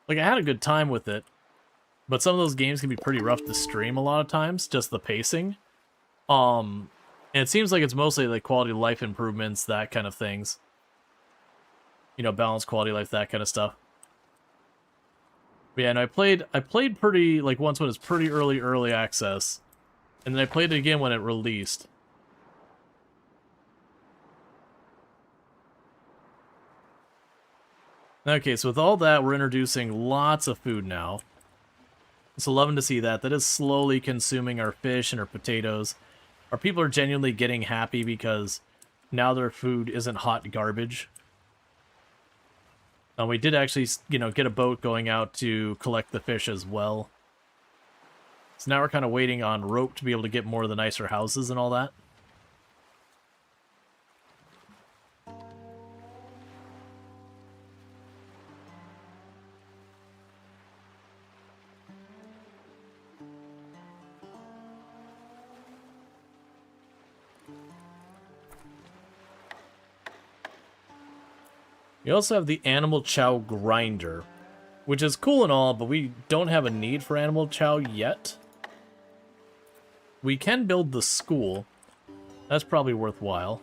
Like, I had a good time with it. But some of those games can be pretty rough to stream a lot of times, just the pacing. And it seems like it's mostly, like, quality of life improvements, that kind of things. You know, balanced quality of life, that kind of stuff. But yeah, and I played pretty, like, once when it was pretty early access. And then I played it again when it released. Okay, so with all that, we're introducing lots of food now. So loving to see that. That is slowly consuming our fish and our potatoes. Our people are genuinely getting happy because now their food isn't hot garbage. We did actually, you know, get a boat going out to collect the fish as well. So now we're kind of waiting on rope to be able to get more of the nicer houses and all that. We also have the animal chow grinder, which is cool and all, but we don't have a need for animal chow yet. We can build the school. That's probably worthwhile.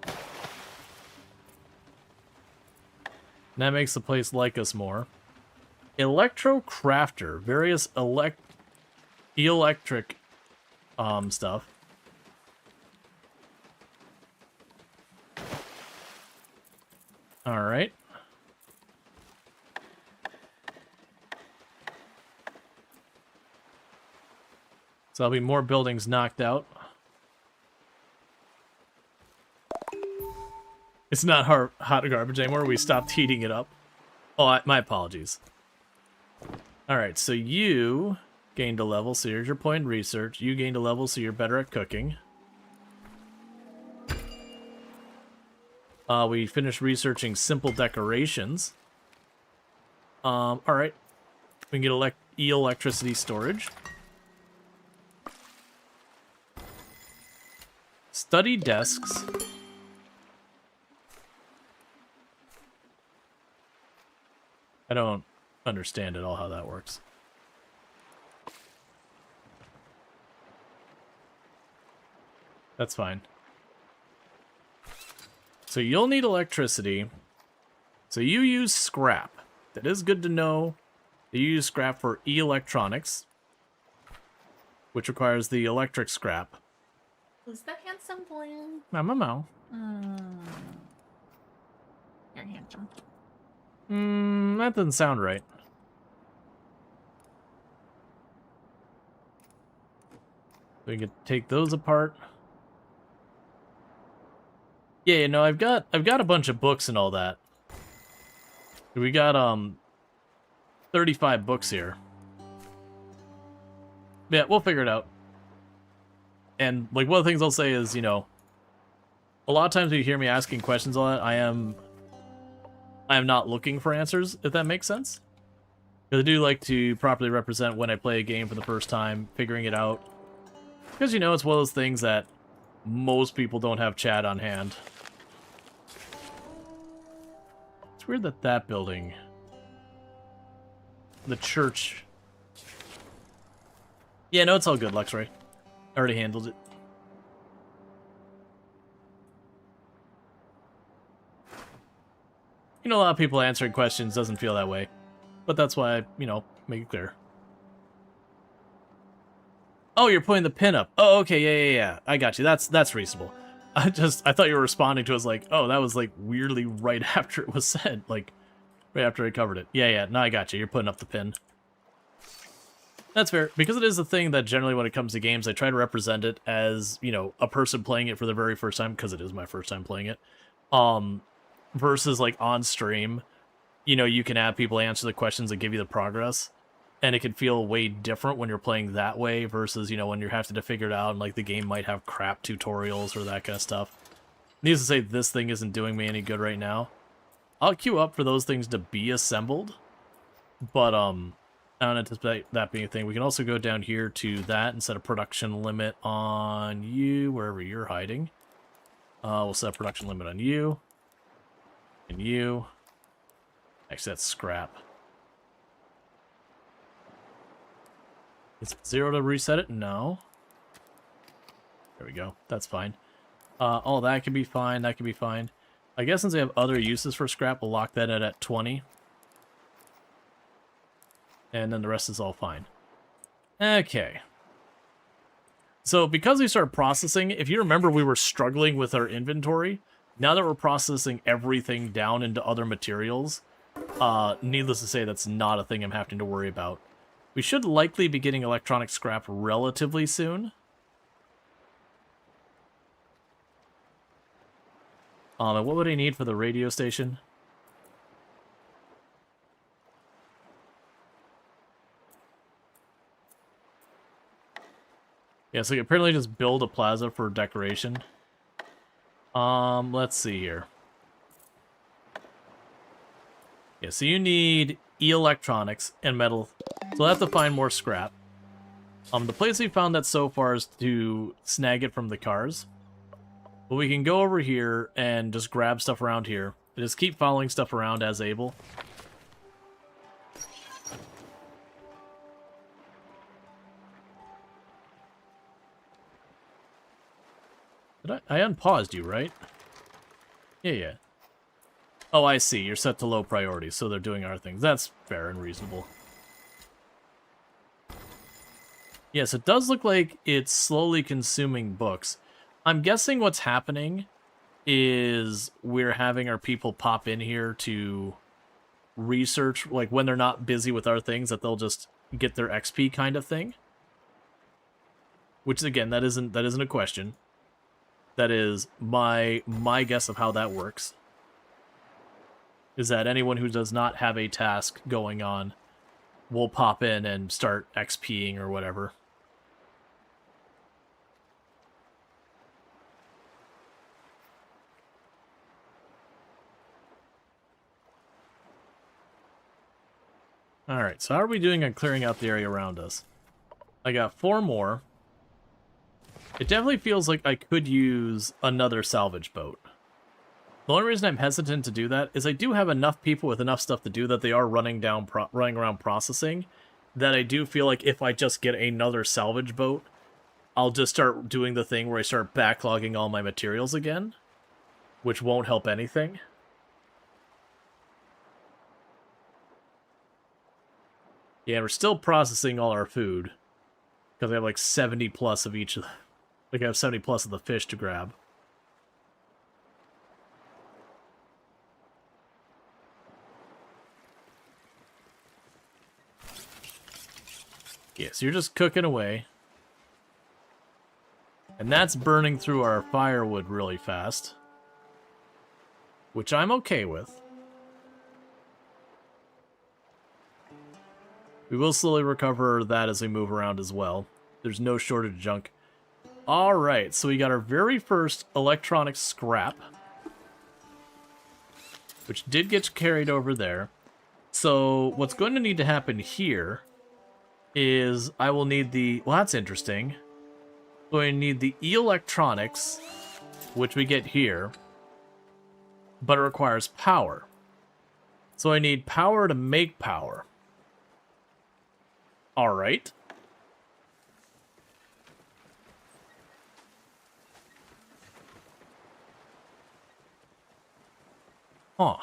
And that makes the place like us more. Electro crafter, various electric stuff. All right. So there'll be more buildings knocked out. It's not hot garbage anymore. We stopped heating it up. Oh, my apologies. All right, so you gained a level, so here's your point in research. You gained a level, so you're better at cooking. We finished researching simple decorations. All right. We can get electricity storage. Study desks. I don't understand at all how that works. That's fine. So you'll need electricity. So you use scrap. That is good to know. You use scrap for electronics, which requires the electric scrap. Who's the handsome boy? Mama. You're handsome. That doesn't sound right. We could take those apart. Yeah, no, I've got a bunch of books and all that. We got 35 books here. Yeah, we'll figure it out. And like one of the things I'll say is, you know, a lot of times when you hear me asking questions on it, I am not looking for answers, if that makes sense. Because I do like to properly represent when I play a game for the first time, figuring it out. Because, you know, it's one of those things that most people don't have chat on hand. It's weird that that building, the church. Yeah, no, it's all good, Luxray. I already handled it. You know, a lot of people answering questions doesn't feel that way. But that's why I, you know, make it clear. Oh, you're putting the pin up. Oh, okay, yeah. I got you. That's reasonable. I thought you were responding to us like, oh, that was like weirdly right after it was said. Like, right after I covered it. Yeah, no, I got you. You're putting up the pin. That's fair. Because it is a thing that generally when it comes to games, I try to represent it as, you know, a person playing it for the very first time, because it is my first time playing it. Versus like on stream, you know, you can have people answer the questions and give you the progress. And it can feel way different when you're playing that way versus, you know, when you're having to figure it out and like the game might have crap tutorials or that kind of stuff. Needless to say, this thing isn't doing me any good right now. I'll queue up for those things to be assembled, but I don't anticipate that being a thing. We can also go down here to that and set a production limit on you, wherever you're hiding. We'll set a production limit on you. And you. Actually, that's scrap. Is it 0 to reset it? No. There we go. That's fine. Oh, that can be fine. That can be fine. I guess since we have other uses for scrap, we'll lock that in at 20. And then the rest is all fine. Okay. So because we started processing, if you remember, we were struggling with our inventory. Now that we're processing everything down into other materials, Needless to say, that's not a thing I'm having to worry about. We should likely be getting electronic scrap relatively soon. And what would I need for the radio station? Yeah, so you can apparently just build a plaza for decoration. Let's see here. Yeah, so you need electronics and metal. So we'll have to find more scrap. The place we found that so far is to snag it from the cars. But we can go over here and just grab stuff around here. And just keep following stuff around as able. I unpaused you, right? Yeah. Oh, I see. You're set to low priority, so they're doing our things. That's fair and reasonable. Yes, it does look like it's slowly consuming books. I'm guessing what's happening is we're having our people pop in here to research, like when they're not busy with our things, that they'll just get their XP kind of thing. Which again, that isn't a question. That is my guess of how that works. Is that anyone who does not have a task going on will pop in and start XPing or whatever. Alright, so how are we doing on clearing out the area around us? I got 4 more. It definitely feels like I could use another salvage boat. The only reason I'm hesitant to do that is I do have enough people with enough stuff to do that they are running around processing, that I do feel like if I just get another salvage boat, I'll just start doing the thing where I start backlogging all my materials again, which won't help anything. Yeah, we're still processing all our food, because I have like 70 plus of each of the... Like I have 70 plus of the fish to grab. Yeah, so you're just cooking away. And that's burning through our firewood really fast. Which I'm okay with. We will slowly recover that as we move around as well. There's no shortage of junk. Alright, so we got our very first electronic scrap. Which did get carried over there. So what's going to need to happen here is I will need the... Well, that's interesting. Going to need the electronics, which we get here. But it requires power. So I need power to make power. Alright. Huh.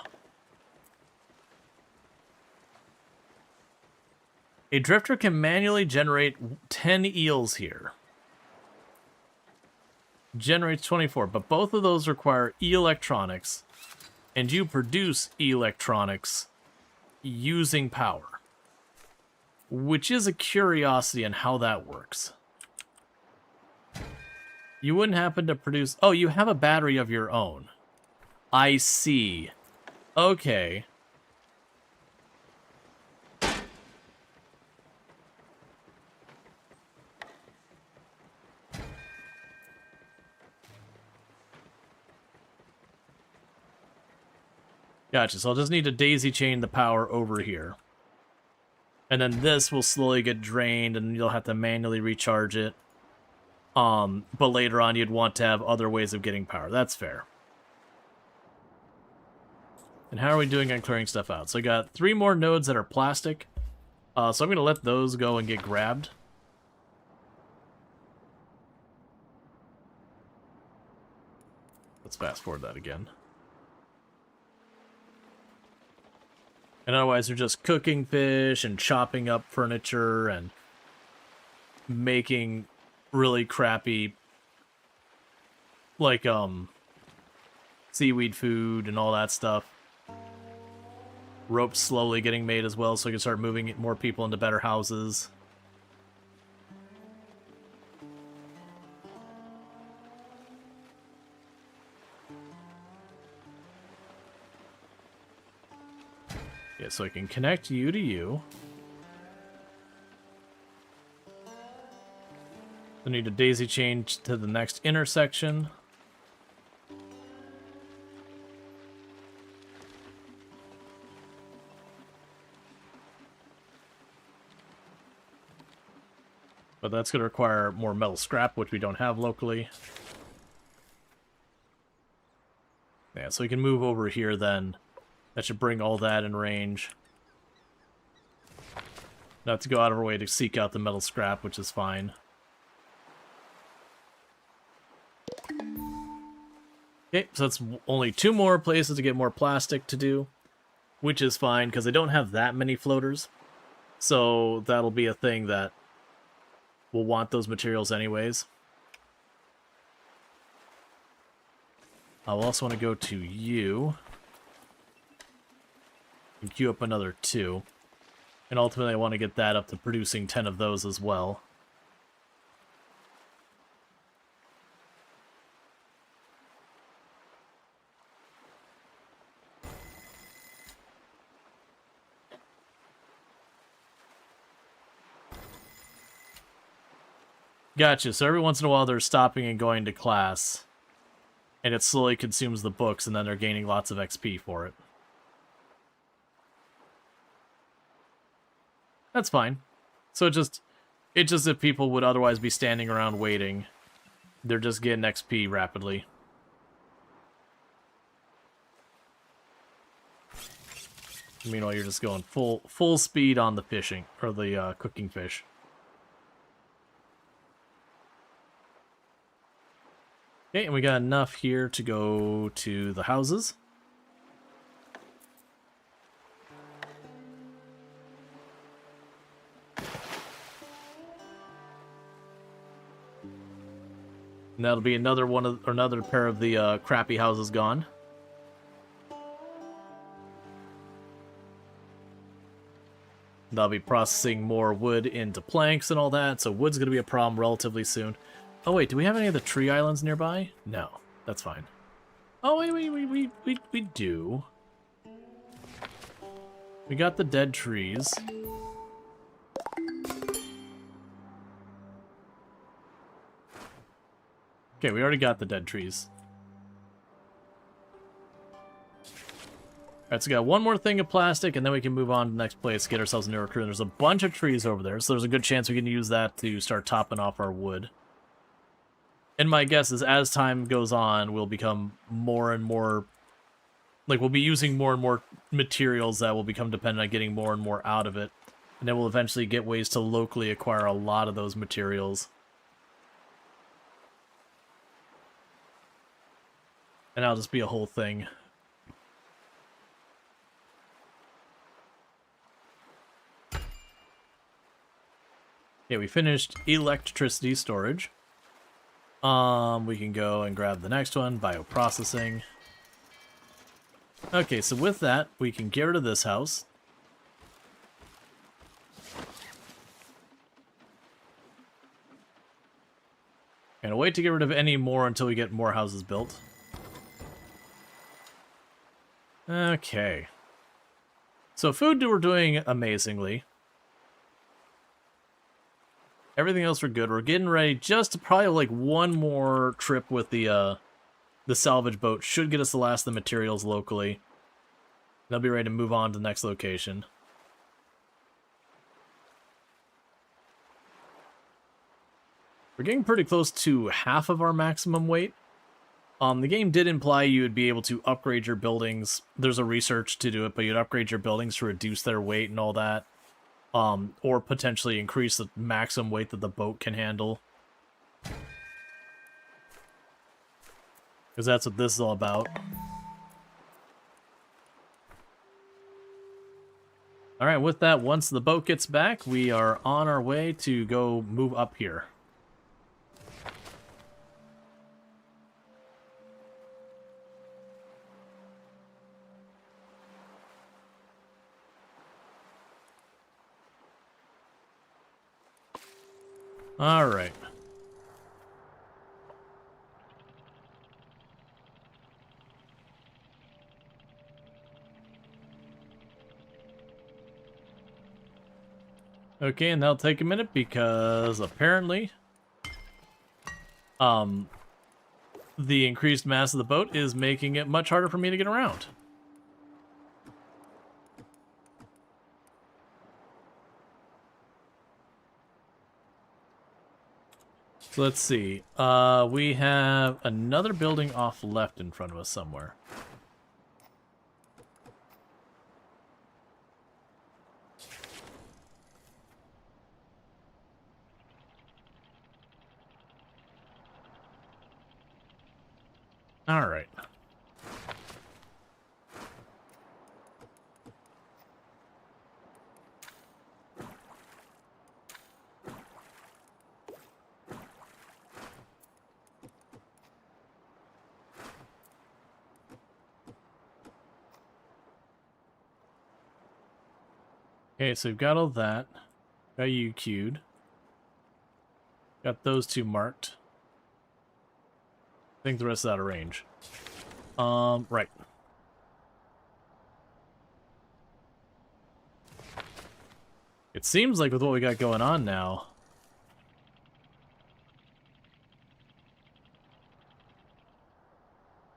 A drifter can manually generate 10 eels here. Generates 24, but both of those require electronics, and you produce electronics using power. Which is a curiosity on how that works. You wouldn't happen to produce... Oh, you have a battery of your own. I see. Okay. Gotcha, so I'll just need to daisy chain the power over here. And then this will slowly get drained and you'll have to manually recharge it. But later on you'd want to have other ways of getting power. That's fair. And how are we doing on clearing stuff out? So I got 3 more nodes that are plastic. So I'm going to let those go and get grabbed. Let's fast forward that again. And otherwise they're just cooking fish and chopping up furniture and making really crappy, like, seaweed food and all that stuff. ropes slowly getting made as well, so we can start moving more people into better houses. Yeah, so I can connect you to you. I need a daisy chain to the next intersection. But that's going to require more metal scrap, which we don't have locally. Yeah, so we can move over here then. That should bring all that in range. Not to go out of our way to seek out the metal scrap, which is fine. Okay, so that's only 2 more places to get more plastic to do, which is fine, because I don't have that many floaters. So that'll be a thing that we'll want those materials anyways. I'll also want to go to you. And queue up another 2. And ultimately I want to get that up to producing 10 of those as well. Gotcha, so every once in a while they're stopping and going to class. And it slowly consumes the books, and then they're gaining lots of XP for it. That's fine. So it's just if people would otherwise be standing around waiting, they're just getting XP rapidly. Meanwhile, you're just going full speed on the fishing, or the cooking fish. Okay, and we got enough here to go to the houses. And that'll be another pair of the crappy houses gone. That'll be processing more wood into planks and all that, so wood's going to be a problem relatively soon. Oh wait, do we have any of the tree islands nearby? No, that's fine. Oh wait, we do. We got the dead trees. Okay, we already got the dead trees. Alright, so we got one more thing of plastic, and then we can move on to the next place, get ourselves a newer crew. And there's a bunch of trees over there, so there's a good chance we can use that to start topping off our wood. And my guess is, as time goes on, we'll become more and more... Like, we'll be using more and more materials that will become dependent on getting more and more out of it. And then we'll eventually get ways to locally acquire a lot of those materials. And that'll just be a whole thing. Okay, we finished electricity storage. We can go and grab the next one, bioprocessing. Okay, so with that, we can get rid of this house. And wait to get rid of any more until we get more houses built. Okay. So food we're doing amazingly. Everything else we're good. We're getting ready just to probably like one more trip with the salvage boat. Should get us the last of the materials locally. They'll be ready to move on to the next location. We're getting pretty close to half of our maximum weight. The game did imply you would be able to upgrade your buildings. There's a research to do it, but you'd upgrade your buildings to reduce their weight and all that. Or potentially increase the maximum weight that the boat can handle. Because that's what this is all about. Alright, with that, once the boat gets back, we are on our way to go move up here. All right. Okay, and that'll take a minute because apparently, the increased mass of the boat is making it much harder for me to get around. So let's see. We have another building off left in front of us somewhere. All right. Okay, so we've got all that. Got you queued. Got those two marked. I think the rest is out of range. Right. It seems like with what we got going on now,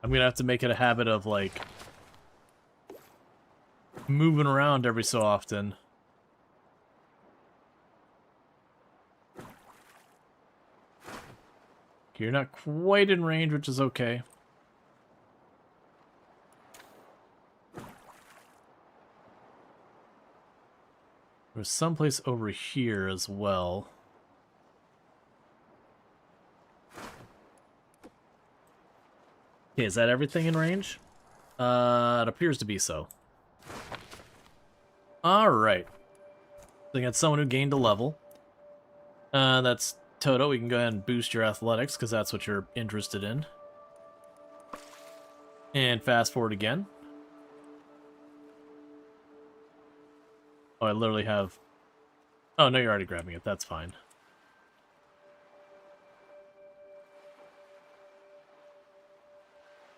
I'm gonna have to make it a habit of, like, moving around every so often. You're not quite in range, which is okay. There's someplace over here as well. Okay, is that everything in range? It appears to be so. Alright. So we got someone who gained a level. That's Toto. We can go ahead and boost your athletics, because that's what you're interested in. And fast forward again. Oh, I literally have... Oh, no, you're already grabbing it. That's fine.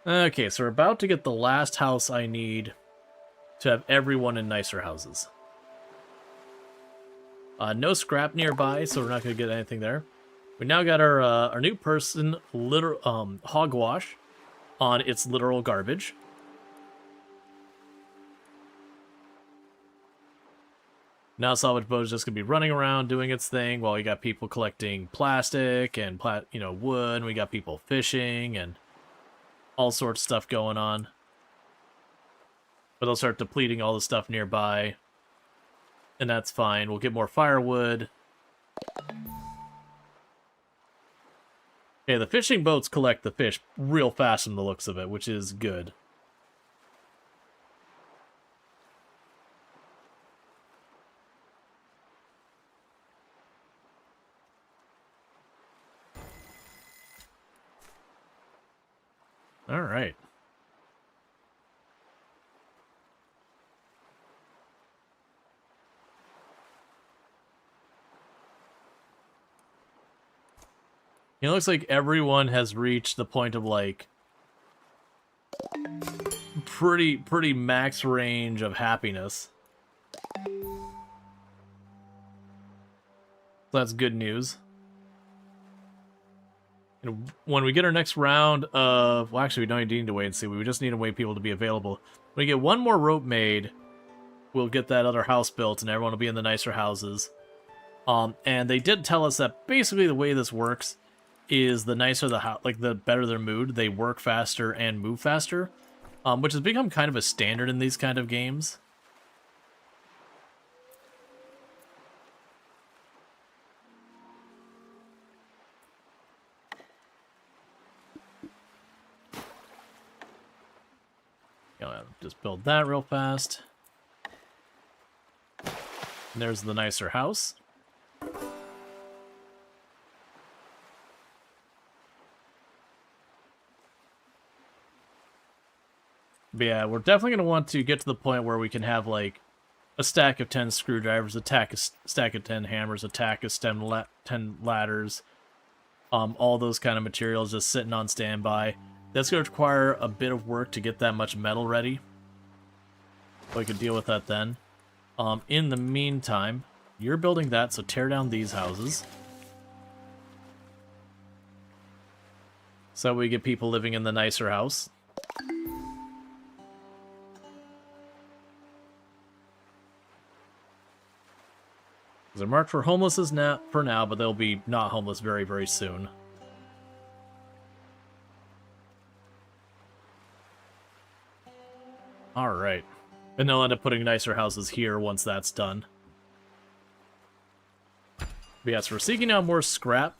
Okay, so we're about to get the last house I need to have everyone in nicer houses. No scrap nearby, so we're not going to get anything there. We now got our new person, hogwash, on its literal garbage. Now salvage boat is just going to be running around doing its thing while we got people collecting plastic and wood, and we got people fishing and all sorts of stuff going on. But they'll start depleting all the stuff nearby, and that's fine. We'll get more firewood. Okay, the fishing boats collect the fish real fast from the looks of it, which is good. All right. It looks like everyone has reached the point of, like, pretty max range of happiness. So that's good news. And when we get our next round of... Well, actually, we don't need to wait and see. We just need to wait people to be available. When we get one more rope made, we'll get that other house built, and everyone will be in the nicer houses. And they did tell us that basically the way this works is the nicer the house, like the better their mood, they work faster and move faster, which has become kind of a standard in these kind of games. Just build that real fast. And there's the nicer house. But yeah, we're definitely going to want to get to the point where we can have, like, a stack of 10 screwdrivers, a stack of 10 hammers, a tack of 10 ladders, all those kind of materials just sitting on standby. That's going to require a bit of work to get that much metal ready. So I could deal with that then. In the meantime, you're building that, so tear down these houses. So we get people living in the nicer house. They're marked for homeless for now, but they'll be not homeless very, very soon. Alright. And they'll end up putting nicer houses here once that's done. But yes, we're seeking out more scrap.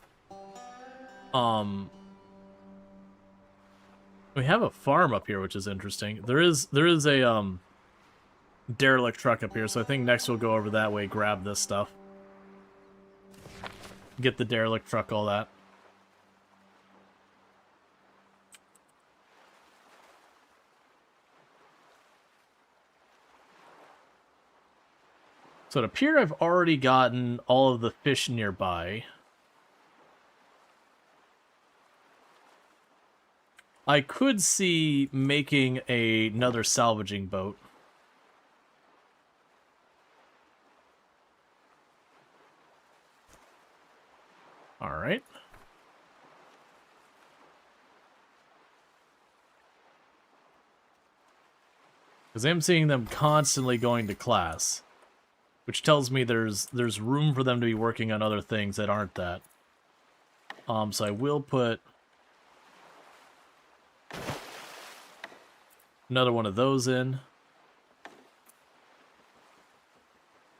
We have a farm up here, which is interesting. There is a derelict truck up here, so I think next we'll go over that way, grab this stuff. Get the derelict truck, all that. So it appears I've already gotten all of the fish nearby. I could see making another salvaging boat. Alright. Because I'm seeing them constantly going to class. Which tells me there's room for them to be working on other things that aren't that. So I will put another one of those in.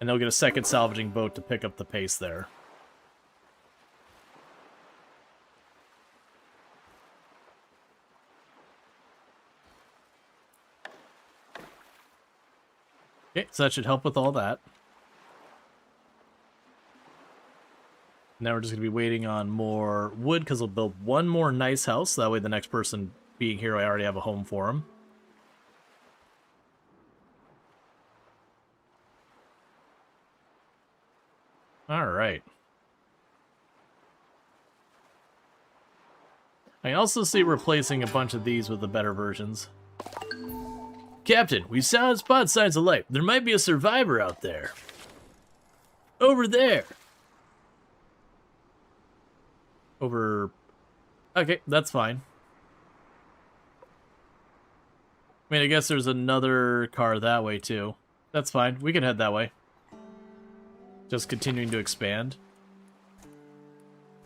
And they'll get a second salvaging boat to pick up the pace there. Okay, so that should help with all that. Now we're just going to be waiting on more wood, because we'll build one more nice house. So that way the next person being here, I already have a home for him. Alright. I also see replacing a bunch of these with the better versions. Captain, we saw spot signs of life. There might be a survivor out there. Over there. Over... Okay, that's fine. I mean, I guess there's another car that way, too. That's fine. We can head that way. Just continuing to expand.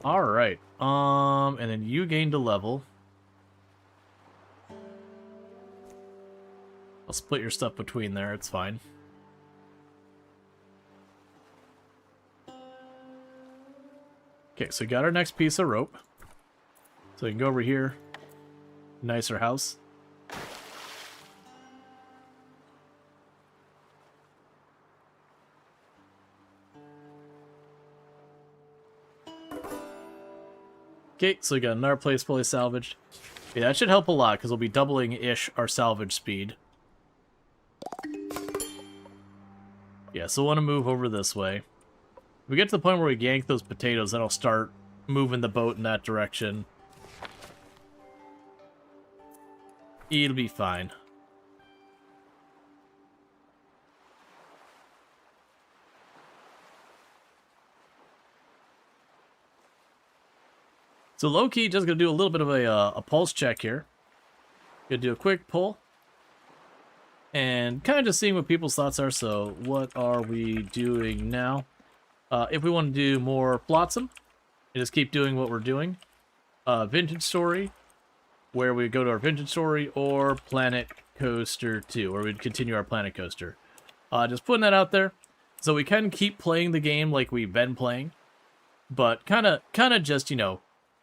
Alright. And then you gained a level. I'll split your stuff between there, it's fine. Okay, so we got our next piece of rope. So we can go over here. Nicer house. Okay, so we got another place fully salvaged. Yeah, that should help a lot, because we'll be doubling-ish our salvage speed. Yeah, so we'll want to move over this way. If we get to the point where we yank those potatoes, then I'll start moving the boat in that direction. It'll be fine. So low-key, just going to do a little bit of a pulse check here. Going to do a quick pull. And kind of just seeing what people's thoughts are. So what are we doing now? If we want to do more Flotsam, and just keep doing what we're doing. Vintage Story, where we go to our Vintage Story, or Planet Coaster 2, where we'd continue our Planet Coaster. Just putting that out there. So we can keep playing the game like we've been playing. But kind of just, you know,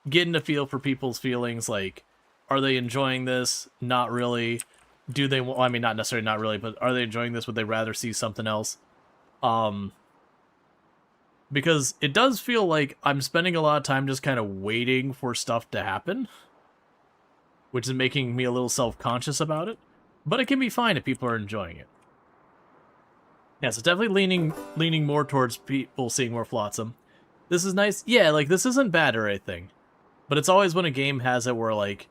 getting a feel for people's feelings, like, are they enjoying this? Not really. Do they, well, I mean, not necessarily not really, but are they enjoying this? Would they rather see something else? Because it does feel like I'm spending a lot of time just kind of waiting for stuff to happen, which is making me a little self-conscious about it, but it can be fine if people are enjoying it. Yeah, so definitely leaning more towards people seeing more Flotsam. This is nice. Yeah, like, this isn't bad or anything. But it's always when a game has it where, like,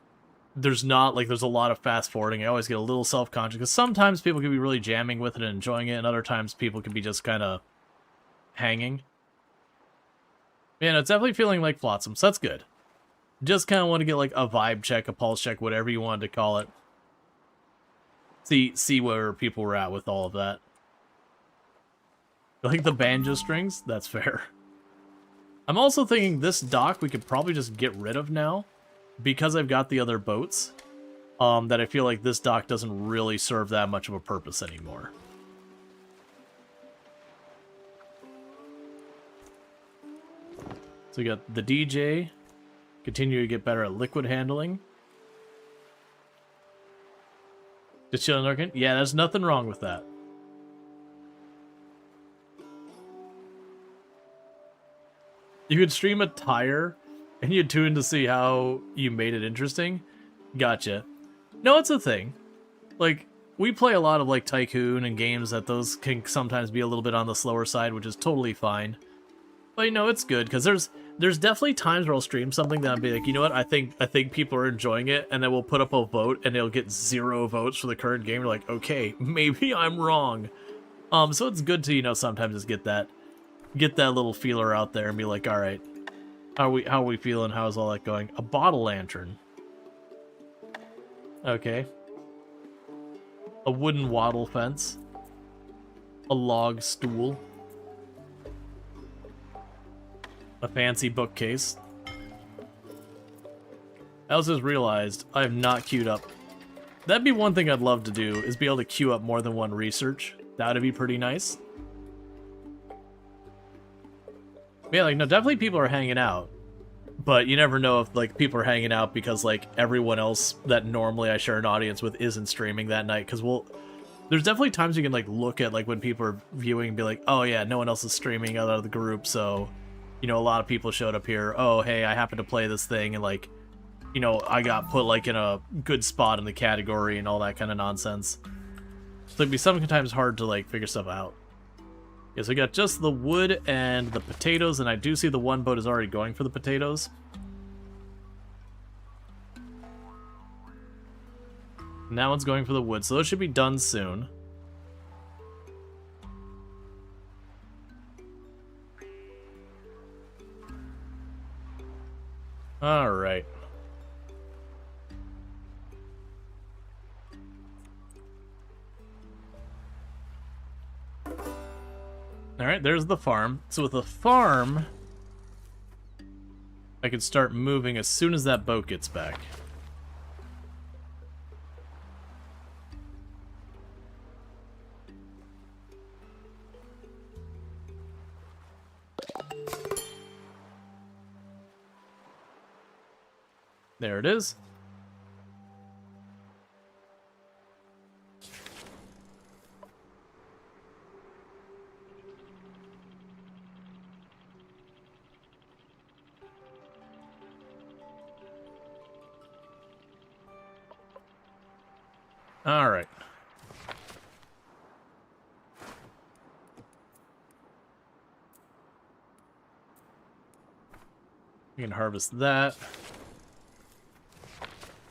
there's not, like, there's a lot of fast forwarding. I always get a little self-conscious, because sometimes people can be really jamming with it and enjoying it, and other times people can be just kind of hanging. Yeah, no, it's definitely feeling like Flotsam, so that's good. Just kind of want to get, like, a vibe check, a pulse check, whatever you wanted to call it. See where people were at with all of that. You like the banjo strings? That's fair. I'm also thinking this dock we could probably just get rid of now, because I've got the other boats, that I feel like this dock doesn't really serve that much of a purpose anymore. So we got the DJ, continue to get better at liquid handling. Just chilling lurking? Yeah, there's nothing wrong with that. You could stream a tire, and you tune to see how you made it interesting? Gotcha. No, it's a thing. Like, we play a lot of, like, Tycoon and games that those can sometimes be a little bit on the slower side, which is totally fine. But, you know, it's good, because there's definitely times where I'll stream something that I'll be like, you know what, I think people are enjoying it, and then we'll put up a vote, and it'll get 0 votes for the current game. You're like, okay, maybe I'm wrong. So it's good to, you know, sometimes just get that little feeler out there and be like, all right, how are we feeling? How's all that going? A bottle lantern. Okay. A wooden wattle fence. A log stool. A fancy bookcase. I also just realized I have not queued up. That'd be one thing I'd love to do, is be able to queue up more than one research. That would be pretty nice. Yeah, like, no, definitely people are hanging out. But you never know if, like, people are hanging out because, like, everyone else that normally I share an audience with isn't streaming that night. Because there's definitely times you can, like, look at, like, when people are viewing and be like, oh, yeah, no one else is streaming out of the group, so, you know, a lot of people showed up here. Oh, hey, I happen to play this thing, and, like, you know, I got put, like, in a good spot in the category and all that kind of nonsense. So it'd be sometimes hard to, like, figure stuff out. Yeah, so we got just the wood and the potatoes, and I do see the one boat is already going for the potatoes. Now one's going for the wood, so those should be done soon. Alright. Alright, there's the farm. So with the farm, I can start moving as soon as that boat gets back. There it is. All right. We can harvest that.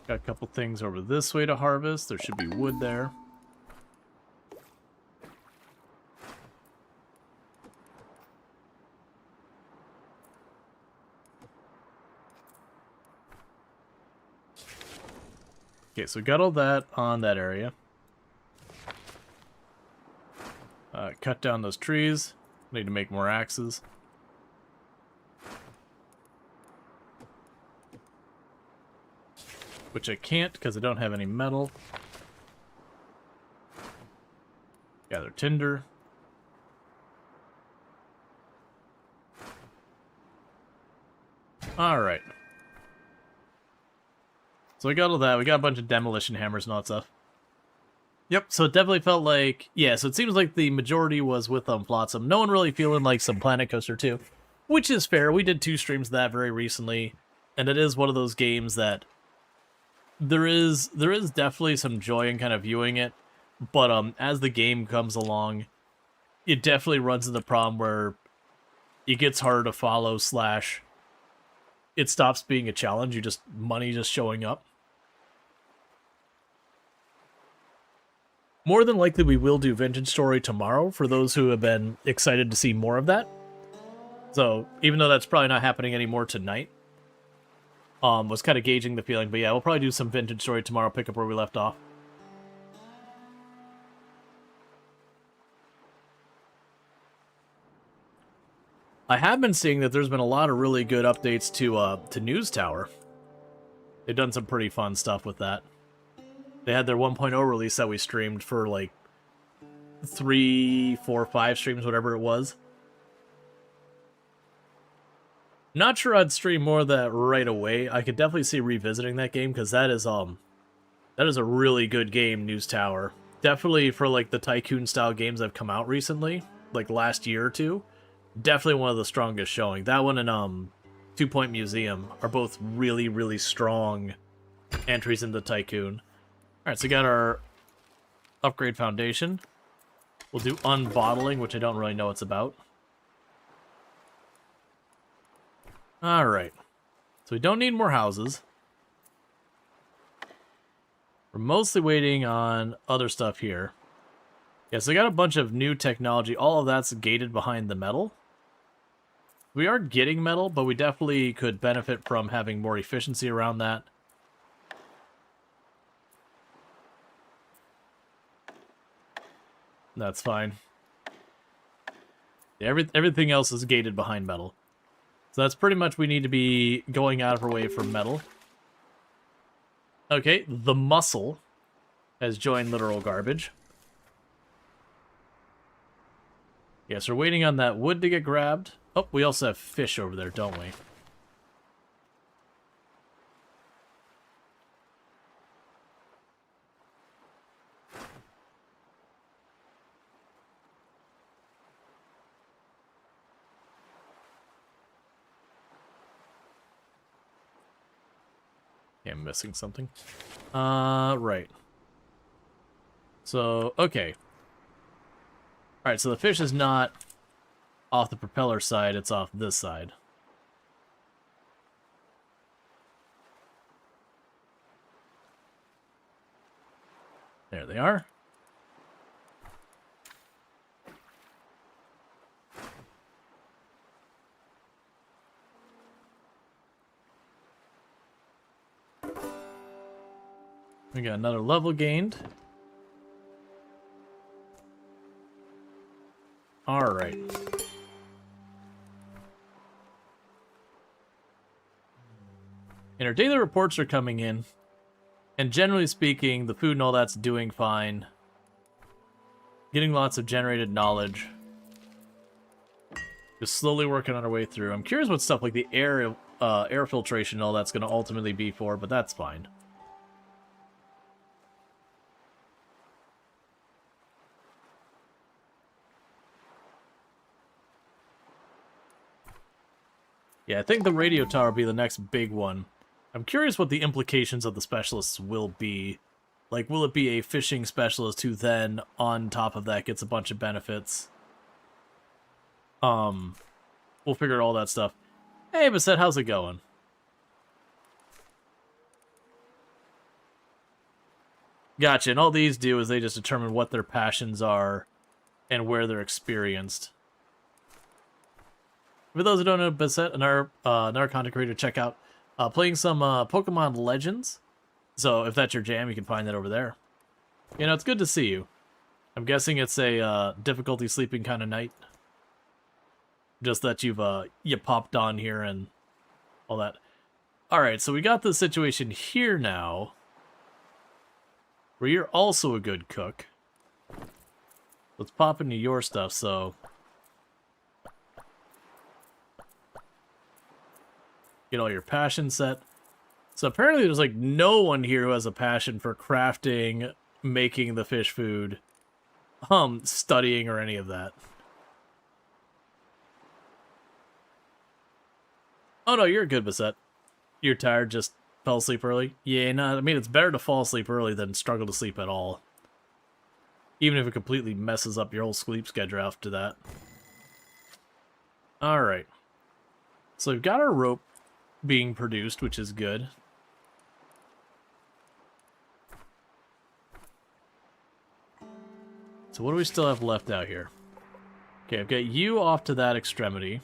Got a couple things over this way to harvest. There should be wood there. Okay, so we got all that on that area. Cut down those trees. Need to make more axes. Which I can't because I don't have any metal. Gather tinder. Alright. So we got all that. We got a bunch of demolition hammers and all that stuff. Yep, so it definitely felt like... Yeah, so it seems like the majority was with Flotsam. No one really feeling like some Planet Coaster 2. Which is fair. We did 2 streams of that very recently. And it is one of those games that... There is definitely some joy in kind of viewing it. But as the game comes along, it definitely runs into the problem where it gets harder to follow / it stops being a challenge. Money just showing up. More than likely, we will do Vintage Story tomorrow for those who have been excited to see more of that. So, even though that's probably not happening anymore tonight, was kind of gauging the feeling. But yeah, we'll probably do some Vintage Story tomorrow, pick up where we left off. I have been seeing that there's been a lot of really good updates to News Tower. They've done some pretty fun stuff with that. They had their 1.0 release that we streamed for like 3, 4, 5 streams, whatever it was. Not sure I'd stream more of that right away. I could definitely see revisiting that game because that is a really good game, News Tower. Definitely for like the tycoon style games that have come out recently, like last year or two. Definitely one of the strongest showing. That one and 2 Point Museum are both really, really strong entries into Tycoon. Alright, so we got our upgrade foundation. We'll do unbottling, which I don't really know what's about. Alright. So we don't need more houses. We're mostly waiting on other stuff here. Yeah, so we got a bunch of new technology. All of that's gated behind the metal. We are getting metal, but we definitely could benefit from having more efficiency around that. That's fine. Yeah, everything else is gated behind metal. So that's pretty much we need to be going out of our way for metal. Okay, the mussel has joined literal garbage. Yes, we're waiting on that wood to get grabbed. Oh, we also have fish over there, don't we? Yeah, I'm missing something. Right. So, okay. Alright, so the fish is not off the propeller side, it's off this side. There they are. We got another level gained. Alright. And our daily reports are coming in. And generally speaking, the food and all that's doing fine. Getting lots of generated knowledge. Just slowly working on our way through. I'm curious what stuff like the air filtration and all that's going to ultimately be for, but that's fine. Yeah, I think the radio tower will be the next big one. I'm curious what the implications of the specialists will be. Like, will it be a fishing specialist who then, on top of that, gets a bunch of benefits? We'll figure out all that stuff. Hey, Bassett, how's it going? Gotcha, and all these do is they just determine what their passions are and where they're experienced. For those who don't know, Bassett, another content creator, check out playing some Pokemon Legends. So if that's your jam, you can find that over there. You know, it's good to see you. I'm guessing it's a difficulty sleeping kind of night. Just that you popped on here and all that. Alright, so we got the situation here now, where you're also a good cook. Let's pop into your stuff, so... Get all your passion set. So apparently there's like no one here who has a passion for crafting, making the fish food, studying or any of that. Oh no, you're good, Bassett. You're tired, just fell asleep early? Yeah, no, I mean it's better to fall asleep early than struggle to sleep at all. Even if it completely messes up your whole sleep schedule after that. Alright. So we've got our rope being produced, which is good. So what do we still have left out here? Okay, I've got you off to that extremity.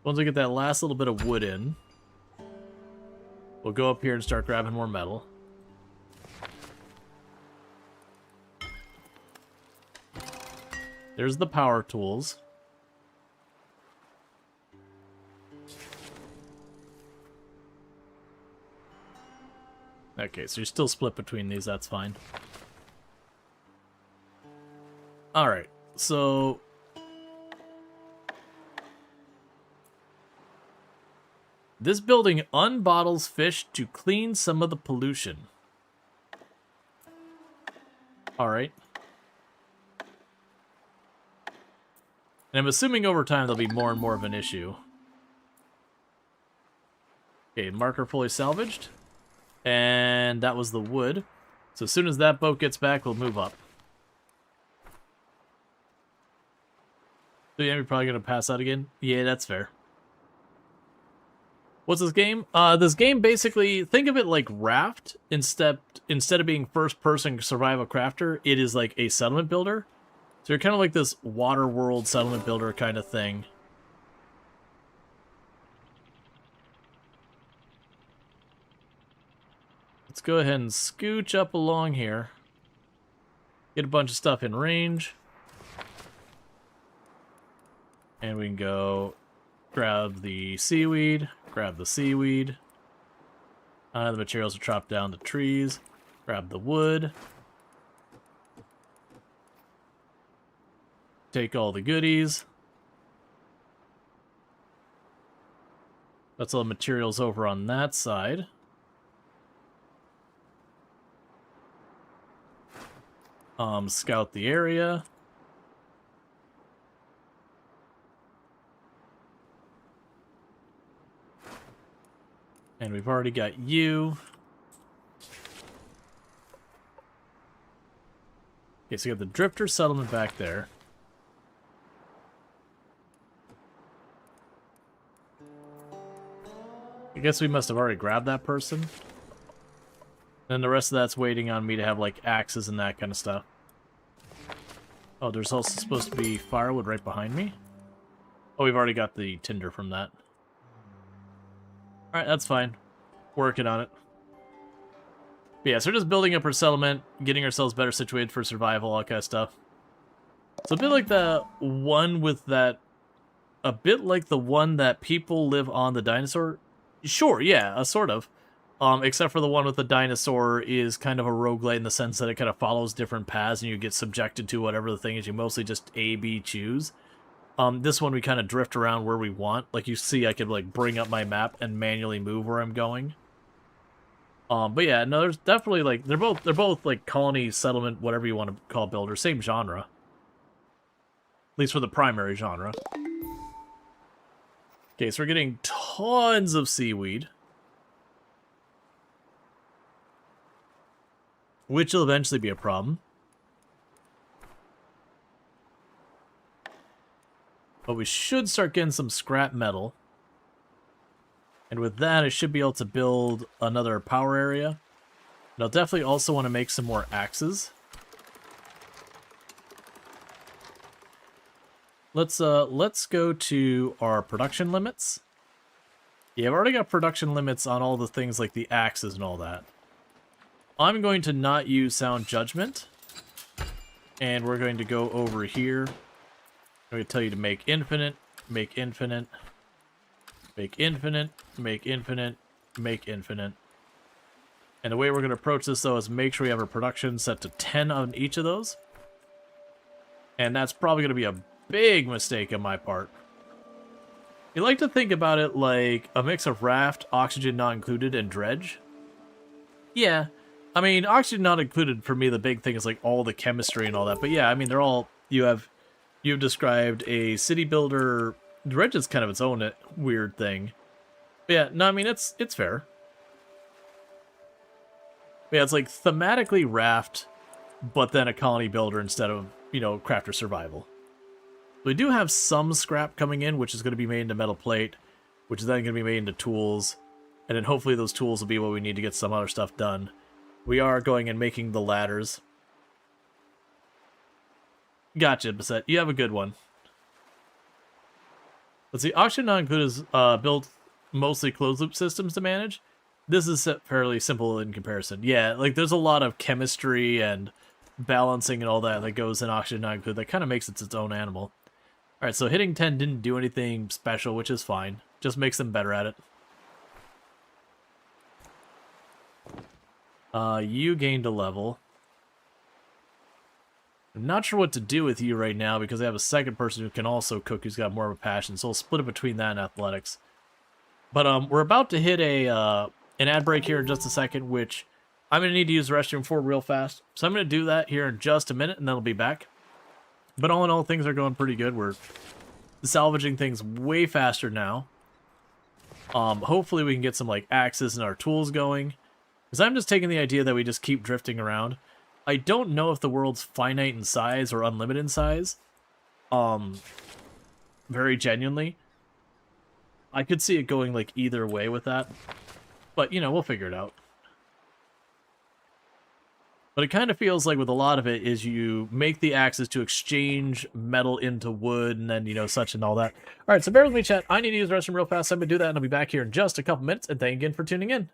Once we get that last little bit of wood in, we'll go up here and start grabbing more metal. There's the power tools. Okay, so you're still split between these, that's fine. Alright, so... this building unbottles fish to clean some of the pollution. Alright. And I'm assuming over time there'll be more and more of an issue. Okay, marker fully salvaged. And that was the wood. So as soon as that boat gets back, we'll move up. So yeah, we're probably going to pass out again. Yeah, that's fair. What's this game? This game basically, think of it like Raft. Instead of being first-person survival crafter, it is like a settlement builder. So you're kind of like this water world settlement builder kind of thing. Let's go ahead and scooch up along here. Get a bunch of stuff in range. And we can go grab the seaweed. Grab the seaweed. The materials are chopped down to trees. Grab the wood. Take all the goodies. That's all the materials over on that side. Scout the area. And we've already got you. Okay, so you have the drifter settlement back there. I guess we must have already grabbed that person. And the rest of that's waiting on me to have, like, axes and that kind of stuff. Oh, there's also supposed to be firewood right behind me. Oh, we've already got the tinder from that. Alright, that's fine. Working on it. But yeah, so we're just building up our settlement, getting ourselves better situated for survival, all that kind of stuff. So a bit like the one with that... a bit like the one that people live on the dinosaur... Sure, yeah, sort of. Except for the one with the dinosaur is kind of a roguelite in the sense that it kind of follows different paths and you get subjected to whatever the thing is. You mostly just A, B, choose. This one we kind of drift around where we want. Like you see, I could like bring up my map and manually move where I'm going. But yeah, no, there's definitely like they're both like colony, settlement, whatever you want to call builder, same genre. At least for the primary genre. Okay, so we're getting tons of seaweed. Which will eventually be a problem. But we should start getting some scrap metal. And with that, I should be able to build another power area. And I'll definitely also want to make some more axes. Let's go to our production limits. Yeah, I've already got production limits on all the things like the axes and all that. I'm going to not use sound judgment. And we're going to go over here. I'm going to tell you to make infinite, make infinite, make infinite, make infinite, make infinite. And the way we're going to approach this, though, is make sure we have our production set to 10 on each of those. And that's probably going to be a big mistake on my part. You like to think about it like a mix of raft, oxygen not included, and dredge. Yeah. I mean, oxygen not included, for me, the big thing is like all the chemistry and all that. But yeah, I mean, they're all... You've described a city builder. Dredge is kind of its own weird thing. But yeah, no, I mean, it's fair. But yeah, it's like thematically raft, but then a colony builder instead of, crafter survival. We do have some scrap coming in, which is going to be made into metal plate, which is then going to be made into tools, and then hopefully those tools will be what we need to get some other stuff done. We are going and making the ladders. Gotcha, Bassett. You have a good one. Let's see. Auction not included is built mostly closed-loop systems to manage. This is fairly simple in comparison. Yeah, like there's a lot of chemistry and balancing and all that goes in Auction not included. That kind of makes it its own animal. All right, so hitting 10 didn't do anything special, which is fine. Just makes them better at it. You gained a level. I'm not sure what to do with you right now because I have a second person who can also cook who's got more of a passion, so I'll split it between that and athletics. But we're about to hit an ad break here in just a second, which I'm going to need to use the restroom for real fast. So I'm going to do that here in just a minute, and then I'll be back. But all in all, things are going pretty good. We're salvaging things way faster now. Hopefully we can get some axes and our tools going. Because I'm just taking the idea that we just keep drifting around. I don't know if the world's finite in size or unlimited in size. Very genuinely. I could see it going either way with that. But, we'll figure it out. But it kind of feels like with a lot of it is you make the axes to exchange metal into wood and then, such and all that. All right, so bear with me, chat. I need to use the restroom real fast. I'm going to do that, and I'll be back here in just a couple minutes. And thank you again for tuning in.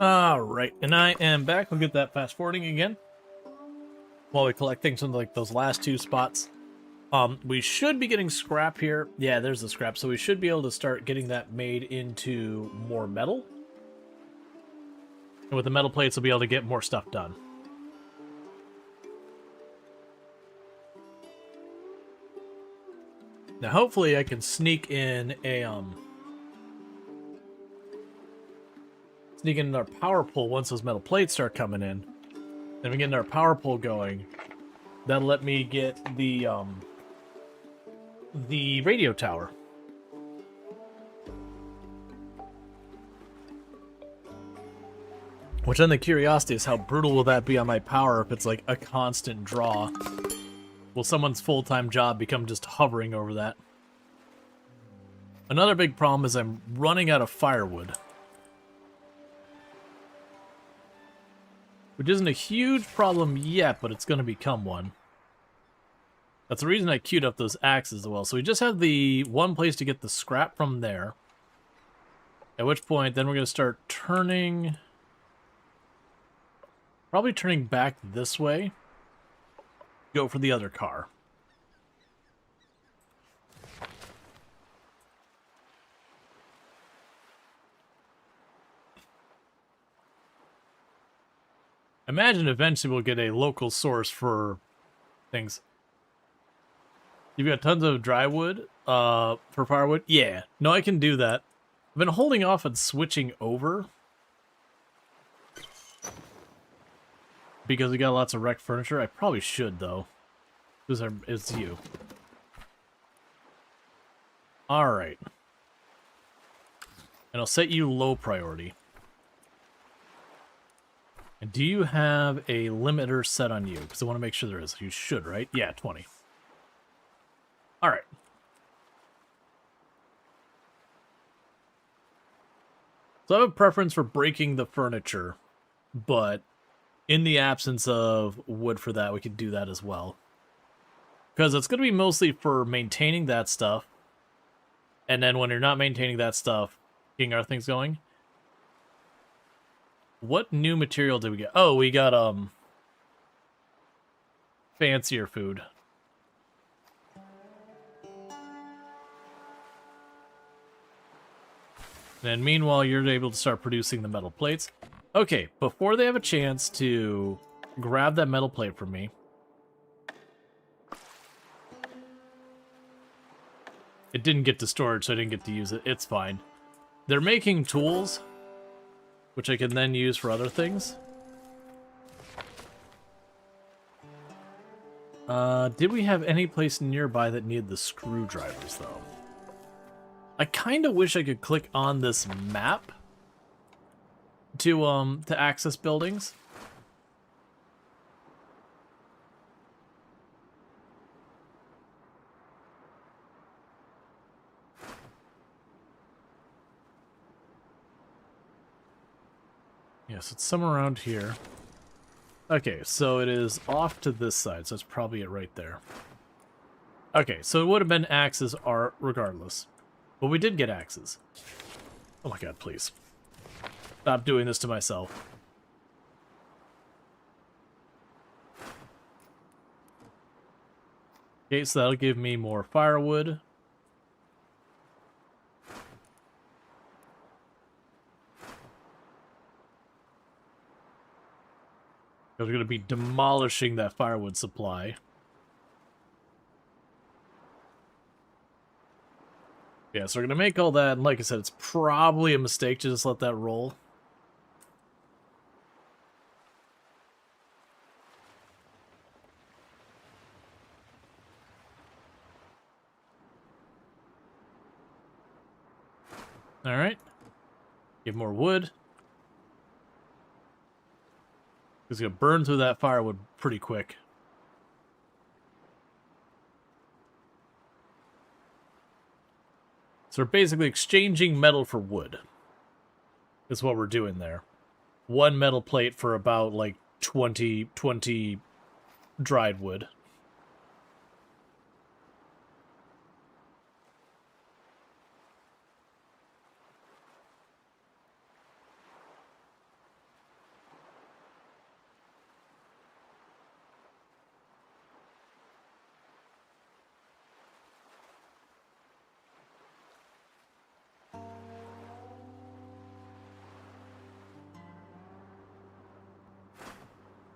Alright, and I am back. We'll get that fast forwarding again. While we collect things from like those last two spots. We should be getting scrap here. Yeah, there's the scrap. So we should be able to start getting that made into more metal. And with the metal plates, we'll be able to get more stuff done. Now, hopefully I can sneak in our power pole once those metal plates start coming in. Then we get our power pole going. That'll let me get the radio tower. Which then the curiosity is how brutal will that be on my power if it's like a constant draw? Will someone's full-time job become just hovering over that? Another big problem is I'm running out of firewood. Which isn't a huge problem yet, but it's going to become one. That's the reason I queued up those axes as well. So we just have the one place to get the scrap from there. At which point, then we're going to start turning... Probably turning back this way. Go for the other car. Imagine eventually we'll get a local source for things. You've got tons of dry wood for firewood? Yeah. No, I can do that. I've been holding off on switching over. Because we got lots of wrecked furniture. I probably should, though. Because it's you. Alright. And I'll set you low priority. And do you have a limiter set on you? Because I want to make sure there is. You should, right? Yeah, 20. Alright. So I have a preference for breaking the furniture, but in the absence of wood for that, we could do that as well. Because it's going to be mostly for maintaining that stuff. And then when you're not maintaining that stuff, getting our things going. What new material did we get? Oh, we got, fancier food. And meanwhile, you're able to start producing the metal plates. Okay, before they have a chance to grab that metal plate from me. It didn't get to storage, so I didn't get to use it. It's fine. They're making tools, which I can then use for other things. Did we have any place nearby that needed the screwdrivers, though? I kind of wish I could click on this map to access buildings. Yes, it's somewhere around here. Okay, so it is off to this side, so it's probably it right there. Okay, so it would have been axes are regardless. But we did get axes. Oh my god, please. Stop doing this to myself. Okay, so that'll give me more firewood. Because we're going to be demolishing that firewood supply. Yeah, so we're going to make all that, and like I said, it's probably a mistake to just let that roll. Alright. Give more wood. It's going to burn through that firewood pretty quick. So we're basically exchanging metal for wood. Is what we're doing there. One metal plate for about, like, 20 dried wood.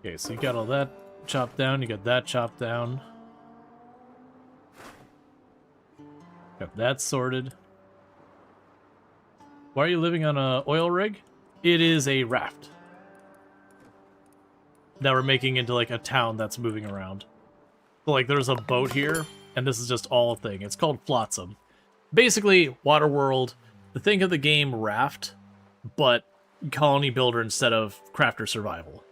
Okay, so you got all that chopped down, you got that chopped down. Got that sorted. Why are you living on a oil rig? It is a raft that we're making into like a town that's moving around. So like there's a boat here, and this is just all a thing. It's called Flotsam. Basically, Waterworld, think of the game Raft, but colony builder instead of crafter survival.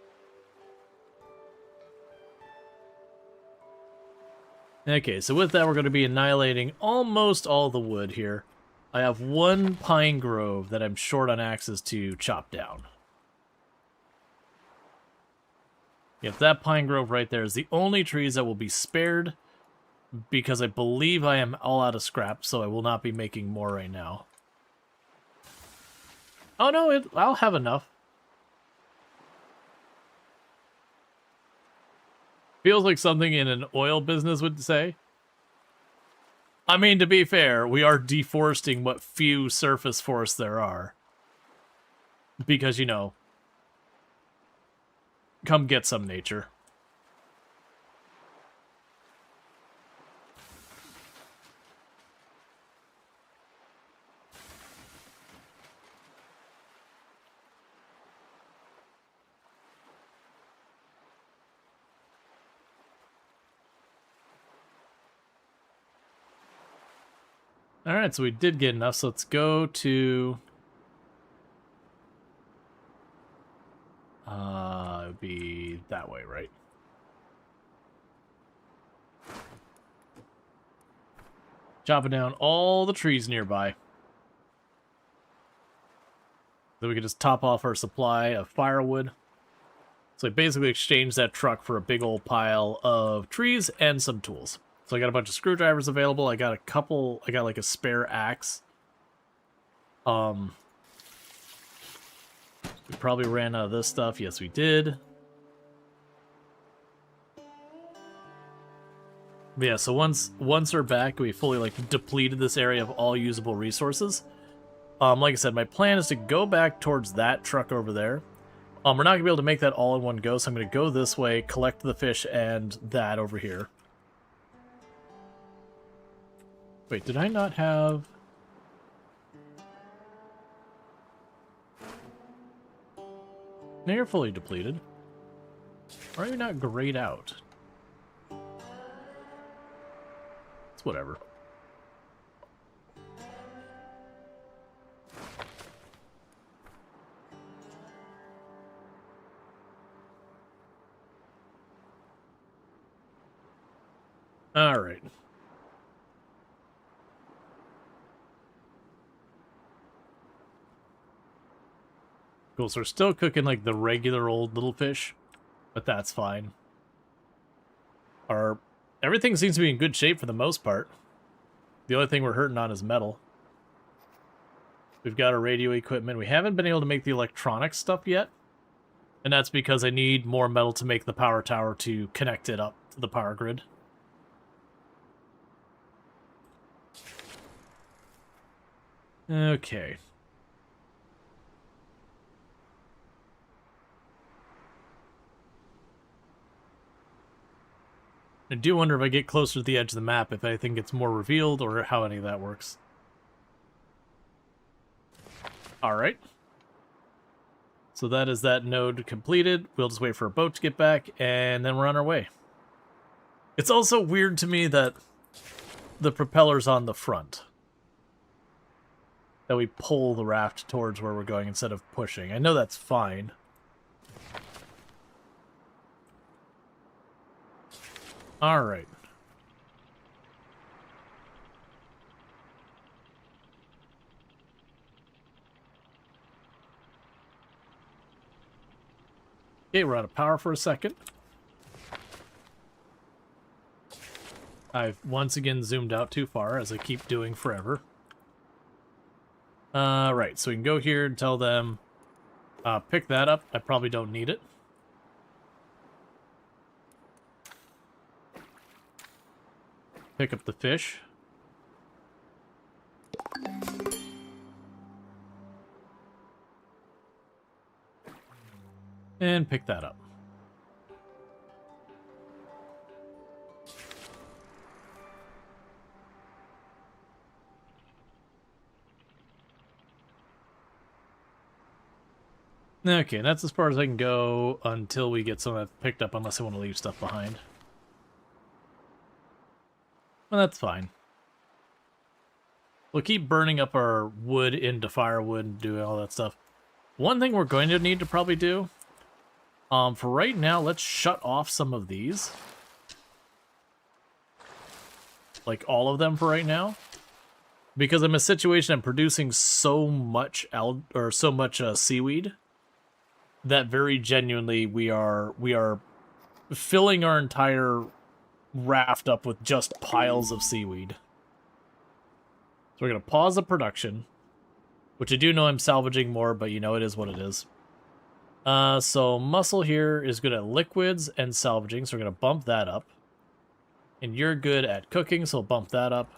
Okay, so with that, we're going to be annihilating almost all the wood here. I have one pine grove that I'm short on axes to chop down. Yep, that pine grove right there is the only trees that will be spared, because I believe I am all out of scrap, so I will not be making more right now. Oh no, I'll have enough. Feels like something in an oil business would say. I mean, to be fair, we are deforesting what few surface forests there are. Because, you know, come get some nature. Alright, so we did get enough, so let's go to... it would be that way, right? Chopping down all the trees nearby. Then we can just top off our supply of firewood. So I basically exchanged that truck for a big old pile of trees and some tools. So I got a bunch of screwdrivers available. I got a couple, I got like a spare axe. We probably ran out of this stuff. Yes, we did. But yeah, so once we're back, we fully like depleted this area of all usable resources. Like I said, my plan is to go back towards that truck over there. We're not gonna be able to make that all in one go, so I'm gonna go this way, collect the fish and that over here. Wait, did I not have... No, you're fully depleted. Why are you not grayed out? It's whatever. Alright. Cool, so we're still cooking like the regular old little fish, but that's fine. Everything seems to be in good shape for the most part. The only thing we're hurting on is metal. We've got our radio equipment. We haven't been able to make the electronic stuff yet, and that's because I need more metal to make the power tower to connect it up to the power grid. Okay. I do wonder if I get closer to the edge of the map, if anything gets more revealed, or how any of that works. Alright. So that is that node completed. We'll just wait for a boat to get back, and then we're on our way. It's also weird to me that the propeller's on the front. That we pull the raft towards where we're going instead of pushing. I know that's fine. Alright. Okay, we're out of power for a second. I've once again zoomed out too far, as I keep doing forever. Right, so we can go here and tell them, pick that up. I probably don't need it. Pick up the fish. And pick that up. Okay, that's as far as I can go until we get some of that picked up, unless I want to leave stuff behind. Well, that's fine. We'll keep burning up our wood into firewood and doing all that stuff. One thing we're going to need to probably do, for right now, let's shut off some of these. Like all of them for right now. Because I'm in a situation I'm producing so much seaweed that very genuinely we are filling our entire raft up with just piles of seaweed. So we're going to pause the production, which I do know I'm salvaging more, but you know, it is what it is. So Muscle here is good at liquids and salvaging, so we're going to bump that up. And you're good at cooking, so we'll bump that up.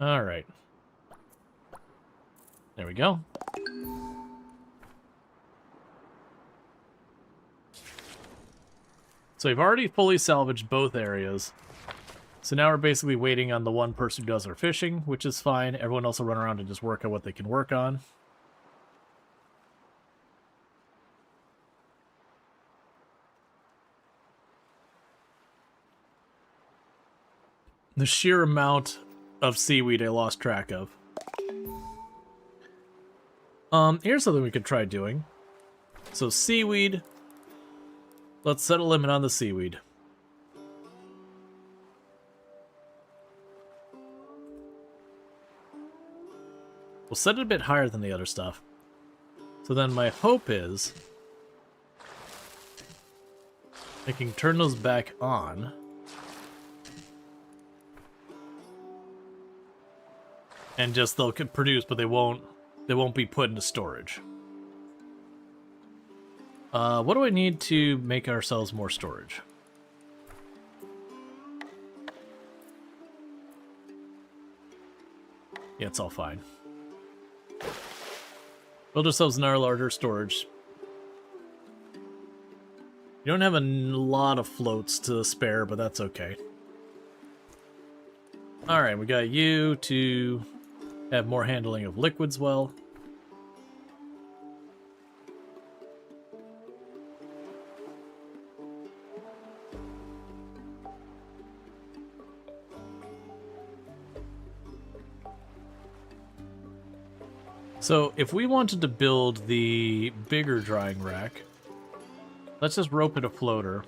Alright. There we go. So we've already fully salvaged both areas. So now we're basically waiting on the one person who does our fishing, which is fine. Everyone else will run around and just work on what they can work on. The sheer amount of seaweed I lost track of. Here's something we could try doing. So seaweed. Let's set a limit on the seaweed. We'll set it a bit higher than the other stuff. So then my hope is I can turn those back on. And just they'll produce, but they won't be put into storage. What do I need to make ourselves more storage? Yeah, it's all fine. Build ourselves another larger storage. You don't have a lot of floats to spare, but that's okay. Alright, we got you to have more handling of liquids well. So, if we wanted to build the bigger drying rack, let's just rope it a floater.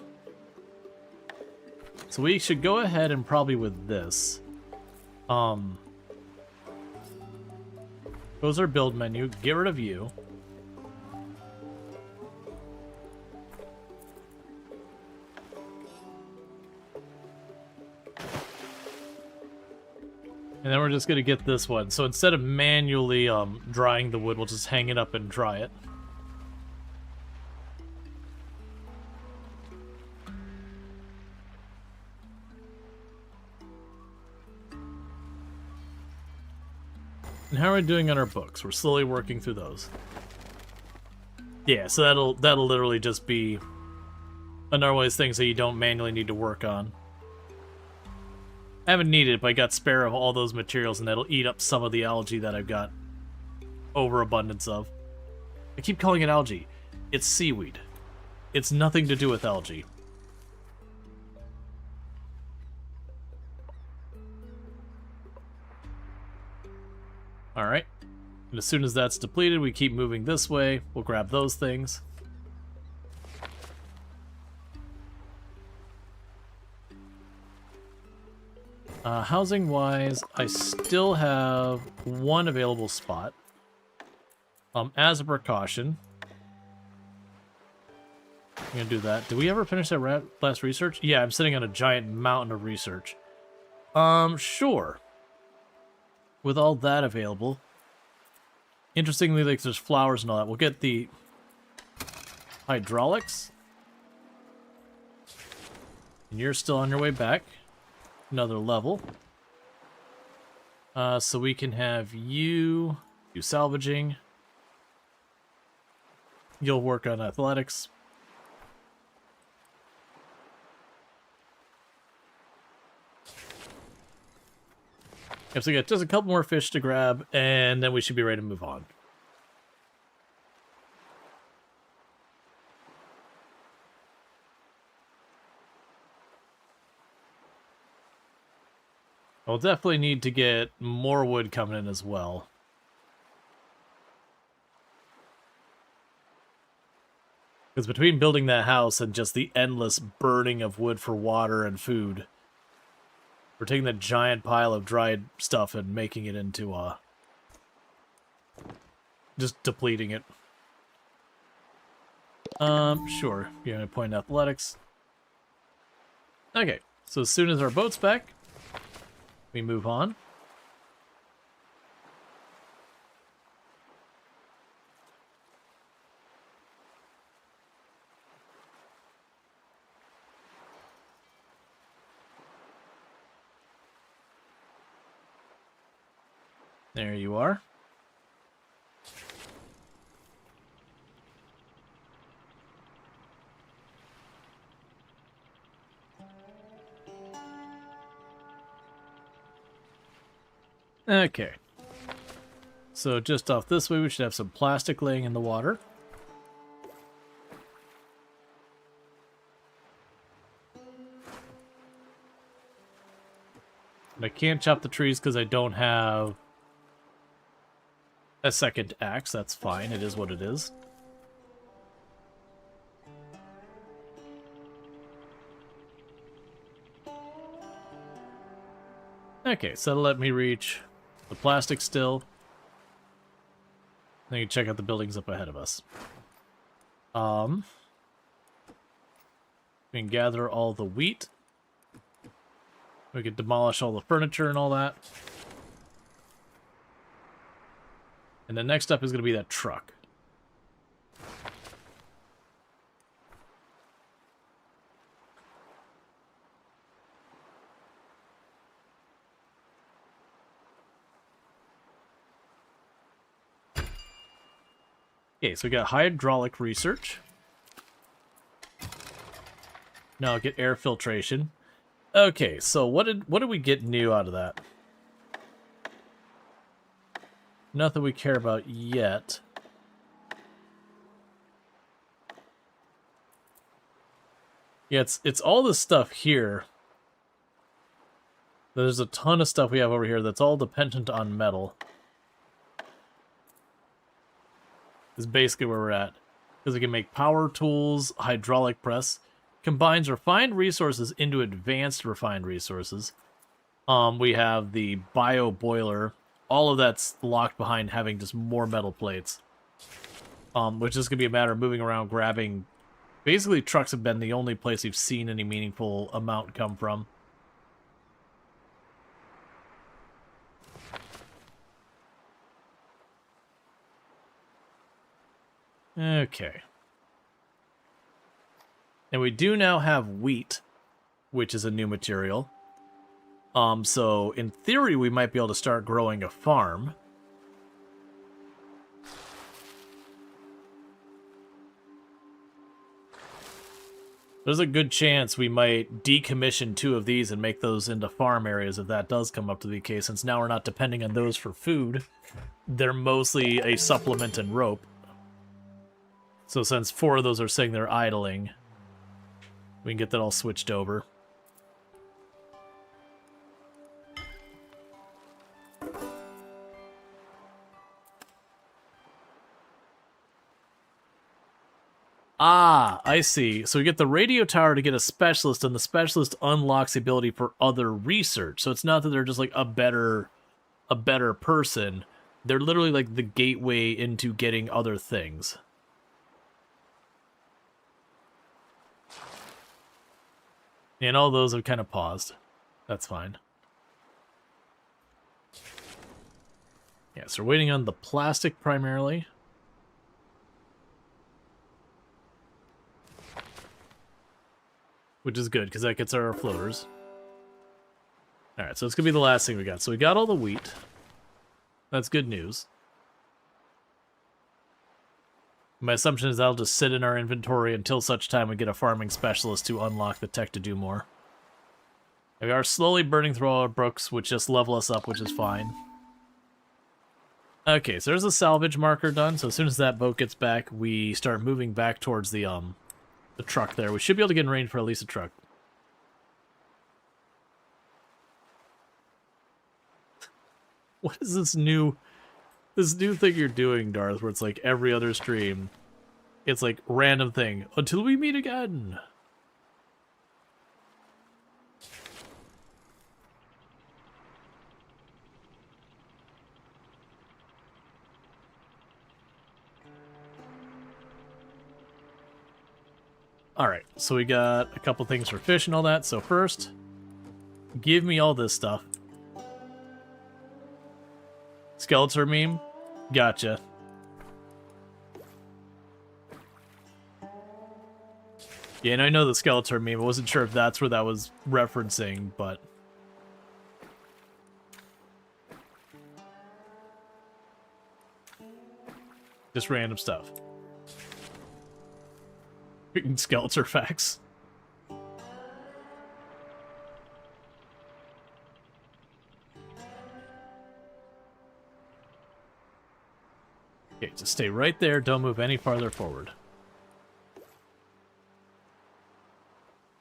So we should go ahead and probably with this. Goes our build menu, get rid of you. And then we're just going to get this one. So instead of manually drying the wood, we'll just hang it up and dry it. And how are we doing on our books? We're slowly working through those. Yeah, so that'll literally just be another one of those things that you don't manually need to work on. I haven't needed it, but I got spare of all those materials, and that'll eat up some of the algae that I've got overabundance of. I keep calling it algae. It's seaweed. It's nothing to do with algae. Alright. And as soon as that's depleted, we keep moving this way. We'll grab those things. Housing-wise, I still have one available spot. As a precaution. I'm gonna do that. Did we ever finish that last research? Yeah, I'm sitting on a giant mountain of research. Sure. With all that available. Interestingly, like, there's flowers and all that. We'll get the hydraulics. And you're still on your way back. Another level. So we can have you do salvaging. You'll work on athletics. If we get just a couple more fish to grab, and then we should be ready to move on. I'll definitely need to get more wood coming in as well. Because between building that house and just the endless burning of wood for water and food, we're taking that giant pile of dried stuff and making it into just depleting it. Sure. You're gonna point athletics. Okay, so as soon as our boat's back, we move on. There you are. Okay. So just off this way, we should have some plastic laying in the water. And I can't chop the trees because I don't have a second axe. That's fine. It is what it is. Okay, so that'll let me reach the plastic still. Then you can check out the buildings up ahead of us. We can gather all the wheat. We can demolish all the furniture and all that. And then next up is going to be that truck. Okay, so we got hydraulic research. Now get air filtration. Okay, so what did we get new out of that? Nothing we care about yet. Yeah, it's all this stuff here. There's a ton of stuff we have over here that's all dependent on metal. Is basically where we're at. Because we can make power tools, hydraulic press, combines refined resources into advanced refined resources. We have the bio boiler. All of that's locked behind having just more metal plates. Which is going to be a matter of moving around, grabbing. Basically, trucks have been the only place we've seen any meaningful amount come from. Okay. And we do now have wheat, which is a new material. So in theory, we might be able to start growing a farm. There's a good chance we might decommission 2 of these and make those into farm areas if that does come up to be the case, since now we're not depending on those for food. They're mostly a supplement and rope. So since 4 of those are saying they're idling, we can get that all switched over. Ah, I see. So we get the radio tower to get a specialist, and the specialist unlocks the ability for other research. So it's not that they're just like a better person. They're literally like the gateway into getting other things. And all those have kind of paused. That's fine. Yeah, so we're waiting on the plastic primarily. Which is good, because that gets our floaters. Alright, so it's going to be the last thing we got. So we got all the wheat. That's good news. My assumption is that'll just sit in our inventory until such time we get a farming specialist to unlock the tech to do more. We are slowly burning through all our brooks, which just level us up, which is fine. Okay, so there's a salvage marker done. So as soon as that boat gets back, we start moving back towards the truck there. We should be able to get in range for at least a truck. What is this new thing you're doing, Darth, where it's like every other stream? It's like random thing. Until we meet again. Alright, so we got a couple things for fish and all that. So first, give me all this stuff. Skeletor meme? Gotcha. Yeah, and I know the Skeletor meme. I wasn't sure if that's where that was referencing, but... just random stuff. Freaking Skeletor facts. Okay, just stay right there. Don't move any farther forward.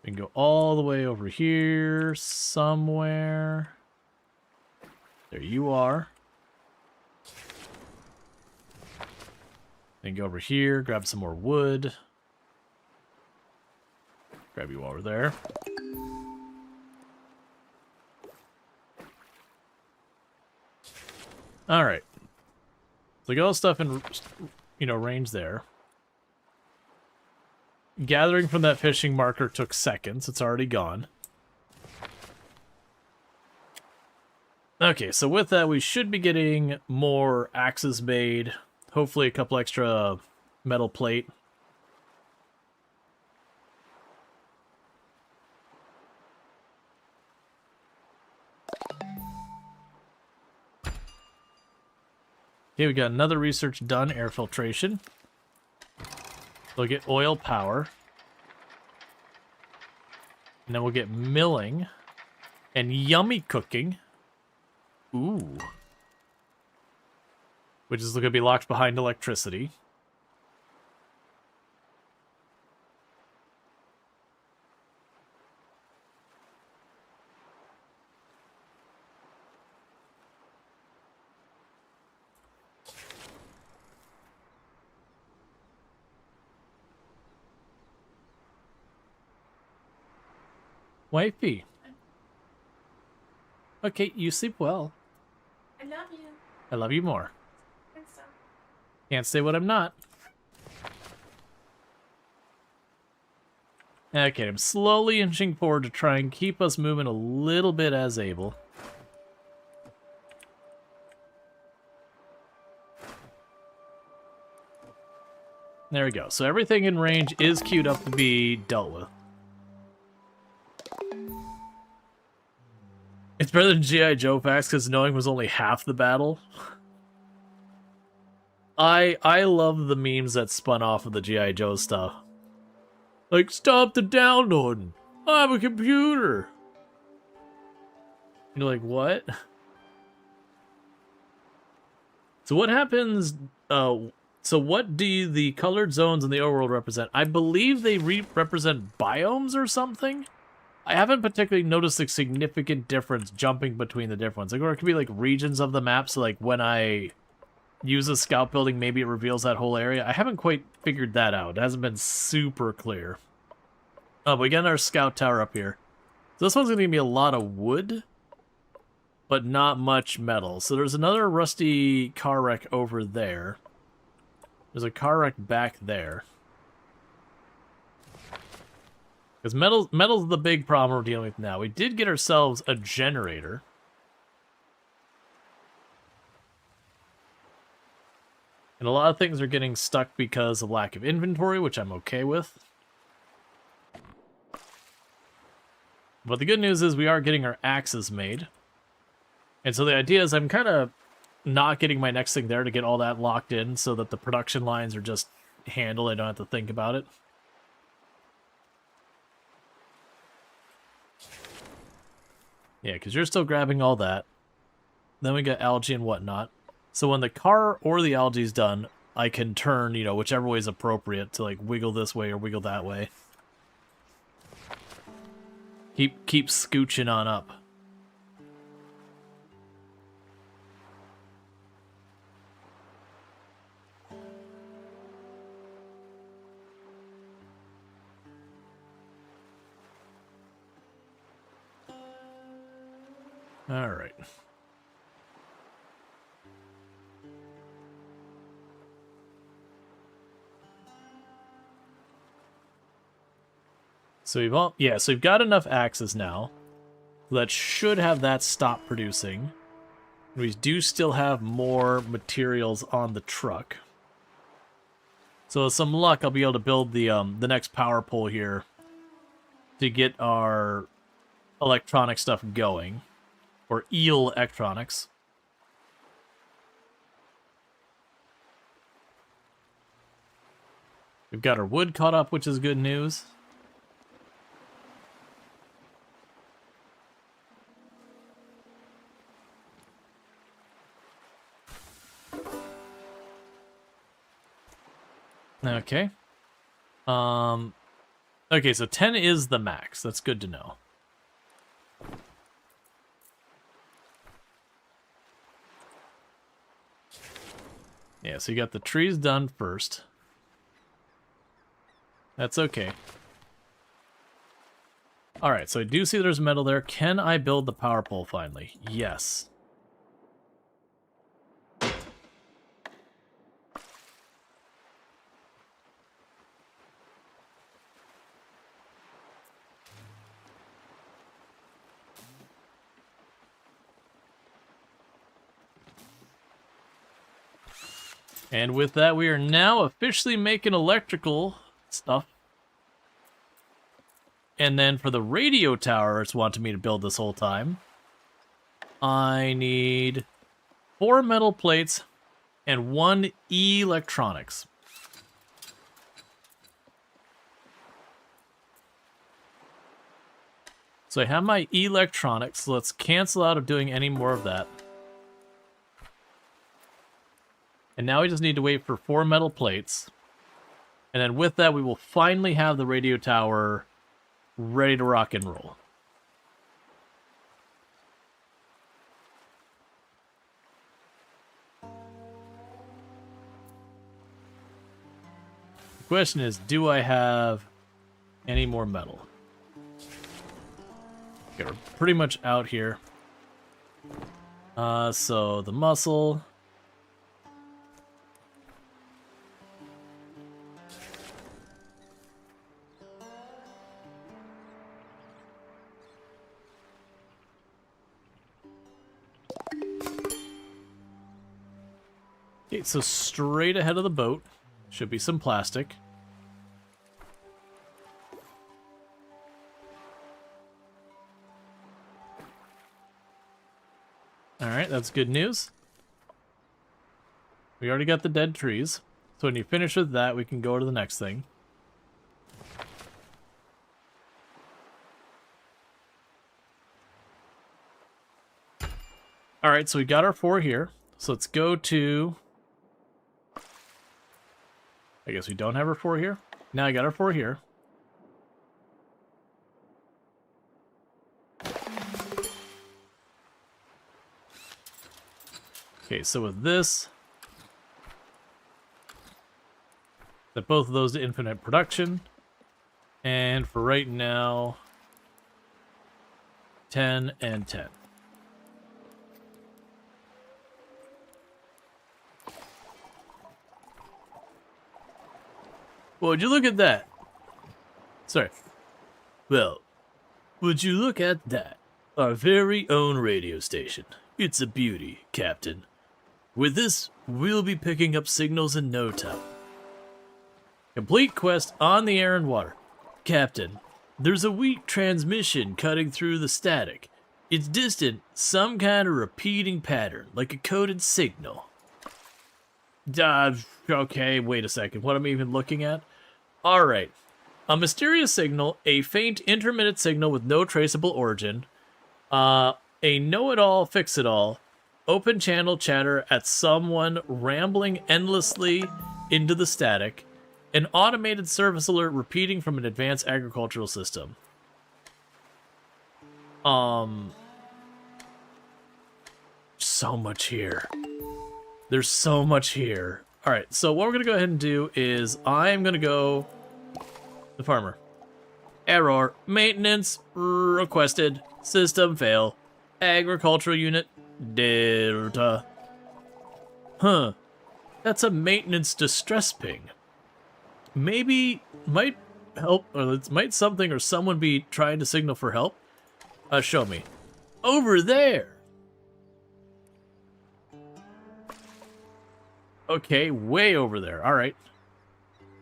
We can go all the way over here somewhere. There you are. Then go over here, grab some more wood. Grab you while we're there. Alright. So get all the stuff in, range there. Gathering from that fishing marker took seconds. It's already gone. Okay, so with that, we should be getting more axes made. Hopefully a couple extra metal plate. Okay, we got another research done, air filtration. We'll get oil power. And then we'll get milling. And yummy cooking. Ooh. Which is going to be locked behind electricity. Wifey. Okay, you sleep well. I love you. I love you more. And so. Can't say what I'm not. Okay, I'm slowly inching forward to try and keep us moving a little bit as able. There we go. So everything in range is queued up to be dealt with. It's better than G.I. Joe facts because knowing was only half the battle. I love the memes that spun off of the G.I. Joe stuff. Like, stop the downloading. I have a computer. You're like, what? So what happens... so what do the colored zones in the overworld represent? I believe they represent biomes or something? I haven't particularly noticed a significant difference jumping between the different ones. Like, or it could be like regions of the map, so like when I use a scout building, maybe it reveals that whole area. I haven't quite figured that out. It hasn't been super clear. Oh, but we got our scout tower up here. So this one's going to give me a lot of wood, but not much metal. So there's another rusty car wreck over there. There's a car wreck back there. Because metal's the big problem we're dealing with now. We did get ourselves a generator. And a lot of things are getting stuck because of lack of inventory, which I'm okay with. But the good news is we are getting our axes made. And so the idea is I'm kind of not getting my next thing there to get all that locked in so that the production lines are just handled. I don't have to think about it. Yeah, because you're still grabbing all that. Then we got algae and whatnot. So when the car or the algae is done, I can turn, you know, whichever way is appropriate to, like, wiggle this way or wiggle that way. Keep scooching on up. All right. So we've got enough axes now. That should have that stop producing. We do still have more materials on the truck. So with some luck, I'll be able to build the next power pole here to get our electronic stuff going. Or electronics. We've got our wood caught up, which is good news. Okay. Okay, so 10 is the max. That's good to know. Yeah, so you got the trees done first. That's okay. Alright, so I do see there's metal there. Can I build the power pole finally? Yes. And with that, we are now officially making electrical stuff. And then for the radio tower it's wanted me to build this whole time, I need 4 metal plates and 1 electronics. So I have my electronics, so let's cancel out of doing any more of that. And now we just need to wait for 4 metal plates. And then with that, we will finally have the radio tower ready to rock and roll. The question is, do I have any more metal? Okay, we're pretty much out here. So the muscle... Okay, so straight ahead of the boat should be some plastic. Alright, that's good news. We already got the dead trees. So when you finish with that, we can go to the next thing. Alright, so we got our 4 here. So let's go to... I guess we don't have our 4 here. Now I got our 4 here. Okay, so with this, set both of those to infinite production. And for right now, 10 and 10. Well, would you look at that? Sorry. Well, would you look at that? Our very own radio station. It's a beauty, Captain. With this, we'll be picking up signals in no time. Complete quest on the air and water. Captain, there's a weak transmission cutting through the static. It's distant, some kind of repeating pattern, like a coded signal. Okay, wait a second. What am I even looking at? Alright. A mysterious signal, a faint intermittent signal with no traceable origin. A know-it-all, fix-it-all. Open channel chatter at someone rambling endlessly into the static. An automated service alert repeating from an advanced agricultural system. So much here. There's so much here. Alright, so what we're going to go ahead and do is I'm going to go... The farmer. Error. Maintenance requested. System fail. Agricultural unit. Delta. Huh. That's a maintenance distress ping. Maybe might help, or might something or someone be trying to signal for help? Show me. Over there! Okay, way over there. Alright.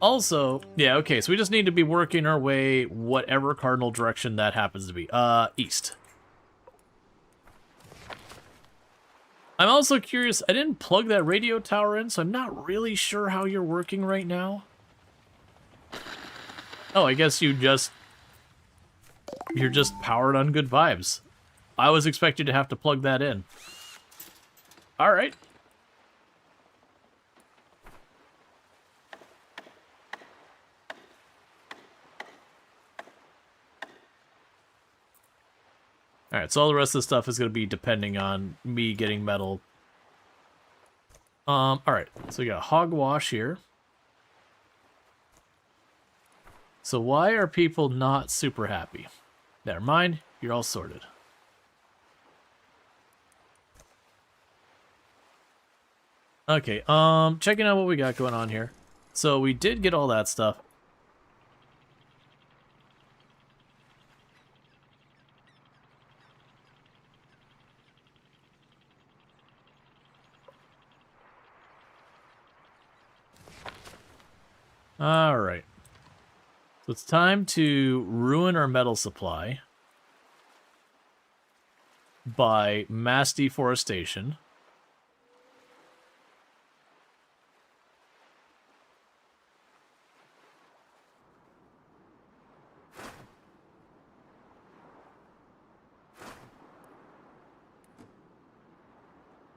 Also, yeah, okay, so we just need to be working our way whatever cardinal direction that happens to be. East. I'm also curious, I didn't plug that radio tower in, so I'm not really sure how you're working right now. Oh, I guess you're just powered on good vibes. I was expecting to have to plug that in. Alright. Alright, so all the rest of the stuff is going to be depending on me getting metal. Alright, so we got hogwash here. So why are people not super happy? Never mind, you're all sorted. Okay, checking out what we got going on here. So we did get all that stuff. Alright. So it's time to ruin our metal supply by mass deforestation.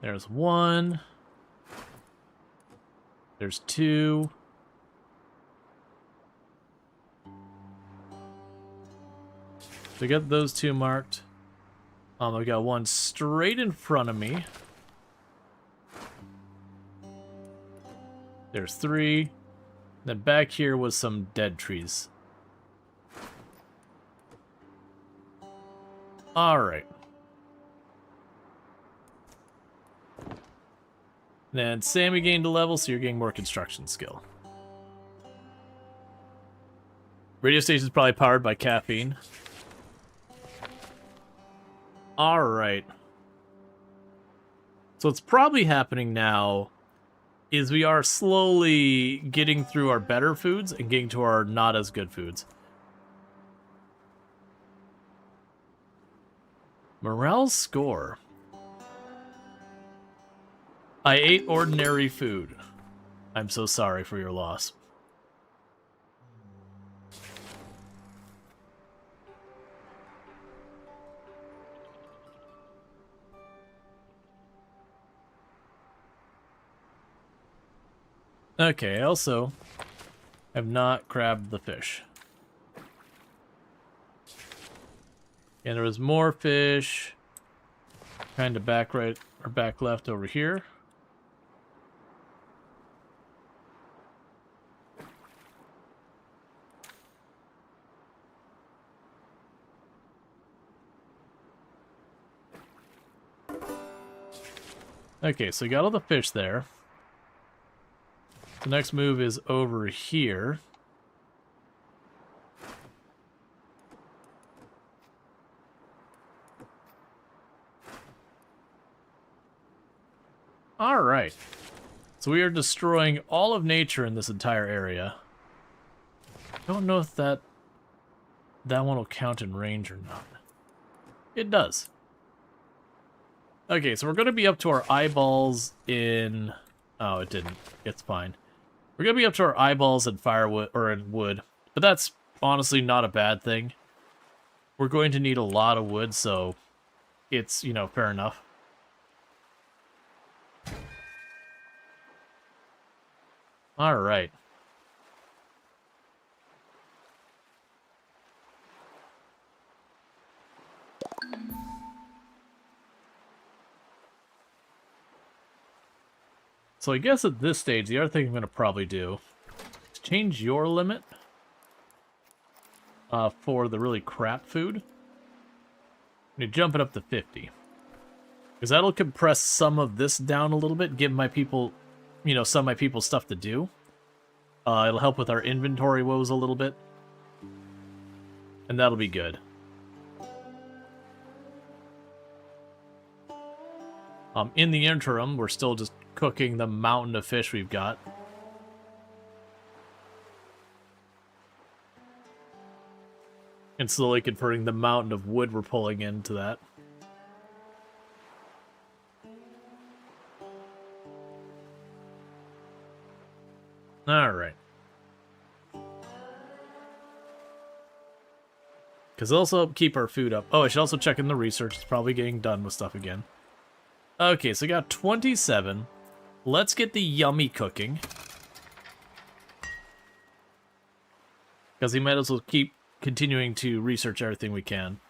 There's one. There's two. So I got those two marked. I got one straight in front of me. There's three. Then back here was some dead trees. Alright. Then Sammy gained a level, so you're getting more construction skill. Radio station's probably powered by caffeine. Alright. So what's probably happening now is we are slowly getting through our better foods and getting to our not as good foods. Morale score. I ate ordinary food. I'm so sorry for your loss. Okay, I also have not grabbed the fish. And there was more fish kind of back right or back left over here. Okay, so we got all the fish there. The next move is over here. Alright. So we are destroying all of nature in this entire area. Don't know if that one will count in range or not. It does. Okay, so we're going to be up to our eyeballs in... Oh, it didn't. It's fine. We're going to be up to our eyeballs in firewood, or in wood. But that's honestly not a bad thing. We're going to need a lot of wood, so it's, you know, fair enough. All right. So I guess at this stage, the other thing I'm going to probably do is change your limit for the really crap food. You jump it up to 50. Because that'll compress some of this down a little bit, give my people, you know, some of my people stuff to do. It'll help with our inventory woes a little bit. And that'll be good. In the interim, we're still just cooking the mountain of fish we've got. And slowly converting the mountain of wood we're pulling into that. Alright. Because it'll also keep our food up. Oh, I should also check in the research. It's probably getting done with stuff again. Okay, so we got 27. Let's get the yummy cooking. Because we might as well keep continuing to research everything we can.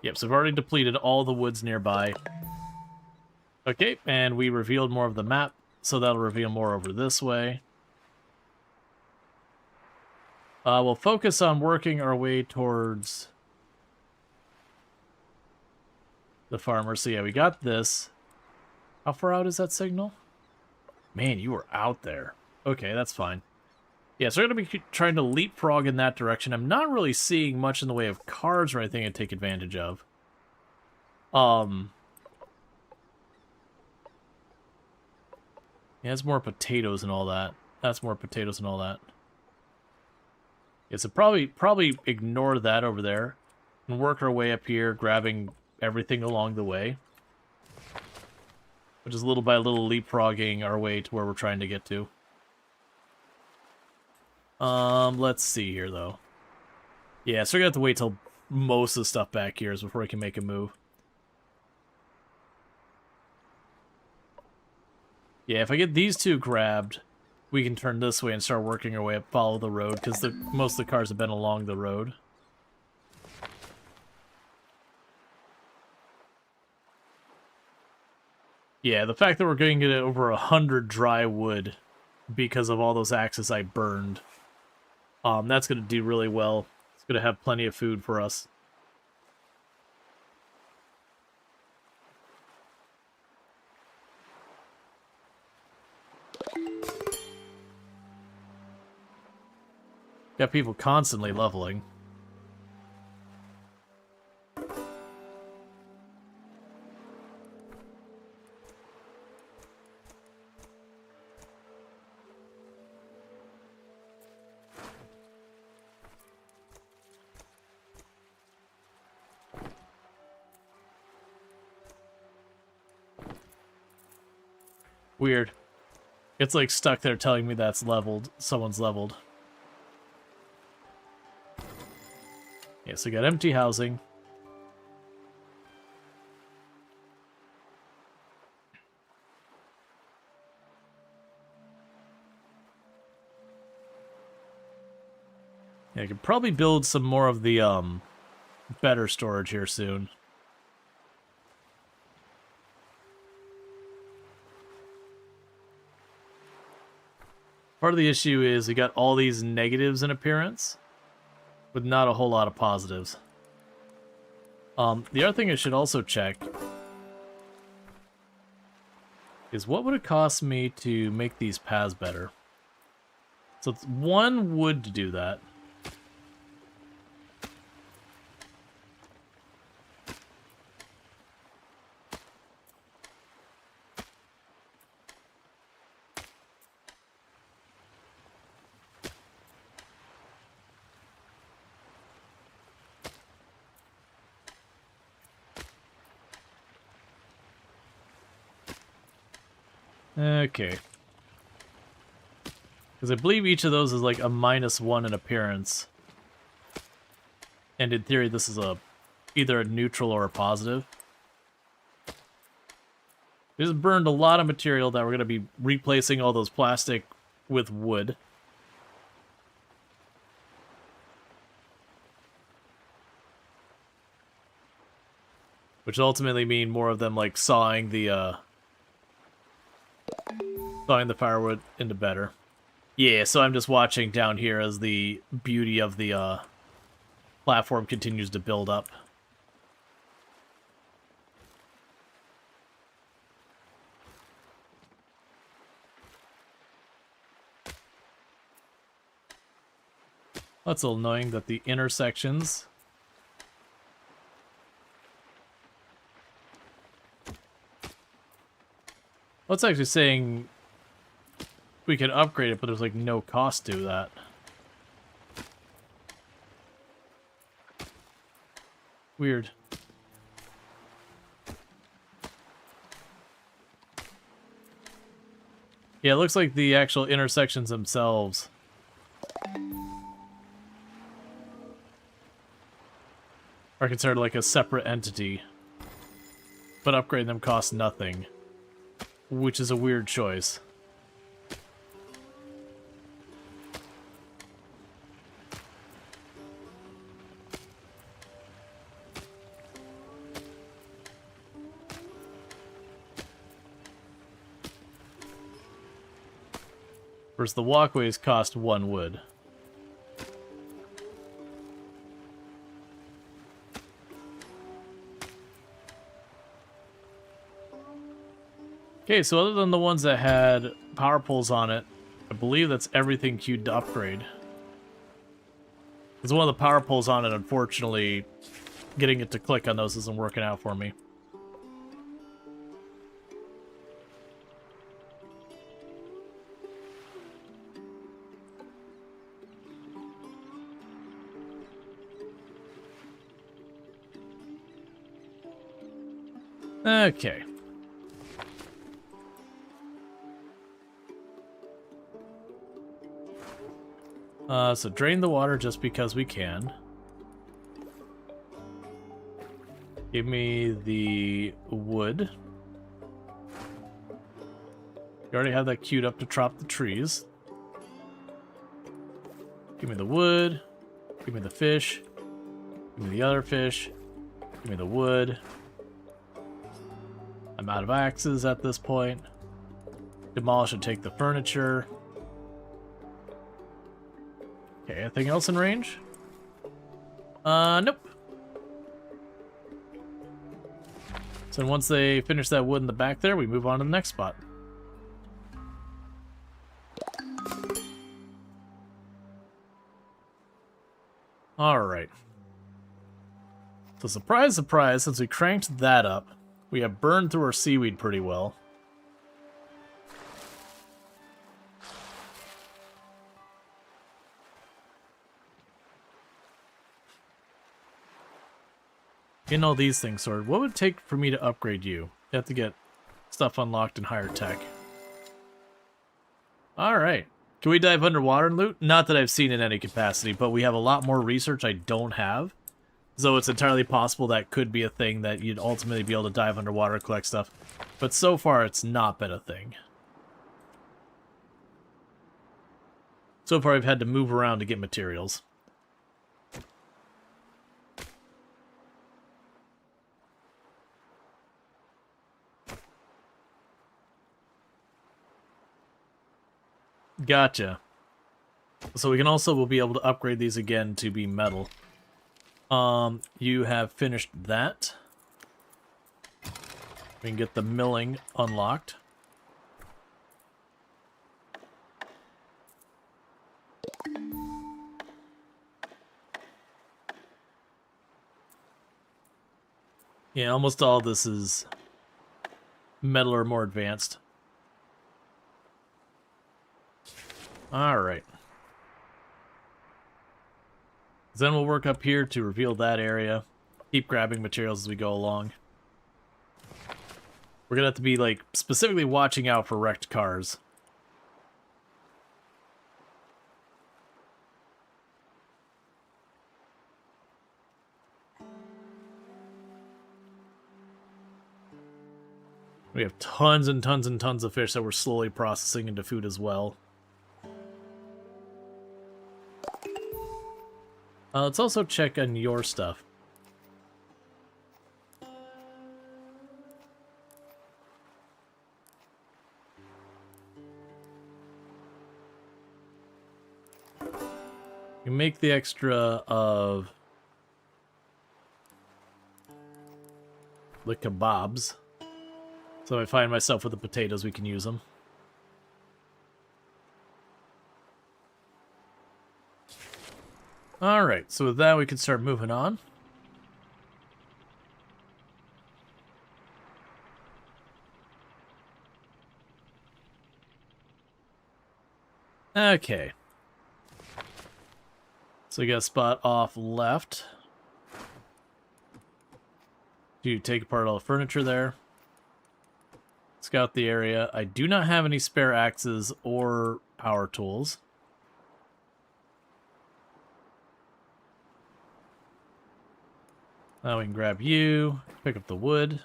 Yep, so we've already depleted all the woods nearby. Okay, and we revealed more of the map, so that'll reveal more over this way. We'll focus on working our way towards the farmer. So yeah, we got this. How far out is that signal? Man, you were out there. Okay, that's fine. Yeah, so we're going to be trying to leapfrog in that direction. I'm not really seeing much in the way of cars or anything to take advantage of. Yeah, it's more potatoes and all that. That's more potatoes and all that. Yeah, so probably ignore that over there and work our way up here, grabbing everything along the way. Which is little by little leapfrogging our way to where we're trying to get to. Let's see here, though. Yeah, so we're gonna have to wait till most of the stuff back here is before we can make a move. Yeah, if I get these two grabbed, we can turn this way and start working our way up, follow the road, because most of the cars have been along the road. Yeah, the fact that we're going to get over 100 dry wood because of all those axes I burned, that's going to do really well. It's going to have plenty of food for us. Got people constantly leveling. Weird. It's like stuck there telling me that's leveled. Someone's leveled. Yeah, so we got empty housing. Yeah, I could probably build some more of the better storage here soon. Part of the issue is we got all these negatives in appearance, with not a whole lot of positives. The other thing I should also check is what would it cost me to make these paths better? So it's 1 wood to do that. Okay. Because I believe each of those is like a -1 in appearance. And in theory, this is either a neutral or a positive. We just burned a lot of material that we're going to be replacing all those plastic with wood. Which ultimately mean more of them like sawing the firewood into better. Yeah, so I'm just watching down here as the beauty of the platform continues to build up. That's a little annoying that the intersections... Well, it's actually saying we can upgrade it, but there's like no cost to that. Weird. Yeah, it looks like the actual intersections themselves are considered like a separate entity, but upgrading them costs nothing, which is a weird choice. Whereas the walkways cost 1 wood. Okay, so other than the ones that had power poles on it, I believe that's everything queued to upgrade. Because one of the power poles on it, unfortunately, getting it to click on those isn't working out for me. Okay. So drain the water just because we can. Give me the wood. You already have that queued up to chop the trees. Give me the wood. Give me the fish. Give me the other fish. Give me the wood. I'm out of axes at this point. Demolish and take the furniture. Okay, anything else in range? Nope. So once they finish that wood in the back there, we move on to the next spot. Alright. So surprise, surprise, since we cranked that up, we have burned through our seaweed pretty well. In all these things, Sword, what would it take for me to upgrade you? You have to get stuff unlocked in higher tech. Alright. Can we dive underwater and loot? Not that I've seen in any capacity, but we have a lot more research I don't have. So it's entirely possible that could be a thing that you'd ultimately be able to dive underwater and collect stuff. But so far, it's not been a thing. So far, I've had to move around to get materials. Gotcha. So we can also will be able to upgrade these again to be metal. You have finished that. We can get the milling unlocked. Yeah, almost all of this is metal or more advanced. Alright. Then we'll work up here to reveal that area. Keep grabbing materials as we go along. We're gonna have to be, like, specifically watching out for wrecked cars. We have tons and tons and tons of fish that we're slowly processing into food as well. Let's also check on your stuff. You make the extra of the kebabs. So if I find myself with the potatoes, we can use them. Alright, so with that we can start moving on. Okay. So we got a spot off left. You take apart all the furniture there. Scout the area. I do not have any spare axes or power tools. Now we can grab you, pick up the wood.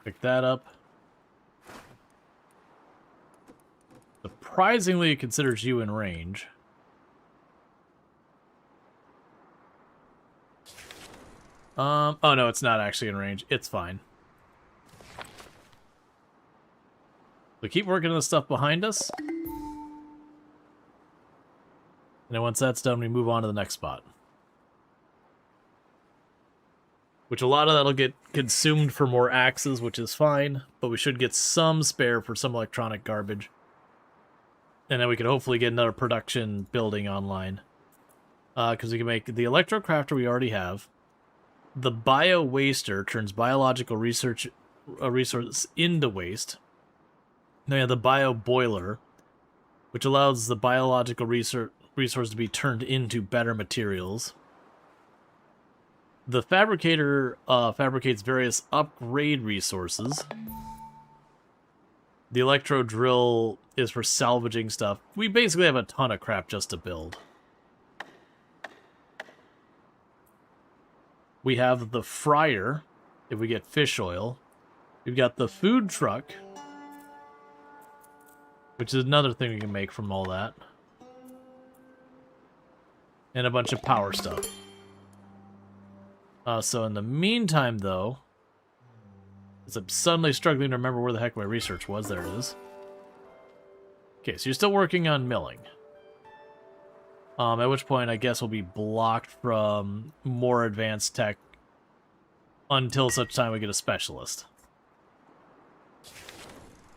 Pick that up. Surprisingly, it considers you in range. Oh no, it's not actually in range. It's fine. So keep working on the stuff behind us. And then once that's done, we move on to the next spot. Which a lot of that'll get consumed for more axes, which is fine. But we should get some spare for some electronic garbage. And then we can hopefully get another production building online. Because we can make the electro crafter we already have. The bio waster turns biological resource into waste. Now we have the bio boiler, which allows the biological resource to be turned into better materials. The fabricator fabricates various upgrade resources. The electro drill is for salvaging stuff. We basically have a ton of crap just to build. We have the fryer, if we get fish oil. We've got the food truck, which is another thing we can make from all that. And a bunch of power stuff. So in the meantime, though, as I'm suddenly struggling to remember where the heck my research was. There it is. Okay, so you're still working on milling. At which point I guess we'll be blocked from more advanced tech until such time we get a specialist.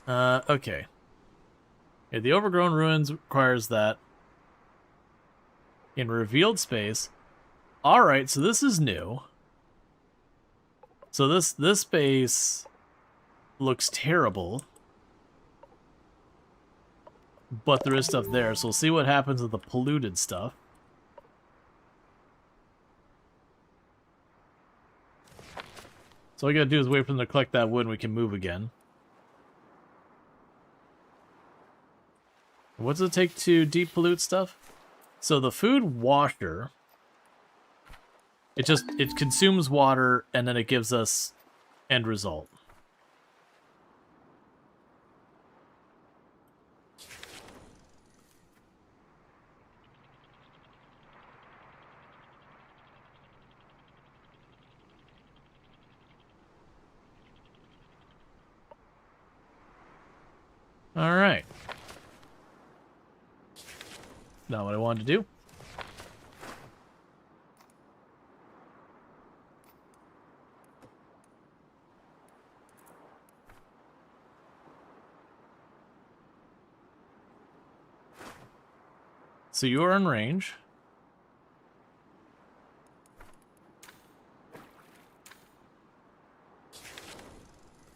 Okay. Yeah, the overgrown ruins requires that. In revealed space. Alright, so this is new. So this space looks terrible. But there is stuff there, so we'll see what happens with the polluted stuff. So all we gotta do is wait for them to collect that wood and we can move again. What does it take to deep pollute stuff? So the food washer, it consumes water and then it gives us end result. All right. Not what I wanted to do. So you are in range.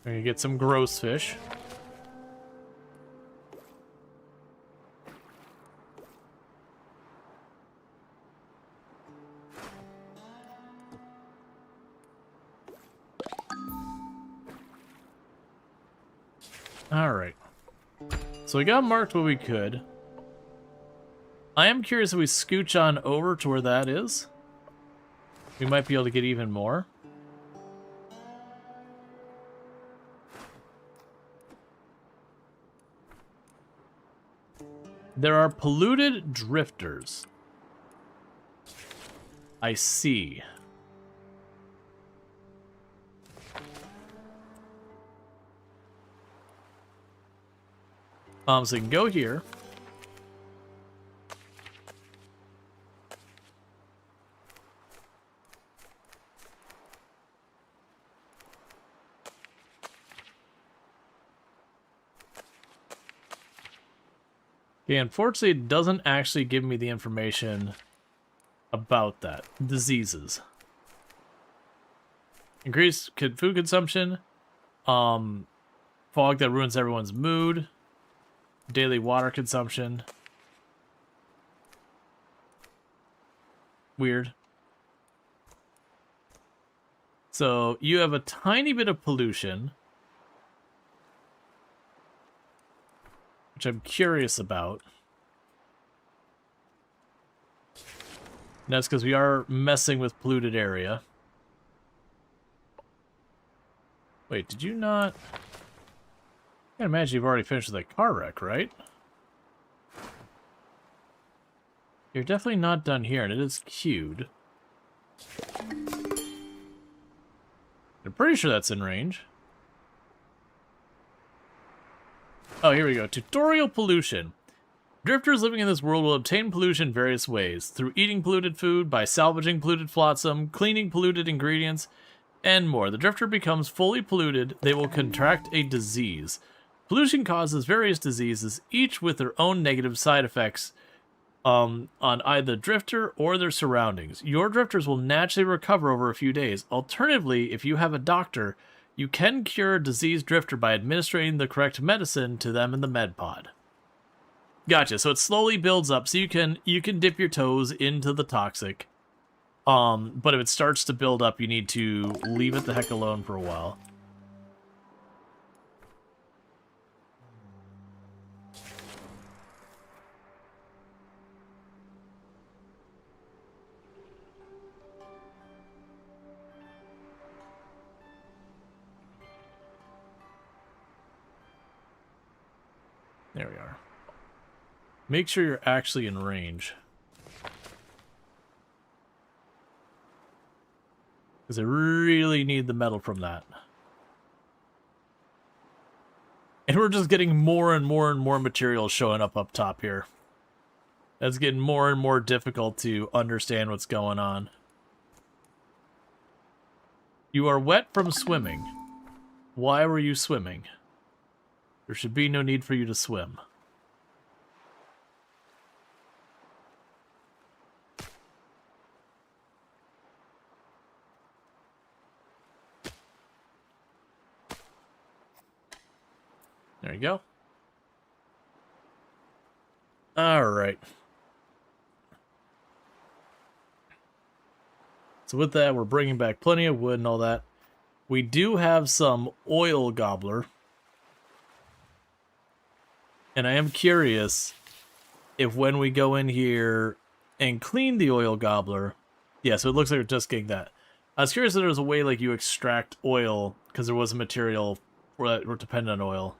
We're gonna get some gross fish. Alright. So we got marked what we could. I am curious if we scooch on over to where that is. We might be able to get even more. There are polluted drifters. I see. So you can go here. Okay, unfortunately, it doesn't actually give me the information about that. Diseases. Increased food consumption. Fog that ruins everyone's mood. Daily water consumption. Weird. So you have a tiny bit of pollution, which I'm curious about. And that's because we are messing with polluted area. Wait, did you not? I can't imagine you've already finished with that car wreck, right? You're definitely not done here, and it is queued. I'm pretty sure that's in range. Oh, here we go. Tutorial pollution. Drifters living in this world will obtain pollution various ways. Through eating polluted food, by salvaging polluted flotsam, cleaning polluted ingredients, and more. The drifter becomes fully polluted. They will contract a disease. Pollution causes various diseases, each with their own negative side effects on either the drifter or their surroundings. Your drifters will naturally recover over a few days. Alternatively, if you have a doctor, you can cure a diseased drifter by administering the correct medicine to them in the med pod. Gotcha. So it slowly builds up, so you can dip your toes into the toxic. But if it starts to build up, you need to leave it the heck alone for a while. There we are. Make sure you're actually in range. Because I really need the metal from that. And we're just getting more and more and more material showing up top here. That's getting more and more difficult to understand what's going on. You are wet from swimming. Why were you swimming? There should be no need for you to swim. There you go. All right. So with that, we're bringing back plenty of wood and all that. We do have some oil gobbler. And I am curious if when we go in here and clean the oil gobbler... Yeah, so it looks like we're just getting that. I was curious if there was a way like you extract oil, because there was a material that were dependent on oil.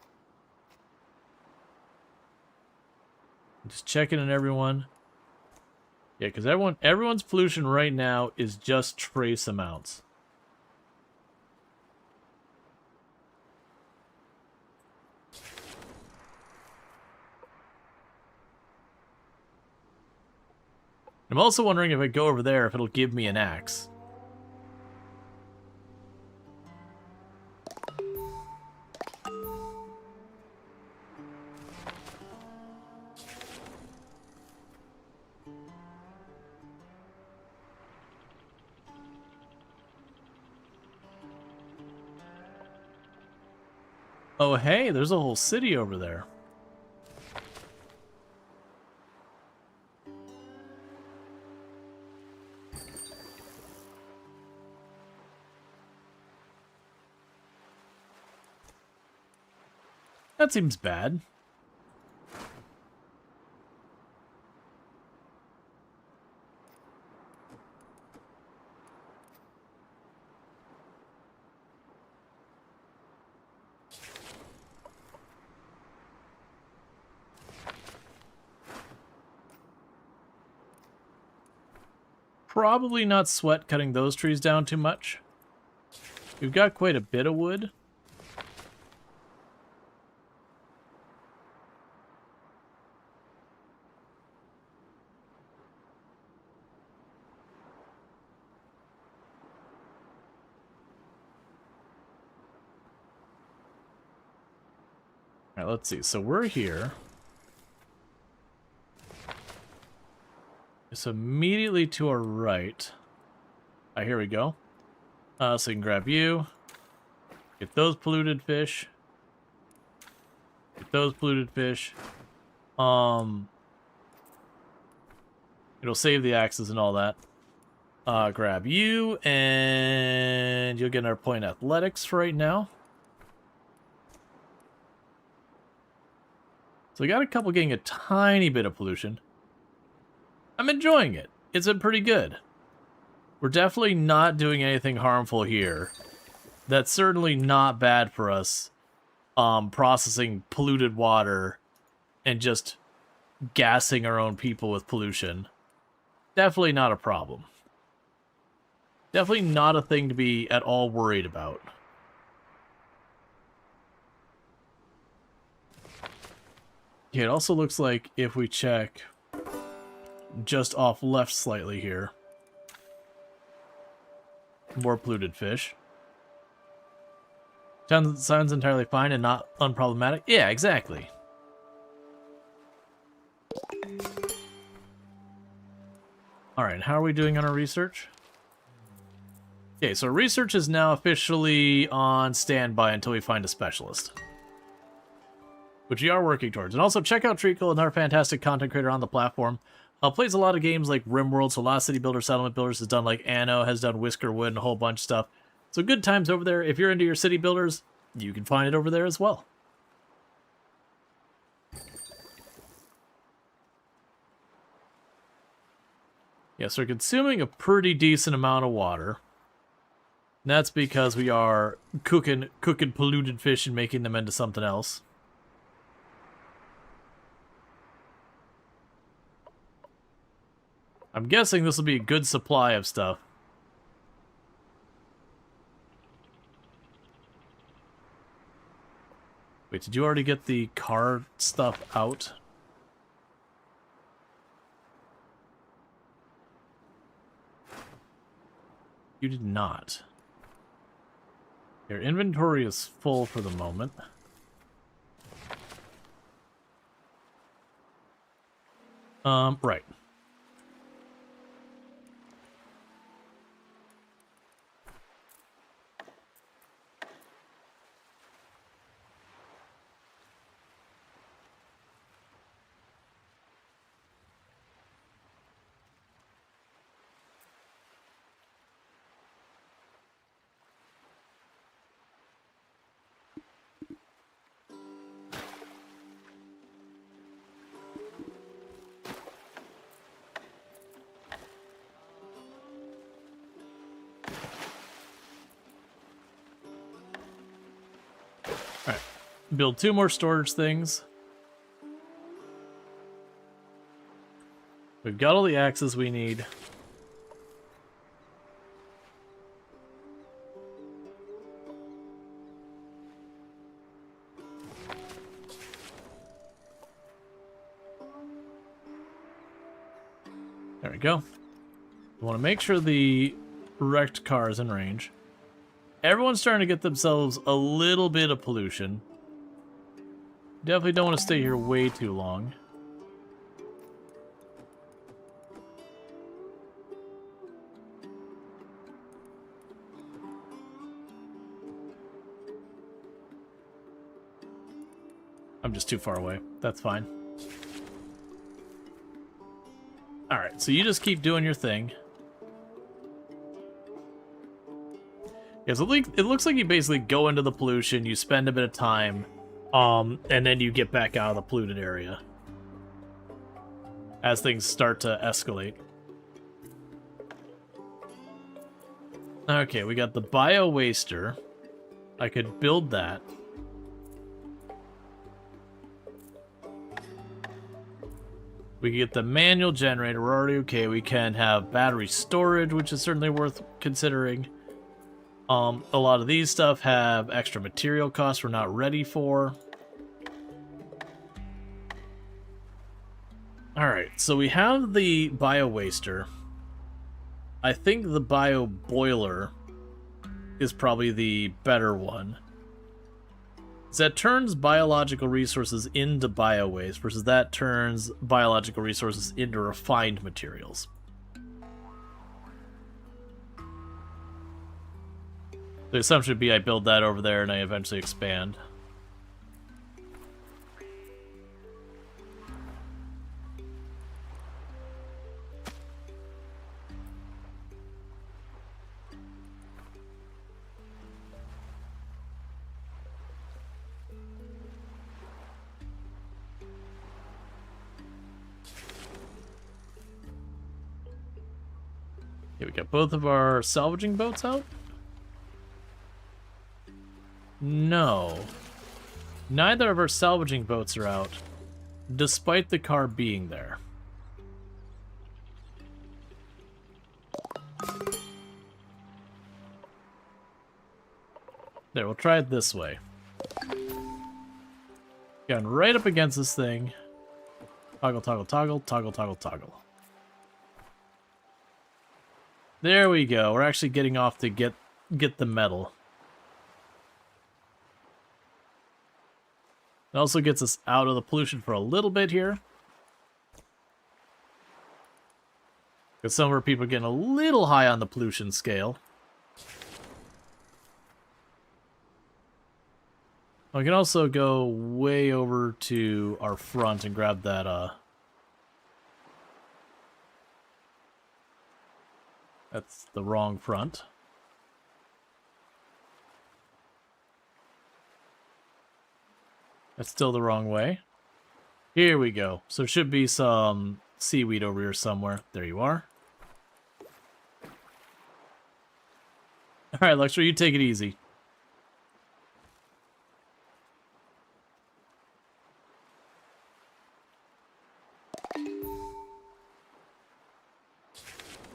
Just checking on everyone. Yeah, because everyone's pollution right now is just trace amounts. I'm also wondering if I go over there, if it'll give me an axe. Oh, hey, there's a whole city over there. That seems bad. probably not sweat cutting those trees down too much. We've got quite a bit of wood. All right, let's see. So we're here. It's immediately to our right. All right, here we go. So we can grab you. Get those polluted fish. Get those polluted fish. It'll save the axes and all that. Grab you, and you'll get another point in athletics for right now. So we got a couple getting a tiny bit of pollution. I'm enjoying it. It's been pretty good. We're definitely not doing anything harmful here. That's certainly not bad for us. Processing polluted water and just gassing our own people with pollution. Definitely not a problem. Definitely not a thing to be at all worried about. Yeah, it also looks like if we check just off left slightly here, more polluted fish. Sounds entirely fine and not unproblematic. Yeah, exactly. Alright, how are we doing on our research? Okay, so research is now officially on standby until we find a specialist, which we are working towards. And also check out Treacle, another fantastic content creator on the platform. Plays a lot of games like RimWorld, so a lot of City Builder, Settlement Builders, has done like Anno, has done Whiskerwood, and a whole bunch of stuff. So good times over there. If you're into your City Builders, you can find it over there as well. Yeah, so we're consuming a pretty decent amount of water. And that's because we are cooking polluted fish and making them into something else. I'm guessing this will be a good supply of stuff. Wait, did you already get the car stuff out? You did not. Your inventory is full for the moment. Right. Alright. Build 2 more storage things. We've got all the axes we need. There we go. We want to make sure the wrecked car is in range. Everyone's starting to get themselves a little bit of pollution. Definitely don't want to stay here way too long. I'm just too far away. That's fine. Alright, so you just keep doing your thing. Yeah, so it looks like you basically go into the pollution, you spend a bit of time, and then you get back out of the polluted area as things start to escalate. Okay, we got the bio waster. I could build that. We can get the manual generator, we're already okay. We can have battery storage, which is certainly worth considering. A lot of these stuff have extra material costs we're not ready for. Alright, so we have the bio waster. I think the bio boiler is probably the better one. That turns biological resources into bio waste versus that turns biological resources into refined materials. The assumption would be I build that over there and I eventually expand. Okay, we got both of our salvaging boats out? No. Neither of our salvaging boats are out, despite the car being there. There, we'll try it this way. Going right up against this thing. Toggle, toggle, toggle, toggle, toggle, toggle. There we go. We're actually getting off to get the metal. It also gets us out of the pollution for a little bit here. Because some of our people are getting a little high on the pollution scale. I can also go way over to our front and grab that, that's the wrong front. That's still the wrong way. Here we go. So there should be some seaweed over here somewhere. There you are. Alright, Luxor, you take it easy.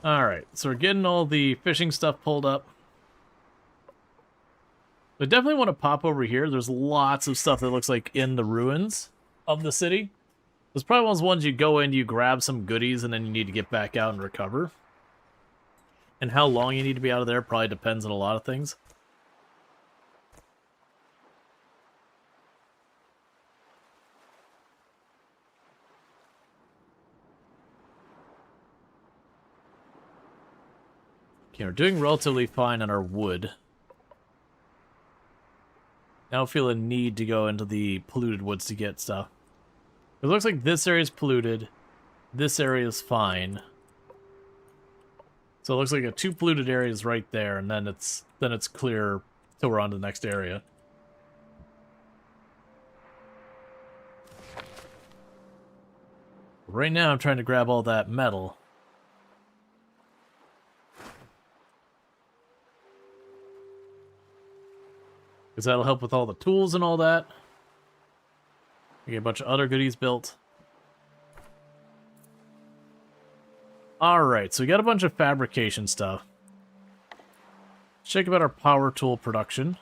Alright, so we're getting all the fishing stuff pulled up. I definitely want to pop over here. There's lots of stuff that looks like in the ruins of the city. There's probably one of those ones you go in, you grab some goodies, and then you need to get back out and recover. And how long you need to be out of there probably depends on a lot of things. Okay, we're doing relatively fine on our wood. I don't feel a need to go into the polluted woods to get stuff. It looks like this area is polluted. This area is fine. So it looks like a 2 polluted areas right there, and then it's clear till we're on to the next area. Right now I'm trying to grab all that metal. Because that'll help with all the tools and all that. We get a bunch of other goodies built. Alright, so we got a bunch of fabrication stuff. Let's check about our power tool production.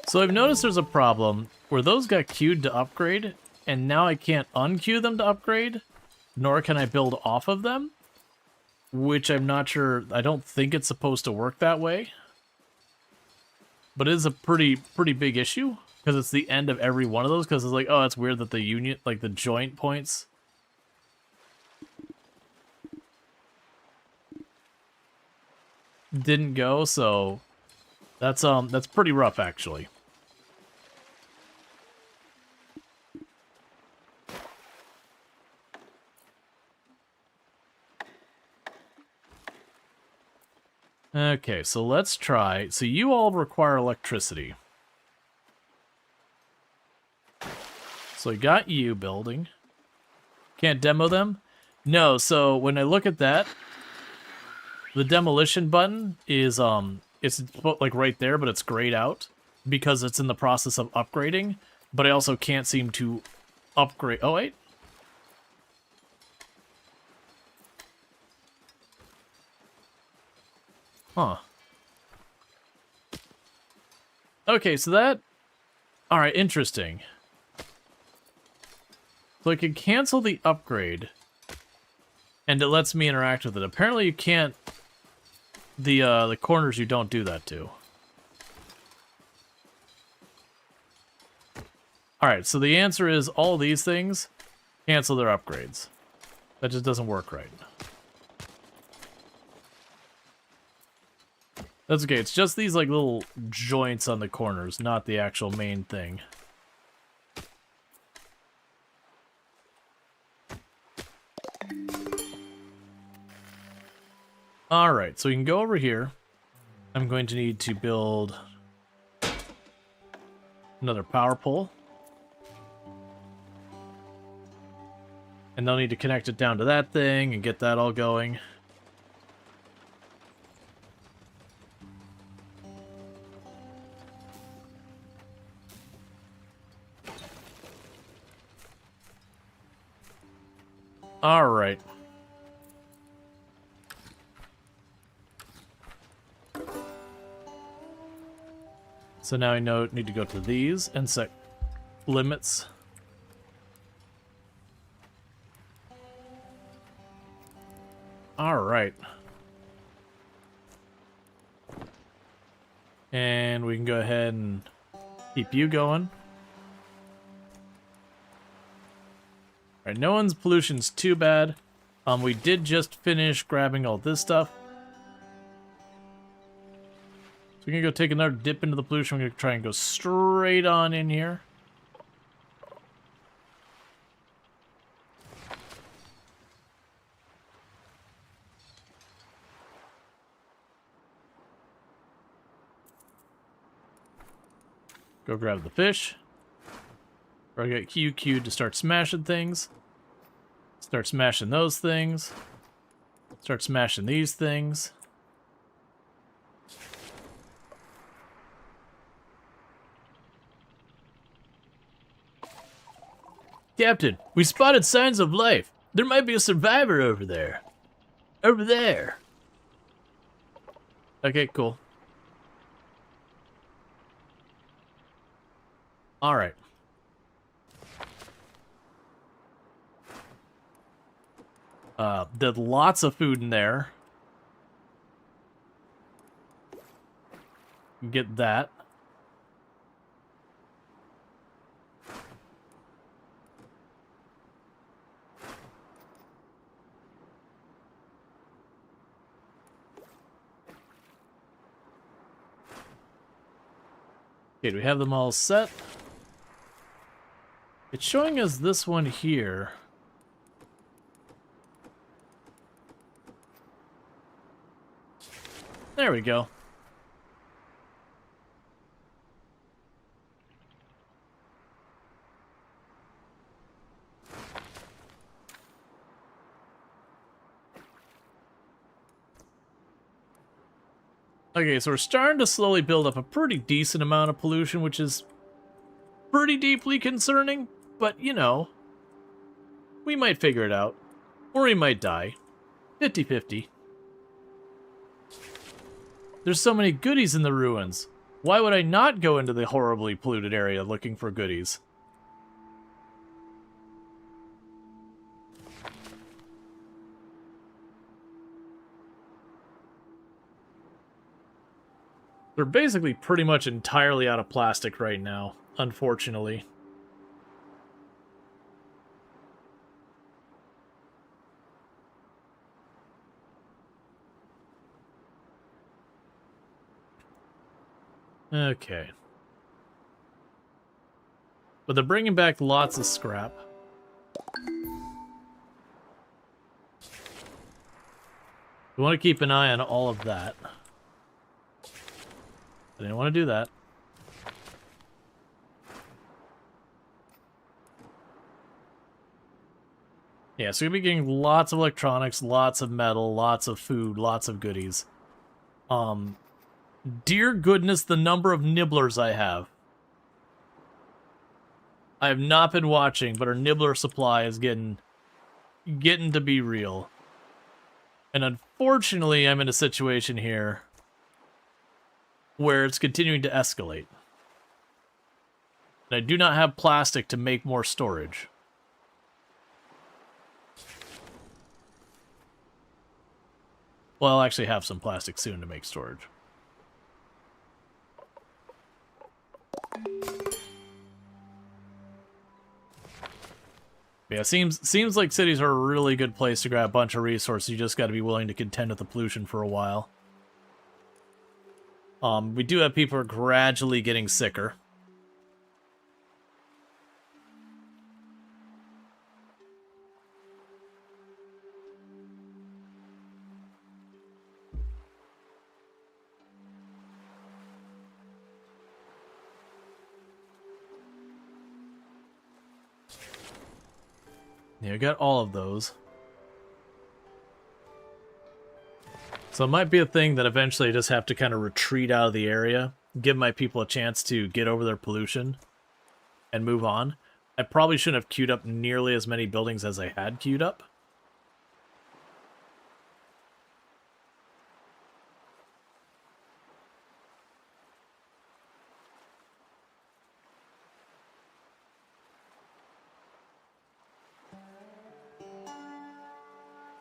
So I've noticed there's a problem where those got queued to upgrade, and now I can't unqueue them to upgrade, nor can I build off of them. Which I'm not sure, I don't think it's supposed to work that way. But it is a pretty big issue, because it's the end of every one of those, because it's like, oh, it's weird that the union, like the joint points didn't go, so that's pretty rough actually. Okay, so let's try. So you all require electricity. So I got you building. Can't demo them? No, so when I look at that, the demolition button is, it's like right there, but it's grayed out. because it's in the process of upgrading, but I also can't seem to upgrade. Oh, wait. Huh. Okay, so that... Alright, interesting. So I can cancel the upgrade, and it lets me interact with it. Apparently you can't... The corners you don't do that to. Alright, so the answer is all these things cancel their upgrades. That just doesn't work right. That's okay, it's just these like little joints on the corners, not the actual main thing. Alright, so we can go over here. I'm going to need to build another power pole. And they'll need to connect it down to that thing and get that all going. Alright. So now I need to go to these and set limits. Alright. And we can go ahead and keep you going. Alright, no one's pollution's too bad. We did just finish grabbing all this stuff. So we're gonna go take another dip into the pollution. We're gonna try and go straight on in here. Go grab the fish. Or get QQ to start smashing things. Start smashing those things. Start smashing these things. Captain, we spotted signs of life. There might be a survivor over there. Over there. Okay, cool. Alright. There's lots of food in there. Get that. Okay, do we have them all set? It's showing us this one here. There we go. Okay, so we're starting to slowly build up a pretty decent amount of pollution, which is pretty deeply concerning, but you know, we might figure it out. Or we might die. 50-50. There's so many goodies in the ruins. Why would I not go into the horribly polluted area looking for goodies? They're basically pretty much entirely out of plastic right now, unfortunately. Okay. But they're bringing back lots of scrap. We want to keep an eye on all of that. I didn't want to do that. Yeah, so we're going to be getting lots of electronics, lots of metal, lots of food, lots of goodies. Dear goodness, the number of nibblers I have. I have not been watching, but our nibbler supply is getting to be real. And unfortunately, I'm in a situation here where it's continuing to escalate. And I do not have plastic to make more storage. Well, I'll actually have some plastic soon to make storage. Yeah, seems like cities are a really good place to grab a bunch of resources. You just got to be willing to contend with the pollution for a while. We do have people who are gradually getting sicker. Yeah, we got all of those. So it might be a thing that eventually I just have to kind of retreat out of the area, give my people a chance to get over their pollution, and move on. I probably shouldn't have queued up nearly as many buildings as I had queued up.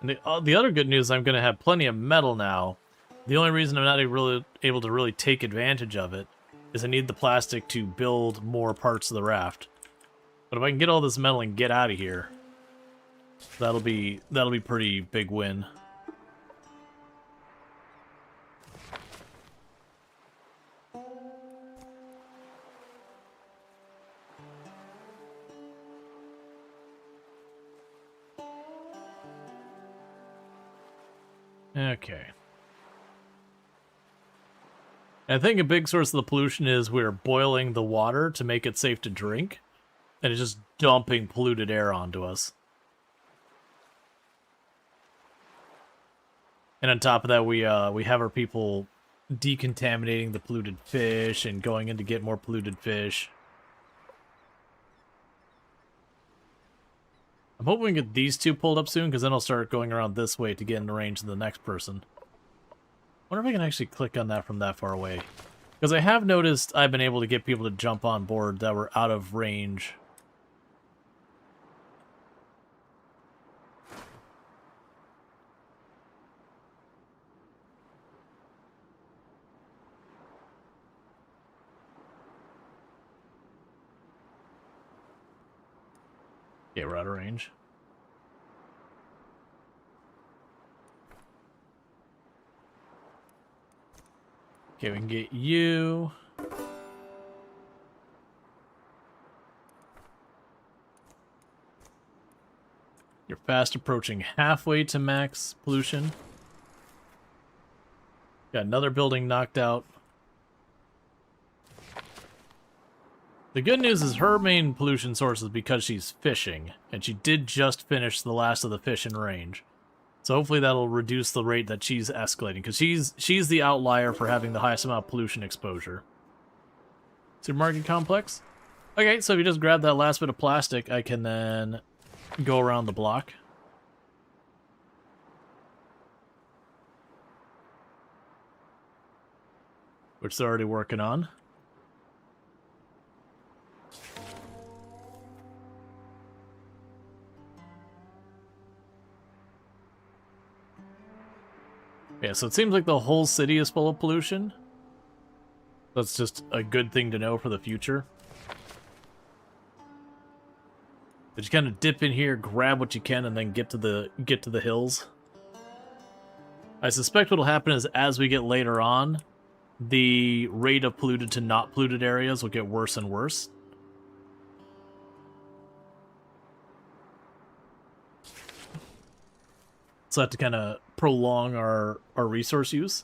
And the other good news, I'm going to have plenty of metal now. The only reason I'm not really able to really take advantage of it is I need the plastic to build more parts of the raft. But if I can get all this metal and get out of here, that'll be pretty big win. Okay. I think a big source of the pollution is we're boiling the water to make it safe to drink, and it's just dumping polluted air onto us. And on top of that, we have our people decontaminating the polluted fish and going in to get more polluted fish. I'm hoping we can get these two pulled up soon, because then I'll start going around this way to get in range of the next person. I wonder if I can actually click on that from that far away. Because I have noticed I've been able to get people to jump on board that were out of range. Yeah, we're out of range. Okay, we can get you. You're fast approaching halfway to max pollution. Got another building knocked out. The good news is her main pollution source is because she's fishing, and she did just finish the last of the fish in range. So hopefully that'll reduce the rate that she's escalating, because she's the outlier for having the highest amount of pollution exposure. Supermarket complex? Okay, so if you just grab that last bit of plastic, I can then go around the block. Which they're already working on. Yeah, so it seems like the whole city is full of pollution. That's just a good thing to know for the future. But you kind of dip in here, grab what you can, and then get to the hills. I suspect what'll happen is as we get later on, the rate of polluted to not polluted areas will get worse and worse. So I have to kind of prolong our resource use.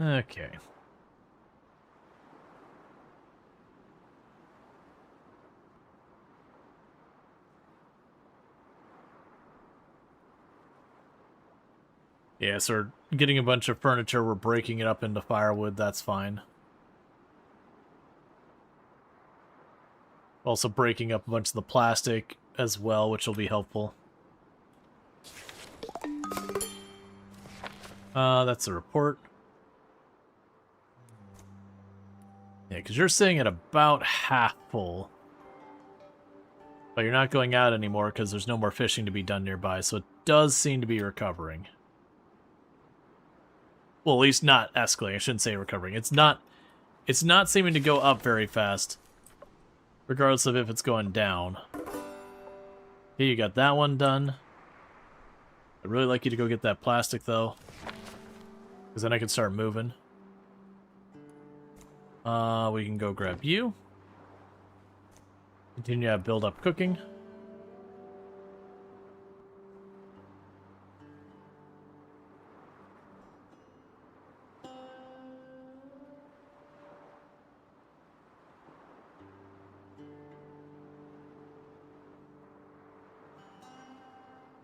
Okay. Yeah, so we're getting a bunch of furniture, we're breaking it up into firewood, that's fine. Also breaking up a bunch of the plastic as well, which will be helpful. That's a report. Yeah, because you're sitting at about half full. But you're not going out anymore because there's no more fishing to be done nearby, so it does seem to be recovering. Well, at least not escalating. I shouldn't say recovering. It's not seeming to go up very fast, regardless of if it's going down. Okay, you got that one done. I'd really like you to go get that plastic, though, because then I can start moving. We can go grab you. Continue to build up cooking.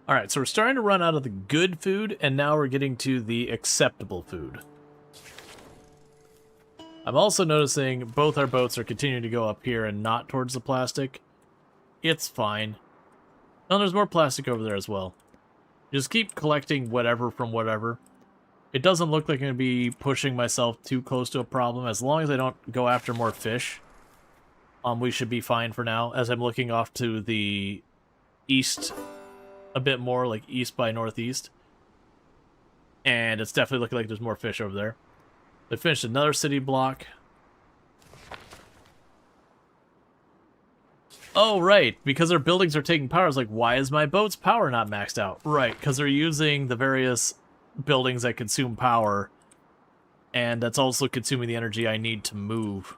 Alright, so we're starting to run out of the good food, and now we're getting to the acceptable food. I'm also noticing both our boats are continuing to go up here and not towards the plastic. It's fine. Oh, there's more plastic over there as well. Just keep collecting whatever from whatever. It doesn't look like I'm going to be pushing myself too close to a problem. As long as I don't go after more fish, we should be fine for now. As I'm looking off to the east a bit more, like east by northeast. And it's definitely looking like there's more fish over there. They finished another city block. Oh, right. Because their buildings are taking power. It's like, why is my boat's power not maxed out? Right, because they're using the various buildings that consume power. And that's also consuming the energy I need to move.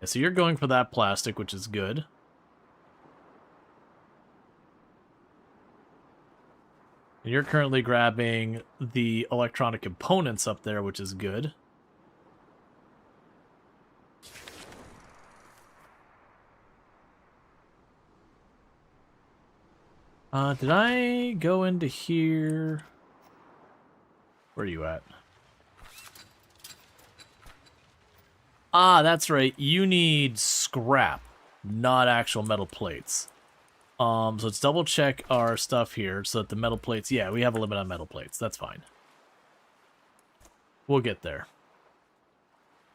Yeah, so you're going for that plastic, which is good. And you're currently grabbing the electronic components up there, which is good. Did I go into here? Where are you at? Ah, that's right. You need scrap, not actual metal plates. So let's double check our stuff here so that the metal plates... Yeah, we have a limit on metal plates. That's fine. We'll get there.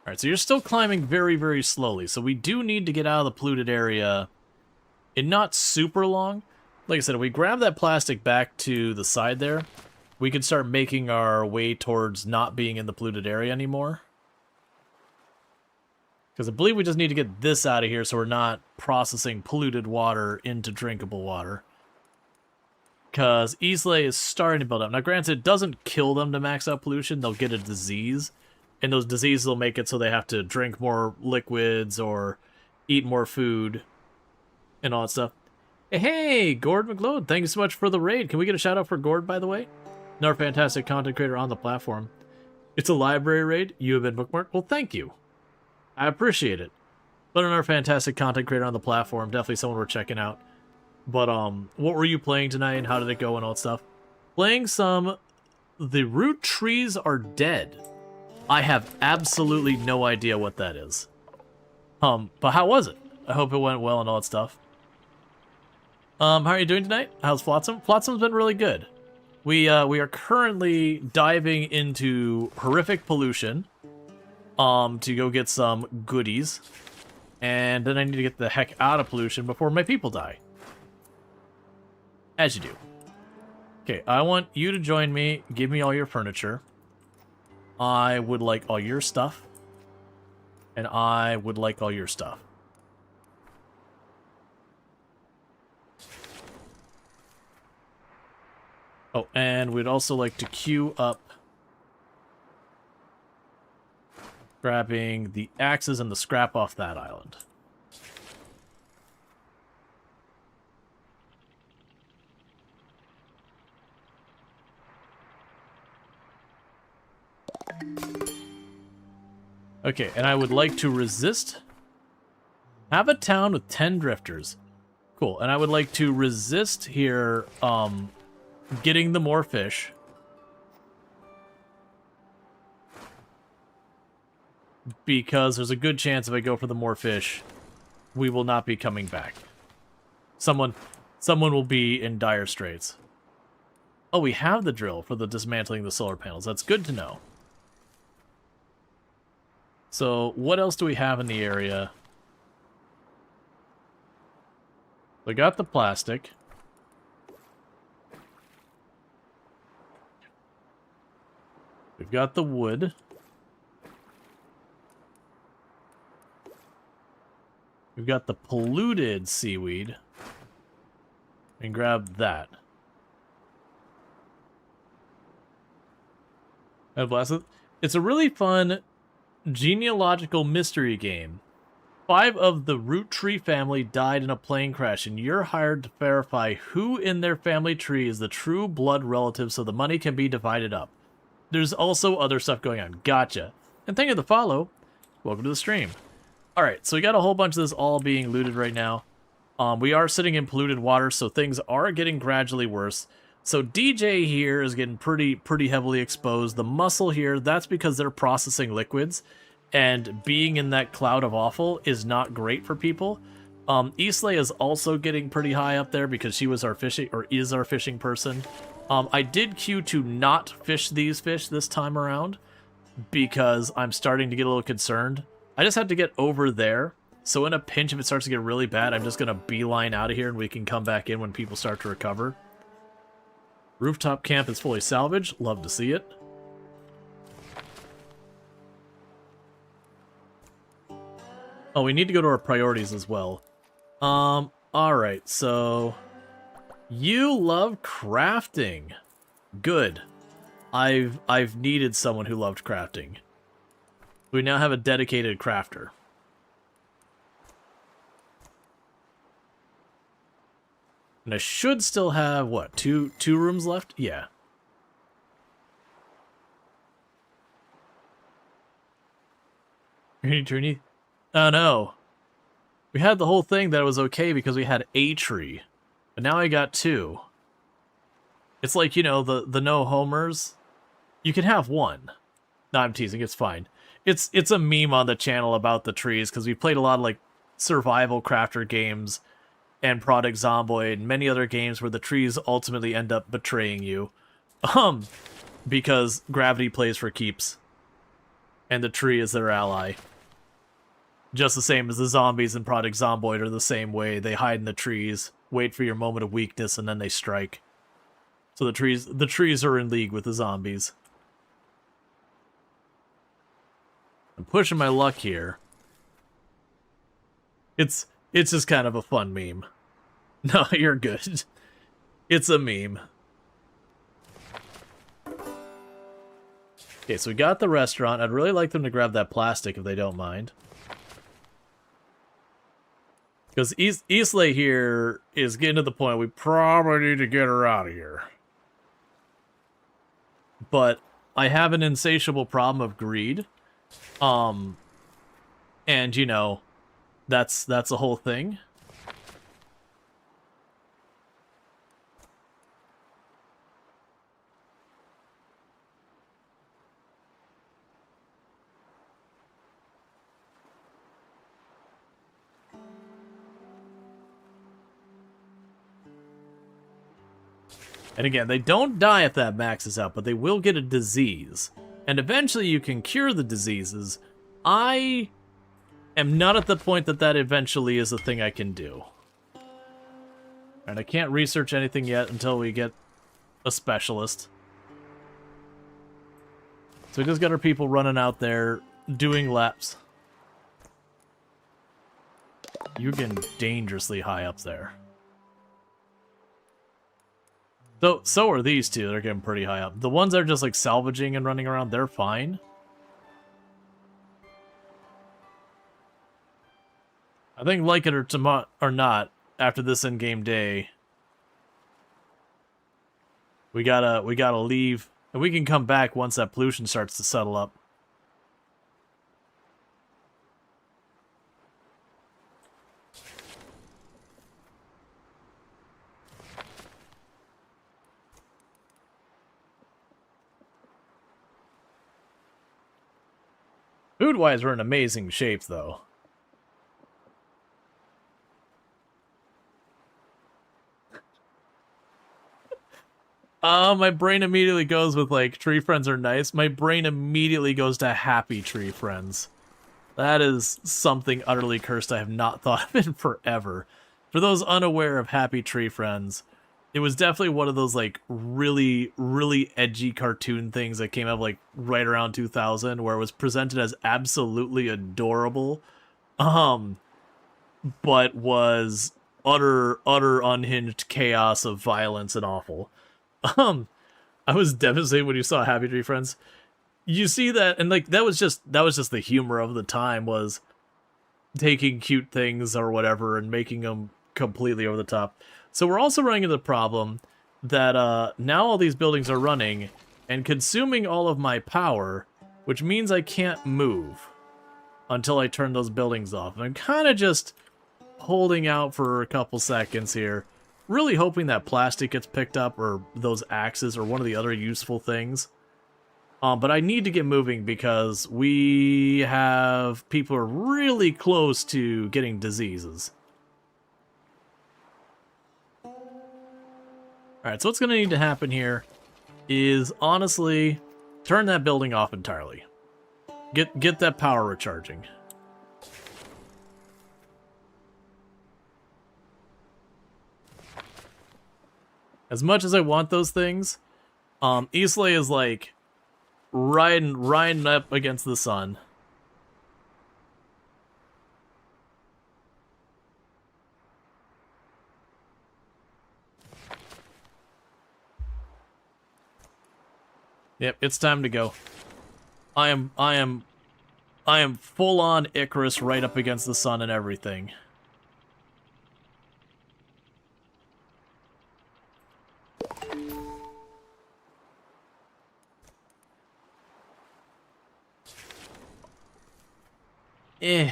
Alright, so you're still climbing very, very slowly. So we do need to get out of the polluted area in not super long. Like I said, if we grab that plastic back to the side there, we can start making our way towards not being in the polluted area anymore. Because I believe we just need to get this out of here so we're not processing polluted water into drinkable water. Because Islay is starting to build up. Now, granted, it doesn't kill them to max out pollution. They'll get a disease. And those diseases will make it so they have to drink more liquids or eat more food and all that stuff. Hey, Gord McLeod, thank you so much for the raid. Can we get a shout out for Gord, by the way? Another fantastic content creator on the platform. It's a library raid. You have been bookmarked. Well, thank you. I appreciate it. But another fantastic content creator on the platform. Definitely someone we're checking out. But, what were you playing tonight and how did it go and all that stuff? Playing some The Root Trees Are Dead. I have absolutely no idea what that is. But how was it? I hope it went well and all that stuff. How are you doing tonight? How's Flotsam? Flotsam's been really good. We are currently diving into horrific pollution. To go get some goodies. And then I need to get the heck out of pollution before my people die. As you do. Okay, I want you to join me. Give me all your furniture. I would like all your stuff. And I would like all your stuff. Oh, and we'd also like to queue up grabbing the axes and the scrap off that island. Okay, and I would like to resist. Have a town with 10 drifters. Cool, and I would like to resist here, getting the more fish. Because there's a good chance if I go for the more fish, we will not be coming back. Someone will be in dire straits. Oh, we have the drill for the dismantling the solar panels. That's good to know. So, what else do we have in the area? We got the plastic. We've got the wood. We've got the polluted seaweed. And grab that. It's a really fun genealogical mystery game. 5 of the root tree family died in a plane crash, and you're hired to verify who in their family tree is the true blood relative so the money can be divided up. There's also other stuff going on. Gotcha. And thank you for the follow. Welcome to the stream. Alright, so we got a whole bunch of this all being looted right now. We are sitting in polluted water, so things are getting gradually worse. So DJ here is getting pretty heavily exposed. The mussel here, that's because they're processing liquids. And being in that cloud of offal is not great for people. Islay is also getting pretty high up there because she was our fishing, or is our fishing person. I did queue to not fish these fish this time around because I'm starting to get a little concerned. I just had to get over there. So in a pinch, if it starts to get really bad, I'm just going to beeline out of here and we can come back in when people start to recover. Rooftop camp is fully salvaged. Love to see it. Oh, we need to go to our priorities as well. Alright, so... You love crafting. Good. I've needed someone who loved crafting. We now have a dedicated crafter. And I should still have, what, two rooms left? Yeah. Journey? Oh no. We had the whole thing that was okay because we had a tree. But now I got 2. It's like, you know, the no homers. You can have 1. No, I'm teasing, it's fine. It's a meme on the channel about the trees, because we played a lot of, like, survival crafter games and Product Zomboid and many other games where the trees ultimately end up betraying you. Because gravity plays for keeps. And the tree is their ally. Just the same as the zombies in Product Zomboid are the same way. They hide in the trees, wait for your moment of weakness, and then they strike. So the trees are in league with the zombies. I'm pushing my luck here. It's just kind of a fun meme. No, you're good. It's a meme. Okay, so we got the restaurant. I'd really like them to grab that plastic if they don't mind. Because Islay here is getting to the point we probably need to get her out of here. But I have an insatiable problem of greed. And, you know, that's a whole thing. And again, they don't die if that maxes out, but they will get a disease. And eventually you can cure the diseases. I am not at the point that that eventually is a thing I can do. And I can't research anything yet until we get a specialist. So we just got our people running out there doing laps. You're getting dangerously high up there. So are these two. They're getting pretty high up. The ones that are just like salvaging and running around, they're fine. I think, like it or not, after this in-game day, we gotta leave, and we can come back once that pollution starts to settle up. Food-wise, we're in amazing shape, though. My brain immediately goes with, like, tree friends are nice. My brain immediately goes to happy tree friends. That is something utterly cursed I have not thought of in forever. For those unaware of happy tree friends, it was definitely one of those, like, really, really edgy cartoon things that came out, like, right around 2000, where it was presented as absolutely adorable, but was utter unhinged chaos of violence and awful. Um, I was devastated when you saw Happy Tree Friends. You see that, and like that was just the humor of the time, was taking cute things or whatever and making them completely over the top. So we're also running into the problem that now all these buildings are running and consuming all of my power, which means I can't move until I turn those buildings off. And I'm kind of just holding out for a couple seconds here, really hoping that plastic gets picked up, or those axes, or one of the other useful things. But I need to get moving because we have people who are really close to getting diseases. Alright, so what's going to need to happen here is, honestly, turn that building off entirely. Get that power recharging. As much as I want those things, Islay is like riding up against the sun. Yep, it's time to go. I am full on Icarus right up against the sun and everything. Eh.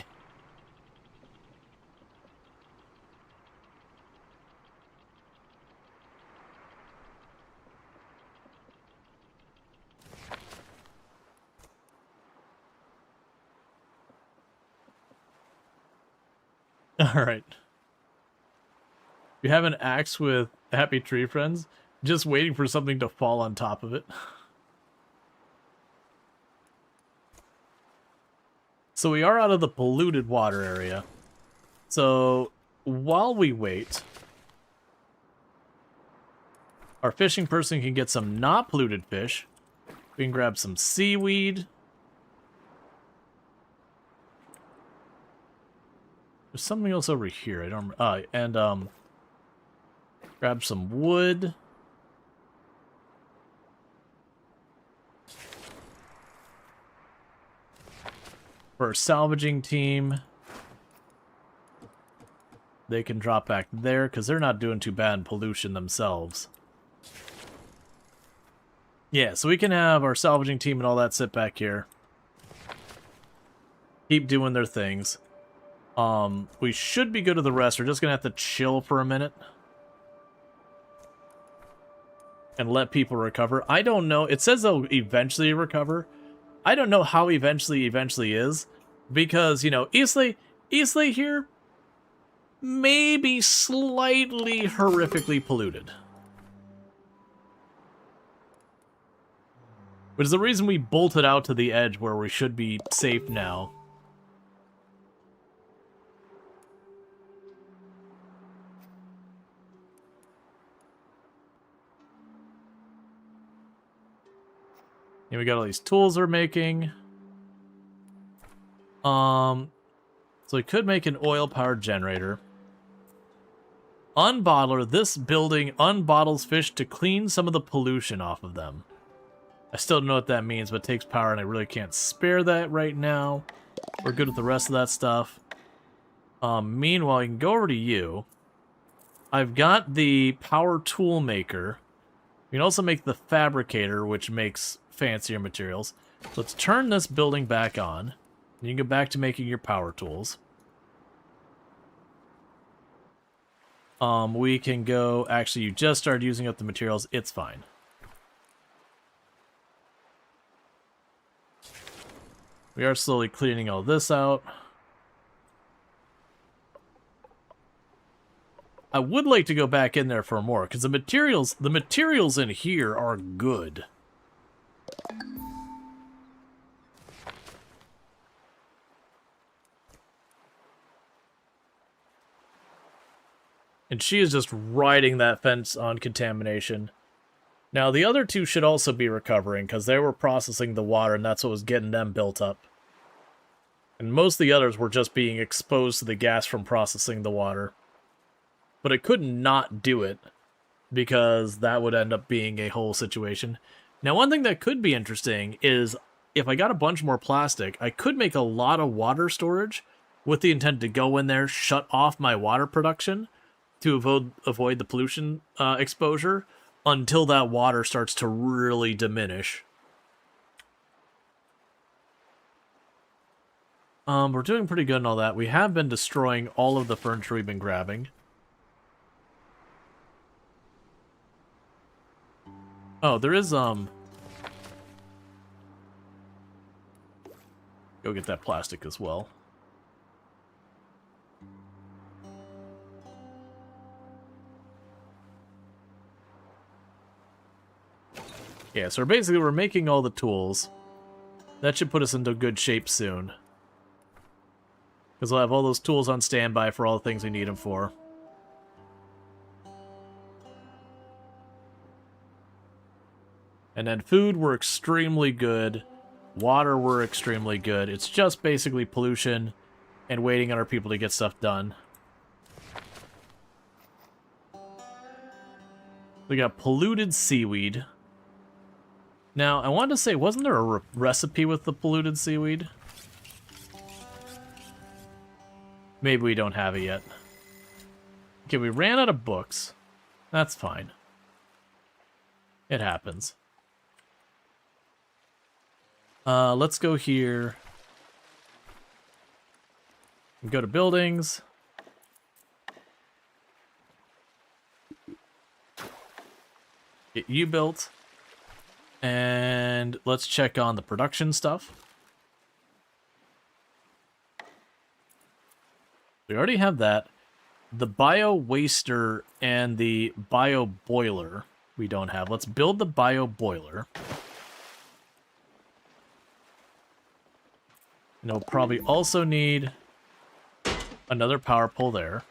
Alright. You have an axe with happy tree friends, just waiting for something to fall on top of it. So we are out of the polluted water area. So while we wait, our fishing person can get some not polluted fish. We can grab some seaweed. There's something else over here. I don't. And grab some wood. For our salvaging team, they can drop back there because they're not doing too bad in pollution themselves. Yeah, so we can have our salvaging team and all that sit back here. Keep doing their things. We should be good to the rest. We're just going to have to chill for a minute. And let people recover. I don't know. It says they'll eventually recover. I don't know how eventually is. Because, you know, Islay here may be slightly horrifically polluted. Which is the reason we bolted out to the edge where we should be safe now. And we got all these tools we're making. So we could make an oil-powered generator. Unbottler. This building unbottles fish to clean some of the pollution off of them. I still don't know what that means, but it takes power, and I really can't spare that right now. We're good with the rest of that stuff. Meanwhile, I can go over to you. I've got the power tool maker. We can also make the fabricator, which makes fancier materials. So let's turn this building back on. You can go back to making your power tools. We can go... Actually, you just started using up the materials. It's fine. We are slowly cleaning all this out. I would like to go back in there for more, because the materials in here are good. And she is just riding that fence on contamination. Now, the other two should also be recovering, because they were processing the water, and that's what was getting them built up. And most of the others were just being exposed to the gas from processing the water. But it could not do it, because that would end up being a whole situation. Now, one thing that could be interesting is, if I got a bunch more plastic, I could make a lot of water storage with the intent to go in there, shut off my water production to avoid the pollution exposure until that water starts to really diminish. We're doing pretty good in all that. We have been destroying all of the furniture we've been grabbing. Oh, there is, go get that plastic as well. Yeah, so basically we're making all the tools. That should put us into good shape soon. Because we'll have all those tools on standby for all the things we need them for. And then food, we're extremely good. Water, we're extremely good. It's just basically pollution and waiting on our people to get stuff done. We got polluted seaweed. Now, I wanted to say, wasn't there a recipe with the polluted seaweed? Maybe we don't have it yet. Okay, we ran out of books. That's fine. It happens. Let's go here. Go to buildings. Get you built. And let's check on the production stuff. We already have that. The bio waster and the bio boiler we don't have. Let's build the bio boiler. And we'll probably also need another power pole there.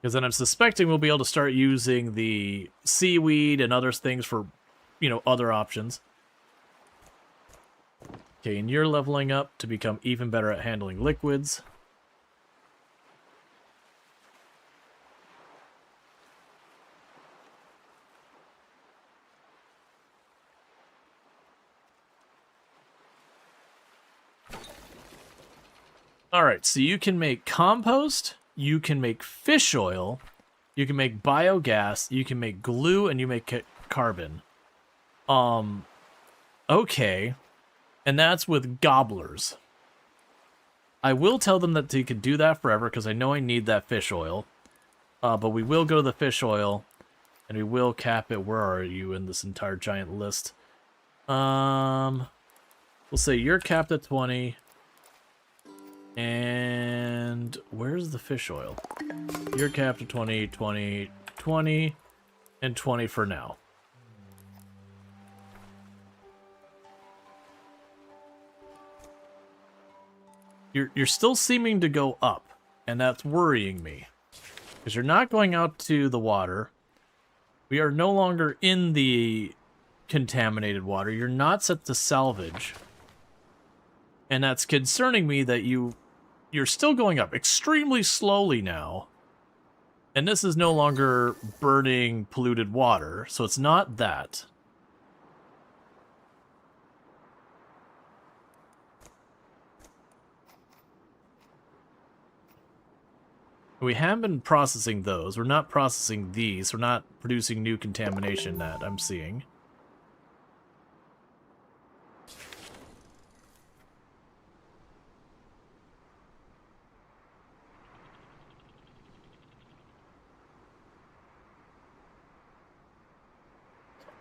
Because then I'm suspecting we'll be able to start using the seaweed and other things for, you know, other options. Okay, and you're leveling up to become even better at handling liquids. Alright, so you can make compost, you can make fish oil, you can make biogas, you can make glue, and you make carbon. Okay. And that's with gobblers. I will tell them that they can do that forever, because I know I need that fish oil. But we will go to the fish oil, and we will cap it. Where are you in this entire giant list? We'll say you're capped at 20. And where's the fish oil? You're capped at 20, 20, 20, and 20 for now. You're still seeming to go up, and that's worrying me. Because you're not going out to the water. We are no longer in the contaminated water. You're not set to salvage. And that's concerning me that you're still going up extremely slowly now. And this is no longer burning polluted water, so it's not that. We have been processing those. We're not processing these. We're not producing new contamination that I'm seeing.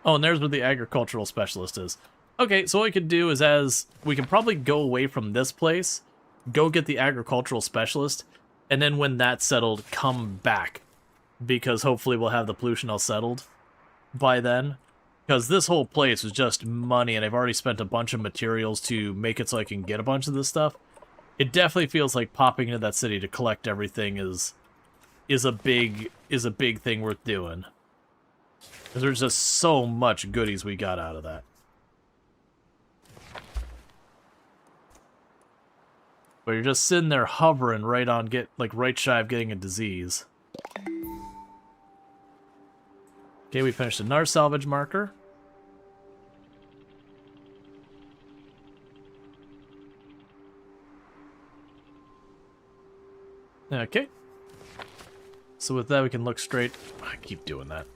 Oh, and there's where the agricultural specialist is. Okay, so what we could do is, as we can probably go away from this place, go get the agricultural specialist, and then when that's settled, come back. Because hopefully we'll have the pollution all settled by then. Because this whole place was just money, and I've already spent a bunch of materials to make it so I can get a bunch of this stuff. It definitely feels like popping into that city to collect everything is a big thing worth doing. Because there's just so much goodies we got out of that. But you're just sitting there hovering right on right shy of getting a disease. Okay, we finished another salvage marker. Okay. So with that, we can look straight. I keep doing that.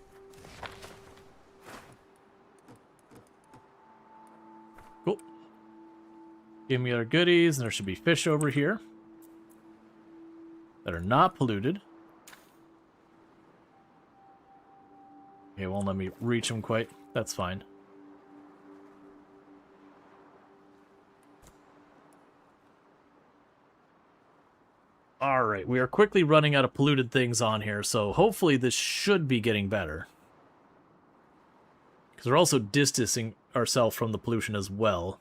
Cool. Give me our goodies, and there should be fish over here that are not polluted. Okay, won't let me reach them quite. That's fine. Alright, we are quickly running out of polluted things on here, so hopefully this should be getting better. Because we're also distancing ourselves from the pollution as well.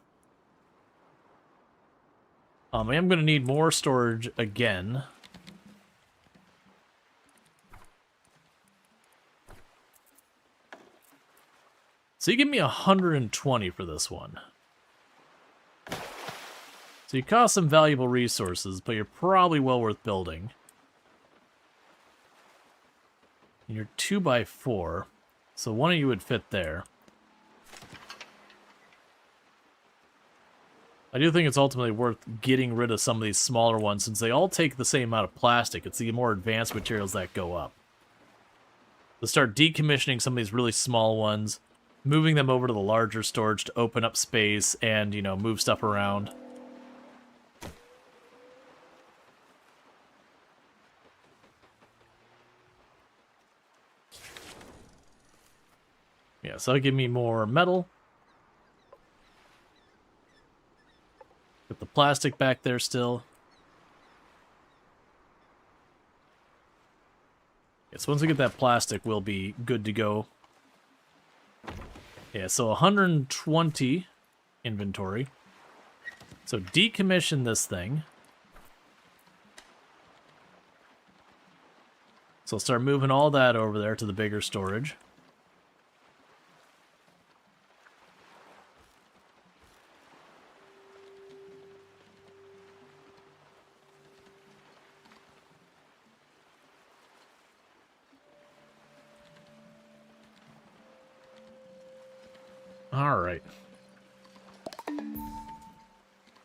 I am going to need more storage again. So you give me 120 for this one. So you cost some valuable resources, but you're probably well worth building. And you're 2x4, so one of you would fit there. I do think it's ultimately worth getting rid of some of these smaller ones, since they all take the same amount of plastic. It's the more advanced materials that go up. Let's start decommissioning some of these really small ones, moving them over to the larger storage to open up space and, you know, move stuff around. Yeah, so that'll give me more metal. Put the plastic back there still. Yeah, so once we get that plastic, we'll be good to go. Yeah, so 120 inventory. So decommission this thing. So I'll start moving all that over there to the bigger storage. Alright.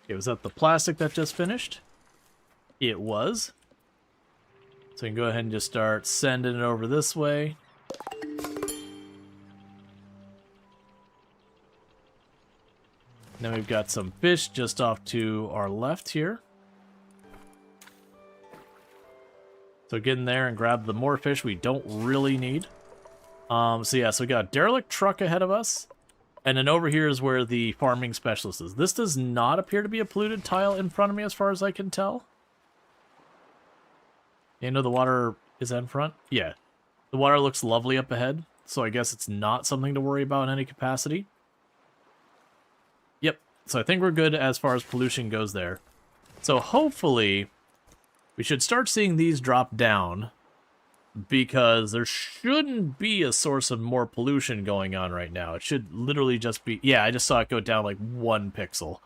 Okay, was that the plastic that just finished? It was. So we can go ahead and just start sending it over this way. Then we've got some fish just off to our left here. So get in there and grab the more fish we don't really need. So yeah, so we got a derelict truck ahead of us. And then over here is where the farming specialist is. This does not appear to be a polluted tile in front of me as far as I can tell. You know the water is in front? Yeah. The water looks lovely up ahead, so I guess it's not something to worry about in any capacity. Yep, so I think we're good as far as pollution goes there. So hopefully we should start seeing these drop down, because there shouldn't be a source of more pollution going on right now. It should literally just be... Yeah, I just saw it go down like 1 pixel.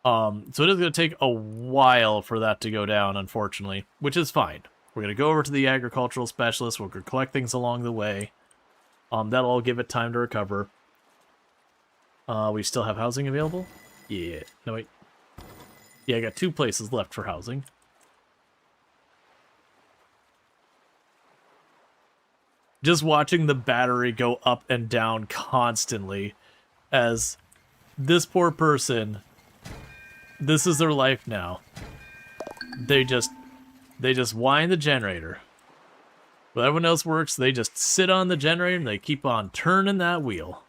So it is going to take a while for that to go down, unfortunately, which is fine. We're going to go over to the agricultural specialist. We're going to collect things along the way. That'll all give it time to recover. We still have housing available? Yeah. No, wait. Yeah, I got 2 places left for housing. Just watching the battery go up and down constantly as this poor person, this is their life now. They just wind the generator. When everyone else works, they just sit on the generator and they keep on turning that wheel.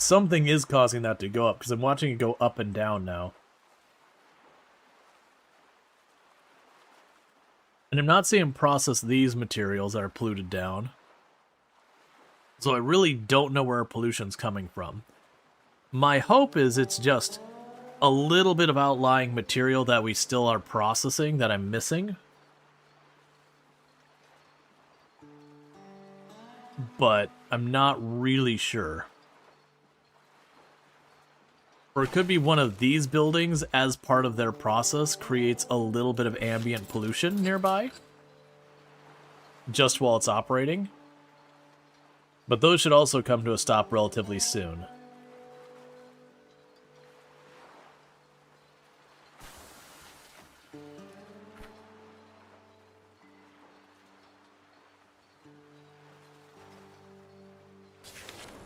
something is causing that to go up, because I'm watching it go up and down now. And I'm not seeing process these materials that are polluted down. So I really don't know where our pollution's coming from. My hope is it's just a little bit of outlying material that we still are processing that I'm missing. But I'm not really sure. Or it could be one of these buildings, as part of their process, creates a little bit of ambient pollution nearby. Just while it's operating. But those should also come to a stop relatively soon.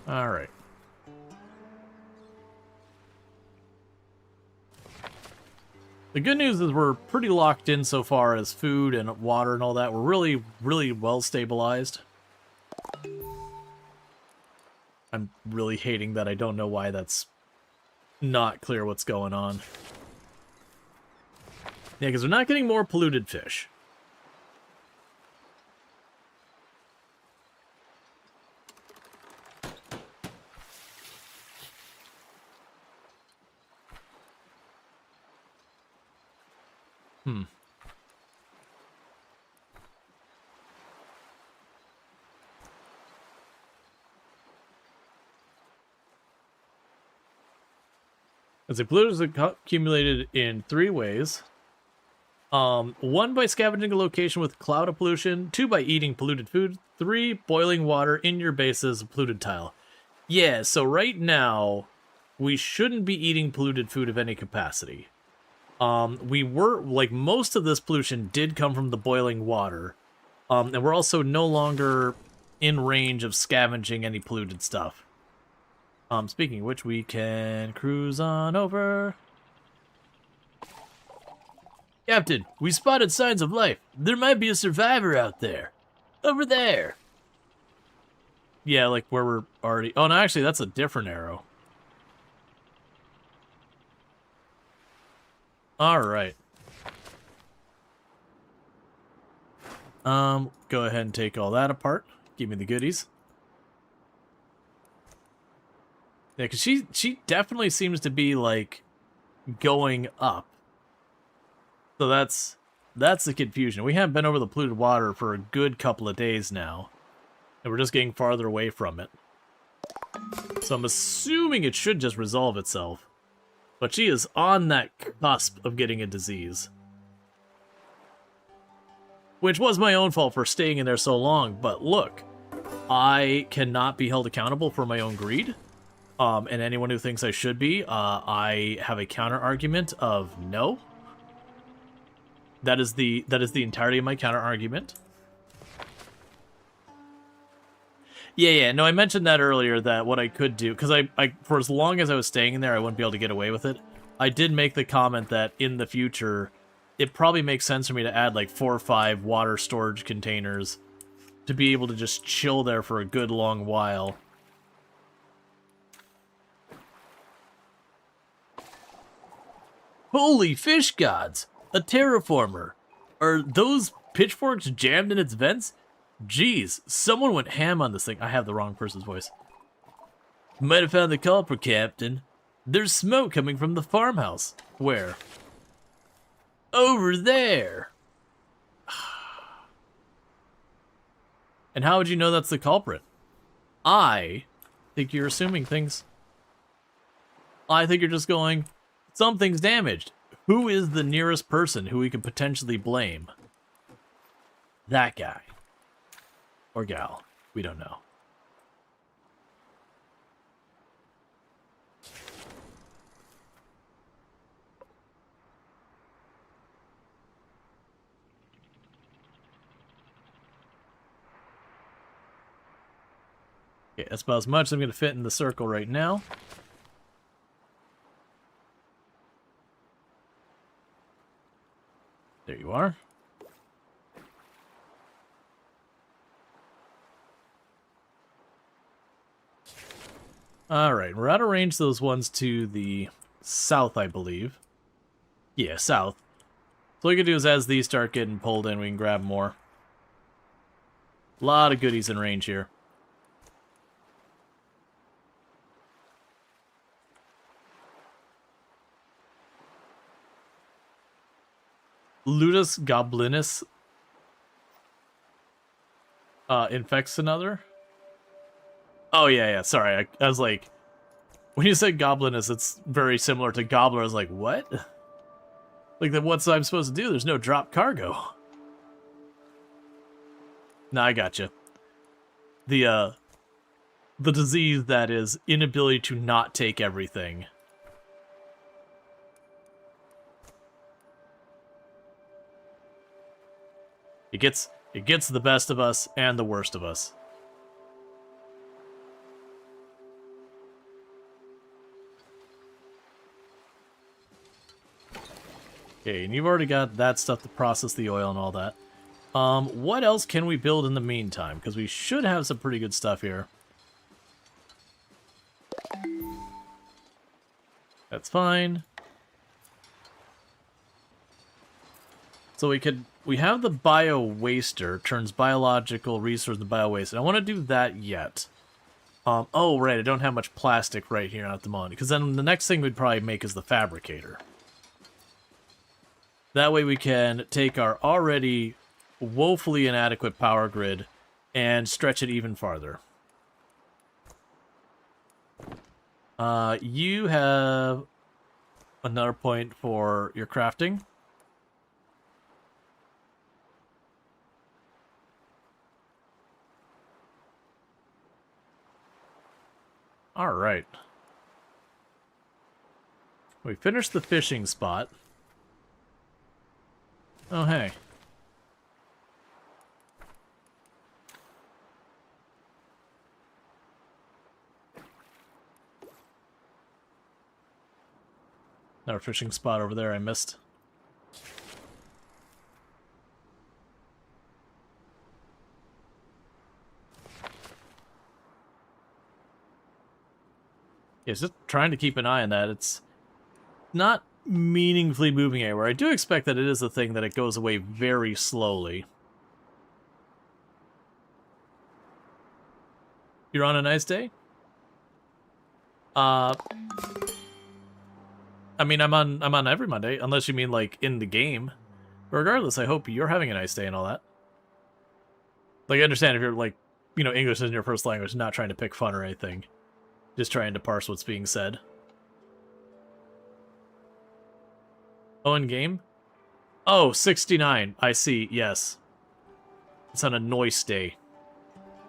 Alright. The good news is we're pretty locked in so far as food and water and all that. We're really, really well stabilized. I'm really hating that I don't know why that's not clear what's going on. Yeah, because we're not getting more polluted fish. As the pollutants are accumulated in 3 ways. 1 by scavenging a location with a cloud of pollution. 2 by eating polluted food. 3 boiling water in your base as a polluted tile. Yeah, so right now, we shouldn't be eating polluted food of any capacity. We were, like, most of this pollution did come from the boiling water. And we're also no longer in range of scavenging any polluted stuff. Speaking of which, we can cruise on over. Captain, we spotted signs of life. There might be a survivor out there. Over there. Yeah, like where we're already... Oh, no, actually, that's a different arrow. Alright. Go ahead and take all that apart. Give me the goodies. Yeah, because she definitely seems to be, like, going up. So that's the confusion. We haven't been over the polluted water for a good couple of days now. And we're just getting farther away from it. So I'm assuming it should just resolve itself. But she is on that cusp of getting a disease. Which was my own fault for staying in there so long. But look, I cannot be held accountable for my own greed. And anyone who thinks I should be, I have a counter argument of no. That is the entirety of my counter argument. Yeah, no, I mentioned that earlier, that what I could do, because I for as long as I was staying in there, I wouldn't be able to get away with it. I did make the comment that in the future, it probably makes sense for me to add like 4 or 5 water storage containers to be able to just chill there for a good long while. Holy fish gods! A terraformer! Are those pitchforks jammed in its vents? Jeez, someone went ham on this thing. I have the wrong person's voice. Might have found the culprit, Captain. There's smoke coming from the farmhouse. Where? Over there! And how would you know that's the culprit? I think you're assuming things. I think you're just going... Something's damaged. Who is the nearest person who we could potentially blame? That guy. Or gal. We don't know. Okay, that's about as much as I'm going to fit in the circle right now. There you are. Alright, we're out of range those ones to the south, I believe. Yeah, south. So what we can do is as these start getting pulled in, we can grab more. A lot of goodies in range here. Ludus Goblinus infects another. Oh, yeah, sorry. I was like, when you said Goblinus, it's very similar to Gobbler. I was like, what? Like, then what's I'm supposed to do? There's no drop cargo. Nah, I gotcha. The disease that is inability to not take everything. It gets the best of us and the worst of us. Okay, and you've already got that stuff to process the oil and all that. What else can we build in the meantime? Because we should have some pretty good stuff here. That's fine. So we have the bio waster, turns biological resource to bio waste. And I want to do that yet. Oh, right, I don't have much plastic right here at the moment. Because then the next thing we'd probably make is the fabricator. That way we can take our already woefully inadequate power grid and stretch it even farther. You have another point for your crafting. Alright. We finished the fishing spot. Oh, hey. Another fishing spot over there I missed. Yeah, just trying to keep an eye on that. It's not meaningfully moving anywhere. I do expect that it is a thing that it goes away very slowly. You're on a nice day? I mean, I'm on every Monday, unless you mean like in the game. But regardless, I hope you're having a nice day and all that. Like, I understand if you're like, you know, English isn't your first language, not trying to pick fun or anything. Just trying to parse what's being said. Oh, in game? Oh, 69. I see, yes. It's on a noise day.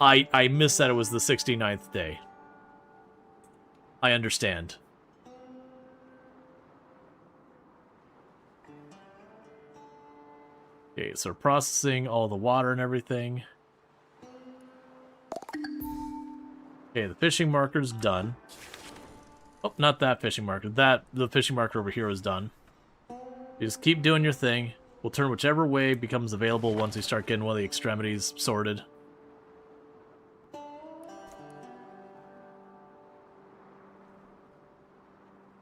I missed that it was the 69th day. I understand. Okay, so we're processing all the water and everything. Okay, the fishing marker's done. Oh, not that fishing marker. The fishing marker over here is done. You just keep doing your thing. We'll turn whichever way becomes available once we start getting one of the extremities sorted.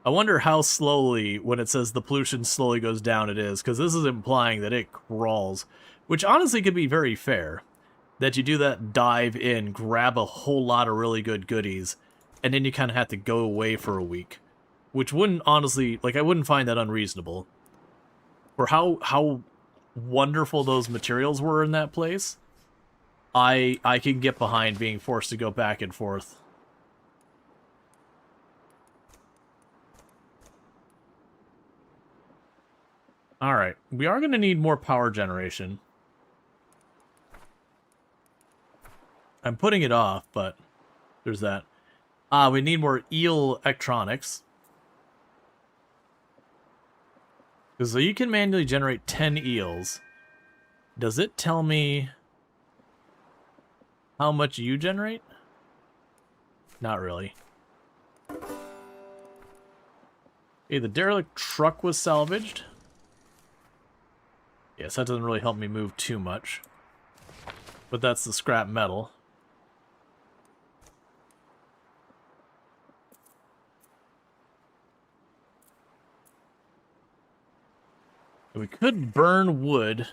I wonder how slowly, when it says the pollution slowly goes down, it is, because this is implying that it crawls, which honestly could be very fair. That you do that dive in, grab a whole lot of really good goodies, and then you kind of have to go away for a week. Which wouldn't, honestly, like, I wouldn't find that unreasonable. For how wonderful those materials were in that place, I can get behind being forced to go back and forth. Alright, we are going to need more power generation. I'm putting it off, but there's that. We need more eel electronics. So you can manually generate 10 eels. Does it tell me how much you generate? Not really. Okay, the derelict truck was salvaged. Yes, that doesn't really help me move too much. But that's the scrap metal. We could burn wood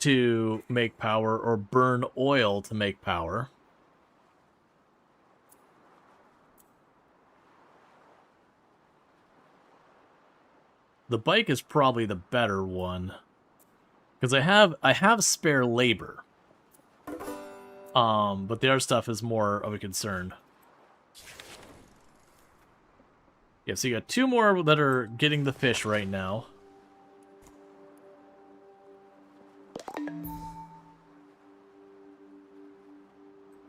to make power or burn oil to make power. The bike is probably the better one. Because I have spare labor. But the other stuff is more of a concern. Yeah, so you got 2 more that are getting the fish right now.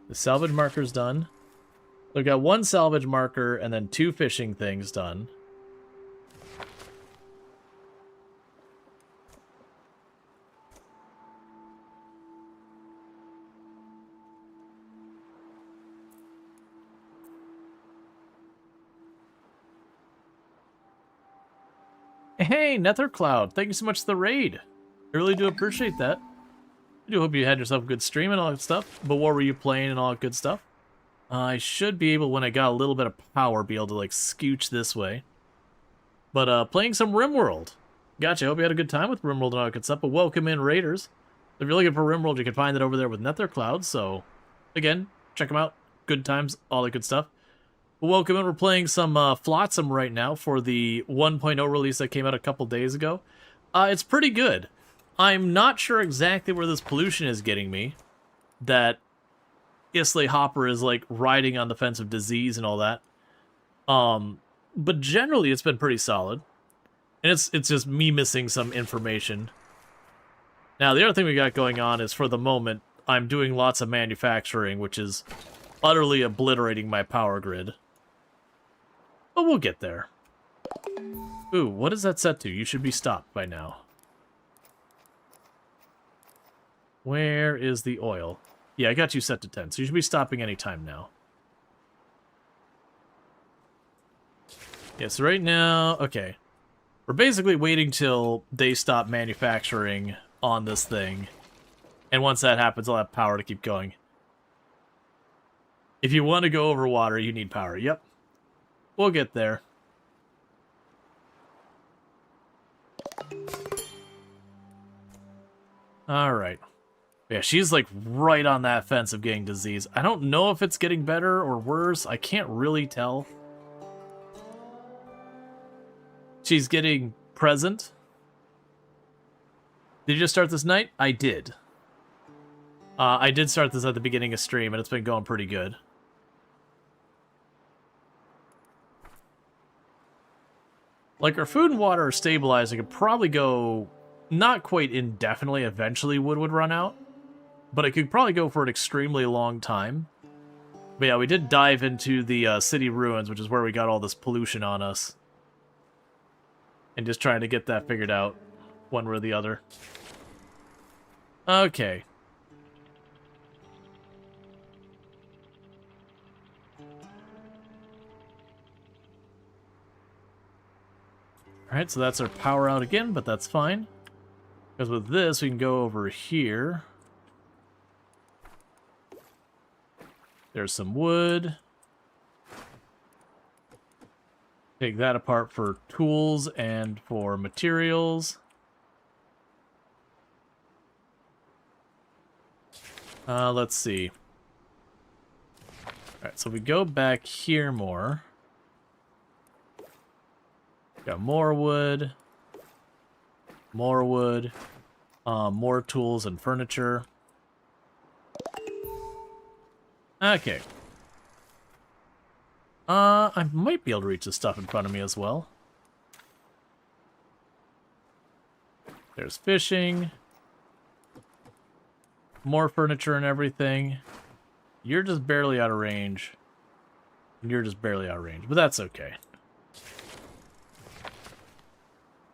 The salvage marker's done. We've got 1 salvage marker and then 2 fishing things done. Hey, Nethercloud, thank you so much for the raid. I really do appreciate that. I do hope you had yourself a good stream and all that stuff. But what were you playing and all that good stuff? I should be able, when I got a little bit of power, be able to, like, scooch this way. But, playing some RimWorld. Gotcha, I hope you had a good time with RimWorld and all that good stuff. But welcome in, Raiders. If you're looking for RimWorld, you can find it over there with Nethercloud. So, again, check them out. Good times, all that good stuff. Welcome in. We're playing some Flotsam right now for the 1.0 release that came out a couple days ago. It's pretty good. I'm not sure exactly where this pollution is getting me. That Islay Hopper is like riding on the fence of disease and all that. But generally it's been pretty solid. And it's just me missing some information. Now the other thing we got going on is for the moment I'm doing lots of manufacturing, which is utterly obliterating my power grid. But we'll get there. Ooh, what is that set to? You should be stopped by now. Where is the oil? Yeah, I got you set to 10, so you should be stopping any time now. Yeah, so right now, okay. We're basically waiting till they stop manufacturing on this thing. And once that happens, I'll have power to keep going. If you want to go over water, you need power. Yep. We'll get there. Alright. Yeah, she's like right on that fence of getting disease. I don't know if it's getting better or worse. I can't really tell. She's getting present. Did you just start this night? I did. I did start this at the beginning of stream, and it's been going pretty good. Like, our food and water are stabilized. I could probably go not quite indefinitely. Eventually wood would run out. But it could probably go for an extremely long time. But yeah, we did dive into the city ruins, which is where we got all this pollution on us. And just trying to get that figured out one way or the other. Okay. Alright, so that's our power out again, but that's fine. Because with this, we can go over here. There's some wood. Take that apart for tools and for materials. Let's see. Alright, so we go back here more. Got more wood. More wood. More tools and furniture. Okay. I might be able to reach the stuff in front of me as well. There's fishing. More furniture and everything. You're just barely out of range. You're just barely out of range, but that's okay.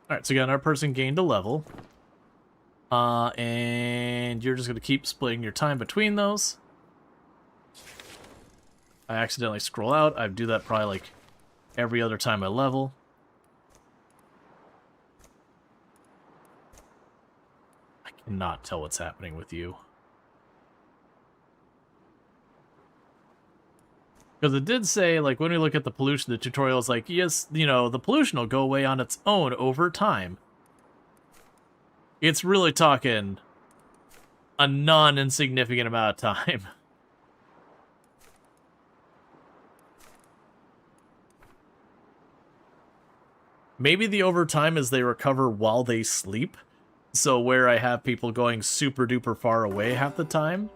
Alright, so again, our person gained a level. And you're just going to keep splitting your time between those. I accidentally scroll out. I do that probably like every other time I level. I cannot tell what's happening with you. Because it did say, like, when we look at the pollution, the tutorial is like, yes, you know, the pollution will go away on its own over time. It's really talking a non-insignificant amount of time. Maybe the overtime is they recover while they sleep. So where I have people going super duper far away half the time,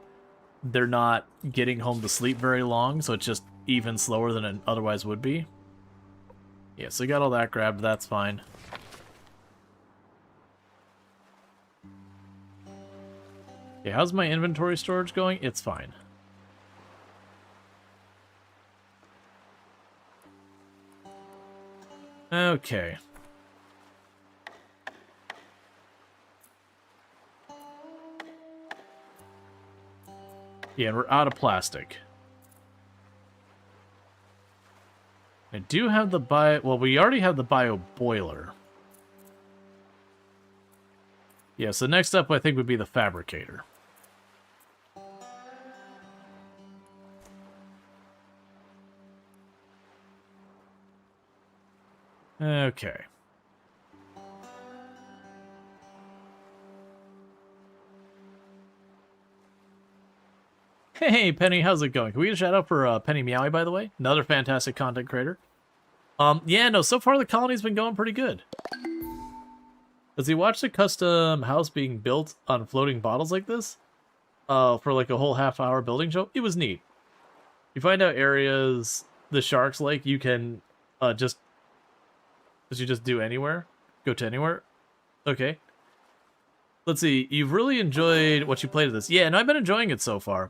they're not getting home to sleep very long, so it's just even slower than it otherwise would be. Yeah, so I got all that grabbed, that's fine. Okay, how's my inventory storage going? It's fine. Okay. Yeah, and we're out of plastic. I do have the bio... Well, we already have the bio boiler. Yeah, so next up I think would be the fabricator. Okay. Hey, Penny, how's it going? Can we get a shout out for Penny Meowie, by the way? Another fantastic content creator. Yeah, no, so far the colony's been going pretty good. Has he watched a custom house being built on floating bottles like this? For like a whole half-hour building show? It was neat. You find out areas the sharks like, you can just do anywhere? Go to anywhere? Okay. Let's see, you've really enjoyed what you played of this. Yeah, and I've been enjoying it so far.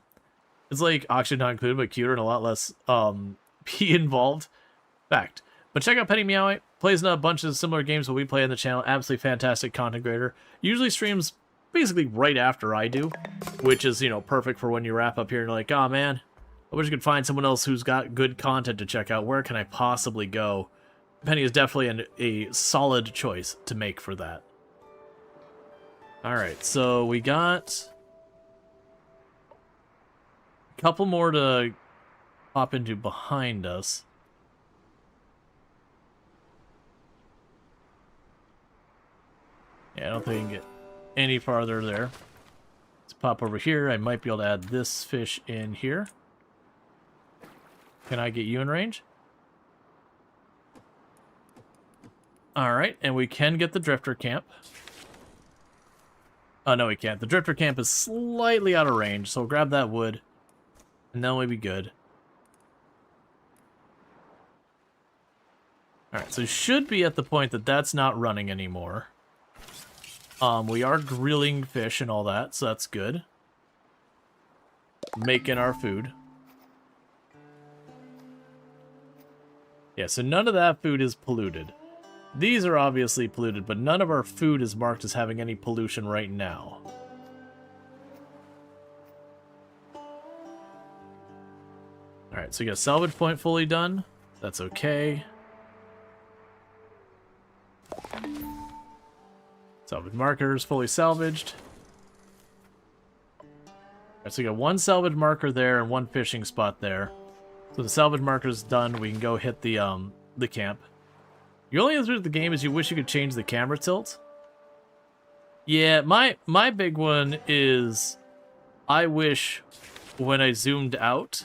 It's like Auction Not Included, but cuter and a lot less P involved. Fact. But check out Penny Meowie. Plays in a bunch of similar games that we play on the channel. Absolutely fantastic content creator. Usually streams basically right after I do, which is, you know, perfect for when you wrap up here and you're like, oh man, I wish I could find someone else who's got good content to check out. Where can I possibly go? Penny is definitely a solid choice to make for that. Alright, so we got a couple more to pop into behind us. Yeah, I don't think I can get any farther there. Let's pop over here. I might be able to add this fish in here. Can I get you in range? Alright, and we can get the drifter camp. Oh, no, we can't. The drifter camp is slightly out of range, so we'll grab that wood, and then we'll be good. Alright, so we should be at the point that that's not running anymore. We are grilling fish and all that, so that's good. Making our food. Yeah, so none of that food is polluted. These are obviously polluted, but none of our food is marked as having any pollution right now. Alright, so we got a salvage point fully done. That's okay. Salvage markers fully salvaged. Alright, so we got one salvage marker there and one fishing spot there. So the salvage marker's done. We can go hit the camp. The only answer to the game is you wish you could change the camera tilt. Yeah, my big one is I wish when I zoomed out,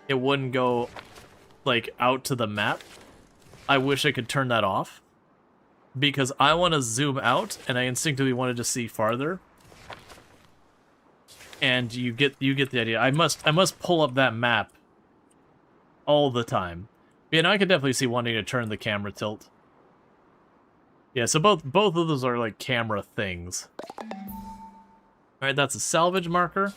it wouldn't go like out to the map. I wish I could turn that off. Because I want to zoom out, and I instinctively wanted to see farther. And you get the idea. I must pull up that map all the time. Yeah, and I could definitely see wanting to turn the camera tilt. Yeah, so both of those are like camera things. Alright, that's a salvage marker.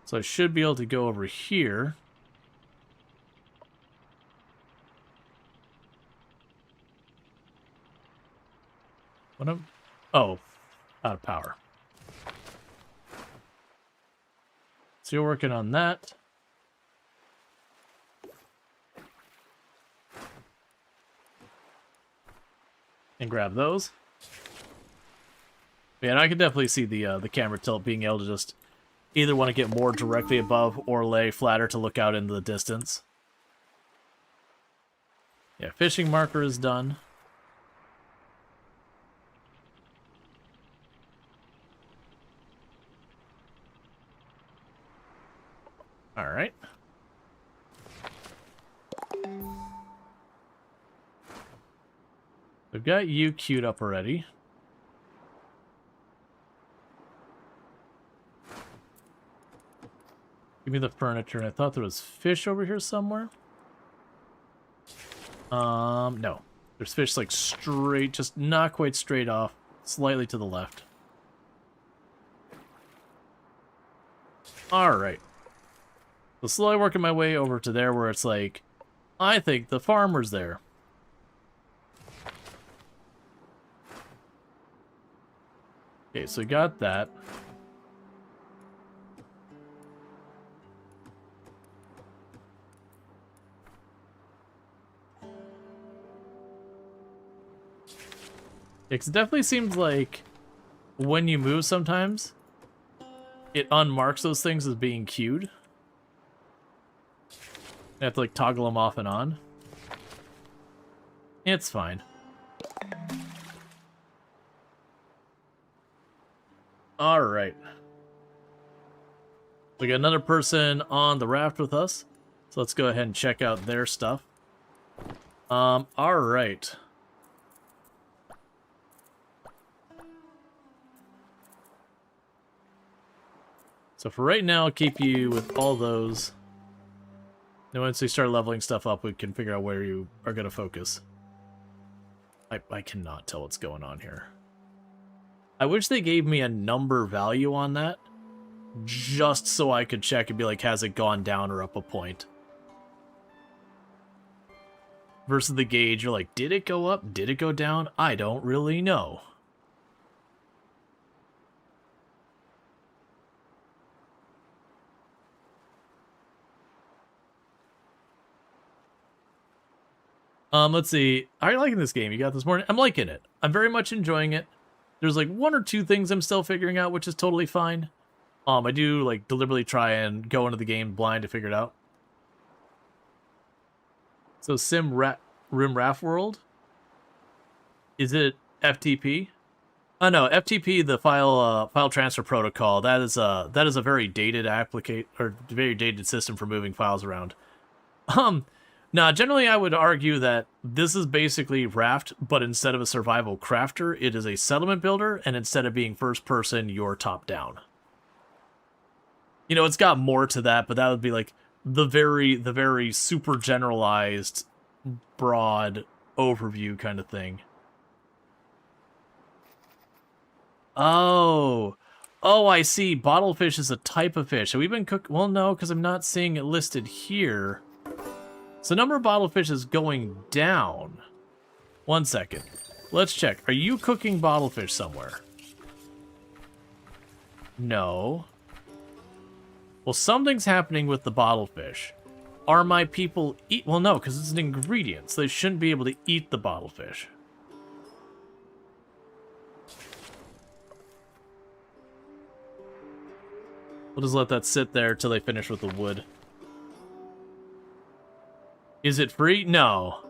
So I should be able to go over here. What am... Oh, out of power. So you're working on that. And grab those. Yeah, and I can definitely see the camera tilt being able to just either want to get more directly above or lay flatter to look out into the distance. Yeah, fishing marker is done. All right. We've got you queued up already. Give me the furniture. I thought there was fish over here somewhere. No. There's fish like straight, just not quite straight off, slightly to the left. Alright. So slowly working my way over to there where it's like, I think the farmer's there. Okay, so we got that. It definitely seems like when you move sometimes, it unmarks those things as being queued. You have to like toggle them off and on. It's fine. Alright. We got another person on the raft with us. So let's go ahead and check out their stuff. Alright. So for right now, I'll keep you with all those. Then once we start leveling stuff up, we can figure out where you are going to focus. I cannot tell what's going on here. I wish they gave me a number value on that, just so I could check and be like, has it gone down or up a point? Versus the gauge, you're like, did it go up? Did it go down? I don't really know. Let's see. Are you liking this game you got this morning? I'm liking it. I'm very much enjoying it. There's like one or two things I'm still figuring out, which is totally fine. I do like deliberately try and go into the game blind to figure it out. So Rim Raft World. Is it FTP? Oh no, FTP, the file transfer protocol. That is a very dated very dated system for moving files around. Now, generally, I would argue that this is basically Raft, but instead of a survival crafter, it is a settlement builder, and instead of being first person, you're top down. You know, it's got more to that, but that would be like the very super generalized, broad overview kind of thing. Oh, I see. Bottlefish is a type of fish. Have we been cooked? Well, no, because I'm not seeing it listed here. So number of bottlefish is going down. 1 second. Let's check. Are you cooking bottlefish somewhere? No. Well, something's happening with the bottlefish. Are my people eat? Well, no, because it's an ingredient, so they shouldn't be able to eat the bottlefish. We'll just let that sit there till they finish with the wood. Is it free? No.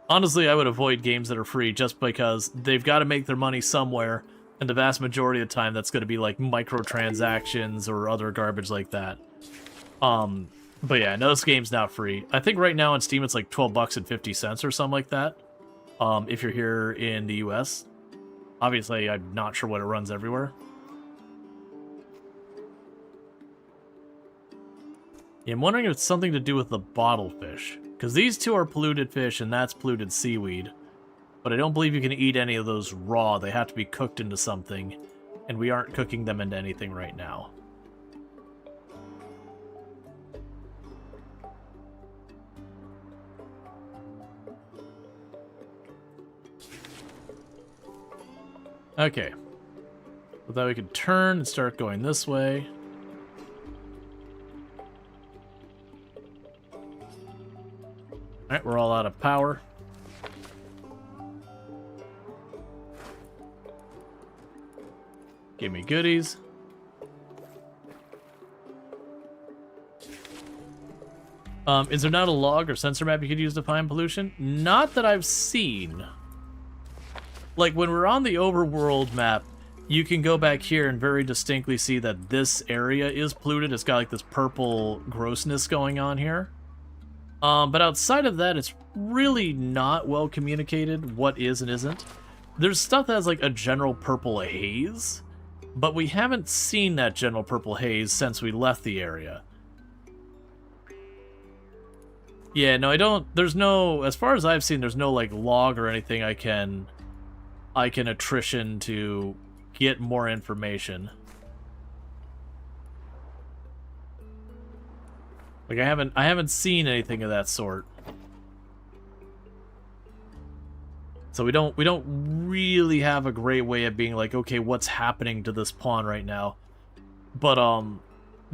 Honestly, I would avoid games that are free just because they've got to make their money somewhere, and the vast majority of the time that's going to be like microtransactions or other garbage like that. But yeah, no, this game's not free. I think right now on Steam it's like $12.50 or something like that. If you're here in the US. Obviously, I'm not sure what it runs everywhere. Yeah, I'm wondering if it's something to do with the bottlefish. Because these two are polluted fish, and that's polluted seaweed. But I don't believe you can eat any of those raw. They have to be cooked into something. And we aren't cooking them into anything right now. Okay. With that we can turn and start going this way. Alright, we're all out of power. Give me goodies. Is there not a log or sensor map you could use to find pollution? Not that I've seen. Like, when we're on the overworld map, you can go back here and very distinctly see that this area is polluted. It's got like this purple grossness going on here. But outside of that, it's really not well communicated what is and isn't. There's stuff that has like a general purple haze, but we haven't seen that general purple haze since we left the area. Yeah, no, I don't, there's no, as far as I've seen, there's no like log or anything I can attrition to get more information. Like I haven't seen anything of that sort. So we don't really have a great way of being like, okay, what's happening to this pond right now? But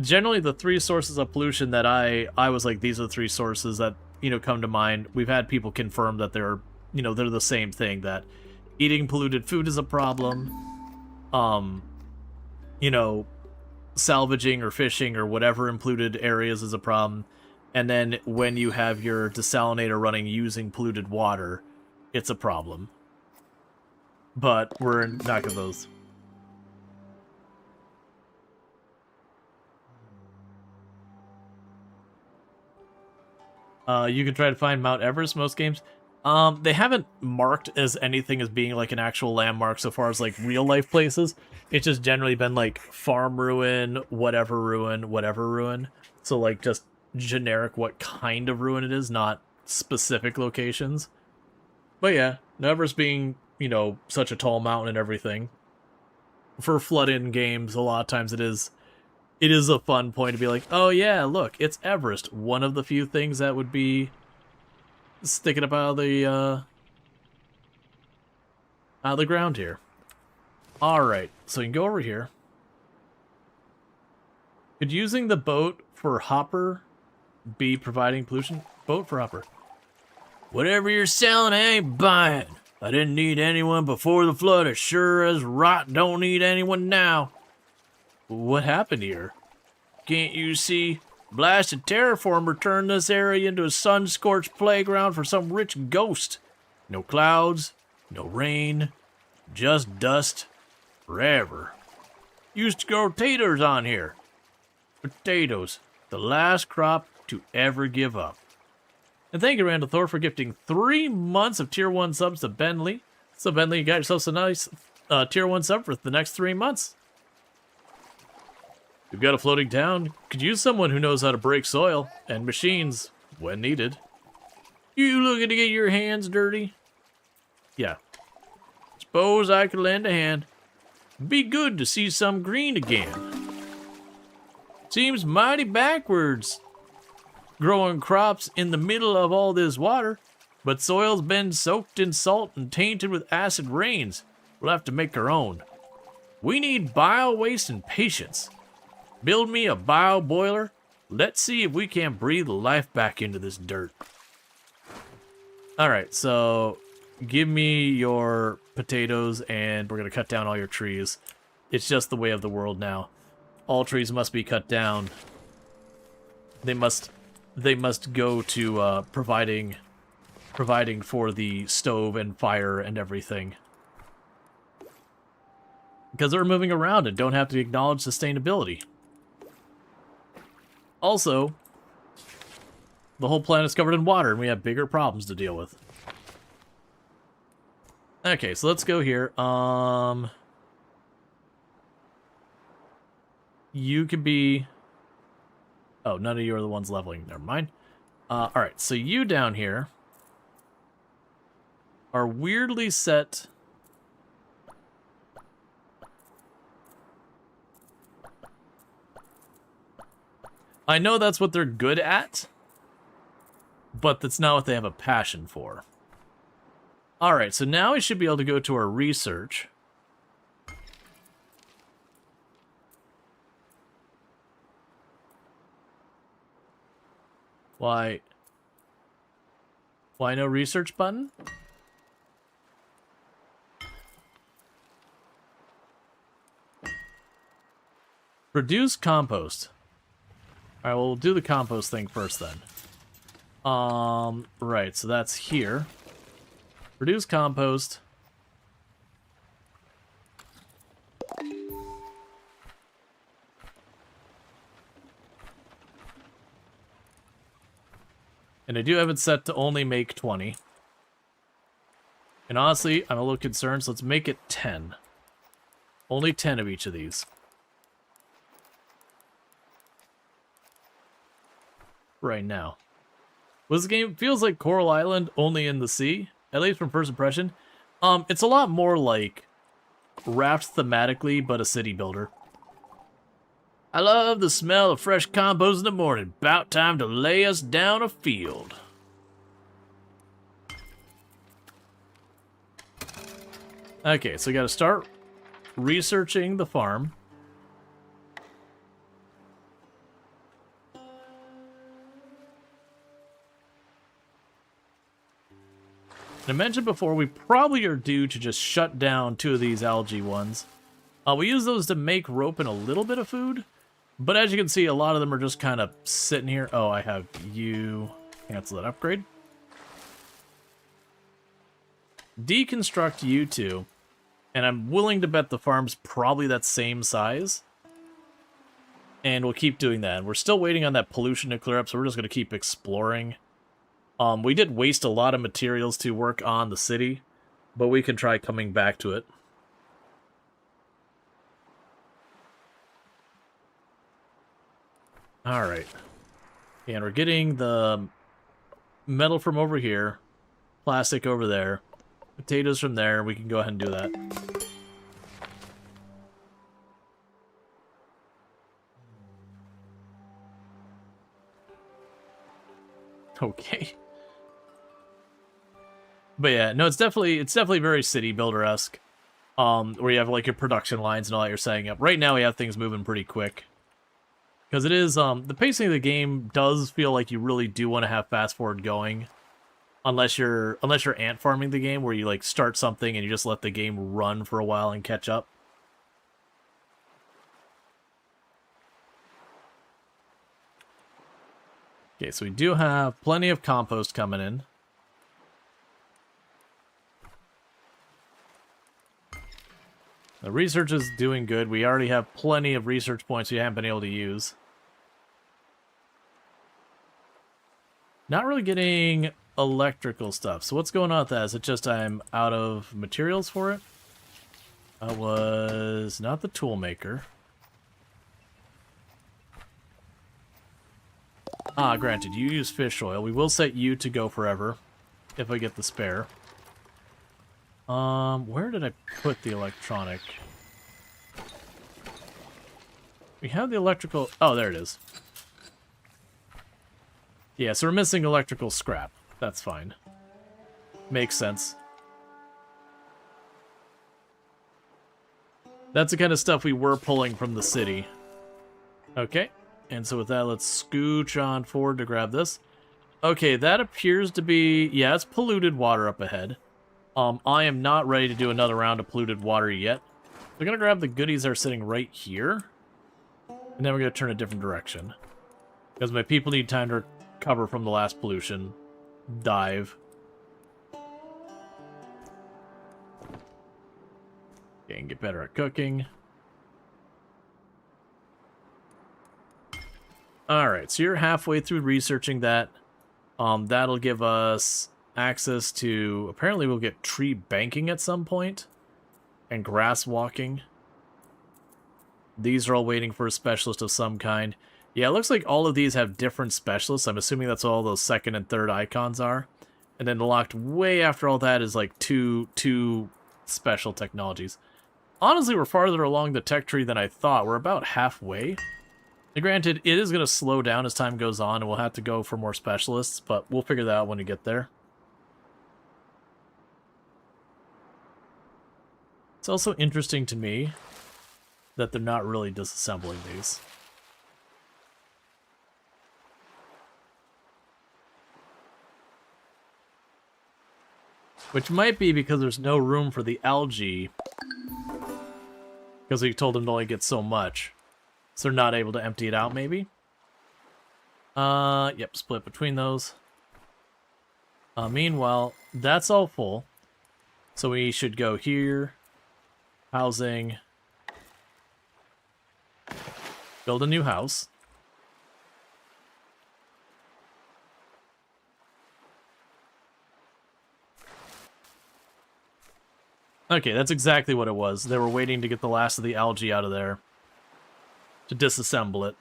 generally the three sources of pollution that I was like, these are the three sources that, you know, come to mind. We've had people confirm that they're, you know, they're the same thing, that eating polluted food is a problem. You know, salvaging or fishing or whatever in polluted areas is a problem. And then when you have your desalinator running using polluted water, it's a problem. But we're not gonna those. You can try to find Mount Everest most games. They haven't marked as anything as being like an actual landmark so far as like real life places. It's just generally been like farm ruin, whatever ruin, whatever ruin. So like just generic what kind of ruin it is, not specific locations. But yeah, Everest being, you know, such a tall mountain and everything. For flood-in games, a lot of times it is a fun point to be like, oh yeah, look, it's Everest. One of the few things that would be sticking up out of the ground here. Alright, so you can go over here. Could using the boat for hopper be providing pollution? Boat for hopper. Whatever you're selling, I ain't buying. I didn't need anyone before the flood, as sure as rot don't need anyone now. What happened here? Can't you see? Blasted terraformer turned this area into a sun-scorched playground for some rich ghost. No clouds, no rain, just dust, forever. Used to grow potatoes on here. Potatoes, the last crop to ever give up. And thank you, Randall Thor, for gifting 3 months of Tier 1 subs to Bentley. So, Bentley, you got yourself a nice Tier 1 sub for the next 3 months. We've got a floating town. Could use someone who knows how to break soil and machines when needed. You looking to get your hands dirty? Yeah. Suppose I could lend a hand. Be good to see some green again. Seems mighty backwards growing crops in the middle of all this water, but soil's been soaked in salt and tainted with acid rains. We'll have to make our own. We need bio waste and patience. Build me a bio boiler. Let's see if we can't breathe life back into this dirt. Alright, so give me your potatoes and we're going to cut down all your trees. It's just the way of the world now. All trees must be cut down. They must go to providing for the stove and fire and everything. Because they're moving around and don't have to acknowledge sustainability. Also, the whole planet's covered in water and we have bigger problems to deal with. Okay, so let's go here. You could be... Oh, none of you are the ones leveling. Never mind. Alright, so you down here are weirdly set... I know that's what they're good at, but that's not what they have a passion for. Alright, so now we should be able to go to our research. Why no research button? Produce compost. Alright, well, we'll do the compost thing first then. Right, so that's here. Produce compost. And I do have it set to only make 20. And honestly, I'm a little concerned, so let's make it 10. Only 10 of each of these. Right now. This game feels like Coral Island, only in the sea, at least from first impression. It's a lot more like Raft thematically, but a city builder. I love the smell of fresh compost in the morning. About time to lay us down a field. Okay, so we gotta start researching the farm. I mentioned before, we probably are due to just shut down 2 of these algae ones. We use those to make rope and a little bit of food, but as you can see, a lot of them are just kind of sitting here. Oh, I have you. Cancel that upgrade. Deconstruct you 2, and I'm willing to bet the farm's probably that same size. And we'll keep doing that. We're still waiting on that pollution to clear up, so we're just going to keep exploring. We did waste a lot of materials to work on the city, but we can try coming back to it. Alright. And we're getting the metal from over here, plastic over there, potatoes from there. We can go ahead and do that. Okay. But yeah, no, it's definitely very city builder-esque. Where you have like your production lines and all that you're setting up. Right now we have things moving pretty quick. Because it is, the pacing of the game does feel like you really do want to have fast forward going. Unless you're ant farming the game, where you like start something and you just let the game run for a while and catch up. Okay, so we do have plenty of compost coming in. The research is doing good. We already have plenty of research points we haven't been able to use. Not really getting electrical stuff. So what's going on with that? Is it just I'm out of materials for it? That was not the tool maker. Ah, granted, you use fish oil. We will set you to go forever if I get the spare. Where did I put the electronic? We have the electrical... Oh, there it is. Yeah, so we're missing electrical scrap. That's fine. Makes sense. That's the kind of stuff we were pulling from the city. Okay, and so with that, let's scooch on forward to grab this. Okay, that appears to be... Yeah, it's polluted water up ahead. I am not ready to do another round of polluted water yet. We're going to grab the goodies that are sitting right here. And then we're going to turn a different direction. Because my people need time to recover from the last pollution. Dive. Okay, and get better at cooking. Alright, so you're halfway through researching that. That'll give us access to... Apparently we'll get tree banking at some point. And grass walking. These are all waiting for a specialist of some kind. Yeah, it looks like all of these have different specialists. I'm assuming that's all those second and third icons are. And then locked way after all that is like two special technologies. Honestly, we're farther along the tech tree than I thought. We're about halfway. Now, granted, it is going to slow down as time goes on, and we'll have to go for more specialists, but we'll figure that out when we get there. It's also interesting to me that they're not really disassembling these. Which might be because there's no room for the algae. Because we told them to only get so much. So they're not able to empty it out, maybe? Yep, split between those. Meanwhile, that's all full. So we should go here. Housing. Build a new house. Okay, that's exactly what it was. They were waiting to get the last of the algae out of there to disassemble it.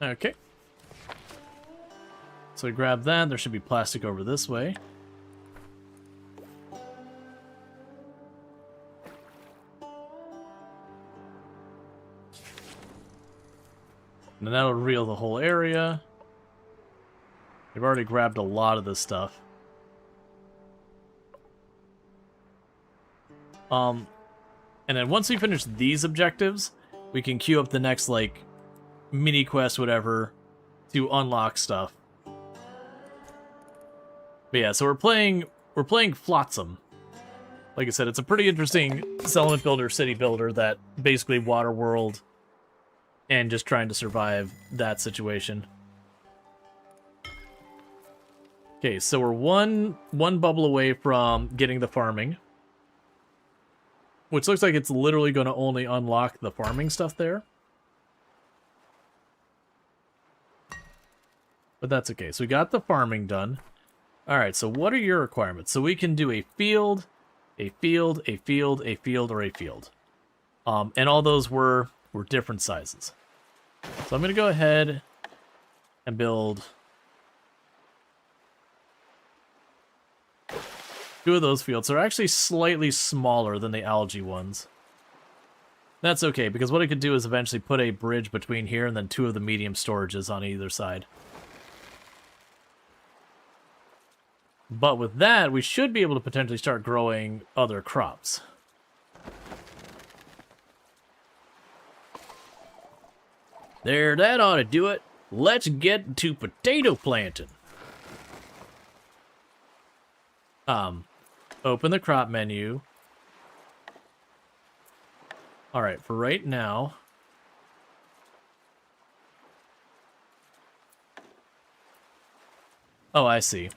Okay. So grab that. There should be plastic over this way. And that'll reveal the whole area. We've already grabbed a lot of this stuff. And then once we finish these objectives, we can queue up the next, like, mini quest, whatever, to unlock stuff. But yeah, so we're playing Flotsam. Like I said, it's a pretty interesting settlement builder, city builder that basically Waterworld and just trying to survive that situation. Okay, so we're one bubble away from getting the farming, which looks like it's literally going to only unlock the farming stuff there. But that's okay. So we got the farming done. All right, so what are your requirements? So we can do a field, a field, a field, a field, or a field. And all those were different sizes. So I'm going to go ahead and build 2 of those fields. They're actually slightly smaller than the algae ones. That's okay, because what I could do is eventually put a bridge between here and then 2 of the medium storages on either side. But with that, we should be able to potentially start growing other crops. There, that ought to do it. Let's get to potato planting. Open the crop menu. All right, for right now. Oh, I see.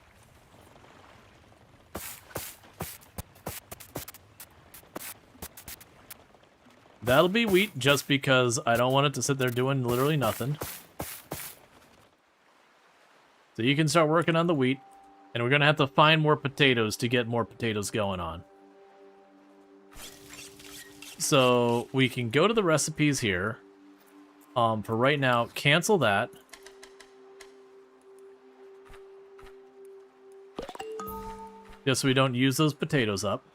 That'll be wheat just because I don't want it to sit there doing literally nothing. So you can start working on the wheat. And we're going to have to find more potatoes to get more potatoes going on. So we can go to the recipes here. For right now, cancel that. Just so we don't use those potatoes up.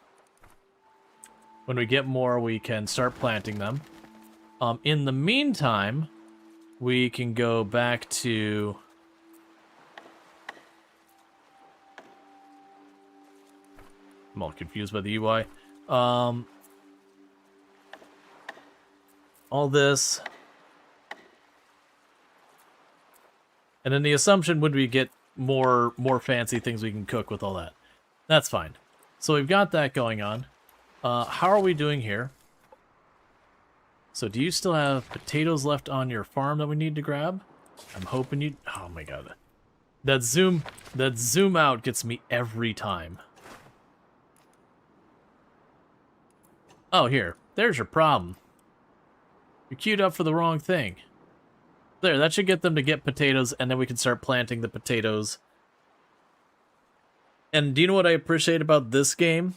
When we get more, we can start planting them. In the meantime, we can go back to... I'm all confused by the UI. All this. And then the assumption would we get more fancy things we can cook with all that. That's fine. So we've got that going on. How are we doing here? So do you still have potatoes left on your farm that we need to grab? I'm hoping you... Oh my god. That zoom out gets me every time. Oh, here. There's your problem. You're queued up for the wrong thing. There, that should get them to get potatoes, and then we can start planting the potatoes. And do you know what I appreciate about this game?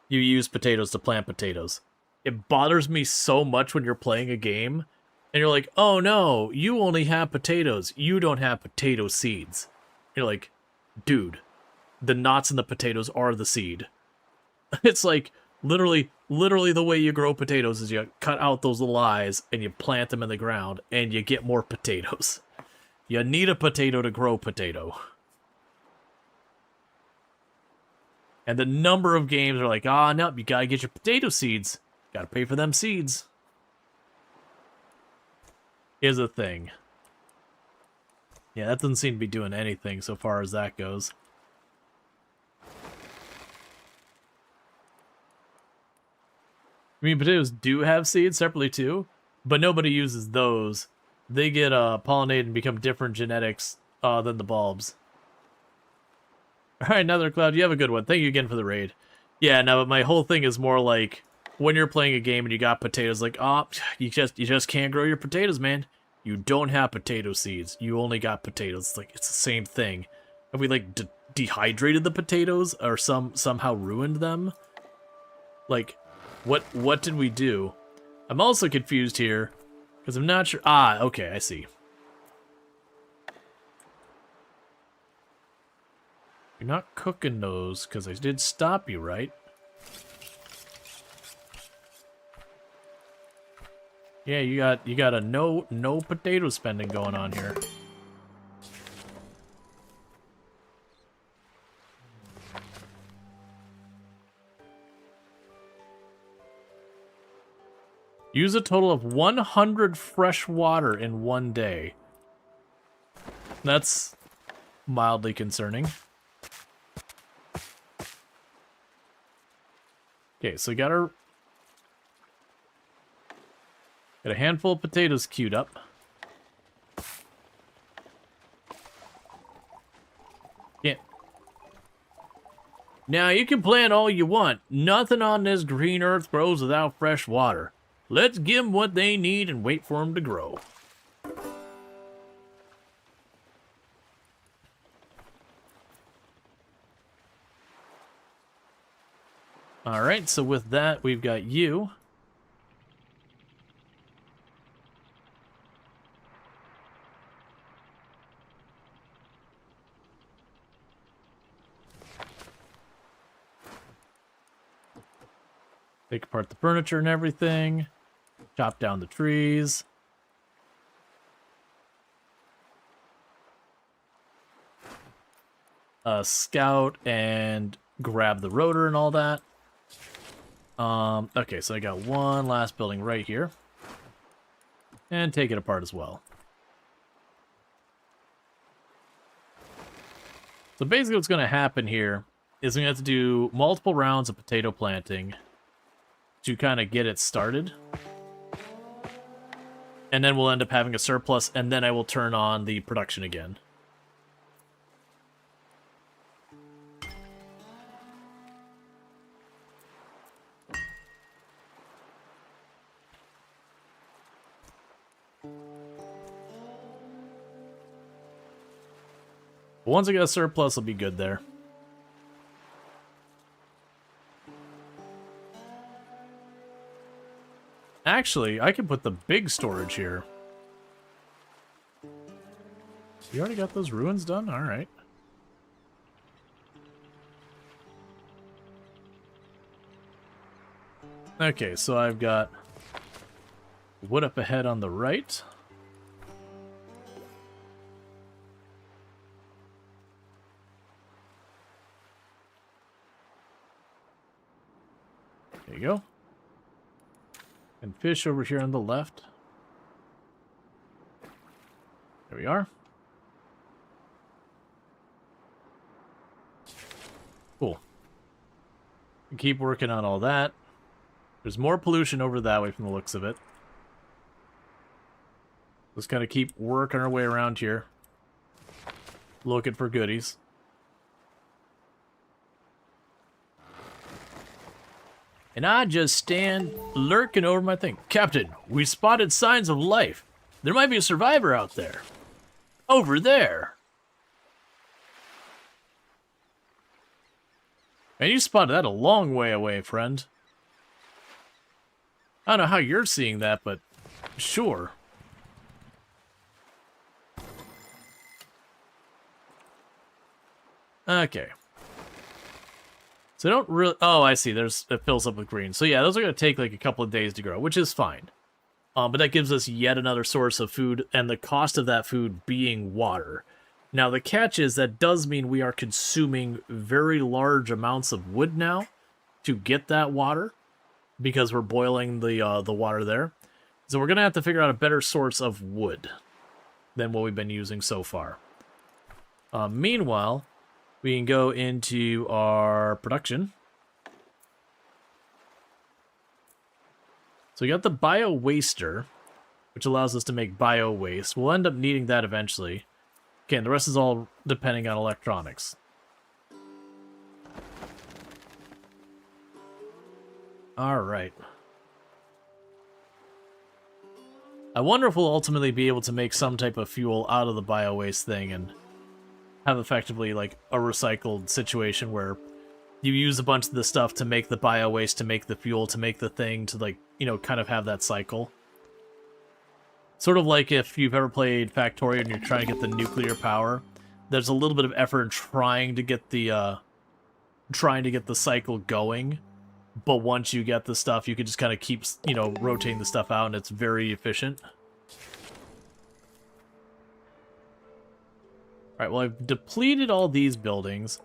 You use potatoes to plant potatoes. It bothers me so much when you're playing a game, and you're like, oh no, you only have potatoes. You don't have potato seeds. You're like, dude, the knots in the potatoes are the seed. It's like... Literally the way you grow potatoes is you cut out those little eyes and you plant them in the ground and you get more potatoes. You need a potato to grow potato. And the number of games are like, ah, no, you gotta get your potato seeds. Gotta pay for them seeds. Is a thing. Yeah, that doesn't seem to be doing anything so far as that goes. I mean, potatoes do have seeds separately too, but nobody uses those. They get pollinated and become different genetics than the bulbs. All right, Nether Cloud, you have a good one. Thank you again for the raid. Yeah, no, but my whole thing is more like when you're playing a game and you got potatoes, like, oh, you just can't grow your potatoes, man. You don't have potato seeds. You only got potatoes. Like, it's the same thing. Have we like dehydrated the potatoes or somehow ruined them? Like, what did we do? I'm also confused here because I'm not sure. Ah, okay, I see. You're not cooking those because I did stop you, right? Yeah, you got a no potato spending going on here. Use a total of 100 fresh water in one day. That's mildly concerning. Okay, so we got a handful of potatoes queued up. Yeah. Now, you can plant all you want. Nothing on this green earth grows without fresh water. Let's give them what they need and wait for them to grow. Alright, so with that, we've got you. Take apart the furniture and everything. Chop down the trees. Scout and grab the rotor and all that. Okay, so I got one last building right here. And take it apart as well. So basically what's going to happen here is we have to do multiple rounds of potato planting to kind of get it started. And then we'll end up having a surplus, and then I will turn on the production again. But once I get a surplus, I'll be good there. Actually, I can put the big storage here. You already got those ruins done? Alright. Okay, so I've got wood up ahead on the right. There you go. And fish over here on the left. There we are. Cool. Keep working on all that. There's more pollution over that way from the looks of it. Let's kind of keep working our way around here. Looking for goodies. And I just stand lurking over my thing. Captain, we spotted signs of life. There might be a survivor out there. Over there. Man, you spotted that a long way away, friend. I don't know how you're seeing that, but sure. Okay. So I don't really... Oh, I see. It fills up with green. So yeah, those are going to take like a couple of days to grow, which is fine. But that gives us yet another source of food, and the cost of that food being water. Now, the catch is that does mean we are consuming very large amounts of wood now to get that water, because we're boiling the water there. So we're going to have to figure out a better source of wood than what we've been using so far. Meanwhile, we can go into our production. So we got the bio waster, which allows us to make bio waste. We'll end up needing that eventually. Okay, and the rest is all depending on electronics. Alright. I wonder if we'll ultimately be able to make some type of fuel out of the bio-waste thing and have effectively like a recycled situation where you use a bunch of the stuff to make the bio-waste, to make the fuel, to make the thing, to like, you know, kind of have that cycle. Sort of like if you've ever played Factorio and you're trying to get the nuclear power, there's a little bit of effort in trying to get the cycle going. But once you get the stuff, you can just kind of keep, you know, rotating the stuff out, and it's very efficient. Alright, well, I've depleted all these buildings.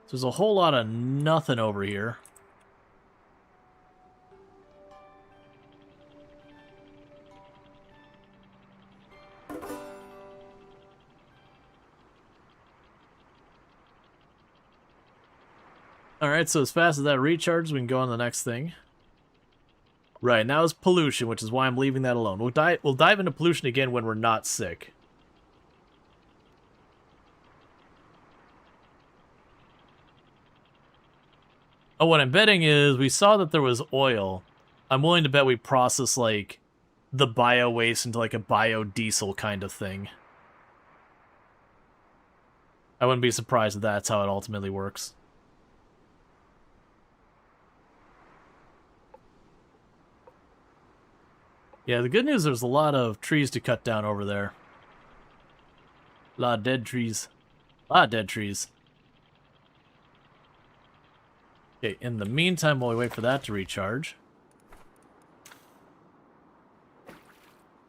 So there's a whole lot of nothing over here. Alright, so as fast as that recharges, we can go on to the next thing. Right, now is pollution, which is why I'm leaving that alone. We'll dive into pollution again when we're not sick. Oh, what I'm betting is, we saw that there was oil. I'm willing to bet we process, like, the bio-waste into, like, a biodiesel kind of thing. I wouldn't be surprised if that's how it ultimately works. Yeah, the good news, there's a lot of trees to cut down over there. A lot of dead trees. A lot of dead trees. Okay, in the meantime, while we wait for that to recharge,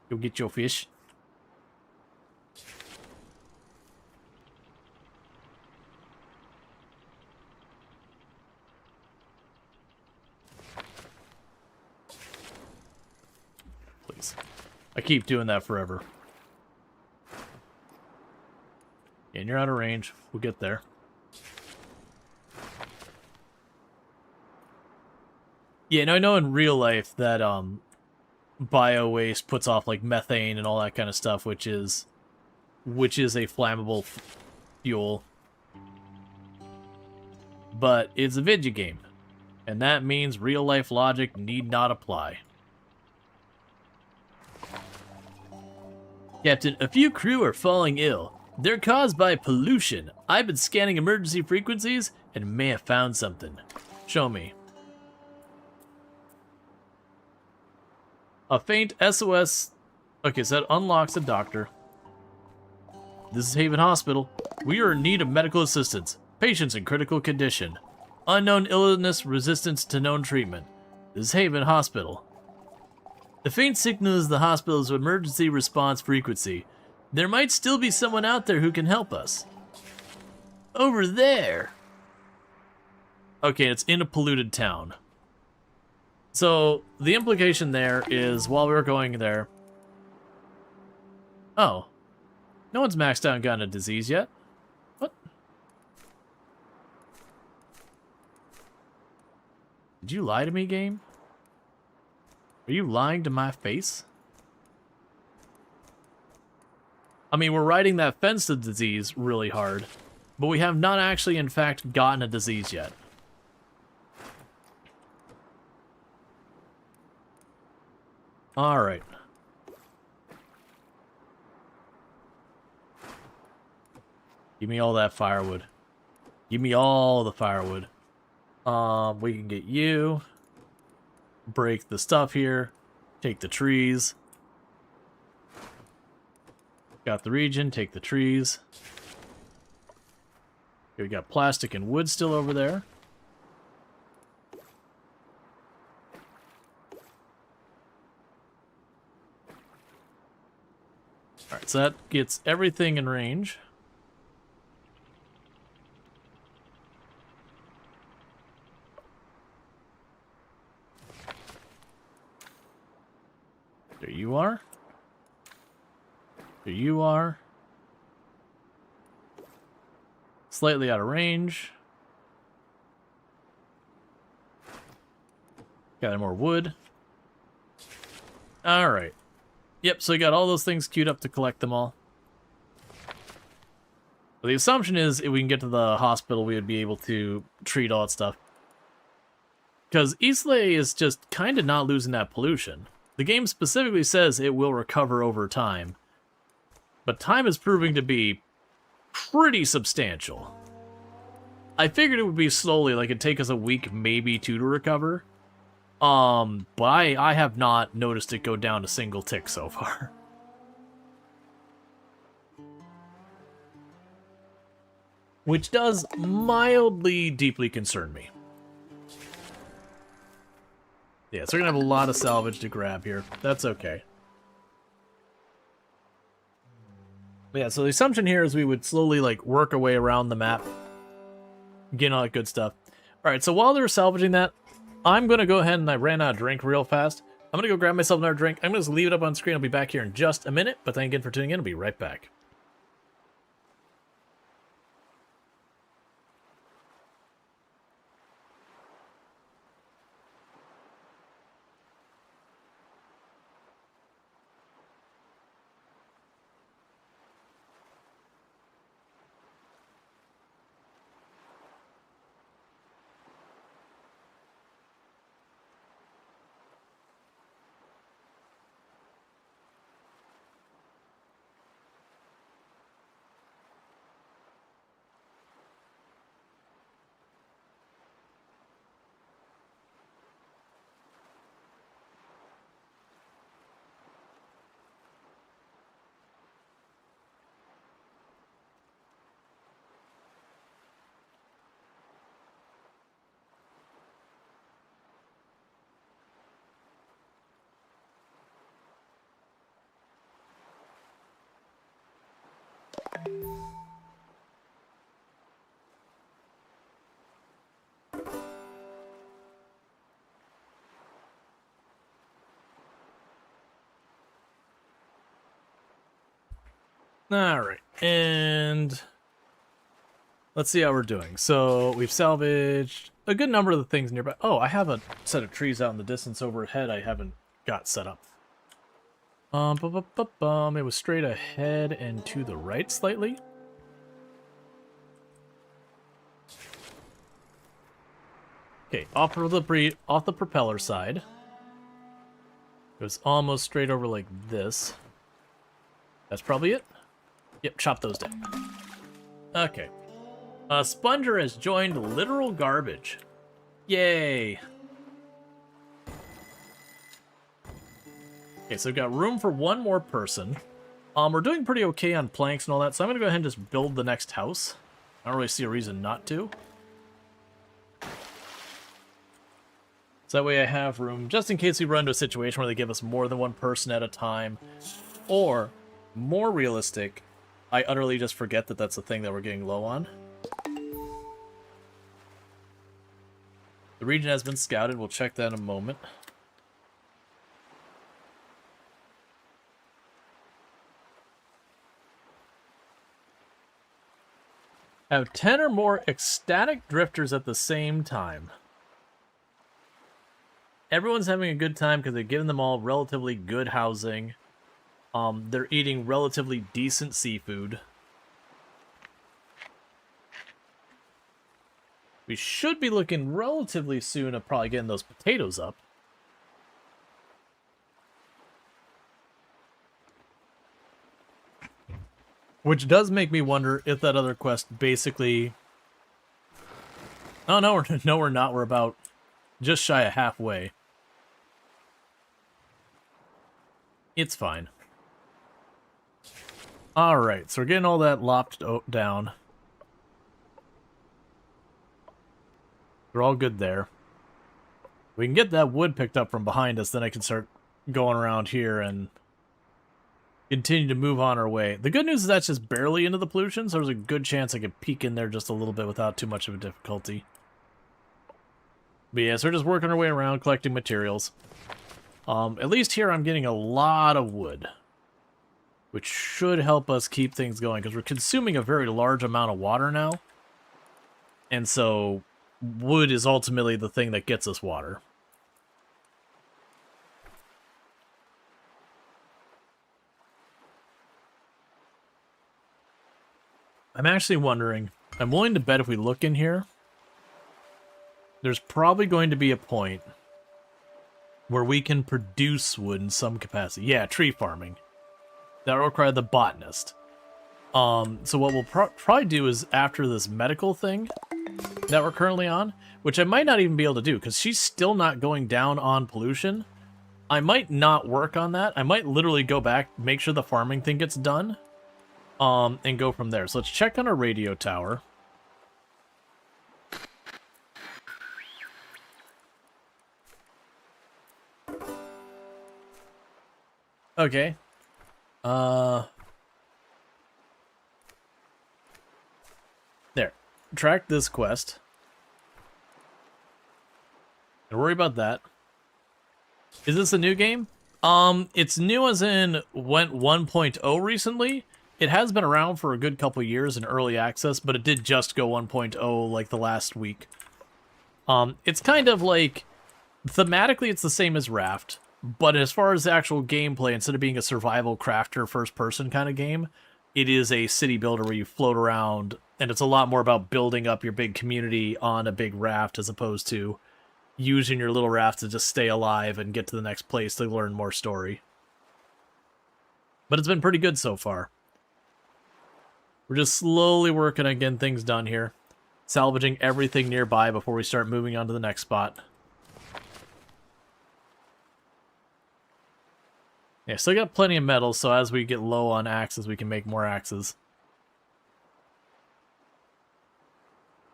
go get your fish. Please. I keep doing that forever. And you're out of range. We'll get there. Yeah, and I know in real life that bio-waste puts off like methane and all that kind of stuff, which is a flammable fuel. But it's a video game, and that means real life logic need not apply. Captain, a few crew are falling ill. They're caused by pollution. I've been scanning emergency frequencies and may have found something. Show me. A faint SOS. Okay, so that unlocks the doctor. This is Haven Hospital. We are in need of medical assistance. Patients in critical condition. Unknown illness, resistance to known treatment. This is Haven Hospital. The faint signal is the hospital's emergency response frequency. There might still be someone out there who can help us. Over there. Okay, it's in a polluted town. So, the implication there is, while we were going there... Oh. No one's maxed out and gotten a disease yet. What? Did you lie to me, game? Are you lying to my face? I mean, we're riding that fence to disease really hard, but we have not actually, in fact, gotten a disease yet. Alright. Give me all that firewood. Give me all the firewood. We can get you. Break the stuff here. Take the trees. Got the region, take the trees. Okay, we got plastic and wood still over there. Alright, so that gets everything in range. There you are. There you are. Slightly out of range. Got any more wood. Alright. Yep, so we got all those things queued up to collect them all. But the assumption is if we can get to the hospital, we would be able to treat all that stuff. Because Islay is just kind of not losing that pollution. The game specifically says it will recover over time. But time is proving to be pretty substantial. I figured it would be slowly, like it'd take us a week, maybe two to recover. But I have not noticed it go down a single tick so far. Which does mildly deeply concern me. Yeah, so we're gonna have a lot of salvage to grab here. That's okay. Yeah, so the assumption here is we would slowly, like, work our way around the map. Getting all that good stuff. Alright, so while they're salvaging that, I'm gonna go ahead and I ran out of drink real fast. I'm gonna go grab myself another drink. I'm gonna just leave it up on screen. I'll be back here in just a minute, but thank you again for tuning in. I'll be right back. Alright, and let's see how we're doing. So we've salvaged a good number of the things nearby. Oh, I have a set of trees out in the distance overhead I haven't got set up. It was straight ahead and to the right slightly. Okay, off the propeller side. It was almost straight over like this. That's probably it. Yep, chop those down. Okay. Sponger has joined literal garbage. Yay. Okay, so we've got room for one more person. We're doing pretty okay on planks and all that, so I'm going to go ahead and just build the next house. I don't really see a reason not to. So that way I have room, just in case we run into a situation where they give us more than one person at a time. Or, more realistic, I utterly just forget that that's the thing that we're getting low on. The region has been scouted. We'll check that in a moment. Have 10 or more ecstatic drifters at the same time. Everyone's having a good time because they're giving them all relatively good housing. They're eating relatively decent seafood. We should be looking relatively soon at probably getting those potatoes up. Which does make me wonder if that other quest basically... Oh, no, no, we're not. We're about just shy of halfway. It's fine. Alright, so we're getting all that lopped down. We're all good there. We can get that wood picked up from behind us, then I can start going around here and continue to move on our way. The good news is that's just barely into the pollution, so there's a good chance I could peek in there just a little bit without too much of a difficulty. But yeah, so we're just working our way around, collecting materials. At least here I'm getting a lot of wood, which should help us keep things going, because we're consuming a very large amount of water now. And so wood is ultimately the thing that gets us water. I'm actually wondering, I'm willing to bet if we look in here, there's probably going to be a point where we can produce wood in some capacity. Yeah, tree farming. That will require the botanist. So what we'll probably do is after this medical thing that we're currently on, which I might not even be able to do because she's still not going down on pollution. I might not work on that. I might literally go back, make sure the farming thing gets done, and go from there. So let's check on our radio tower. Okay. There. Track this quest. Don't worry about that. Is this a new game? It's new as in went 1.0 recently. It has been around for a good couple years in early access, but it did just go 1.0 like the last week. It's kind of like, thematically it's the same as Raft, but as far as the actual gameplay, instead of being a survival crafter first-person kind of game, it is a city builder where you float around, and it's a lot more about building up your big community on a big raft as opposed to using your little raft to just stay alive and get to the next place to learn more story. But it's been pretty good so far. We're just slowly working on getting things done here. Salvaging everything nearby before we start moving on to the next spot. Yeah, still got plenty of metal, so as we get low on axes, we can make more axes.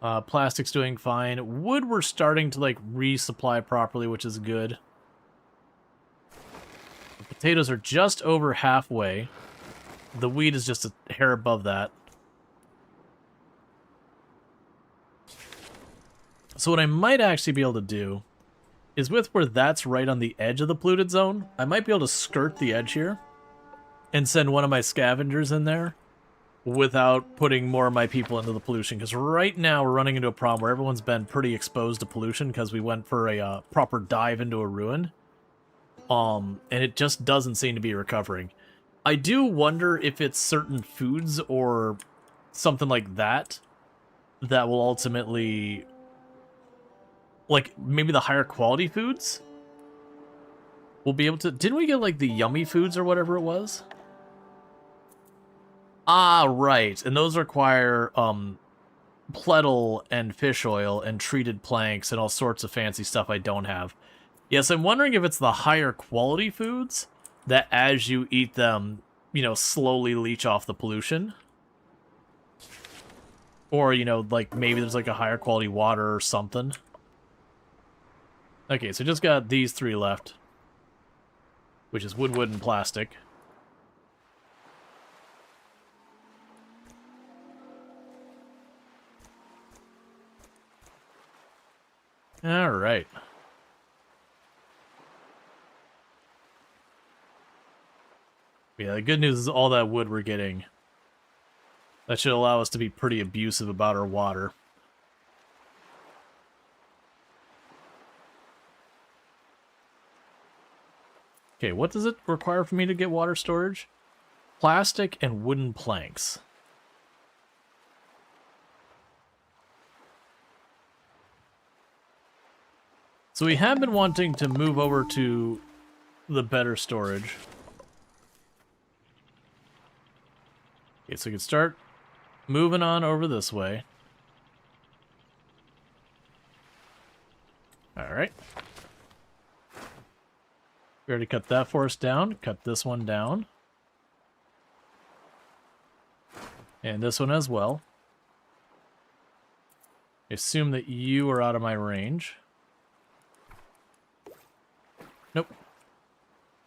Plastic's doing fine. Wood we're starting to, like, resupply properly, which is good. The potatoes are just over halfway. The wheat is just a hair above that. So what I might actually be able to do is with where that's right on the edge of the polluted zone, I might be able to skirt the edge here and send one of my scavengers in there without putting more of my people into the pollution. Because right now we're running into a problem where everyone's been pretty exposed to pollution because we went for a proper dive into a ruin. And it just doesn't seem to be recovering. I do wonder if it's certain foods or something like that that will ultimately, like, maybe the higher quality foods we'll be able to... Didn't we get, like, the yummy foods or whatever it was? Ah, right. And those require, plettle and fish oil and treated planks and all sorts of fancy stuff I don't have. Yes, I'm wondering if it's the higher quality foods that as you eat them, you know, slowly leach off the pollution. Or, you know, like, maybe there's, like, a higher quality water or something. Okay, so just got these three left. Which is wood, and plastic. Alright. Yeah, the good news is all that wood we're getting. That should allow us to be pretty abusive about our water. Okay, what does it require for me to get water storage? Plastic and wooden planks. So we have been wanting to move over to the better storage. Okay, so we can start moving on over this way. Alright. We already cut that forest down. Cut this one down. And this one as well. I assume that you are out of my range. Nope.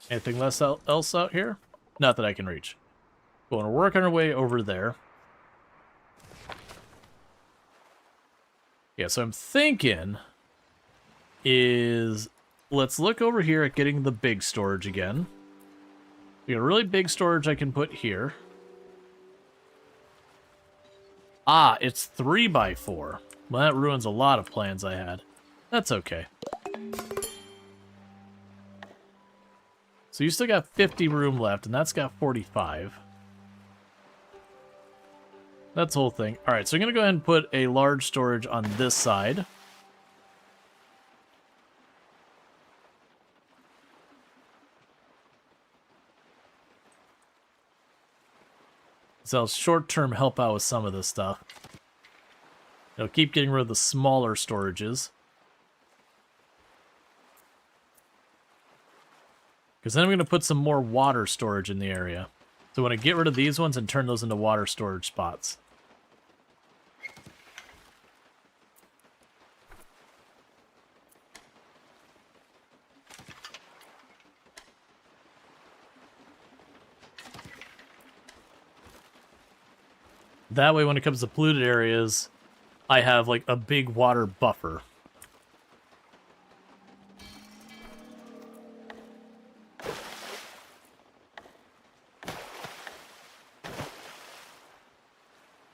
Anything else out here? Not that I can reach. We're going to work on our way over there. Yeah, so I'm thinking is let's look over here at getting the big storage again. We got a really big storage I can put here. Ah, it's 3x4. Well, that ruins a lot of plans I had. That's okay. So you still got 50 room left, and that's got 45. That's the whole thing. Alright, so I'm going to go ahead and put a large storage on this side. So I'll short-term help out with some of this stuff. It'll keep getting rid of the smaller storages. Because then I'm going to put some more water storage in the area. So I want to get rid of these ones and turn those into water storage spots. That way when it comes to polluted areas, I have like a big water buffer.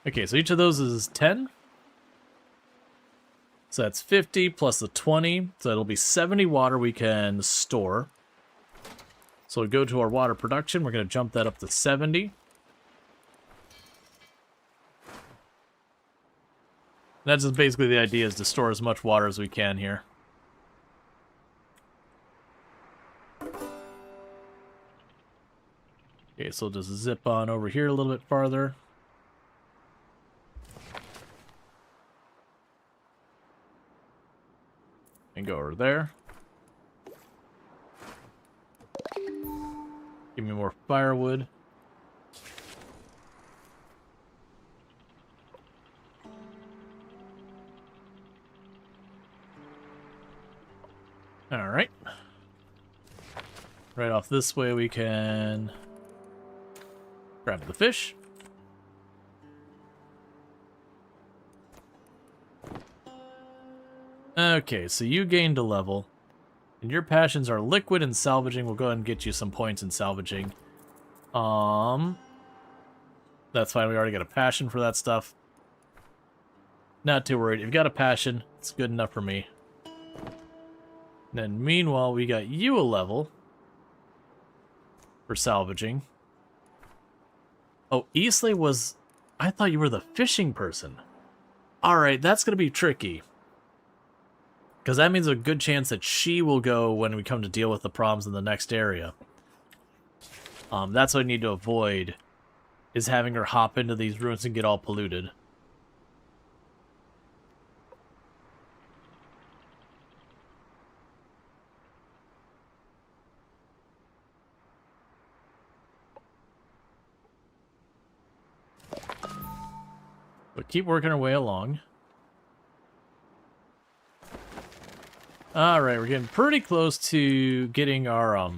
Okay, so each of those is 10. So that's 50 plus the 20. So it'll be 70 water we can store. So we go to our water production. We're going to jump that up to 70. That's just basically the idea, is to store as much water as we can here. Okay, so we'll just zip on over here a little bit farther. And go over there. Give me more firewood. Alright. Right off this way we can grab the fish. Okay, so you gained a level. And your passions are liquid and salvaging. We'll go ahead and get you some points in salvaging. That's fine, we already got a passion for that stuff. Not too worried. If you've got a passion, it's good enough for me. And then meanwhile, we got you a level for salvaging. Oh, Eastleigh was... I thought you were the fishing person. Alright, that's going to be tricky. Because that means a good chance that she will go when we come to deal with the problems in the next area. That's what I need to avoid, is having her hop into these ruins and get all polluted. But keep working our way along. Alright, we're getting pretty close to getting our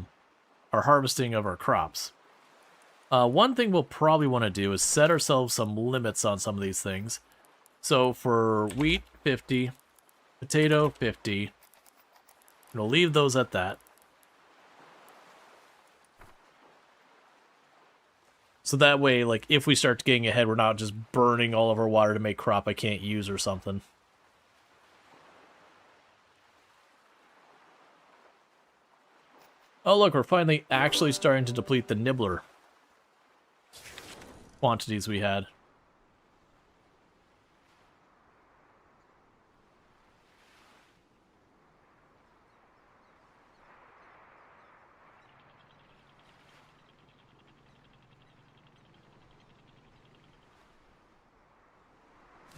harvesting of our crops. One thing we'll probably want to do is set ourselves some limits on some of these things. So for wheat, 50. Potato, 50. And we'll leave those at that. So that way, like, if we start getting ahead, we're not just burning all of our water to make crop I can't use or something. Oh, look, we're finally actually starting to deplete the nibbler quantities we had.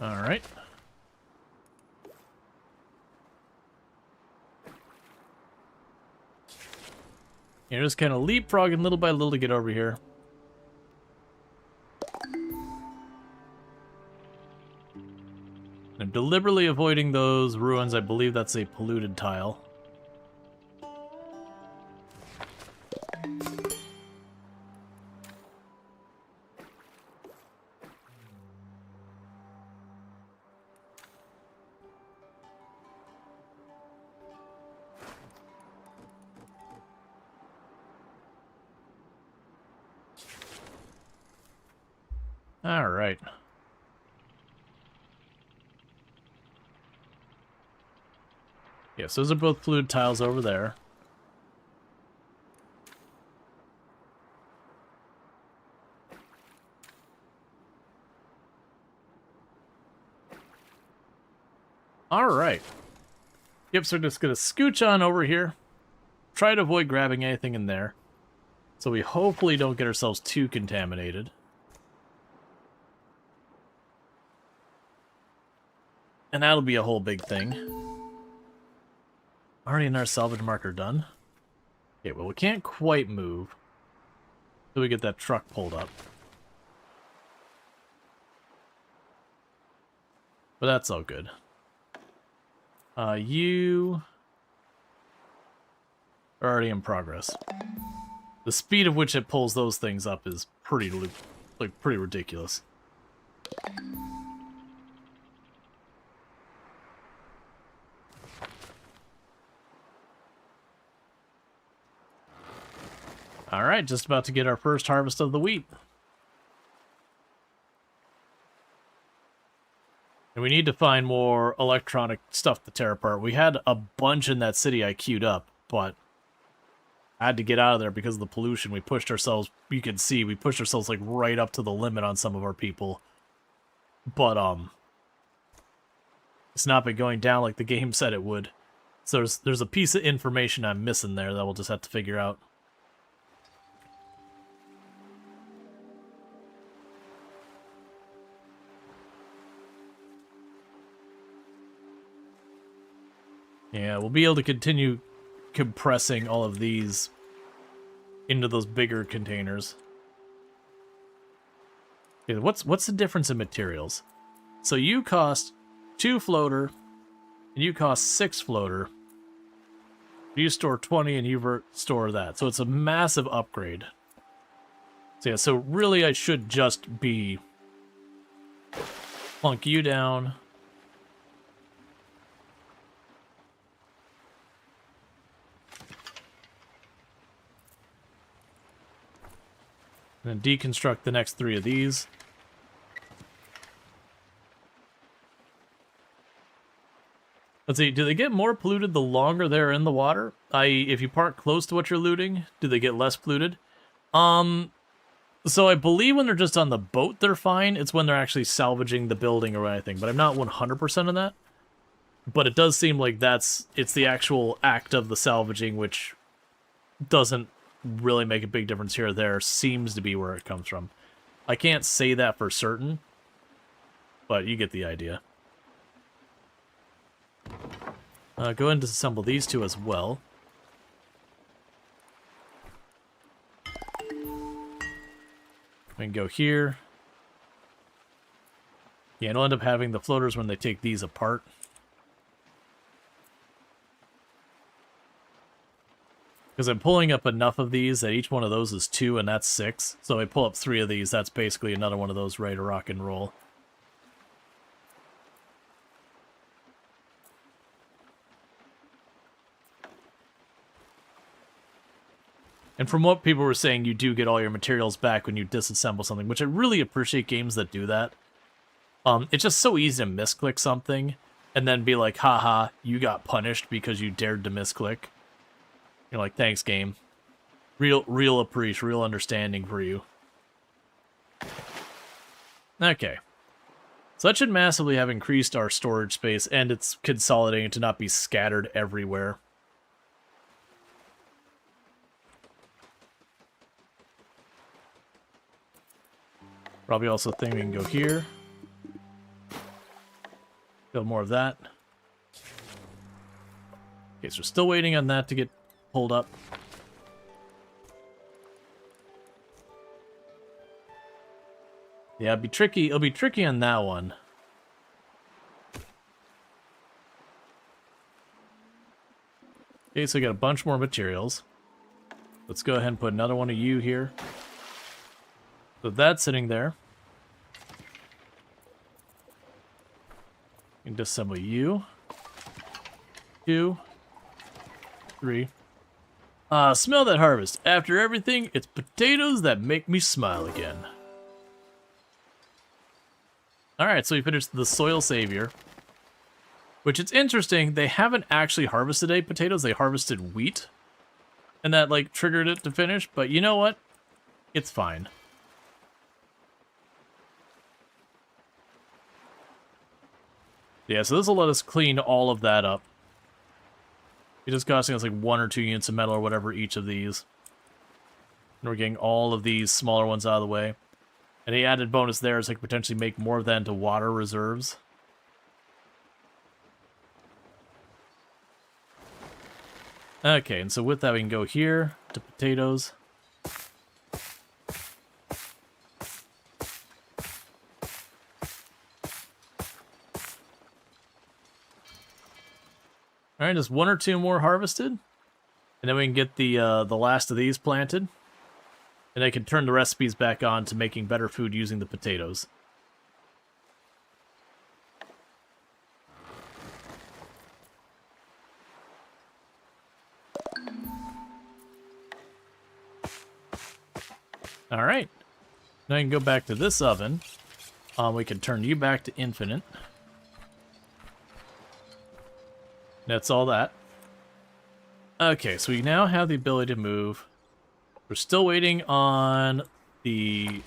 All right. You're just kind of leapfrogging little by little to get over here. I'm deliberately avoiding those ruins. I believe that's a polluted tile. All right. Yes, those are both polluted tiles over there. All right. Yep, so we're just going to scooch on over here. Try to avoid grabbing anything in there. So we hopefully don't get ourselves too contaminated. And that'll be a whole big thing. Already in our salvage marker done. Okay, well, we can't quite move till we get that truck pulled up. But that's all good. You are already in progress. The speed of which it pulls those things up is pretty ridiculous. All right, just about to get our first harvest of the wheat. And we need to find more electronic stuff to tear apart. We had a bunch in that city I queued up, but I had to get out of there because of the pollution. We pushed ourselves, you can see, we pushed ourselves like right up to the limit on some of our people. But, it's not been going down like the game said it would. So there's a piece of information I'm missing there that we'll just have to figure out. Yeah, we'll be able to continue compressing all of these into those bigger containers. Okay, what's the difference in materials? So you cost 2 floater, and you cost 6 floater. You store 20, and you store that. So it's a massive upgrade. So yeah, so really I should just be plunk you down. And then deconstruct the next 3 of these. Let's see, do they get more polluted the longer they're in the water? If you park close to what you're looting, do they get less polluted? So I believe when they're just on the boat, they're fine. It's when they're actually salvaging the building or anything, but I'm not 100% on that. But it does seem like it's the actual act of the salvaging, which doesn't really make a big difference here or there. Seems to be where it comes from. I can't say that for certain, but you get the idea. Go ahead and disassemble these 2 as well. We can go here. Yeah, and we'll end up having the floaters when they take these apart. Because I'm pulling up enough of these that each one of those is 2, and that's 6. So I pull up 3 of these, that's basically another one of those ready to rock and roll. And from what people were saying, you do get all your materials back when you disassemble something, which I really appreciate games that do that. It's just so easy to misclick something, and then be like, haha, you got punished because you dared to misclick. You're like, thanks, game. Real appreciation, real understanding for you. Okay. So that should massively have increased our storage space, and it's consolidating to not be scattered everywhere. Probably also a thing we can go here. Build more of that. Okay, so we're still waiting on that to get pulled up. Yeah, it'll be tricky. It'll be tricky on that one. Okay, so we got a bunch more materials. Let's go ahead and put another one of you here. So that's sitting there. You can disassemble you. 2, 3. Smell that harvest. After everything, it's potatoes that make me smile again. Alright, so we finished the Soil Savior. Which it's interesting, they haven't actually harvested any potatoes, they harvested wheat. And that, like, triggered it to finish, but you know what? It's fine. Yeah, so this will let us clean all of that up. It's just costing us like 1 or 2 units of metal or whatever each of these. And we're getting all of these smaller ones out of the way. And the added bonus there is I could potentially make more of that into water reserves. Okay, and so with that we can go here to potatoes. All right, just 1 or 2 more harvested, and then we can get the last of these planted, and I can turn the recipes back on to making better food using the potatoes. All right, now I can go back to this oven. We can turn you back to infinite. That's all that. Okay, so we now have the ability to move. We're still waiting on the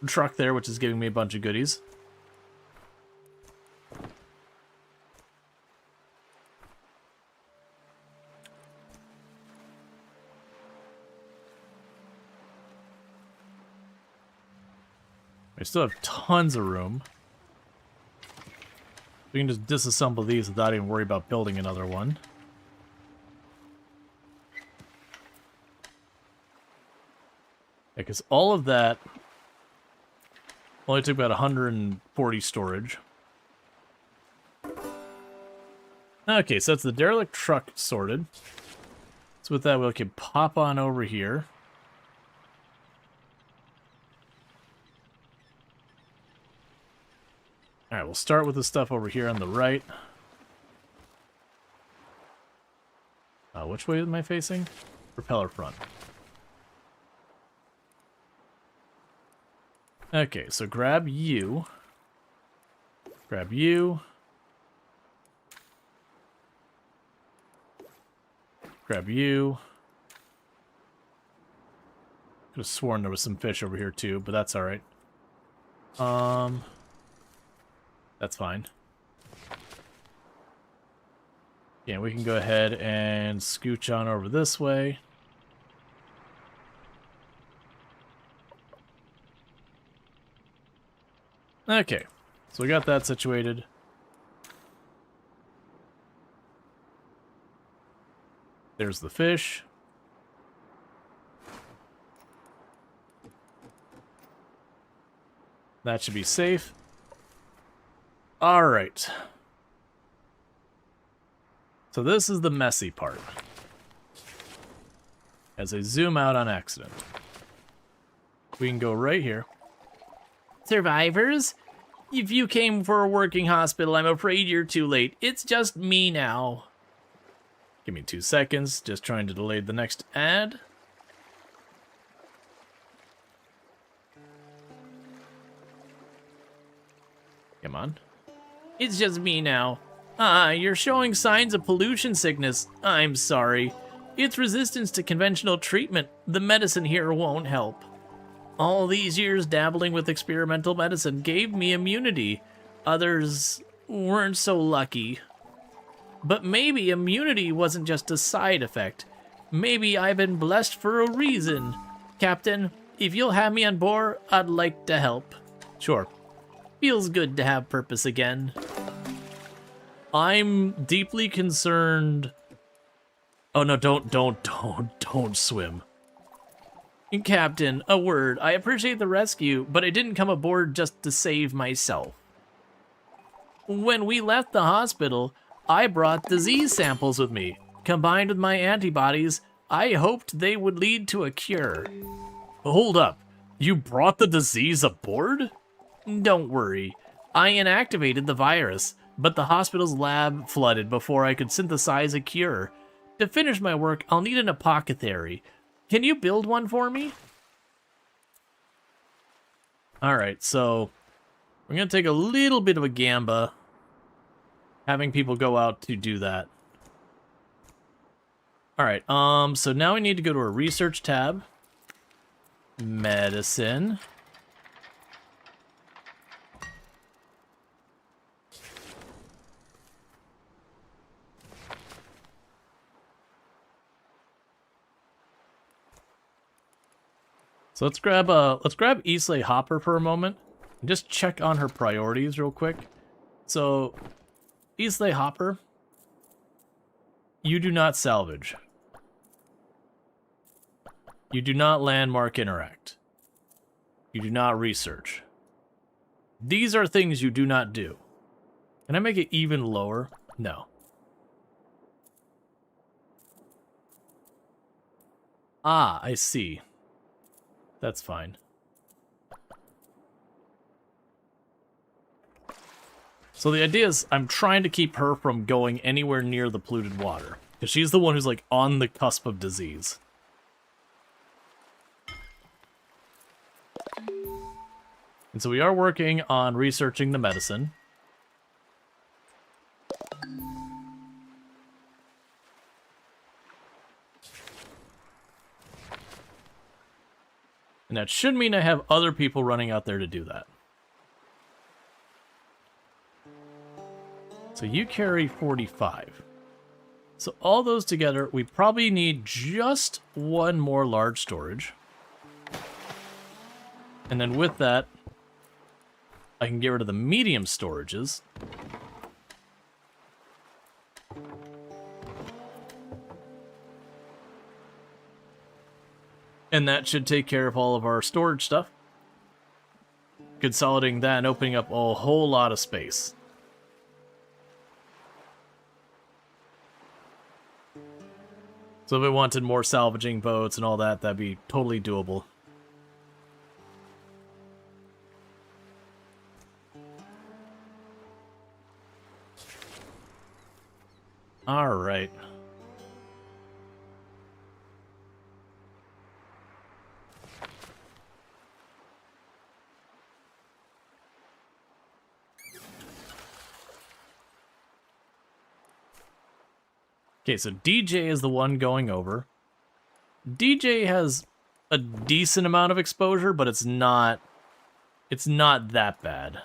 truck there, which is giving me a bunch of goodies. I still have tons of room. We can just disassemble these without even worry about building another one. Yeah, because all of that only took about 140 storage. Okay, so that's the derelict truck sorted. So with that, we can pop on over here. Alright, we'll start with the stuff over here on the right. Which way am I facing? Propeller front. Okay, so grab you. Grab you. Grab you. Could have sworn there was some fish over here too, but that's alright. That's fine. Yeah, we can go ahead and scooch on over this way. Okay, so we got that situated. There's the fish. That should be safe. All right. So this is the messy part. As I zoom out on accident. We can go right here. Survivors, if you came for a working hospital, I'm afraid you're too late. It's just me now. Give me 2 seconds, just trying to delay the next ad. Come on. It's just me now. You're showing signs of pollution sickness. I'm sorry. It's resistance to conventional treatment. The medicine here won't help. All these years dabbling with experimental medicine gave me immunity. Others weren't so lucky. But maybe immunity wasn't just a side effect. Maybe I've been blessed for a reason. Captain, if you'll have me on board, I'd like to help. Sure. Feels good to have purpose again. I'm deeply concerned. Oh no, don't swim. Captain, a word. I appreciate the rescue, but I didn't come aboard just to save myself. When we left the hospital, I brought disease samples with me. Combined with my antibodies, I hoped they would lead to a cure. Hold up. You brought the disease aboard? Don't worry. I inactivated the virus, but the hospital's lab flooded before I could synthesize a cure. To finish my work, I'll need an apothecary. Can you build one for me? Alright, so we're going to take a little bit of a gamba having people go out to do that. Alright, so now we need to go to a research tab. Medicine. So let's grab Islay Hopper for a moment and just check on her priorities real quick. So Islay Hopper, You do not salvage. You do not landmark interact. You do not research. These are things you do not do. Can I make it even lower? No. Ah, I see. That's fine. So the idea is I'm trying to keep her from going anywhere near the polluted water. Because she's the one who's like on the cusp of disease. And so we are working on researching the medicine. And that should mean I have other people running out there to do that. So you carry 45. So all those together, we probably need just one more large storage. And then with that, I can get rid of the medium storages. And that should take care of all of our storage stuff. Consolidating that and opening up a whole lot of space. So if we wanted more salvaging boats and all that, that'd be totally doable. All right. Okay, so DJ is the one going over. DJ has a decent amount of exposure, but it's not that bad.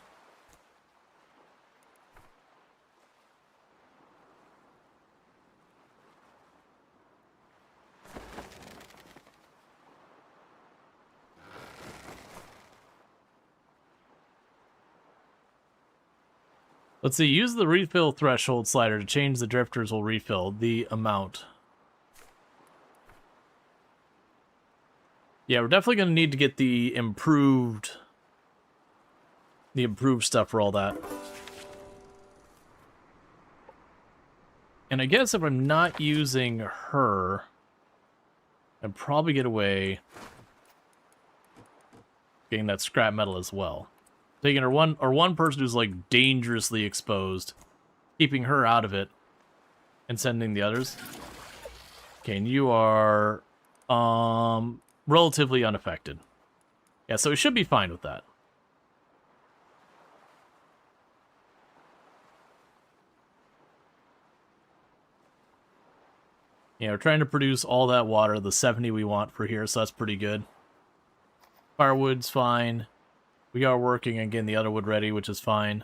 Let's see, use the refill threshold slider to change the drifters will refill the amount. Yeah, we're definitely going to need to get the improved stuff for all that. And I guess if I'm not using her, I'd probably get away getting that scrap metal as well. Taking her one person who's like dangerously exposed, keeping her out of it, and sending the others. Okay, and you are relatively unaffected. Yeah, so we should be fine with that. Yeah, we're trying to produce all that water, the 70 we want for here, so that's pretty good. Firewood's fine. We are working on getting the other wood ready, which is fine.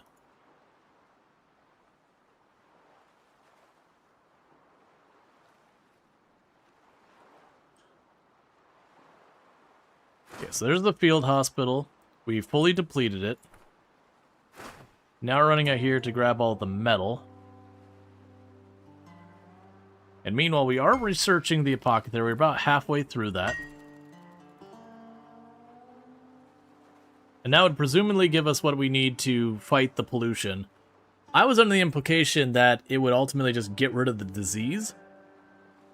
Okay, so there's the field hospital. We've fully depleted it. Now we're running out here to grab all the metal. And meanwhile, we are researching the apothecary. We're about halfway through that. And that would presumably give us what we need to fight the pollution. I was under the implication that it would ultimately just get rid of the disease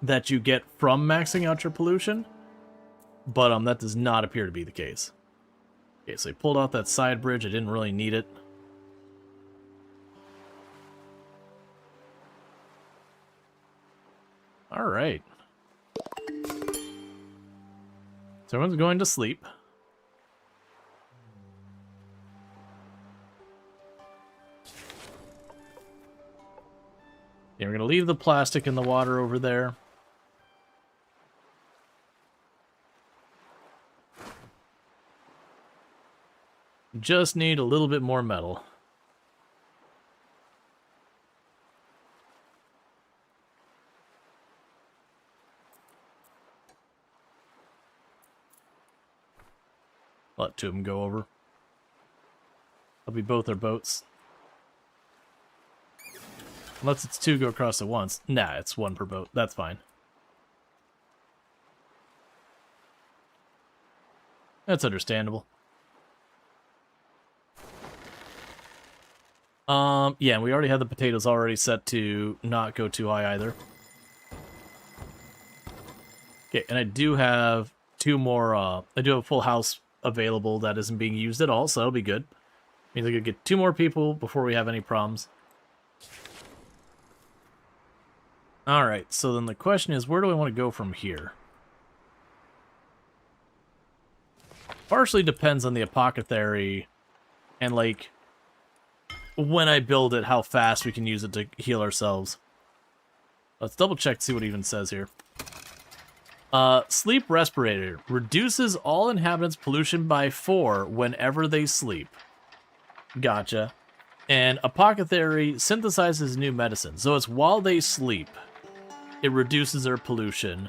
that you get from maxing out your pollution. But that does not appear to be the case. Okay, so I pulled out that side bridge. I didn't really need it. Alright. So everyone's going to sleep. Yeah, we're going to leave the plastic in the water over there. Just need a little bit more metal. Let two of them go over. That'll be both our boats. Unless it's 2 go across at once. Nah, it's 1 per boat. That's fine. That's understandable. Yeah, and we already had the potatoes already set to not go too high either. Okay, and I do have 2 more, I do have a full house available that isn't being used at all, so that'll be good. Means I could get 2 more people before we have any problems. Alright, so then the question is, where do I want to go from here? Partially depends on the apothecary and, like, when I build it, how fast we can use it to heal ourselves. Let's double check to see what it even says here. Sleep respirator. Reduces all inhabitants' pollution by 4 whenever they sleep. Gotcha. And apothecary synthesizes new medicine. So it's while they sleep, it reduces their pollution.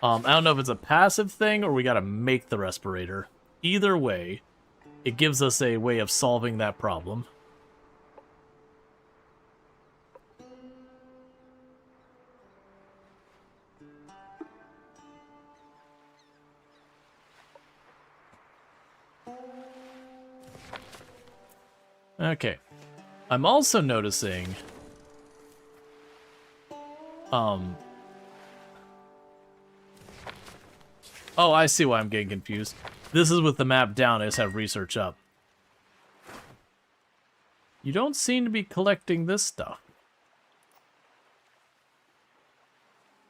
I don't know if it's a passive thing or we gotta make the respirator. Either way, it gives us a way of solving that problem. Okay. I'm also noticing... Oh, I see why I'm getting confused. This is with the map down, I just have research up. You don't seem to be collecting this stuff.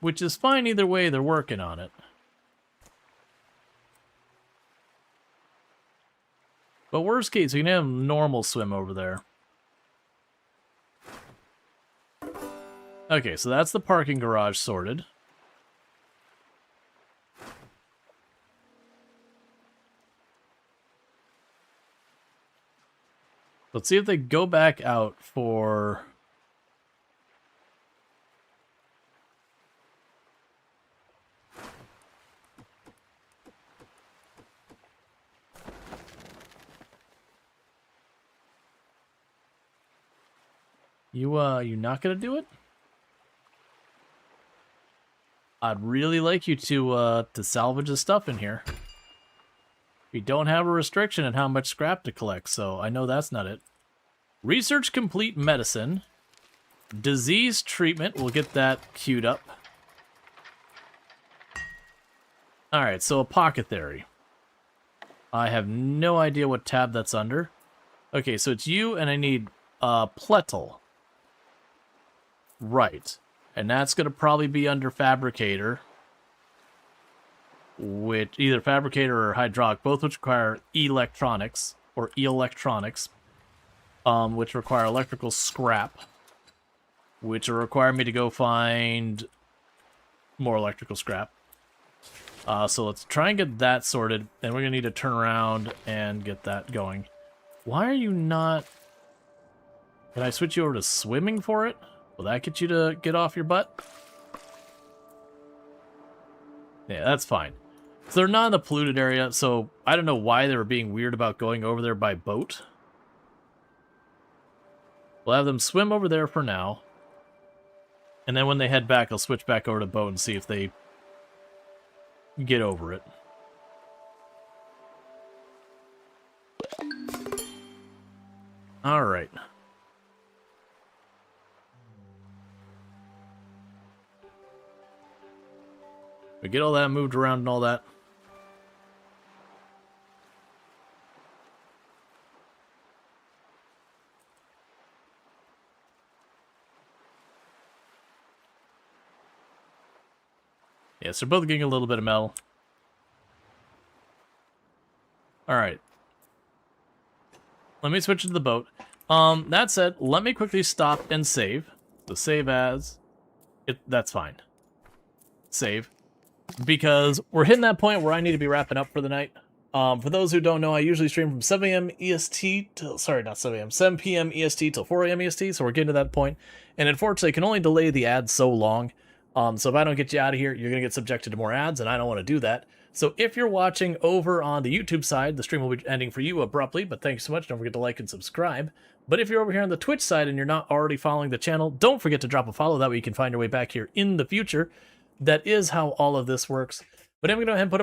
Which is fine either way, they're working on it. But worst case, we can have normal swim over there. Okay, so that's the parking garage sorted. Let's see if they go back out for... You not gonna do it? I'd really like you to salvage the stuff in here. We don't have a restriction on how much scrap to collect, so I know that's not it. Research complete medicine. Disease treatment, we'll get that queued up. Alright, so apothecary. I have no idea what tab that's under. Okay, so it's you, and I need Pletal. Right. And that's going to probably be under Fabricator. Which, either Fabricator or Hydraulic, both which require electronics, or electronics. Which require electrical scrap. Which will require me to go find more electrical scrap. So let's try and get that sorted. And we're going to need to turn around and get that going. Why are you not... Can I switch you over to swimming for it? Will that get you to get off your butt? Yeah, that's fine. So they're not in the polluted area, so I don't know why they were being weird about going over there by boat. We'll have them swim over there for now. And then when they head back, I'll switch back over to boat and see if they get over it. Alright. We get all that moved around and all that. Yes, they're both getting a little bit of metal. Alright. Let me switch to the boat. That said, let me quickly stop and save. So save as... that's fine. Save. Because we're hitting that point where I need to be wrapping up for the night. For those who don't know, I usually stream from 7 a.m. EST till... Sorry, not 7 a.m. 7 p.m. EST till 4 a.m. EST, so we're getting to that point. And unfortunately, I can only delay the ads so long. So if I don't get you out of here, you're going to get subjected to more ads, and I don't want to do that. So if you're watching over on the YouTube side, the stream will be ending for you abruptly, but thanks so much. Don't forget to like and subscribe. But if you're over here on the Twitch side and you're not already following the channel, don't forget to drop a follow. That way you can find your way back here in the future. That is how all of this works. But I'm going to go ahead and put up my